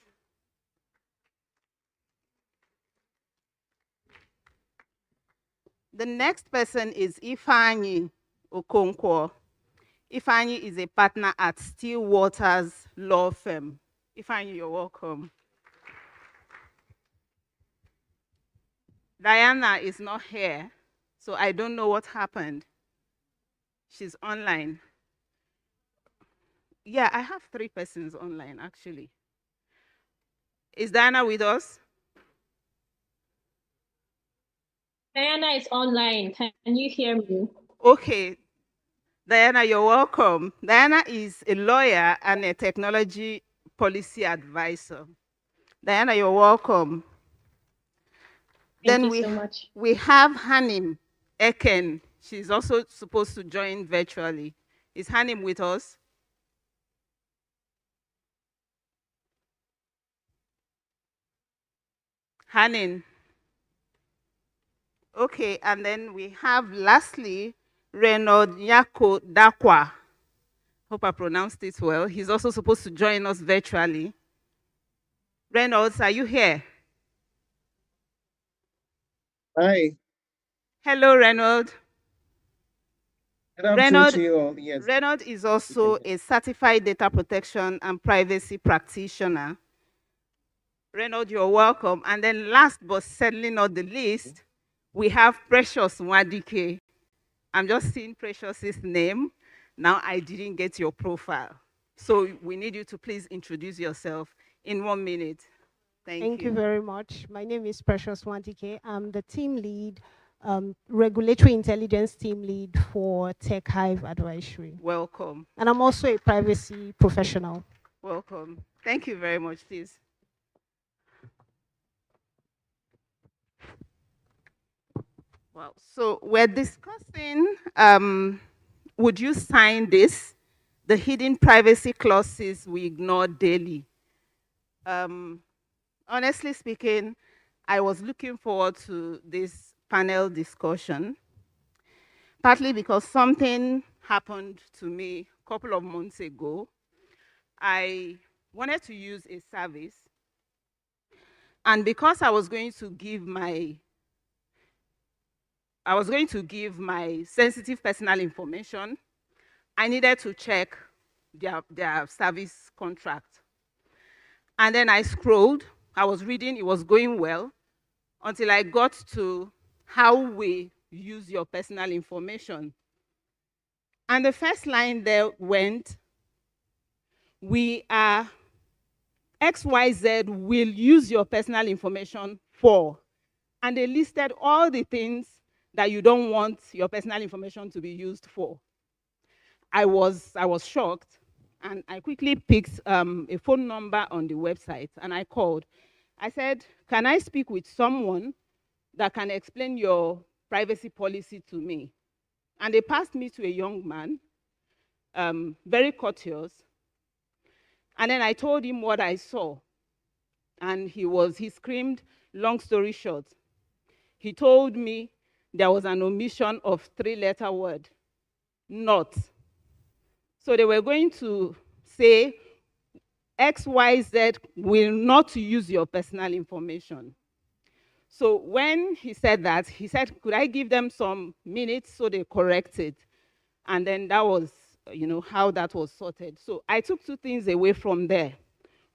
The next person is Ifeanyi Okonkwo. Ifeanyi is a partner at Stillwater's law firm. Ifeanyi, you're welcome. Diana is not here, so I don't know what happened. She's online. Yeah, I have 3 persons online, actually. Is Diana with us? Diana is online. Can you hear me? Okay. Diana, you're welcome. Diana is a lawyer and a technology policy advisor. Diana, you're welcome. Thank you so much. We have Hanim Eken. She's also supposed to join virtually. Is Hanim with us? Hanin. Okay, and then we have lastly Renaud Nyako Dakwa. Hope I pronounced it well. He's also supposed to join us virtually. Reynolds, are you here? Hi, Hello, Reynolds. good afternoon to you all. Yes, Reynolds is we can also hear. a certified data protection and privacy practitioner. Reynolds, you're welcome. And then last but certainly not the least, we have Precious Nwadike. I'm just seeing Precious's name. Now I didn't get your profile. So we need you to please introduce yourself in 1 minute. Thank you very much. My name is Precious Wantike. I'm the team lead, regulatory intelligence team lead for Tech Hive Advisory. Welcome. And I'm also a privacy professional. Welcome. Thank you very much, please. Well, so we're discussing, would you sign this? The hidden privacy clauses we ignore daily. Honestly speaking, I was looking forward to this panel discussion, partly because something happened to me a couple of months ago. I wanted to use a service, and because I was going to give my sensitive personal information, I needed to check their service contract. And then I scrolled, I was reading, it was going well, until I got to how we use your personal information. And the first line there went, we are XYZ will use your personal information for. And they listed all the things that you don't want your personal information to be used for. I was shocked, and I quickly picked a phone number on the website, and I called. I said, can I speak with someone that can explain your privacy policy to me? And they passed me to a young man, very courteous. And then I told him what I saw. And he screamed, long story short. He told me there was an omission of 3-letter word, not. So they were going to say, XYZ will not use your personal information. So when he said that, he said, could I give them some minutes so they corrected? And then that was, how that was sorted. So I took 2 things away from there.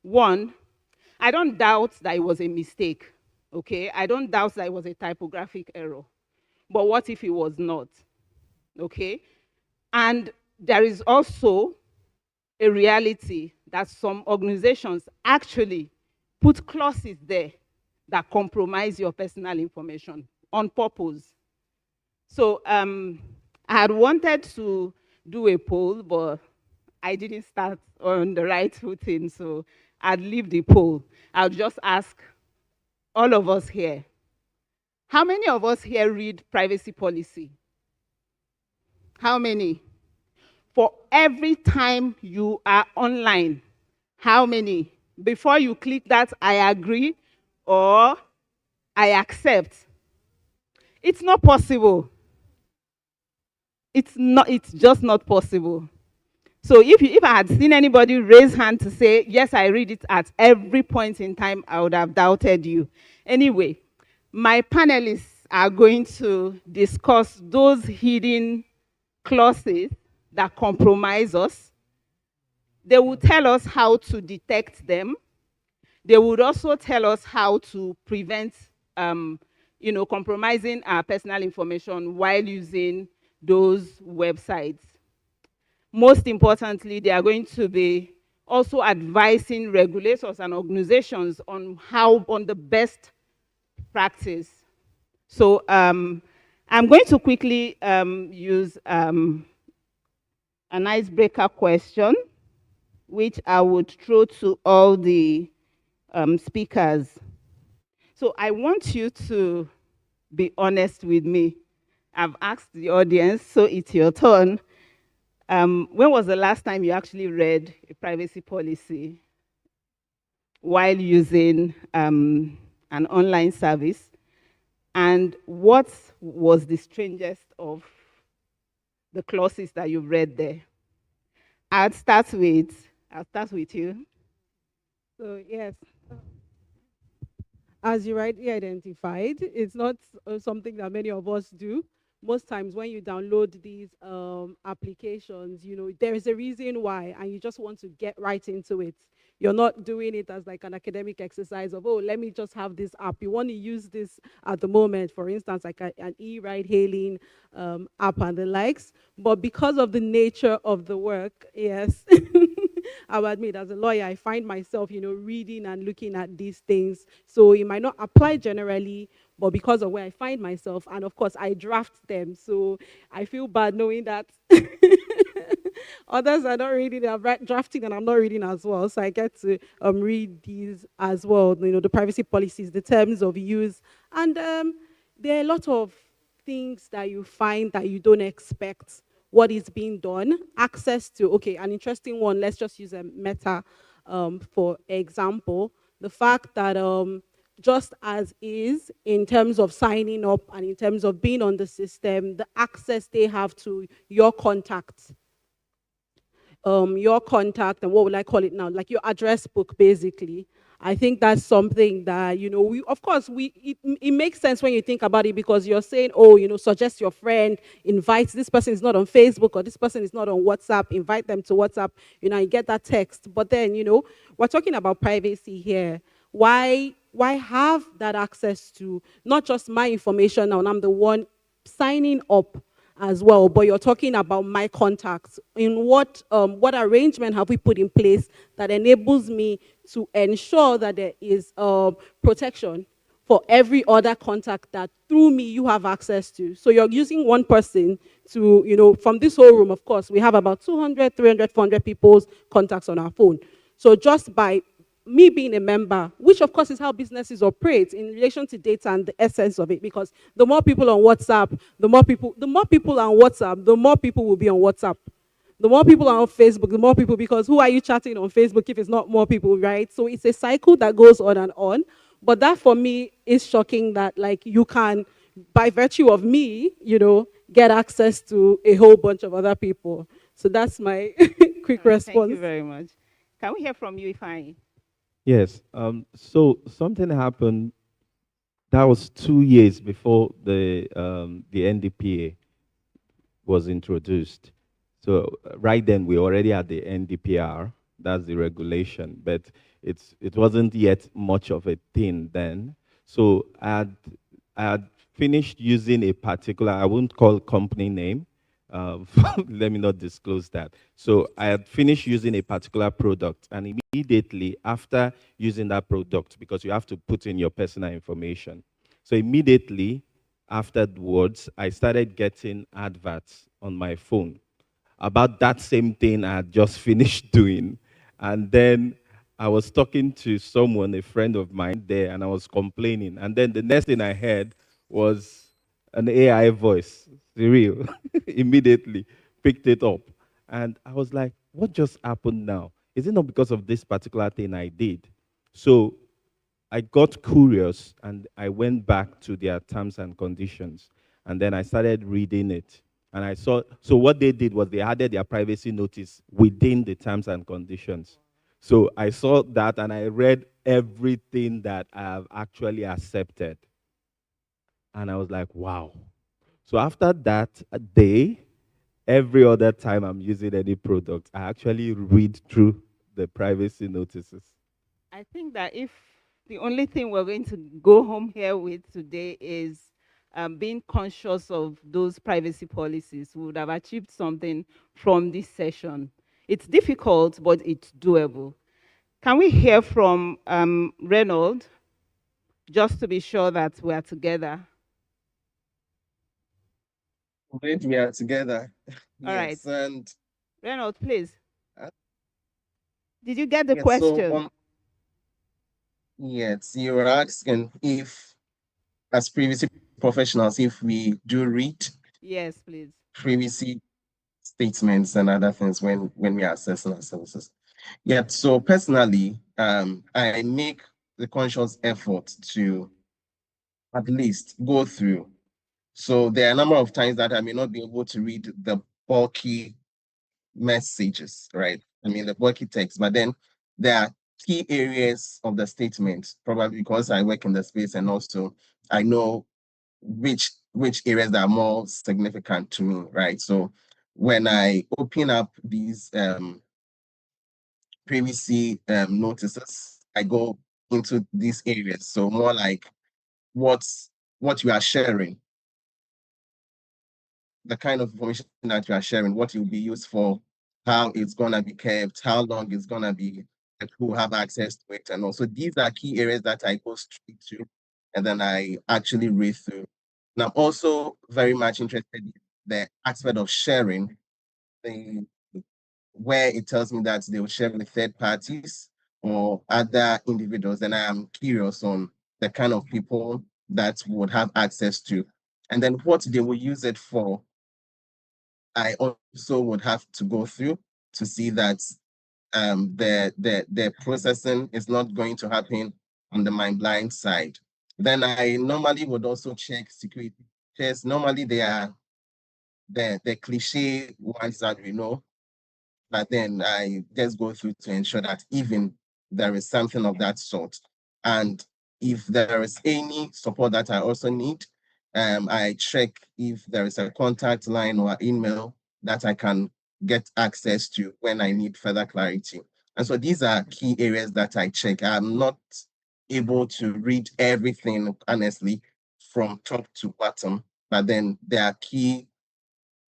One, I don't doubt that it was a mistake, okay? I don't doubt that it was a typographic error. But what if it was not, okay? And there is also a reality that some organizations actually put clauses there that compromise your personal information on purpose. So I had wanted to do a poll, but I didn't start on the right footing, so I'd leave the poll. I'll just ask all of us here. How many of us here read privacy policy? How many? For every time you are online, how many? Before you click that I agree or I accept. It's not possible. It's just not possible. So if I had seen anybody raise hand to say, yes, I read it at every point in time, I would have doubted you. Anyway, my panelists are going to discuss those hidden clauses that compromise us. They will tell us how to detect them. They would also tell us how to prevent compromising our personal information while using those websites. Most importantly, they are going to be also advising regulators and organizations on the best practice. So I'm going to quickly use an icebreaker question, which I would throw to all the speakers. So I want you to be honest with me. I've asked the audience, so it's your turn. When was the last time you actually read a privacy policy while using an online service? And what was the strangest of the clauses that you read there? I'll start with you. So yes, as you rightly identified, it's not something that many of us do. Most times when you download these applications, there is a reason why, and you just want to get right into it. You're not doing it as like an academic exercise of, oh, let me just have this app. You want to use this at the moment, for instance, like an e-ride hailing app and the likes. But because of the nature of the work, yes, I'll admit, as a lawyer, I find myself, reading and looking at these things. So it might not apply generally, but because of where I find myself, and of course, I draft them. So I feel bad knowing that others are not reading, they're drafting, and I'm not reading as well. So I get to read these as well, the privacy policies, the terms of use. And there are a lot of things that you find that you don't expect what is being done, access to, okay, an interesting one, let's just use a Meta for example, the fact that just as is in terms of signing up and in terms of being on the system, the access they have to your contacts, and what would I call it now? Like your address book, basically. I think that's something that, we, of course, it makes sense when you think about it because you're saying, oh, suggest your friend, invite, this person is not on Facebook or this person is not on WhatsApp, invite them to WhatsApp, you get that text. But then, we're talking about privacy here. Why have that access to not just my information now, and I'm the one signing up as well, but you're talking about my contacts. In what arrangement have we put in place that enables me to ensure that there is protection for every other contact that through me you have access to? So you're using one person to, from this whole room, of course, we have about 200, 300, 400 people's contacts on our phone. So just by me being a member, which of course is how businesses operate in relation to data and the essence of it, because the more people on WhatsApp, the more people on WhatsApp, the more people will be on WhatsApp. The more people are on Facebook, the more people, because who are you chatting on Facebook if it's not more people, right? So it's a cycle that goes on and on. But that for me is shocking that like you can, by virtue of me, get access to a whole bunch of other people. So that's my quick response. Thank you very much. Can we hear from you, Ifeanyi? Yes. So something happened. That was 2 years before the NDPA was introduced. So right then we already had the NDPR. That's the regulation, but it wasn't yet much of a thing then. So I had finished using a particular, I won't call company name. Let me not disclose that. So I had finished using a particular product, and immediately after using that product, because you have to put in your personal information. So immediately afterwards, I started getting adverts on my phone about that same thing I had just finished doing. And then I was talking to someone, a friend of mine there, and I was complaining. And then the next thing I heard was an AI voice, Cyril, immediately picked it up. And I was like, what just happened now? Is it not because of this particular thing I did? So I got curious and I went back to their terms and conditions. And then I started reading it. And I saw, so what they did was they added their privacy notice within the terms and conditions. So I saw that and I read everything that I have actually accepted. And I was like, wow. So after that day, every other time I'm using any product, I actually read through the privacy notices. I think that if the only thing we're going to go home here with today is being conscious of those privacy policies, we would have achieved something from this session. It's difficult, but it's doable. Can we hear from Reynold, just to be sure that we are together? Great, we are together. All right. Yes, and Reynold, please. Did you get the yes, question? so yes, you were asking if, as privacy professionals, if we do read Yes, please. privacy statements and other things when we are assessing our services. Yeah, so personally, I make the conscious effort to at least go through. So there are a number of times that I may not be able to read the bulky messages, right? I mean, the bulky text, but then there are key areas of the statement, probably because I work in the space and also I know which areas that are more significant to me, right? So when I open up these privacy notices, I go into these areas. So more like what you are sharing, the kind of information that you are sharing, what it will be used for, how it's gonna be kept, how long it's gonna be, and who have access to it. And also these are key areas that I go straight to and then I actually read through. And I'm also very much interested in the aspect of sharing, the where it tells me that they will share with third parties or other individuals, and I am curious on the kind of people that would have access to, and then what they will use it for. I also would have to go through to see that the processing is not going to happen on the my blind side. Then I normally would also check security. Yes, normally they are the cliche ones that we know, but then I just go through to ensure that even there is something of that sort. And if there is any support that I also need, I check if there is a contact line or email that I can get access to when I need further clarity. And so these are key areas that I check. I'm not able to read everything, honestly, from top to bottom, but then there are key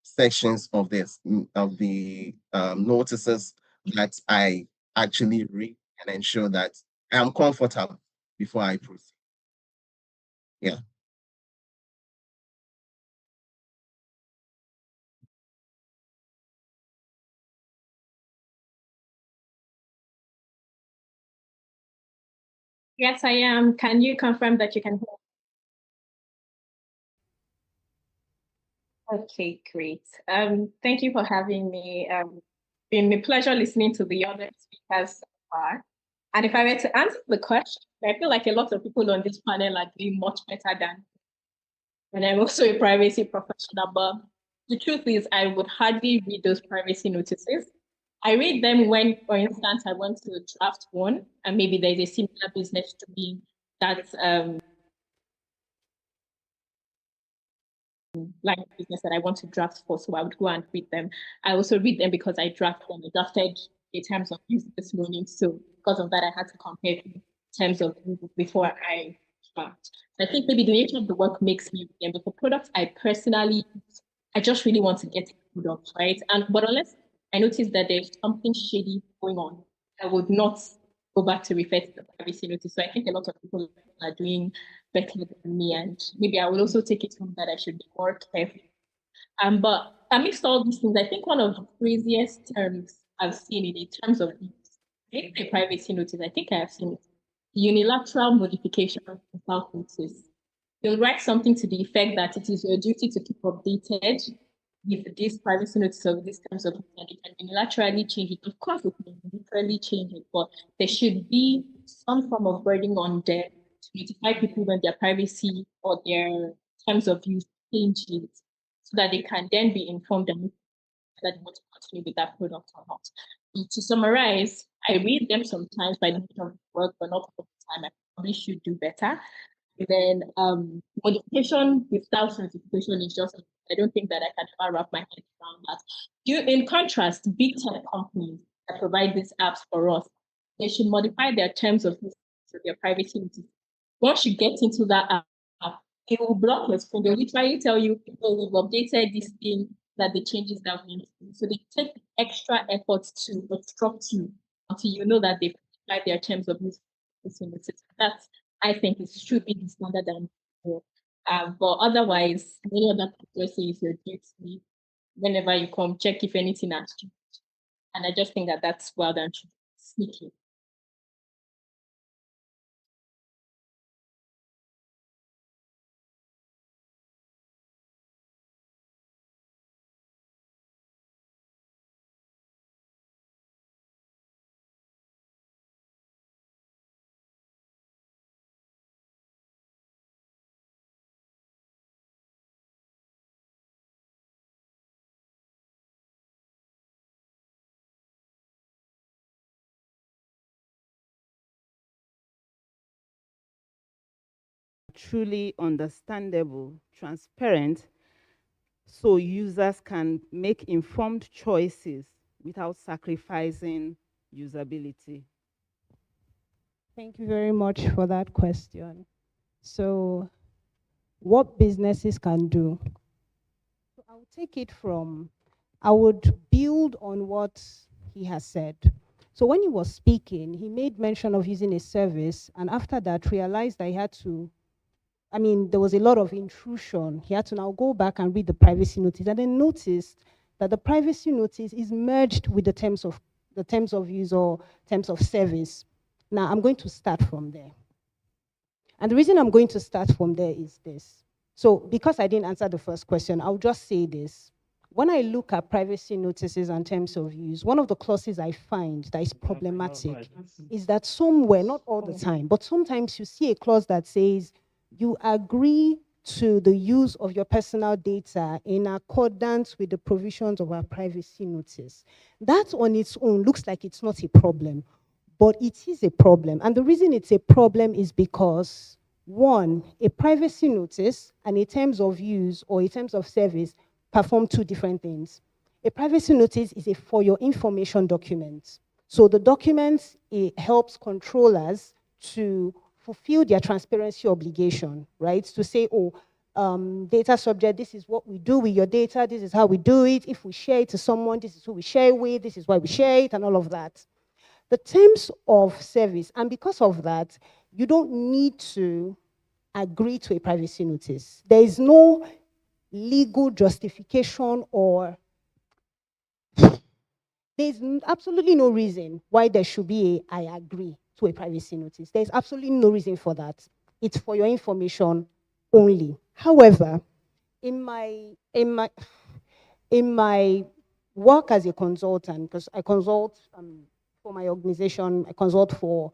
sections of this of the notices that I actually read and ensure that I'm comfortable before I proceed. Yeah. Yes, I am. Can you confirm that you can hear? Okay, great. Thank you for having me. Been a pleasure listening to the other speakers so far. And if I were to answer the question, I feel like a lot of people on this panel are doing much better than, and I'm also a privacy professional, but the truth is I would hardly read those privacy notices. I read them when, for instance, I want to draft one, and maybe there's a similar business to me that's line of business that I want to draft for, so I would go and read them. I also read them because I draft them. I drafted the terms of use this morning, so because of that, I had to compare terms of use before I draft. I think maybe the nature of the work makes me read them, but for products I personally, I just really want to get a product, right? And but unless I notice that there's something shady going on, I would not go back to refer to the privacy notice. So I think a lot of people are doing better than me, and maybe I will also take it home that I should be more careful. But amidst all these things, I think one of the craziest terms I've seen in terms of the privacy notice, I think I have seen it. Unilateral modification without notice. You'll write something to the effect that it is your duty to keep updated with this privacy notice of these terms of and it can unilaterally change it. Of course, it can literally change it, but there should be some form of burden on them to notify people when their privacy or their terms of use changes so that they can then be informed and that they want to continue with that product or not. And to summarize, I read them sometimes by the nature of work, but not all the time. I probably should do better. Then modification without certification is just, I don't think that I can ever wrap my head around that. In contrast, big tech companies that provide these apps for us, they should modify their terms of use for their privacy notice. Once you get into that app, it will block your screen. They'll literally tell you, oh, we've updated this thing, that the changes that we need to do. So they take extra efforts to obstruct you until you know that they've applied their terms of use. That's, I think, it should be the standard and but otherwise, many other people say it's your duty whenever you come, check if anything has changed. And I just think that that's well done, sneaky. truly understandable, transparent, so users can make informed choices without sacrificing usability? Thank you very much for that question. So, what businesses can do? So I would take it from, I would build on what he has said. So when he was speaking, he made mention of using a service, and after that realized that he had to, I mean, there was a lot of intrusion. He had to now go back and read the privacy notice, and then noticed that the privacy notice is merged with the terms of use or terms of service. Now I'm going to start from there. And the reason I'm going to start from there is this. So because I didn't answer the first question, I'll just say this. When I look at privacy notices and terms of use, one of the clauses I find that is problematic is that somewhere, not all the time, but sometimes you see a clause that says you agree to the use of your personal data in accordance with the provisions of our privacy notice. That on its own looks like it's not a problem, but it is a problem. And the reason it's a problem is because, one, a privacy notice and a terms of use or a terms of service perform two different things. A privacy notice is a for your information document. So the document, it helps controllers to fulfill their transparency obligation, right? To say, oh, data subject, this is what we do with your data, this is how we do it. If we share it to someone, this is who we share it with, this is why we share it, and all of that. The terms of service, and because of that, you don't need to agree to a privacy notice. There is no legal justification or there's absolutely no reason why there should be a I agree to a privacy notice. There's absolutely no reason for that. It's for your information only. However, in my work as a consultant, because I consult for my organization, I consult for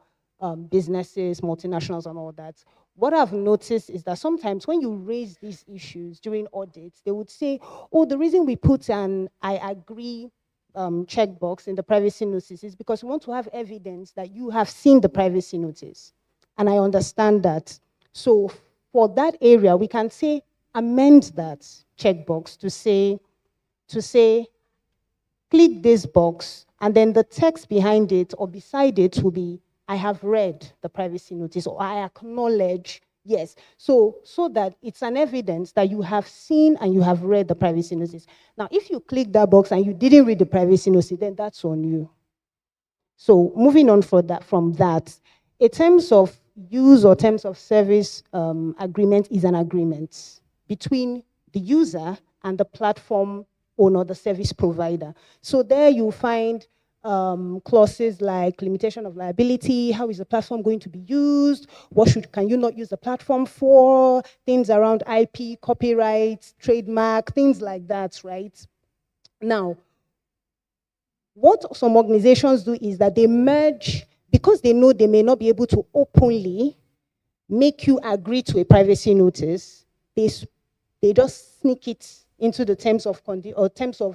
businesses, multinationals, and all that. What I've noticed is that sometimes when you raise these issues during audits, they would say, oh, the reason we put an I agree checkbox in the privacy notice is because we want to have evidence that you have seen the privacy notice. And I understand that. So for that area, we can say, amend that checkbox to say, click this box, and then the text behind it or beside it will be, I have read the privacy notice, or I acknowledge, yes. So that it's an evidence that you have seen and you have read the privacy notice. Now, if you click that box and you didn't read the privacy notice, then that's on you. So moving on from that, a terms of use or terms of service agreement is an agreement between the user and the platform owner, the service provider. So there you find clauses like limitation of liability, how is the platform going to be used, can you not use the platform for, things around IP, copyright, trademark, things like that, right? Now, what some organizations do is that they merge, because they know they may not be able to openly make you agree to a privacy notice, they just sneak it into the terms of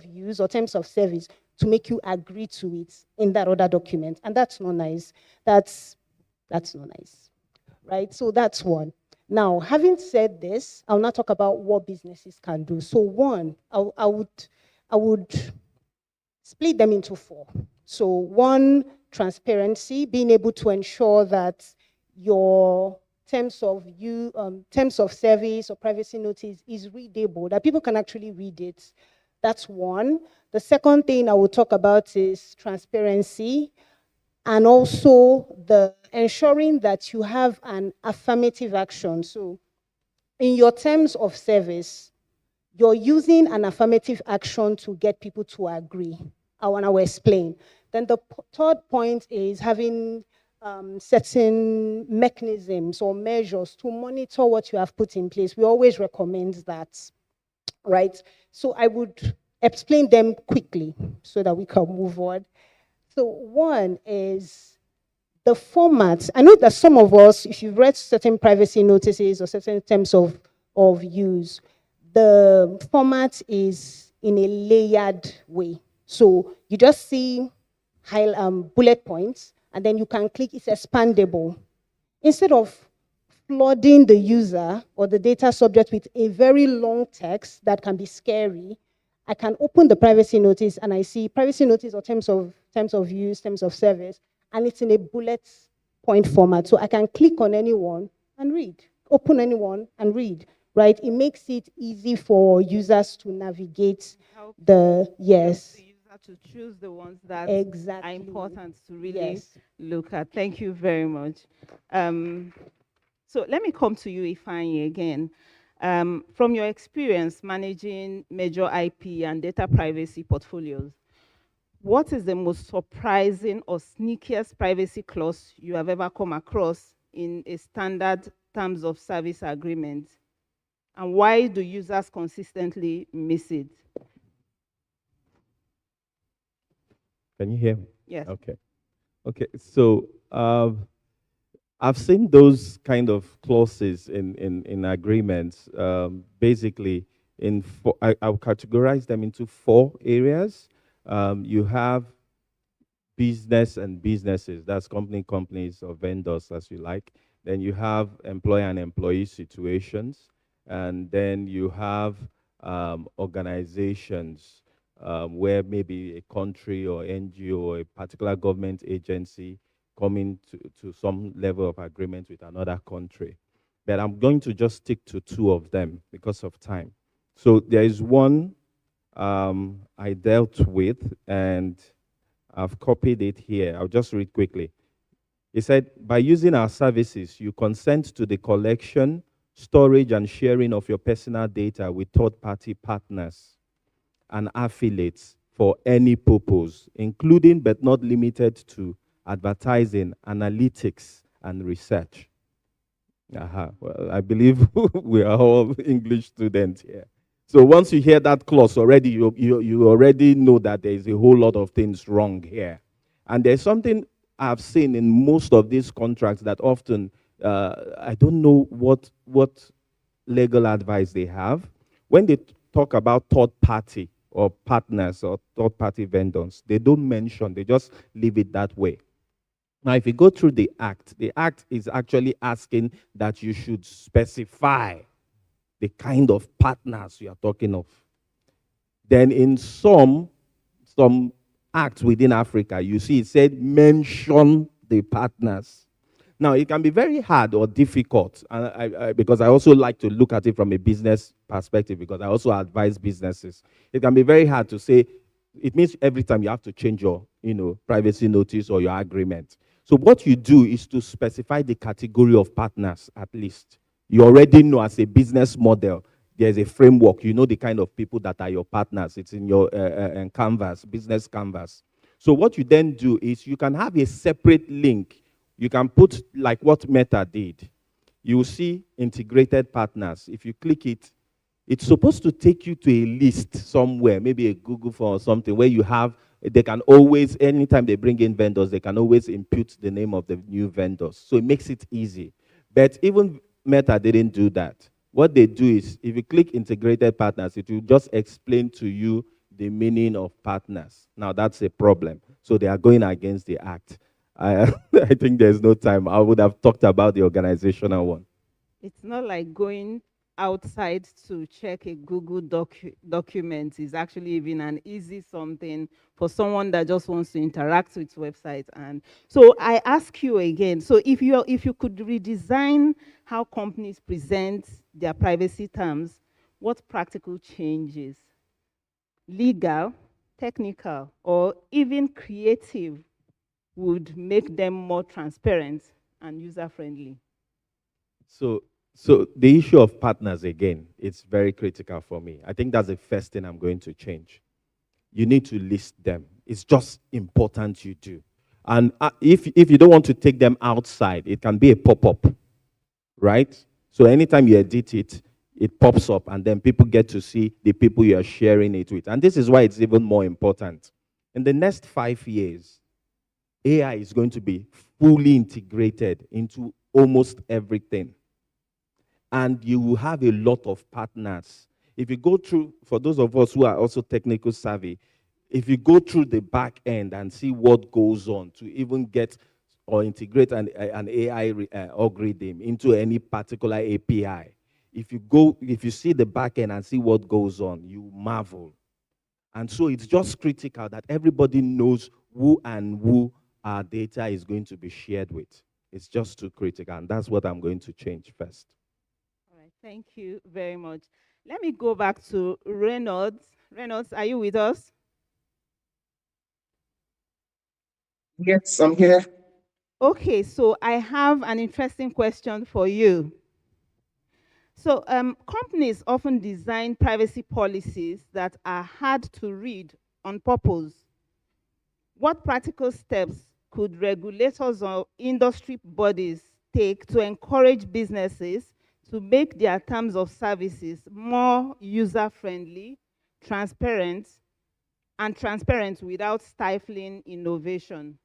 use or terms of service to make you agree to it in that other document. And that's not nice. That's not nice, right? So that's one. Now, having said this, I'll now talk about what businesses can do. So one, I would split them into four. So one, transparency, being able to ensure that your terms of service or privacy notice is readable, that people can actually read it. That's one. The second thing I will talk about is transparency, and also the ensuring that you have an affirmative action. So in your terms of service, you're using an affirmative action to get people to agree. I want to explain. Then the third point is having certain mechanisms or measures to monitor what you have put in place. We always recommend that, right? So I would explain them quickly so that we can move on. So one is the format. I know that some of us, if you've read certain privacy notices or certain terms of use, the format is in a layered way. So you just see bullet points, and then you can click, it's expandable. Instead of flooding the user or the data subject with a very long text that can be scary, I can open the privacy notice and I see privacy notice or terms of use, terms of service, and it's in a bullet point format. So I can click on anyone and read, open anyone and read, right? It makes it easy for users to navigate the, yes. To choose the ones that exactly are important to really yes. look at. Thank you very much. So let me come to you, Ifeanyi, again. From your experience managing major IP and data privacy portfolios, what is the most surprising or sneakiest privacy clause you have ever come across in a standard terms of service agreement? And why do users consistently miss it? Can you hear me? Yes. Okay. Okay. So I've seen those kind of clauses in agreements. Basically, I'll categorize them into 4 areas. You have business and businesses, that's companies or vendors as you like. Then you have employer and employee situations. And then you have organizations where maybe a country or NGO or a particular government agency coming to some level of agreement with another country. But I'm going to just stick to 2 of them because of time. So there is one I dealt with, and I've copied it here. I'll just read quickly. It said, by using our services, you consent to the collection, storage, and sharing of your personal data with third-party partners and affiliates for any purpose, including but not limited to advertising, analytics, and research. Well, I believe we are all English students here. So once you hear that clause already, you already know that there is a whole lot of things wrong here. And there's something I've seen in most of these contracts that often, I don't know what legal advice they have. When they talk about third party or partners or third party vendors, they don't mention, they just leave it that way. Now, if you go through the act is actually asking that you should specify the kind of partners you are talking of. Then in some acts within Africa, you see it said mention the partners. Now, it can be very hard or difficult, because I also like to look at it from a business perspective, because I also advise businesses. It can be very hard to say, it means every time you have to change your privacy notice or your agreement. So what you do is to specify the category of partners at least. You already know as a business model, there's a framework. You know the kind of people that are your partners. It's in your canvas, business canvas. So what you then do is you can have a separate link. You can put like what Meta did. You will see integrated partners. If you click it, it's supposed to take you to a list somewhere, maybe a Google form or something, where you have, they can always, anytime they bring in vendors, they can always impute the name of the new vendors. So it makes it easy. But even Meta didn't do that. What they do is, if you click integrated partners, it will just explain to you the meaning of partners. Now that's a problem. So they are going against the act. I think there's no time. I would have talked about the organizational one. It's not like going outside to check a Google document is actually even an easy something for someone that just wants to interact with websites. And so I ask you again, so if you could redesign how companies present their privacy terms, what practical changes, legal, technical, or even creative, would make them more transparent and user-friendly? So the issue of partners, again, it's very critical for me. I think that's the first thing I'm going to change. You need to list them. It's just important you do. And if you don't want to take them outside, it can be a pop-up, right? So anytime you edit it, it pops up, and then people get to see the people you are sharing it with. And this is why it's even more important. In the next 5 years, AI is going to be fully integrated into almost everything. And you will have a lot of partners. If you go through, for those of us who are also technical savvy, if you go through the back end and see what goes on to even get or integrate an AI algorithm into any particular API, if you see the backend and see what goes on, you marvel. And so it's just critical that everybody knows who our data is going to be shared with. It's just too critical, and that's what I'm going to change first. All right, thank you very much. Let me go back to Reynolds. Reynolds, are you with us? Yes, I'm here. Okay, so I have an interesting question for you. So companies often design privacy policies that are hard to read on purpose. What practical steps could regulators or industry bodies take to encourage businesses to make their terms of services more user-friendly, transparent, and transparent without stifling innovation?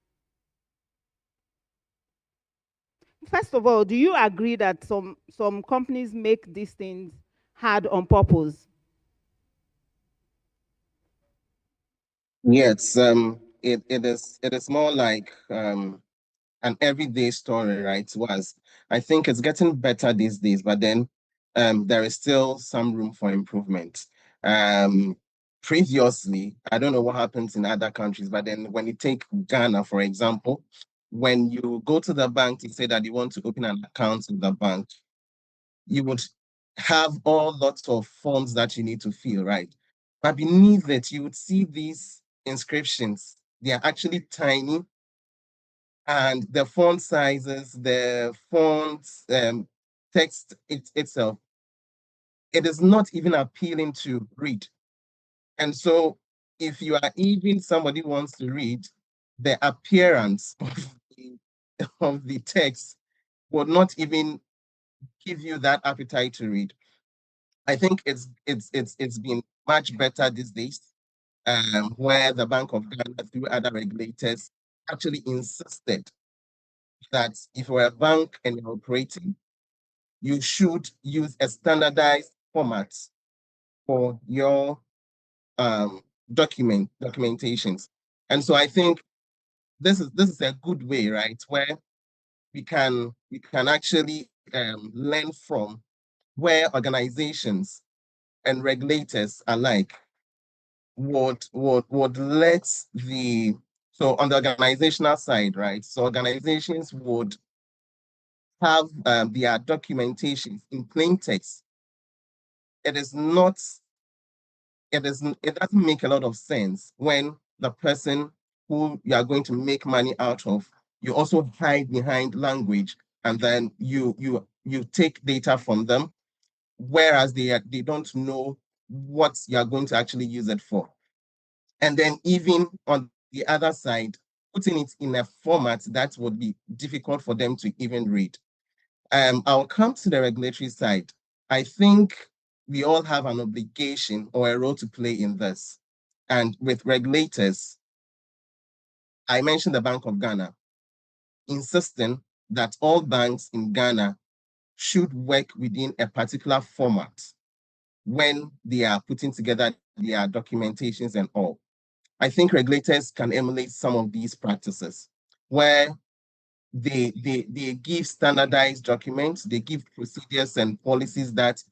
First of all, do you agree that some companies make these things hard on purpose? Yes, it is more like an everyday story, right? Was I think it's getting better these days, but then there is still some room for improvement. Um, Previously, I don't know what happens in other countries, but then when you take Ghana, for example, when you go to the bank to say that you want to open an account in the bank, you would have all lots of forms that you need to fill, right? But beneath it, you would see these inscriptions. They are actually tiny, and the font sizes, the font text itself, it is not even appealing to read. And so, if you are even somebody who wants to read, the appearance of the text would not even give you that appetite to read. I think it's been much better these days, where the Bank of Ghana, through other regulators, actually insisted that if you're a bank and you're operating, you should use a standardized format for your documentations. And so I think this is a good way, right, where we can actually learn from where organizations and regulators alike would let the so on the organizational side, right? So organizations would have their documentations in plain text. It is not, it doesn't make a lot of sense when the person who you are going to make money out of, you also hide behind language, and then you take data from them, whereas they don't know what you are going to actually use it for. And then even on the other side, putting it in a format that would be difficult for them to even read. I'll come to the regulatory side. I think we all have an obligation or a role to play in this. And with regulators, I mentioned the Bank of Ghana, insisting that all banks in Ghana should work within a particular format when they are putting together their documentations and all. I think regulators can emulate some of these practices where they give standardized documents, they give procedures and policies that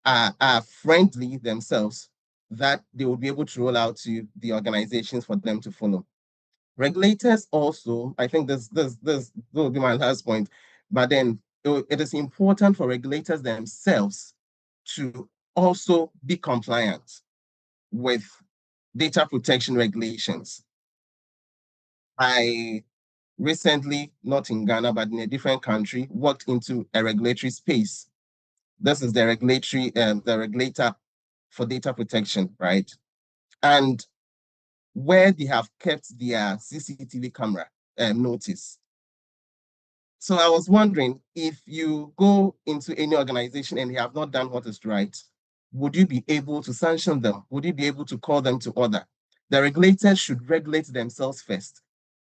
are friendly themselves, that they will be able to roll out to the organizations for them to follow. Regulators also, I think this will be my last point, but then it is important for regulators themselves to also be compliant with data protection regulations. I recently, not in Ghana, but in a different country, walked into a regulatory space. This is the regulator for data protection, right? And where they have kept their CCTV camera notice. So I was wondering, if you go into any organization and they have not done what is right, would you be able to sanction them? Would you be able to call them to order? The regulators should regulate themselves first.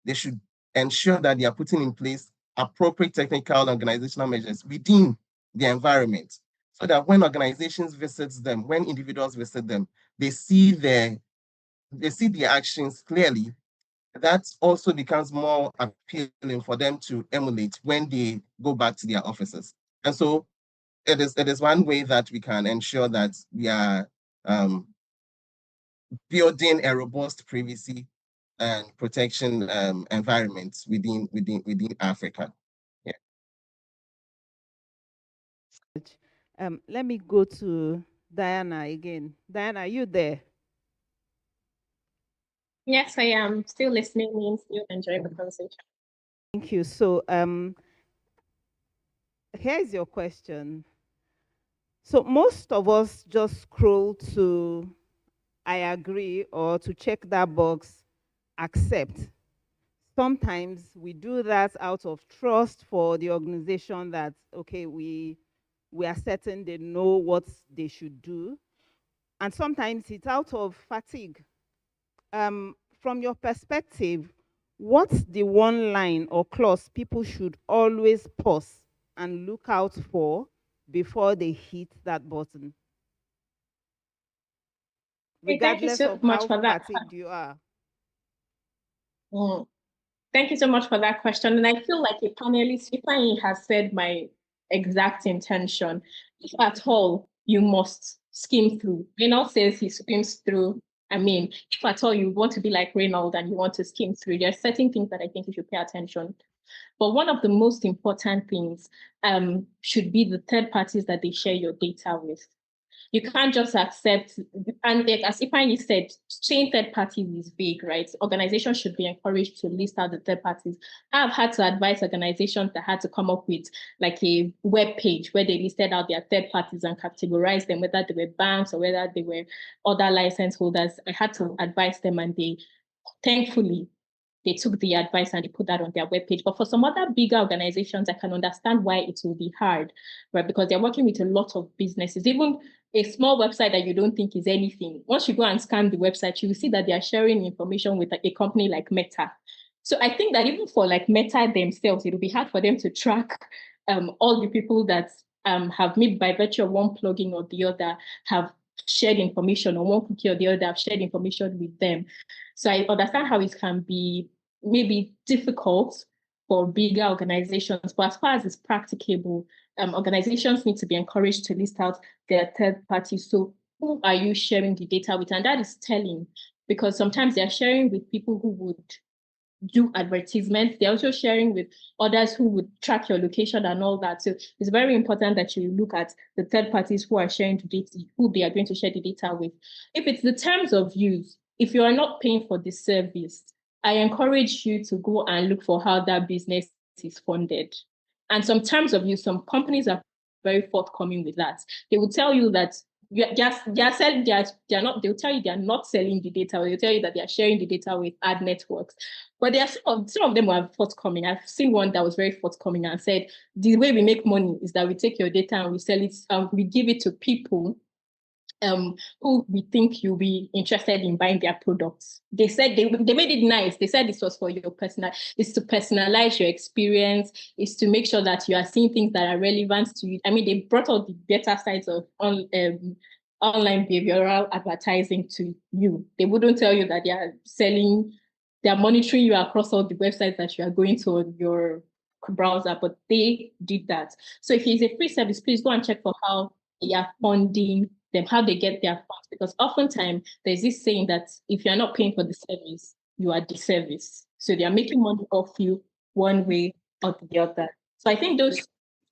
They should ensure that they are putting in place appropriate technical and organizational measures within the environment, so that when organizations visit them, when individuals visit them, they see their actions clearly, that also becomes more appealing for them to emulate when they go back to their offices. And so it is one way that we can ensure that we are building a robust privacy and protection environment within Africa. Yeah. Let me go to Diana again. Diana, are you there? Yes, I am still listening and still enjoying the conversation. Thank you. So here's your question. So most of us just scroll to I agree or to check that box, accept. Sometimes we do that out of trust for the organization that, okay, we are certain they know what they should do. And sometimes it's out of fatigue. From your perspective, what's the one line or clause people should always pause and look out for before they hit that button? Hey, thank you Regardless so of much how for that. fatigued you are. Thank you so much for that question. And I feel like a panelist, if I has said my exact intention, if at all you must skim through. Reynald says he skims through. I mean, if at all you want to be like Reynald and you want to skim through, there are certain things that I think you should pay attention to. But one of the most important things should be the third parties that they share your data with. You can't just accept, and like, as Ifeanyi said, saying third parties is vague, right? Organizations should be encouraged to list out the third parties. I've had to advise organizations that had to come up with like a web page where they listed out their third parties and categorized them, whether they were banks or whether they were other license holders. I had to advise them, and they thankfully they took the advice and they put that on their webpage. But for some other bigger organizations, I can understand why it will be hard, right? Because they're working with a lot of businesses, even a small website that you don't think is anything. Once you go and scan the website, you will see that they are sharing information with a company like Meta. So I think that even for like Meta themselves, it will be hard for them to track all the people that have maybe by virtue of one plugin or the other have shared information, or one cookie or the other have shared information with them. So I understand how it can be maybe difficult for bigger organizations, but as far as it's practicable, organizations need to be encouraged to list out their third parties. So who are you sharing the data with? And that is telling, because sometimes they're sharing with people who would do advertisements. They're also sharing with others who would track your location and all that. So it's very important that you look at the third parties who are sharing the data, who they are going to share the data with. If it's the terms of use, if you are not paying for the service, I encourage you to go and look for how that business is funded. And some terms of use, some companies are very forthcoming with that. They will tell you that they'll tell you they're not selling the data, or they'll tell you that they're sharing the data with ad networks. But there are some of them are forthcoming. I've seen one that was very forthcoming and said, the way we make money is that we take your data and we sell it, we give it to people who we think you'll be interested in buying their products. They said they made it nice. They said this was for your personal, it's to personalize your experience, it's to make sure that you are seeing things that are relevant to you. I mean, they brought out the better sides of online behavioral advertising to you. They wouldn't tell you that they are selling, they are monitoring you across all the websites that you are going to on your browser, but they did that. So if it's a free service, please go and check for how they are funding them, how they get their funds. Because oftentimes there's this saying that if you're not paying for the service, you are disservice. So they are making money off you one way or the other. So I think those,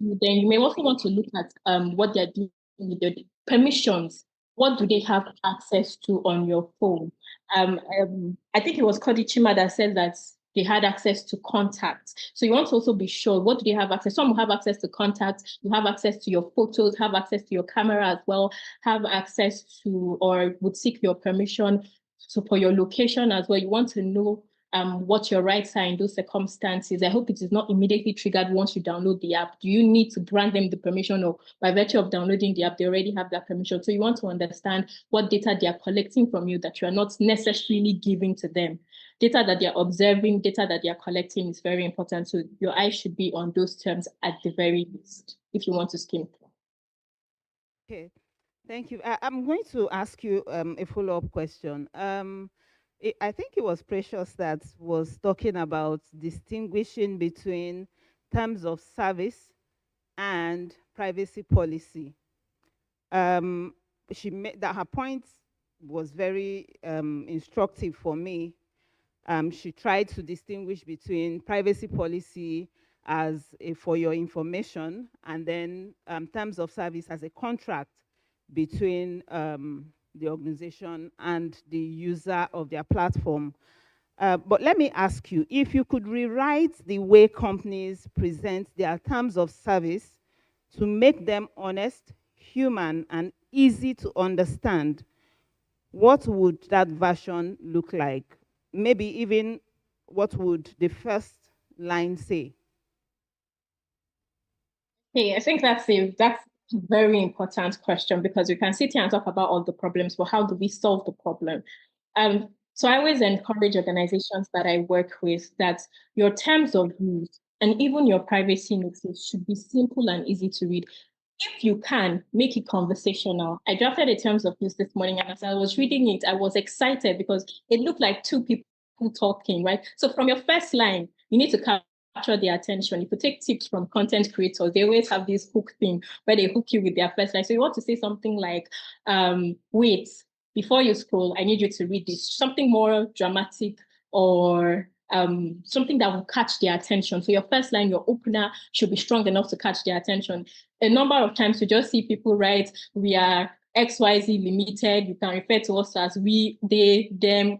then you may also want to look at what they're doing with their permissions. What do they have access to on your phone? I think it was Cody Chima that said that they had access to contacts. So you want to also be sure, what do they have access? Some have access to contacts, you have access to your photos, have access to your camera as well, have access to, or would seek your permission so for your location as well. You want to know what your rights are in those circumstances. I hope it is not immediately triggered once you download the app. Do you need to grant them the permission, or by virtue of downloading the app, they already have that permission? So you want to understand what data they are collecting from you that you are not necessarily giving to them. Data that they're observing, data that they're collecting is very important. So your eyes should be on those terms at the very least, if you want to skim through. Okay, thank you. I'm going to ask you a follow-up question. I think it was Precious that was talking about distinguishing between terms of service and privacy policy. She made that her point was very instructive for me. She tried to distinguish between privacy policy as for your information, and then terms of service as a contract between the organization and the user of their platform. But let me ask you, if you could rewrite the way companies present their terms of service to make them honest, human, and easy to understand, what would that version look like? Maybe even what would the first line say? Hey, I think that's a very important question, because we can sit here and talk about all the problems, but how do we solve the problem? So I always encourage organizations that I work with that your terms of use and even your privacy notice should be simple and easy to read. If you can, make it conversational. I drafted the terms of use this morning, and as I was reading it, I was excited because it looked like two people talking, right? So from your first line, you need to capture their attention. If you take tips from content creators, they always have this hook thing where they hook you with their first line. So you want to say something like, wait, before you scroll, I need you to read this, something more dramatic or something that will catch their attention. So your first line, your opener should be strong enough to catch their attention. A number of times you just see people write, we are XYZ Limited. You can refer to us as we, they, them,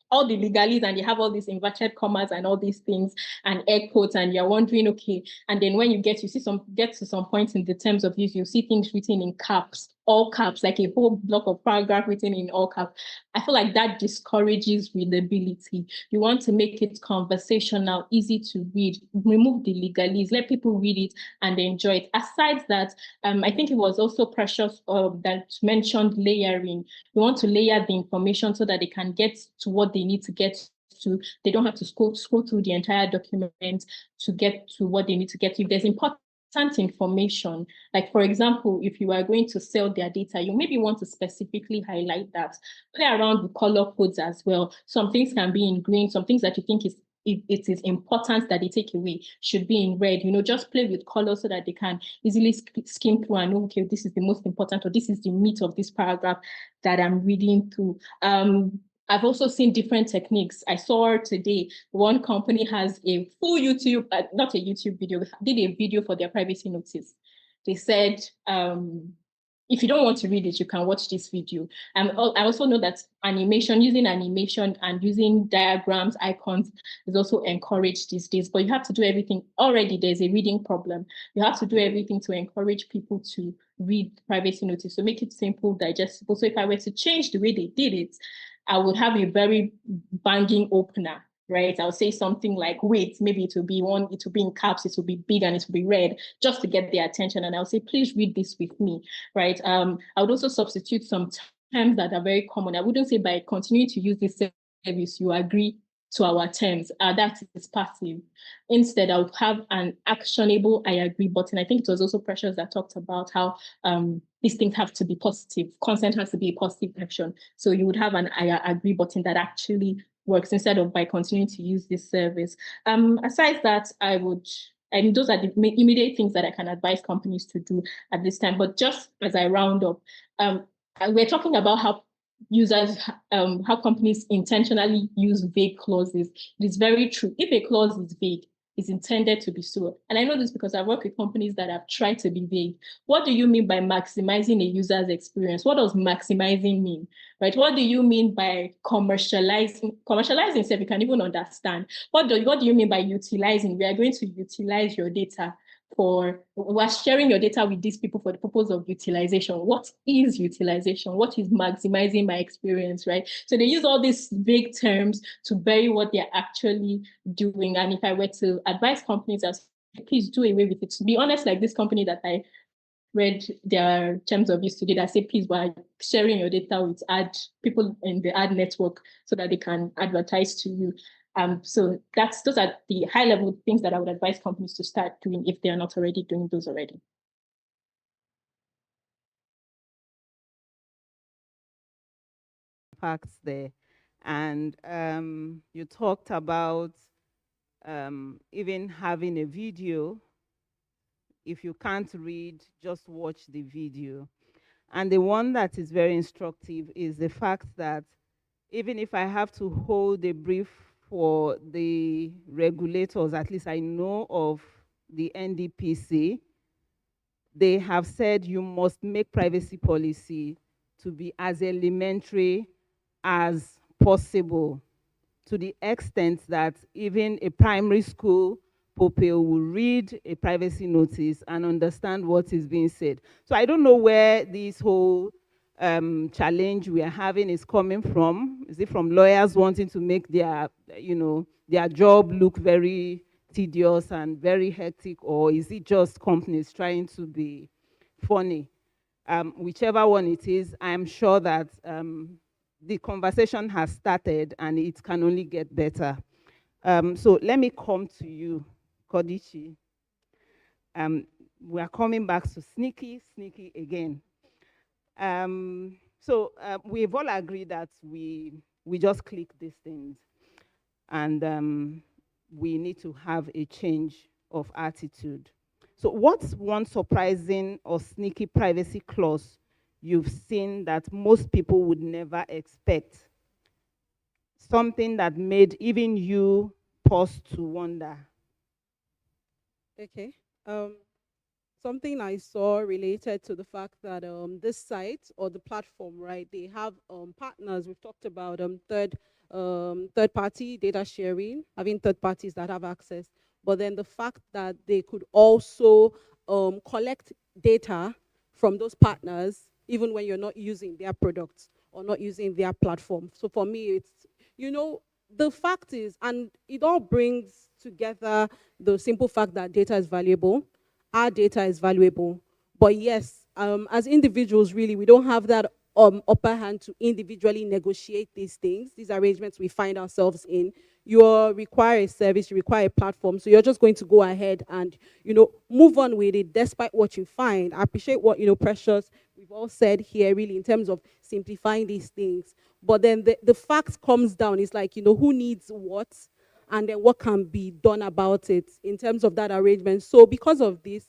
all the legalese, and they have all these inverted commas and all these things and air quotes, and you're wondering, okay. And then when you get to some points in the terms of use, you see things written in caps, all caps, like a whole block of paragraph written in all caps. I feel like that discourages readability. You want to make it conversational, easy to read, remove the legalese, let people read it and enjoy it. Aside that, I think it was also Precious that mentioned layering. You want to layer the information so that they can get to what they need to get to. They don't have to scroll through the entire document to get to what they need to get to. If there's important information, like for example, if you are going to sell their data, you maybe want to specifically highlight that. Play around with color codes as well. Some things can be in green, some things that you think it is important that they take away should be in red. Just play with colors so that they can easily skim through and know, okay, this is the most important, or this is the meat of this paragraph that I'm reading through. I've also seen different techniques. I saw today, one company has a full YouTube, not a YouTube video, did a video for their privacy notice. They said, if you don't want to read it, you can watch this video. I also know that using animation and using diagrams, icons is also encouraged these days, but you have to do everything. Already there's a reading problem. You have to do everything to encourage people to read privacy notice, so make it simple, digestible. So if I were to change the way they did it, I would have a very banging opener, right? I'll say something like, wait, maybe it will be in caps, it will be big, and it will be red, just to get their attention. And I'll say, please read this with me, right? I would also substitute some terms that are very common. I wouldn't say by continuing to use this service, you agree to our terms. That is passive. Instead, I would have an actionable I agree button. I think it was also Precious that talked about how these things have to be positive. Consent has to be a positive action. So you would have an I agree button that actually works instead of by continuing to use this service. Aside that, those are the immediate things that I can advise companies to do at this time. But just as I round up, we're talking about how how companies intentionally use vague clauses. It is very true. If a clause is vague, it's intended to be so. And I know this because I've worked with companies that have tried to be vague. What do you mean by maximizing a user's experience? What does maximizing mean, right? What do you mean by commercializing? Commercializing, so you can even understand. What do you mean by utilizing? We are going to utilize your data we're sharing your data with these people for the purpose of utilization. What is utilization? What is maximizing my experience, right? So they use all these big terms to bury what they're actually doing. And if I were to advise companies, please do away with it. To be honest, like this company that I read their terms of use today that say, please, we're sharing your data with people in the ad network so that they can advertise to you. So those are the high level things that I would advise companies to start doing if they are not already doing those already. Impacts there. And you talked about even having a video. If you can't read, just watch the video. And the one that is very instructive is the fact that even if I have to hold a brief for the regulators, at least I know of the NDPC, they have said you must make privacy policy to be as elementary as possible, to the extent that even a primary school pupil will read a privacy notice and understand what is being said. So I don't know where this whole challenge we are having is coming from. Is it from lawyers wanting to make their, their job look very tedious and very hectic, or is it just companies trying to be funny? Whichever one it is, I am sure that the conversation has started and it can only get better. So let me come to you, Kodichi. We are coming back to sneaky again. We've all agreed that we just click these things, and we need to have a change of attitude. So what's one surprising or sneaky privacy clause you've seen that most people would never expect? Something that made even you pause to wonder. Okay. Something I saw related to the fact that this site or the platform, right, they have partners. We've talked about third party data sharing, having third parties that have access. But then the fact that they could also collect data from those partners, even when you're not using their products or not using their platform. So for me, it's, the fact is, and it all brings together the simple fact that data is valuable. Our data is valuable. But yes, as individuals, really, we don't have that upper hand to individually negotiate these things, these arrangements we find ourselves in. You require a service, you require a platform, so you're just going to go ahead and, move on with it despite what you find. I appreciate what, Precious, we've all said here, really, in terms of simplifying these things. But then the fact comes down, it's like, who needs what? And then what can be done about it in terms of that arrangement. So because of this,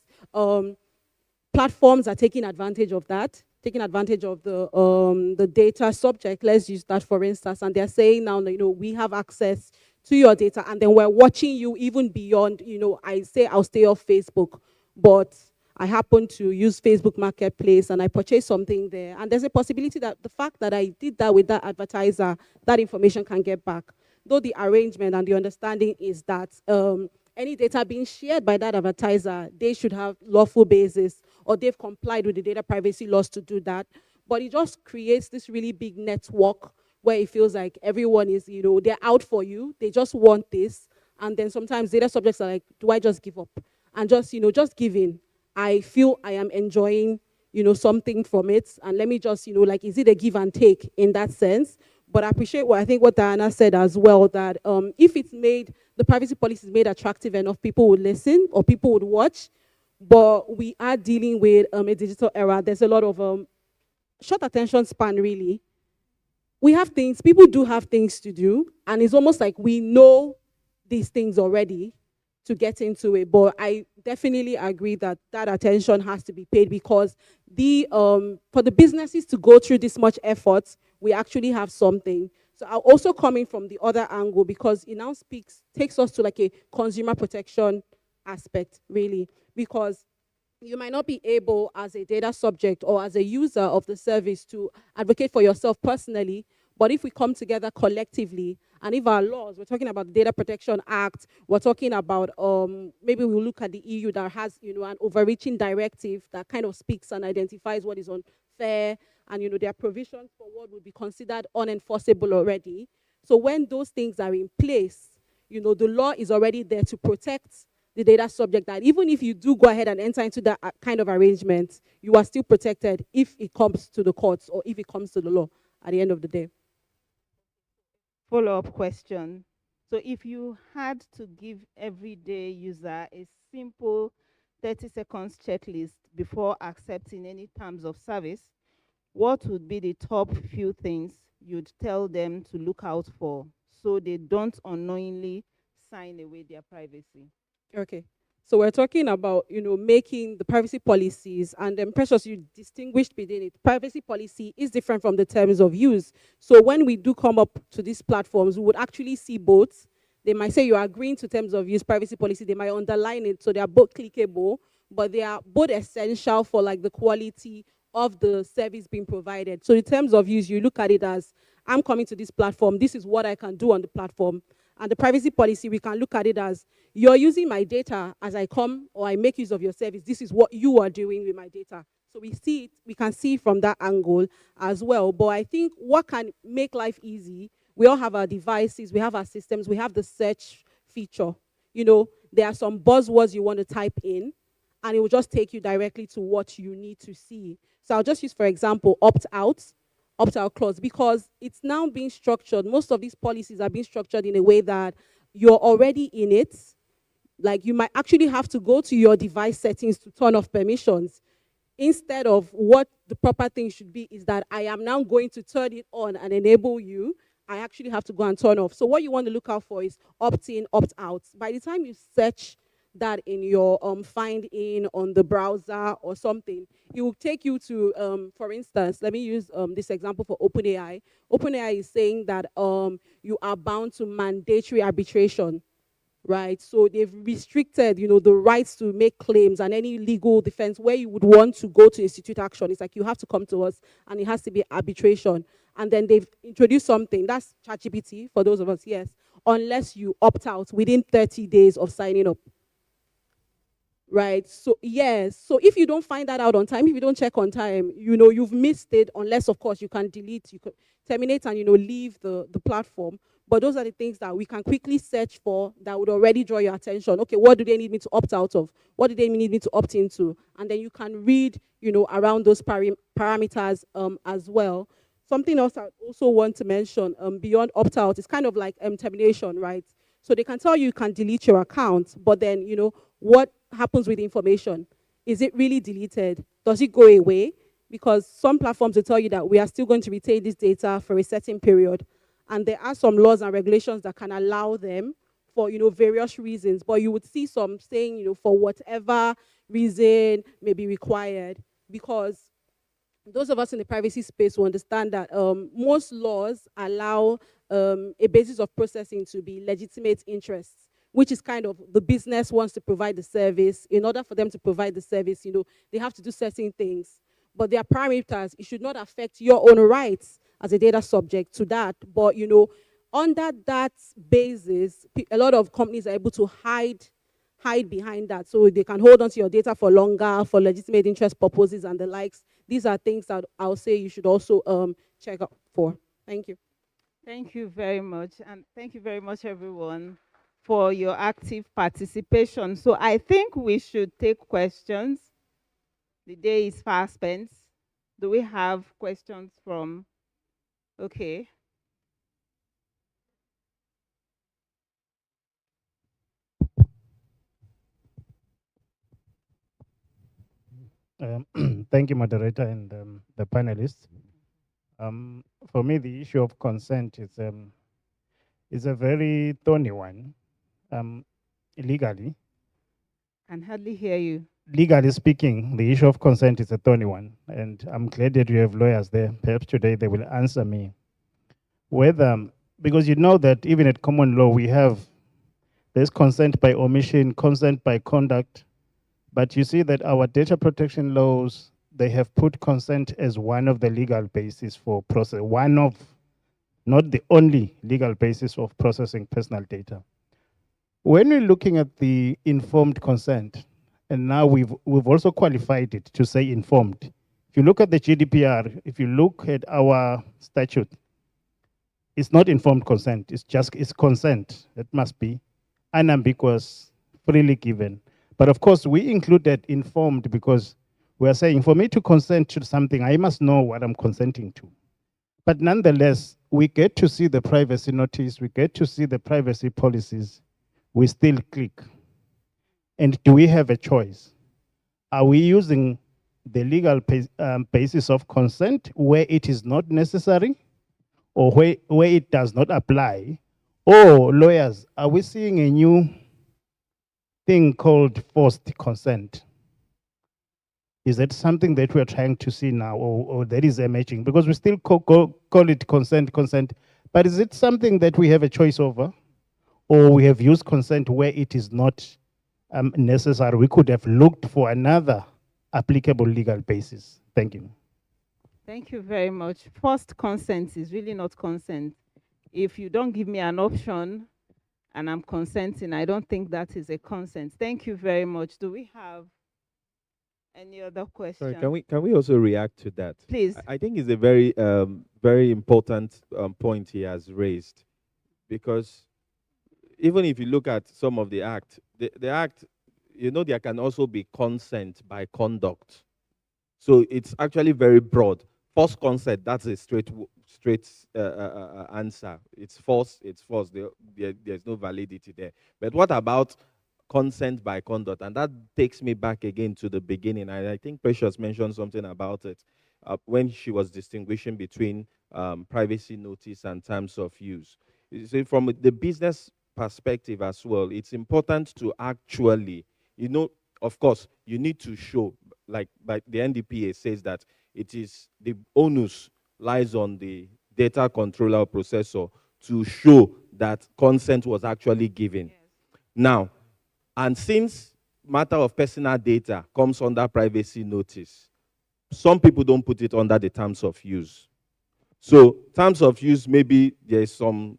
platforms are taking advantage of that, taking advantage of the data subject. Let's use that for instance. And they're saying now, we have access to your data, and then we're watching you even beyond, I say I'll stay off Facebook, but I happen to use Facebook Marketplace and I purchase something there. And there's a possibility that the fact that I did that with that advertiser, that information can get back. Though the arrangement and the understanding is that any data being shared by that advertiser, they should have lawful basis, or they've complied with the data privacy laws to do that. But it just creates this really big network where it feels like everyone is, they're out for you. They just want this. And then sometimes data subjects are like, do I just give up? And just, just give in. I feel I am enjoying, something from it. And let me just, is it a give and take in that sense? But I appreciate what Diana said as well, that if it's made, the privacy policy is made attractive enough, people would listen or people would watch. But we are dealing with a digital era. There's a lot of short attention span, really. We have things, people do have things to do, and it's almost like we know these things already to get into it. But I definitely agree that that attention has to be paid, because for the businesses to go through this much effort, we actually have something. So I'm also coming from the other angle, because it now takes us to like a consumer protection aspect, really, because you might not be able as a data subject or as a user of the service to advocate for yourself personally, but if we come together collectively, and if our laws, we're talking about the Data Protection Act, we're talking about, maybe we'll look at the EU that has, an overreaching directive that kind of speaks and identifies what is unfair, and, there are provisions for what would be considered unenforceable already. So when those things are in place, the law is already there to protect the data subject, that even if you do go ahead and enter into that kind of arrangement, you are still protected if it comes to the courts or if it comes to the law at the end of the day. Follow-up question. So if you had to give everyday user a simple 30 seconds checklist before accepting any terms of service, what would be the top few things you'd tell them to look out for so they don't unknowingly sign away their privacy? Okay. So we're talking about, making the privacy policies, and then Precious, you distinguished between it. Privacy policy is different from the terms of use. So when we do come up to these platforms, we would actually see both. They might say you're agreeing to terms of use privacy policy. They might underline it. So they are both clickable, but they are both essential for like the quality of the service being provided. So in terms of use, you look at it as, I'm coming to this platform. This is what I can do on the platform. And the privacy policy, we can look at it as, you're using my data as I come or I make use of your service. This is what you are doing with my data. So we can see from that angle as well. But I think what can make life easy, we all have our devices, we have our systems, we have the search feature. There are some buzzwords you want to type in, and it will just take you directly to what you need to see. So I'll just use, for example, opt-out clause, because it's now being structured. Most of these policies are being structured in a way that you're already in it. Like, you might actually have to go to your device settings to turn off permissions, instead of what the proper thing should be is that I am now going to turn it on and enable you. I actually have to go and turn off. So what you want to look out for is opt-in, opt-out. By the time you search that in your find in on the browser or something, it will take you to, for instance, let me use this example for OpenAI. OpenAI is saying that you are bound to mandatory arbitration, right? So they've restricted, the rights to make claims and any legal defense where you would want to go to institute action. It's like, you have to come to us and it has to be arbitration. And then they've introduced something, that's ChatGPT for those of us, yes, unless you opt out within 30 days of signing up. Right, so yes, so if you don't find that out on time, if you don't check on time, you've missed it, unless of course you can delete, you can terminate and leave the platform. But those are the things that we can quickly search for that would already draw your attention. Okay, what do they need me to opt out of? What do they need me to opt into? And then you can read, around those parameters as well. Something else I also want to mention beyond opt out is kind of like termination, right? So they can tell you can delete your account, but then, what happens with the information? Is it really deleted? Does it go away? Because some platforms will tell you that we are still going to retain this data for a certain period. And there are some laws and regulations that can allow them for, various reasons. But you would see some saying, for whatever reason may be required. Because those of us in the privacy space will understand that most laws allow a basis of processing to be legitimate interests, which is kind of the business wants to provide the service. In order for them to provide the service, they have to do certain things. But their parameters, it should not affect your own rights as a data subject to that. But, under that basis, a lot of companies are able to hide behind that. So they can hold on to your data for longer, for legitimate interest purposes and the likes. These are things that I'll say you should also check out for. Thank you. Thank you very much. And thank you very much, everyone, for your active participation. So I think we should take questions. The day is fast spent. Do we have questions from? Okay. Thank you, moderator, and the panelists. For me, the issue of consent is a very thorny one. Legally. Can hardly hear you. Legally speaking, the issue of consent is a thorny one, and I'm glad that you have lawyers there. Perhaps today they will answer me. Whether, because you know that even at common law there's consent by omission, consent by conduct, but you see that our data protection laws, they have put consent as one of the legal basis for process, one of, not the only legal basis of processing personal data. When we're looking at the informed consent, and now we've also qualified it to say informed. If you look at the GDPR, if you look at our statute, it's not informed consent, it's consent. It must be unambiguous, freely given. But of course, we included informed because we are saying for me to consent to something, I must know what I'm consenting to. But nonetheless, we get to see the privacy notice, we get to see the privacy policies, we still click. And do we have a choice? Are we using the legal basis of consent where it is not necessary? or where it does not apply? Or lawyers, are we seeing a new thing called forced consent? Is that something that we're trying to see now, or that is emerging? Because we still call it consent, but is it something that we have a choice over? Or we have used consent where it is not necessary? We could have looked for another applicable legal basis. Thank you. Thank you very much. First consent is really not consent. If you don't give me an option and I'm consenting, I don't think that is a consent. Thank you very much. Do we have any other question? Sorry, can we also react to that? Please. I think it's a very very important point he has raised, because even if you look at some of the act, the act, there can also be consent by conduct. So it's actually very broad. False consent, that's a straight answer. It's false. There's no validity there. But what about consent by conduct? And that takes me back again to the beginning. And I think Precious mentioned something about it when she was distinguishing between privacy notice and terms of use. So from the business perspective as well, it's important to actually, of course, you need to show, like the NDPA says, that it is the onus lies on the data controller or processor to show that consent was actually given. Yes. Now, and since matter of personal data comes under privacy notice, some people don't put it under the terms of use. So terms of use, maybe there's some,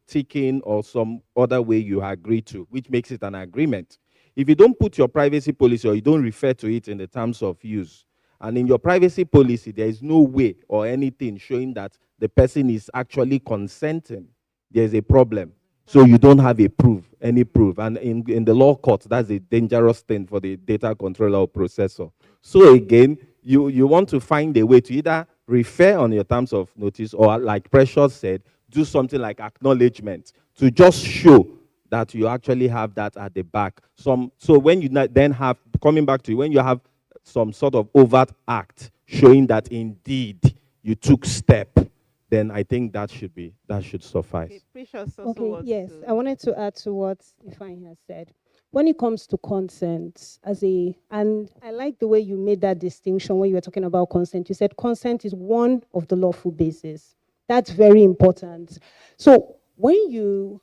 ticking or some other way you agree to, which makes it an agreement. If you don't put your privacy policy or you don't refer to it in the terms of use, and in your privacy policy, there is no way or anything showing that the person is actually consenting, there's a problem. So you don't have any proof. And in the law court, that's a dangerous thing for the data controller or processor. So again, you want to find a way to either refer on your terms of notice or, like Precious said, do something like acknowledgement to just show that you actually have that at the back. So when you then have, coming back to you, when you have some sort of overt act showing that indeed you took step, then I think that should suffice. Okay, Precious also yes, I wanted to add to what Ifeanyi has said. When it comes to consent, and I like the way you made that distinction when you were talking about consent. You said consent is one of the lawful bases. That's very important. So when you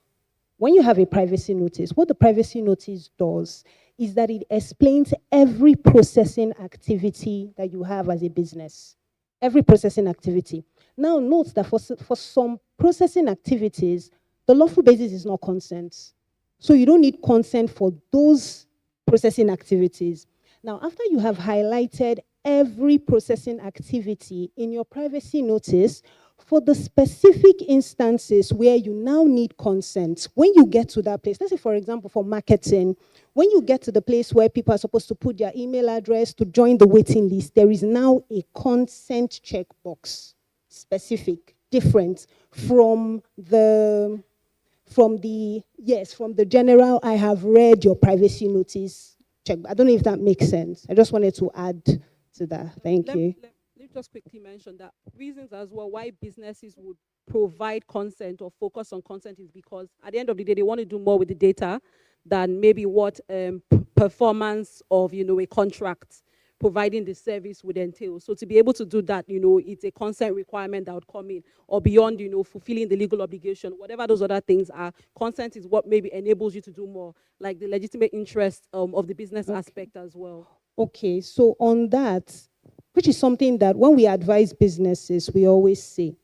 have a privacy notice, what the privacy notice does is that it explains every processing activity that you have as a business. Every processing activity. Now note that for some processing activities, the lawful basis is not consent. So you don't need consent for those processing activities. Now, after you have highlighted every processing activity in your privacy notice, for the specific instances where you now need consent, when you get to that place, let's say, for example, for marketing, when you get to the place where people are supposed to put their email address to join the waiting list, there is now a consent checkbox, specific, different from the general, I have read your privacy notice check. I don't know if that makes sense. I just wanted to add to that. Thank you. Let me just quickly mention that reasons as well why businesses would provide consent or focus on consent is because at the end of the day, they want to do more with the data than maybe what performance of, a contract providing the service would entail. So to be able to do that, it's a consent requirement that would come in, or beyond, fulfilling the legal obligation, whatever those other things are. Consent is what maybe enables you to do more, like the legitimate interest of the business aspect as well. Okay, so on that, which is something that when we advise businesses, we always say,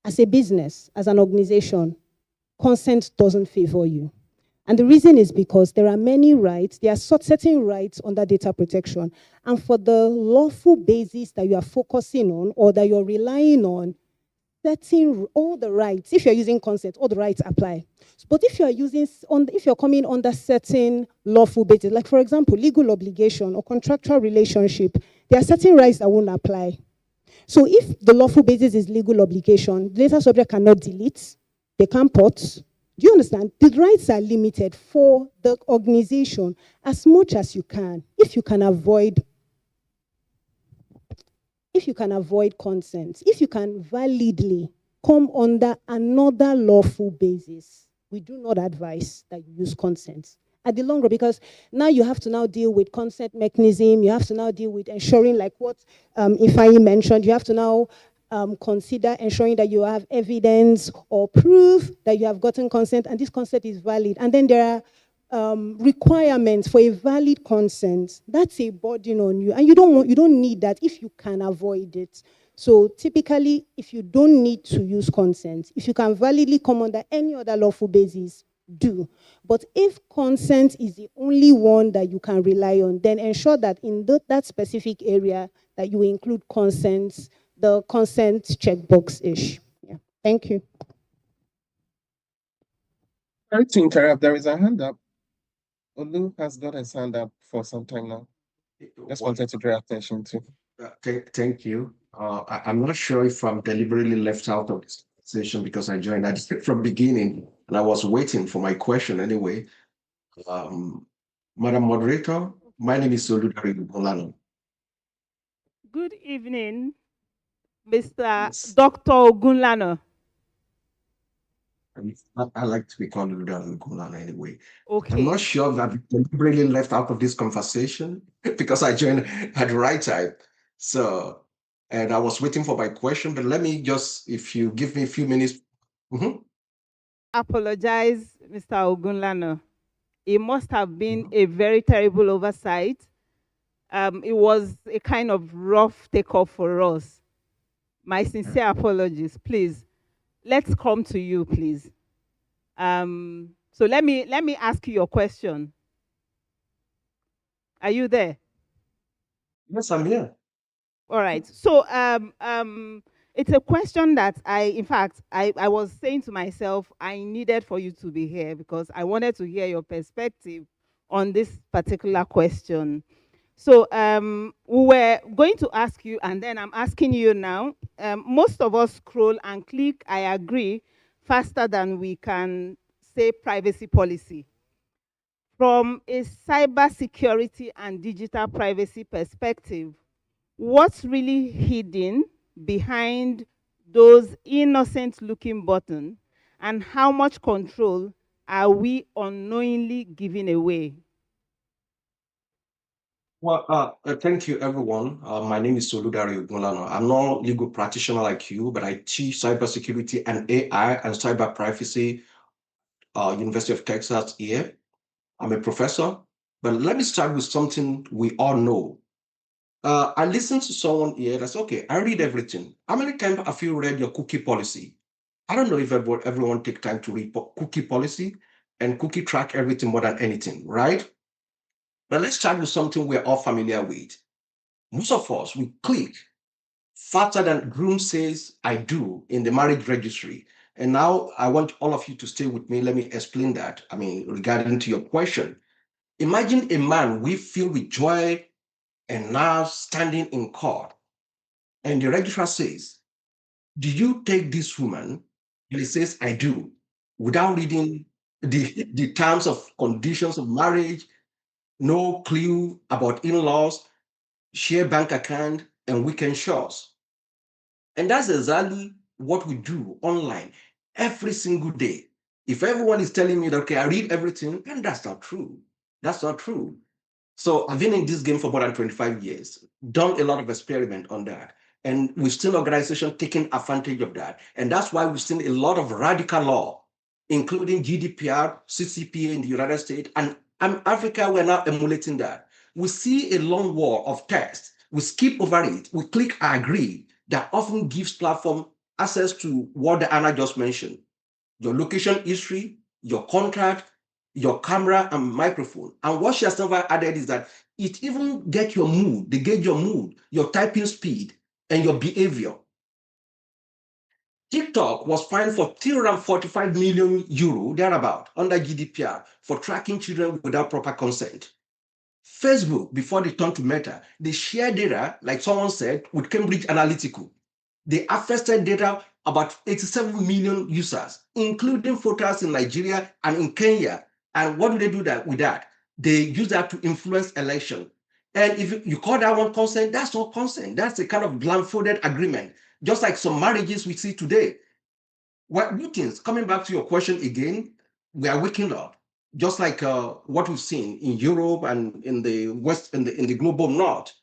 as a business, as an organization, consent doesn't favor you. And the reason is because there are many rights, there are certain rights under data protection. And for the lawful basis that you are focusing on or that you're relying on, setting all the rights, if you're using consent, all the rights apply. But if you're coming under certain lawful basis, like for example, legal obligation or contractual relationship, there are certain rights that won't apply. So if the lawful basis is legal obligation, the data subject cannot delete, they can't port. Do you understand? The rights are limited for the organization as much as you can. If you can avoid consent, if you can validly come under another lawful basis, we do not advise that you use consent at the long run, because now you have to now deal with consent mechanism. You have to now deal with ensuring, like what Ifeanyi mentioned, you have to now consider ensuring that you have evidence or proof that you have gotten consent and this consent is valid. And then there are requirements for a valid consent. That's a burden on you, and you don't need that if you can avoid it. So typically, if you don't need to use consent, if you can validly come under any other lawful basis, do. But if consent is the only one that you can rely on, then ensure that in that specific area that you include consent, the consent checkbox-ish. Yeah. Thank you. Sorry to interrupt. There is a hand up. Olu has got his hand up for some time now. Just wanted to draw attention to. Thank you. I'm not sure if I'm deliberately left out of this session because I joined at from beginning and I was waiting for my question anyway. Madam Moderator, my name is Soludari Bolano. Good evening, Mr. Dr. Ogunlana. I like to be called Ludari Bolano anyway. Okay. I'm not sure that I'm deliberately left out of this conversation because I joined at the right time. So, and I was waiting for my question, but let me just, if you give me a few minutes. Apologize, Mr. Ogunlana. It must have been a very terrible oversight. It was a kind of rough takeoff for us. My sincere apologies. Please, let's come to you, please. So let me ask you your question. Are you there? Yes, I'm here. All right. So it's a question that in fact, I was saying to myself, I needed for you to be here because I wanted to hear your perspective on this particular question. So we were going to ask you, and then I'm asking you now. Most of us scroll and click, I agree, faster than we can say privacy policy. From a cybersecurity and digital privacy perspective, what's really hidden behind those innocent looking buttons, and how much control are we unknowingly giving away? Well, thank you, everyone. My name is Soludari Ogunlana. I'm not a legal practitioner like you, but I teach cybersecurity and AI and cyber privacy, University of Texas here. I'm a professor, but let me start with something we all know. I listened to someone here that's okay. I read everything. How many times have you read your cookie policy? I don't know if everyone take time to read cookie policy and cookie track everything more than anything, right? But let's start with something we're all familiar with. Most of us, we click faster than groom says I do in the marriage registry. And now I want all of you to stay with me. Let me explain that. I mean, regarding to your question. Imagine a man we filled with joy and now standing in court. And the registrar says, do you take this woman? And he says, I do, without reading the terms of conditions of marriage, no clue about in-laws, share bank account, and weekend shores. And that's exactly what we do online every single day. If everyone is telling me that, okay, I read everything, then that's not true. That's not true. So I've been in this game for more than 25 years, done a lot of experiment on that. And we've seen organizations taking advantage of that. And that's why we've seen a lot of radical law, including GDPR, CCPA in the United States, and Africa, we're now emulating that. We see a long wall of text. We skip over it. We click I agree. That often gives platform access to what the Anna just mentioned. Your location history, your contract, your camera and microphone. And what she has never added is that it even gets your mood, they gauge your mood, your typing speed, and your behavior. TikTok was fined for 345 million euro, thereabout, under GDPR for tracking children without proper consent. Facebook, before they turned to Meta, they share data, like someone said, with Cambridge Analytica. They harvested data about 87 million users, including photos in Nigeria and in Kenya. And what do they do with that? They use that to influence election. And if you call that one consent, that's not consent. That's a kind of blindfolded agreement, just like some marriages we see today. Well, good things. Coming back to your question again, we are waking up, just like what we've seen in Europe and in the West, in the global North.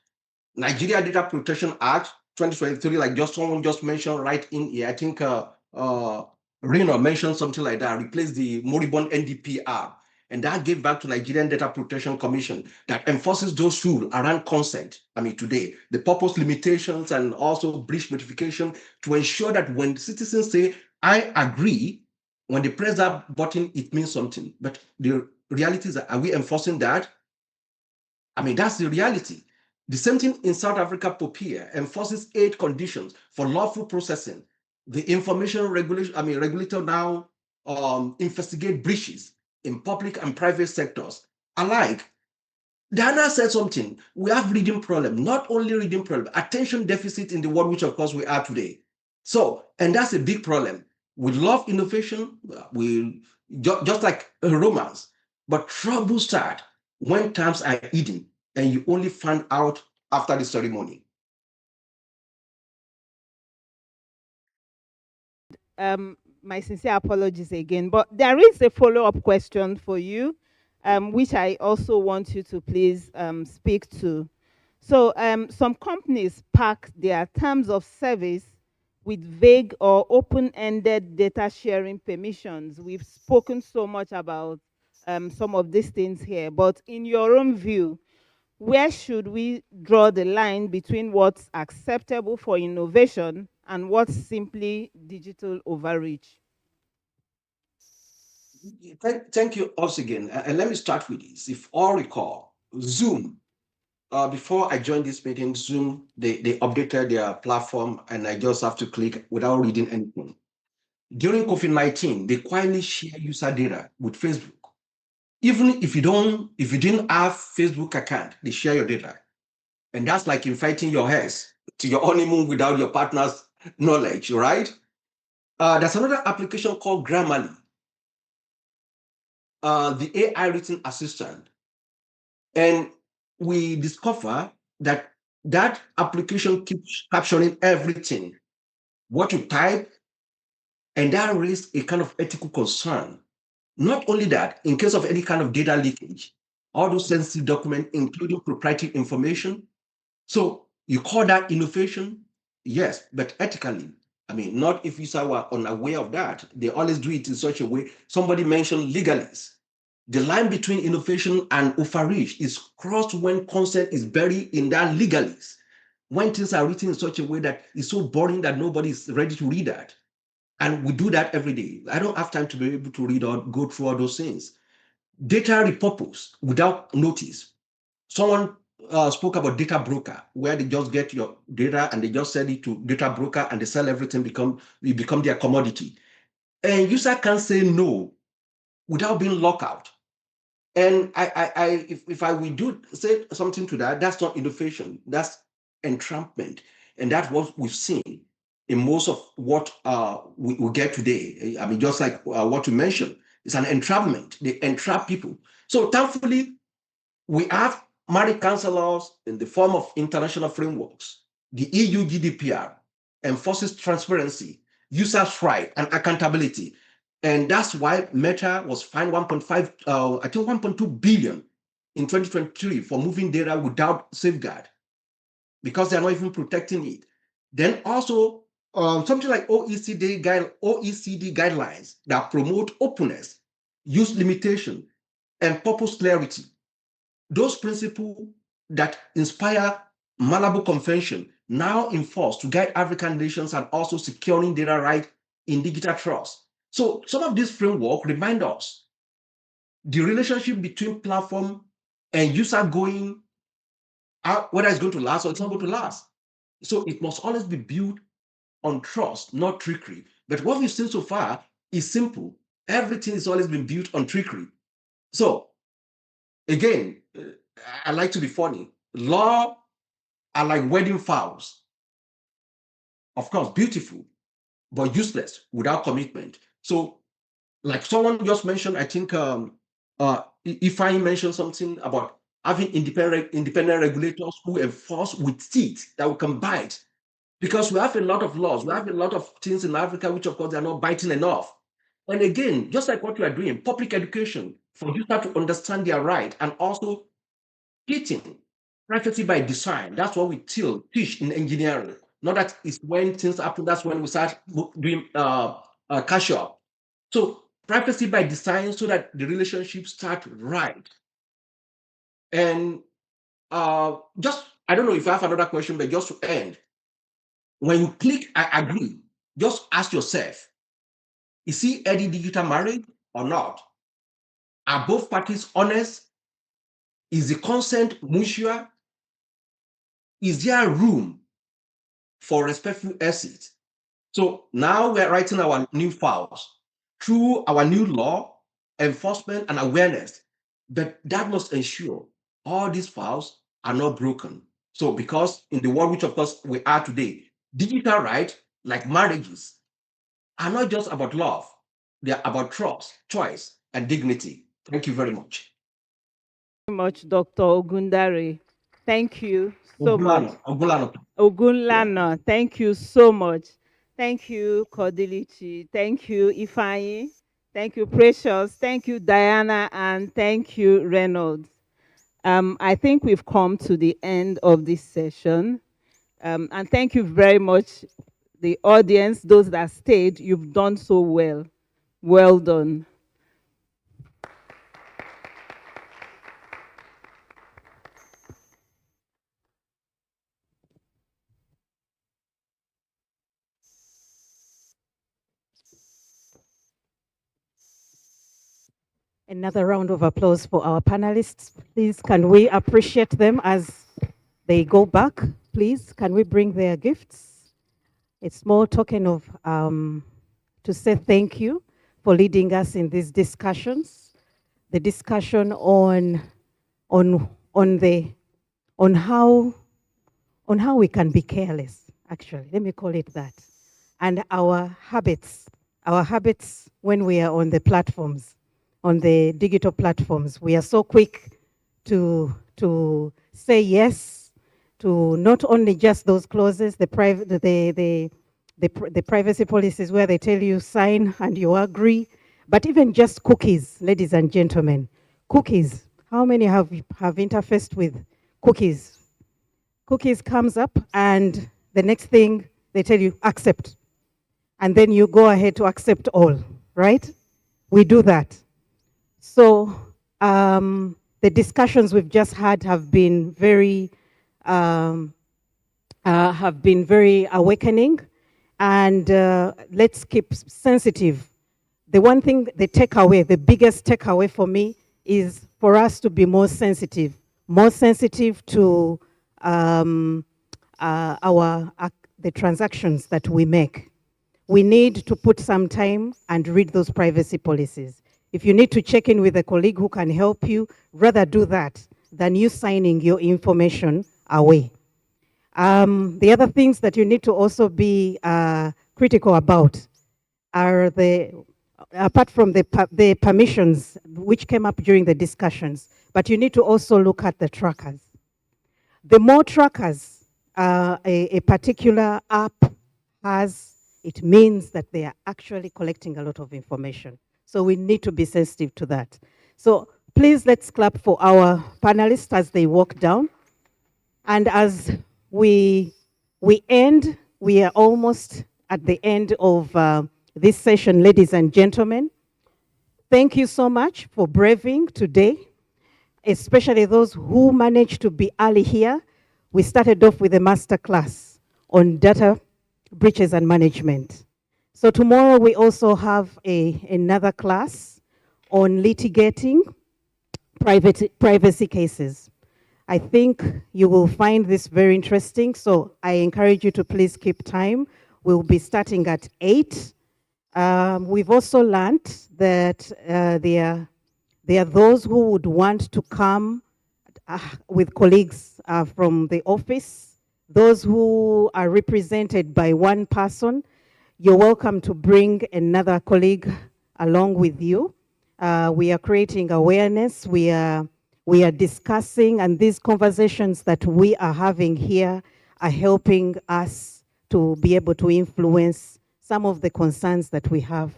Nigeria Data Protection Act 2023, like just someone just mentioned right in here. I think Reno mentioned something like that, replaced the moribund NDPR. And that gave back to Nigerian Data Protection Commission that enforces those rules around consent. I mean, today, the purpose limitations and also breach notification to ensure that when citizens say, I agree, when they press that button, it means something. But the reality is that, are we enforcing that? I mean, that's the reality. The same thing in South Africa, POPIA enforces 8 conditions for lawful processing. The information regulation, I mean, regulator now investigate breaches in public and private sectors alike. Diana said something. We have reading problem, not only reading problem, attention deficit in the world, which of course we are today. So, and that's a big problem. We love innovation, we just like romance, but trouble start when times are hidden and you only find out after the ceremony. My sincere apologies again, but there is a follow-up question for you, which I also want you to please speak to. So some companies pack their terms of service with vague or open-ended data sharing permissions. We've spoken so much about some of these things here, but in your own view, where should we draw the line between what's acceptable for innovation and what's simply digital overreach? Thank you once again. And let me start with this. If all recall, Zoom, before I joined this meeting, Zoom, they updated their platform and I just have to click without reading anything. During COVID-19, they quietly share user data with Facebook. Even if you didn't have Facebook account, they share your data. And that's like inviting your ex to your honeymoon without your partner's knowledge, right? There's another application called Grammarly, the AI written assistant. And we discover that that application keeps capturing everything, what you type, and that raises a kind of ethical concern. Not only that, in case of any kind of data leakage, all those sensitive documents, including proprietary information. So you call that innovation? Yes, but ethically. I mean, not if you were unaware of that. They always do it in such a way. Somebody mentioned legalese. The line between innovation and overreach is crossed when consent is buried in that legalese. When things are written in such a way that it's so boring that nobody is ready to read that. And we do that every day. I don't have time to be able to read or go through all those things. Data repurpose without notice. Someone spoke about data broker, where they just get your data and they just sell it to data broker and they sell everything, we become their commodity. And user can say no without being locked out. And if I will say something to that, that's not innovation, that's entrampment. And that's what we've seen in most of what we get today. I mean, just like what you mentioned, it's an entrapment. They entrap people. So thankfully, we have marriage counselors in the form of international frameworks. The EU GDPR enforces transparency, users' right, and accountability. And that's why Meta was fined 1.2 billion in 2023 for moving data without safeguard because they're not even protecting it. Then also something like OECD guidelines that promote openness, use limitation, and purpose clarity. Those principles that inspire Malabo Convention now enforced to guide African nations and also securing data right in digital trust. So some of these framework remind us the relationship between platform and user going out, whether it's going to last or it's not going to last. So it must always be built on trust, not trickery. But what we've seen so far is simple. Everything has always been built on trickery. So again, I like to be funny. Law are like wedding vows. Of course, beautiful, but useless without commitment. So, like someone just mentioned, I think if I mentioned something about having independent regulators who enforce with teeth that we can bite. Because we have a lot of laws, we have a lot of things in Africa which, of course, they are not biting enough. And again, just like what we are doing, public education for users to understand their right, and also teaching privacy by design. That's what we teach in engineering. Not that it's when things happen, that's when we start doing cash up. So privacy by design so that the relationship start right. And just, I don't know if I have another question, but just to end, when you click I agree, just ask yourself, is he any digital marriage or not? Are both parties honest? Is the consent mutual? Is there room for respectful exit? So now we're writing our new files through our new law, enforcement, and awareness. But that must ensure all these files are not broken. So because in the world which of course we are today, digital rights like marriages are not just about love, they are about trust, choice, and dignity. Thank you very much. Much, Dr. Ogundare. Thank you so much. Ogulano. Ogunlana, thank you so much. Thank you, Kodilichi. Thank you, Ifeanyi. Thank you, Precious. Thank you, Diana. And thank you, Reynolds. I think we've come to the end of this session. And thank you very much, the audience, those that stayed. You've done so well. Well done. Another round of applause for our panelists. Please, can we appreciate them as they go back? Please, can we bring their gifts? A small token of, to say thank you for leading us in these discussions. The discussion on how we can be careless, actually, let me call it that. And our habits when we are on the platforms, on the digital platforms. We are so quick to say yes to not only just those clauses, the privacy policies where they tell you sign and you agree, but even just cookies, ladies and gentlemen. Cookies, how many have interfaced with cookies? Cookies comes up and the next thing they tell you, accept. And then you go ahead to accept all, right? We do that. So the discussions we've just had have been very awakening, and let's keep sensitive. The one thing, the biggest takeaway for me is for us to be more sensitive to the transactions that we make. We need to put some time and read those privacy policies. If you need to check in with a colleague who can help you, rather do that than you signing your information away. The other things that you need to also be critical about are apart from the permissions which came up during the discussions, but you need to also look at the trackers. The more trackers a particular app has, it means that they are actually collecting a lot of information. So we need to be sensitive to that. So please, let's clap for our panelists as they walk down. And as we end, we are almost at the end of this session, ladies and gentlemen. Thank you so much for braving today, especially those who managed to be early here. We started off with a master class on data breaches and management. So tomorrow we also have another class on litigating privacy cases. I think you will find this very interesting, so I encourage you to please keep time. We'll be starting at 8. We've also learned that there are those who would want to come with colleagues from the office, those who are represented by one person. You're welcome to bring another colleague along with you. We are creating awareness. We are discussing, and these conversations that we are having here are helping us to be able to influence some of the concerns that we have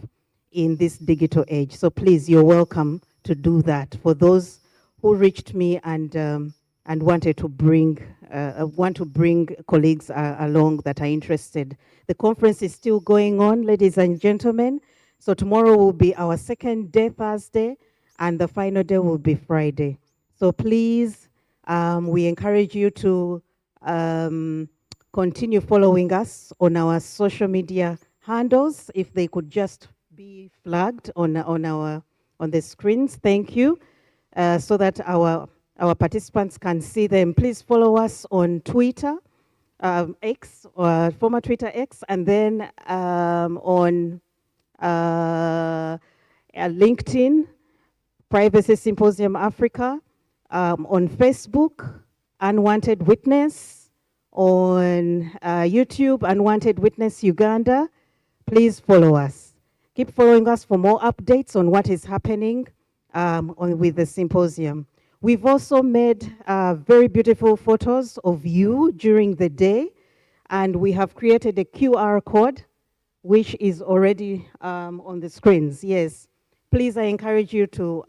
in this digital age. So please, you're welcome to do that. For those who reached me and wanted to bring colleagues along that are interested. The conference is still going on, ladies and gentlemen. So tomorrow will be our second day, Thursday, and the final day will be Friday. So please, we encourage you to continue following us on our social media handles. If they could just be flagged on the screens, thank you, so that our participants can see them. Please follow us on Twitter, X, or former Twitter X, and then on LinkedIn, Privacy Symposium Africa, on Facebook, Unwanted Witness, on YouTube, Unwanted Witness Uganda. Please follow us. Keep following us for more updates on what is happening with the symposium. We've also made very beautiful photos of you during the day, and we have created a QR code, which is already on the screens. Yes, please, I encourage you to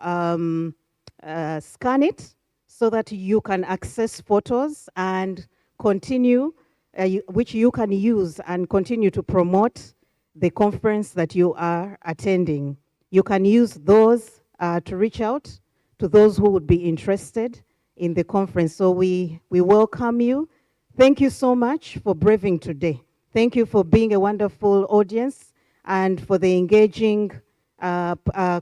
scan it so that you can access photos and continue, which you can use and continue to promote the conference that you are attending. You can use those to reach out to those who would be interested in the conference. So we welcome you. Thank you so much for braving today. Thank you for being a wonderful audience and for the engaging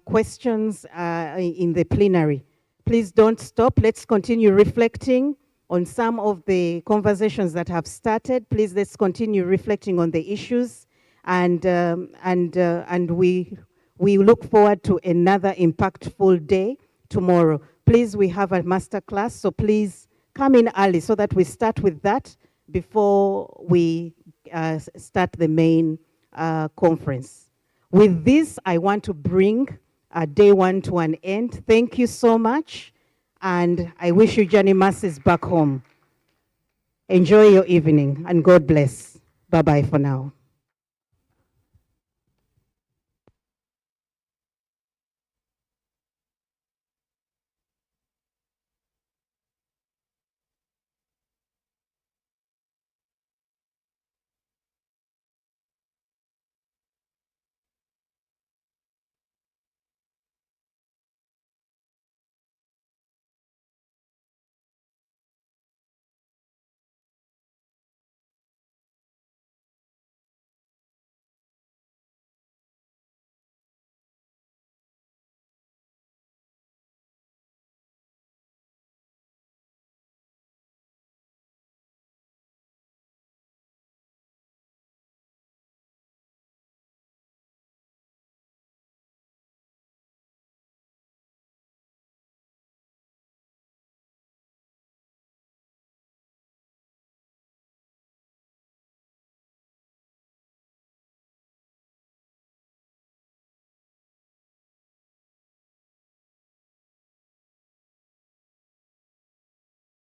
questions in the plenary. Please don't stop. Let's continue reflecting on some of the conversations that have started. Please, let's continue reflecting on the issues, and we look forward to another impactful day tomorrow. Please, we have a master class, so please come in early so that we start with that before we start the main conference. With this, I want to bring day one to an end. Thank you so much, and I wish you journey masses back home. Enjoy your evening, and God bless. Bye-bye for now.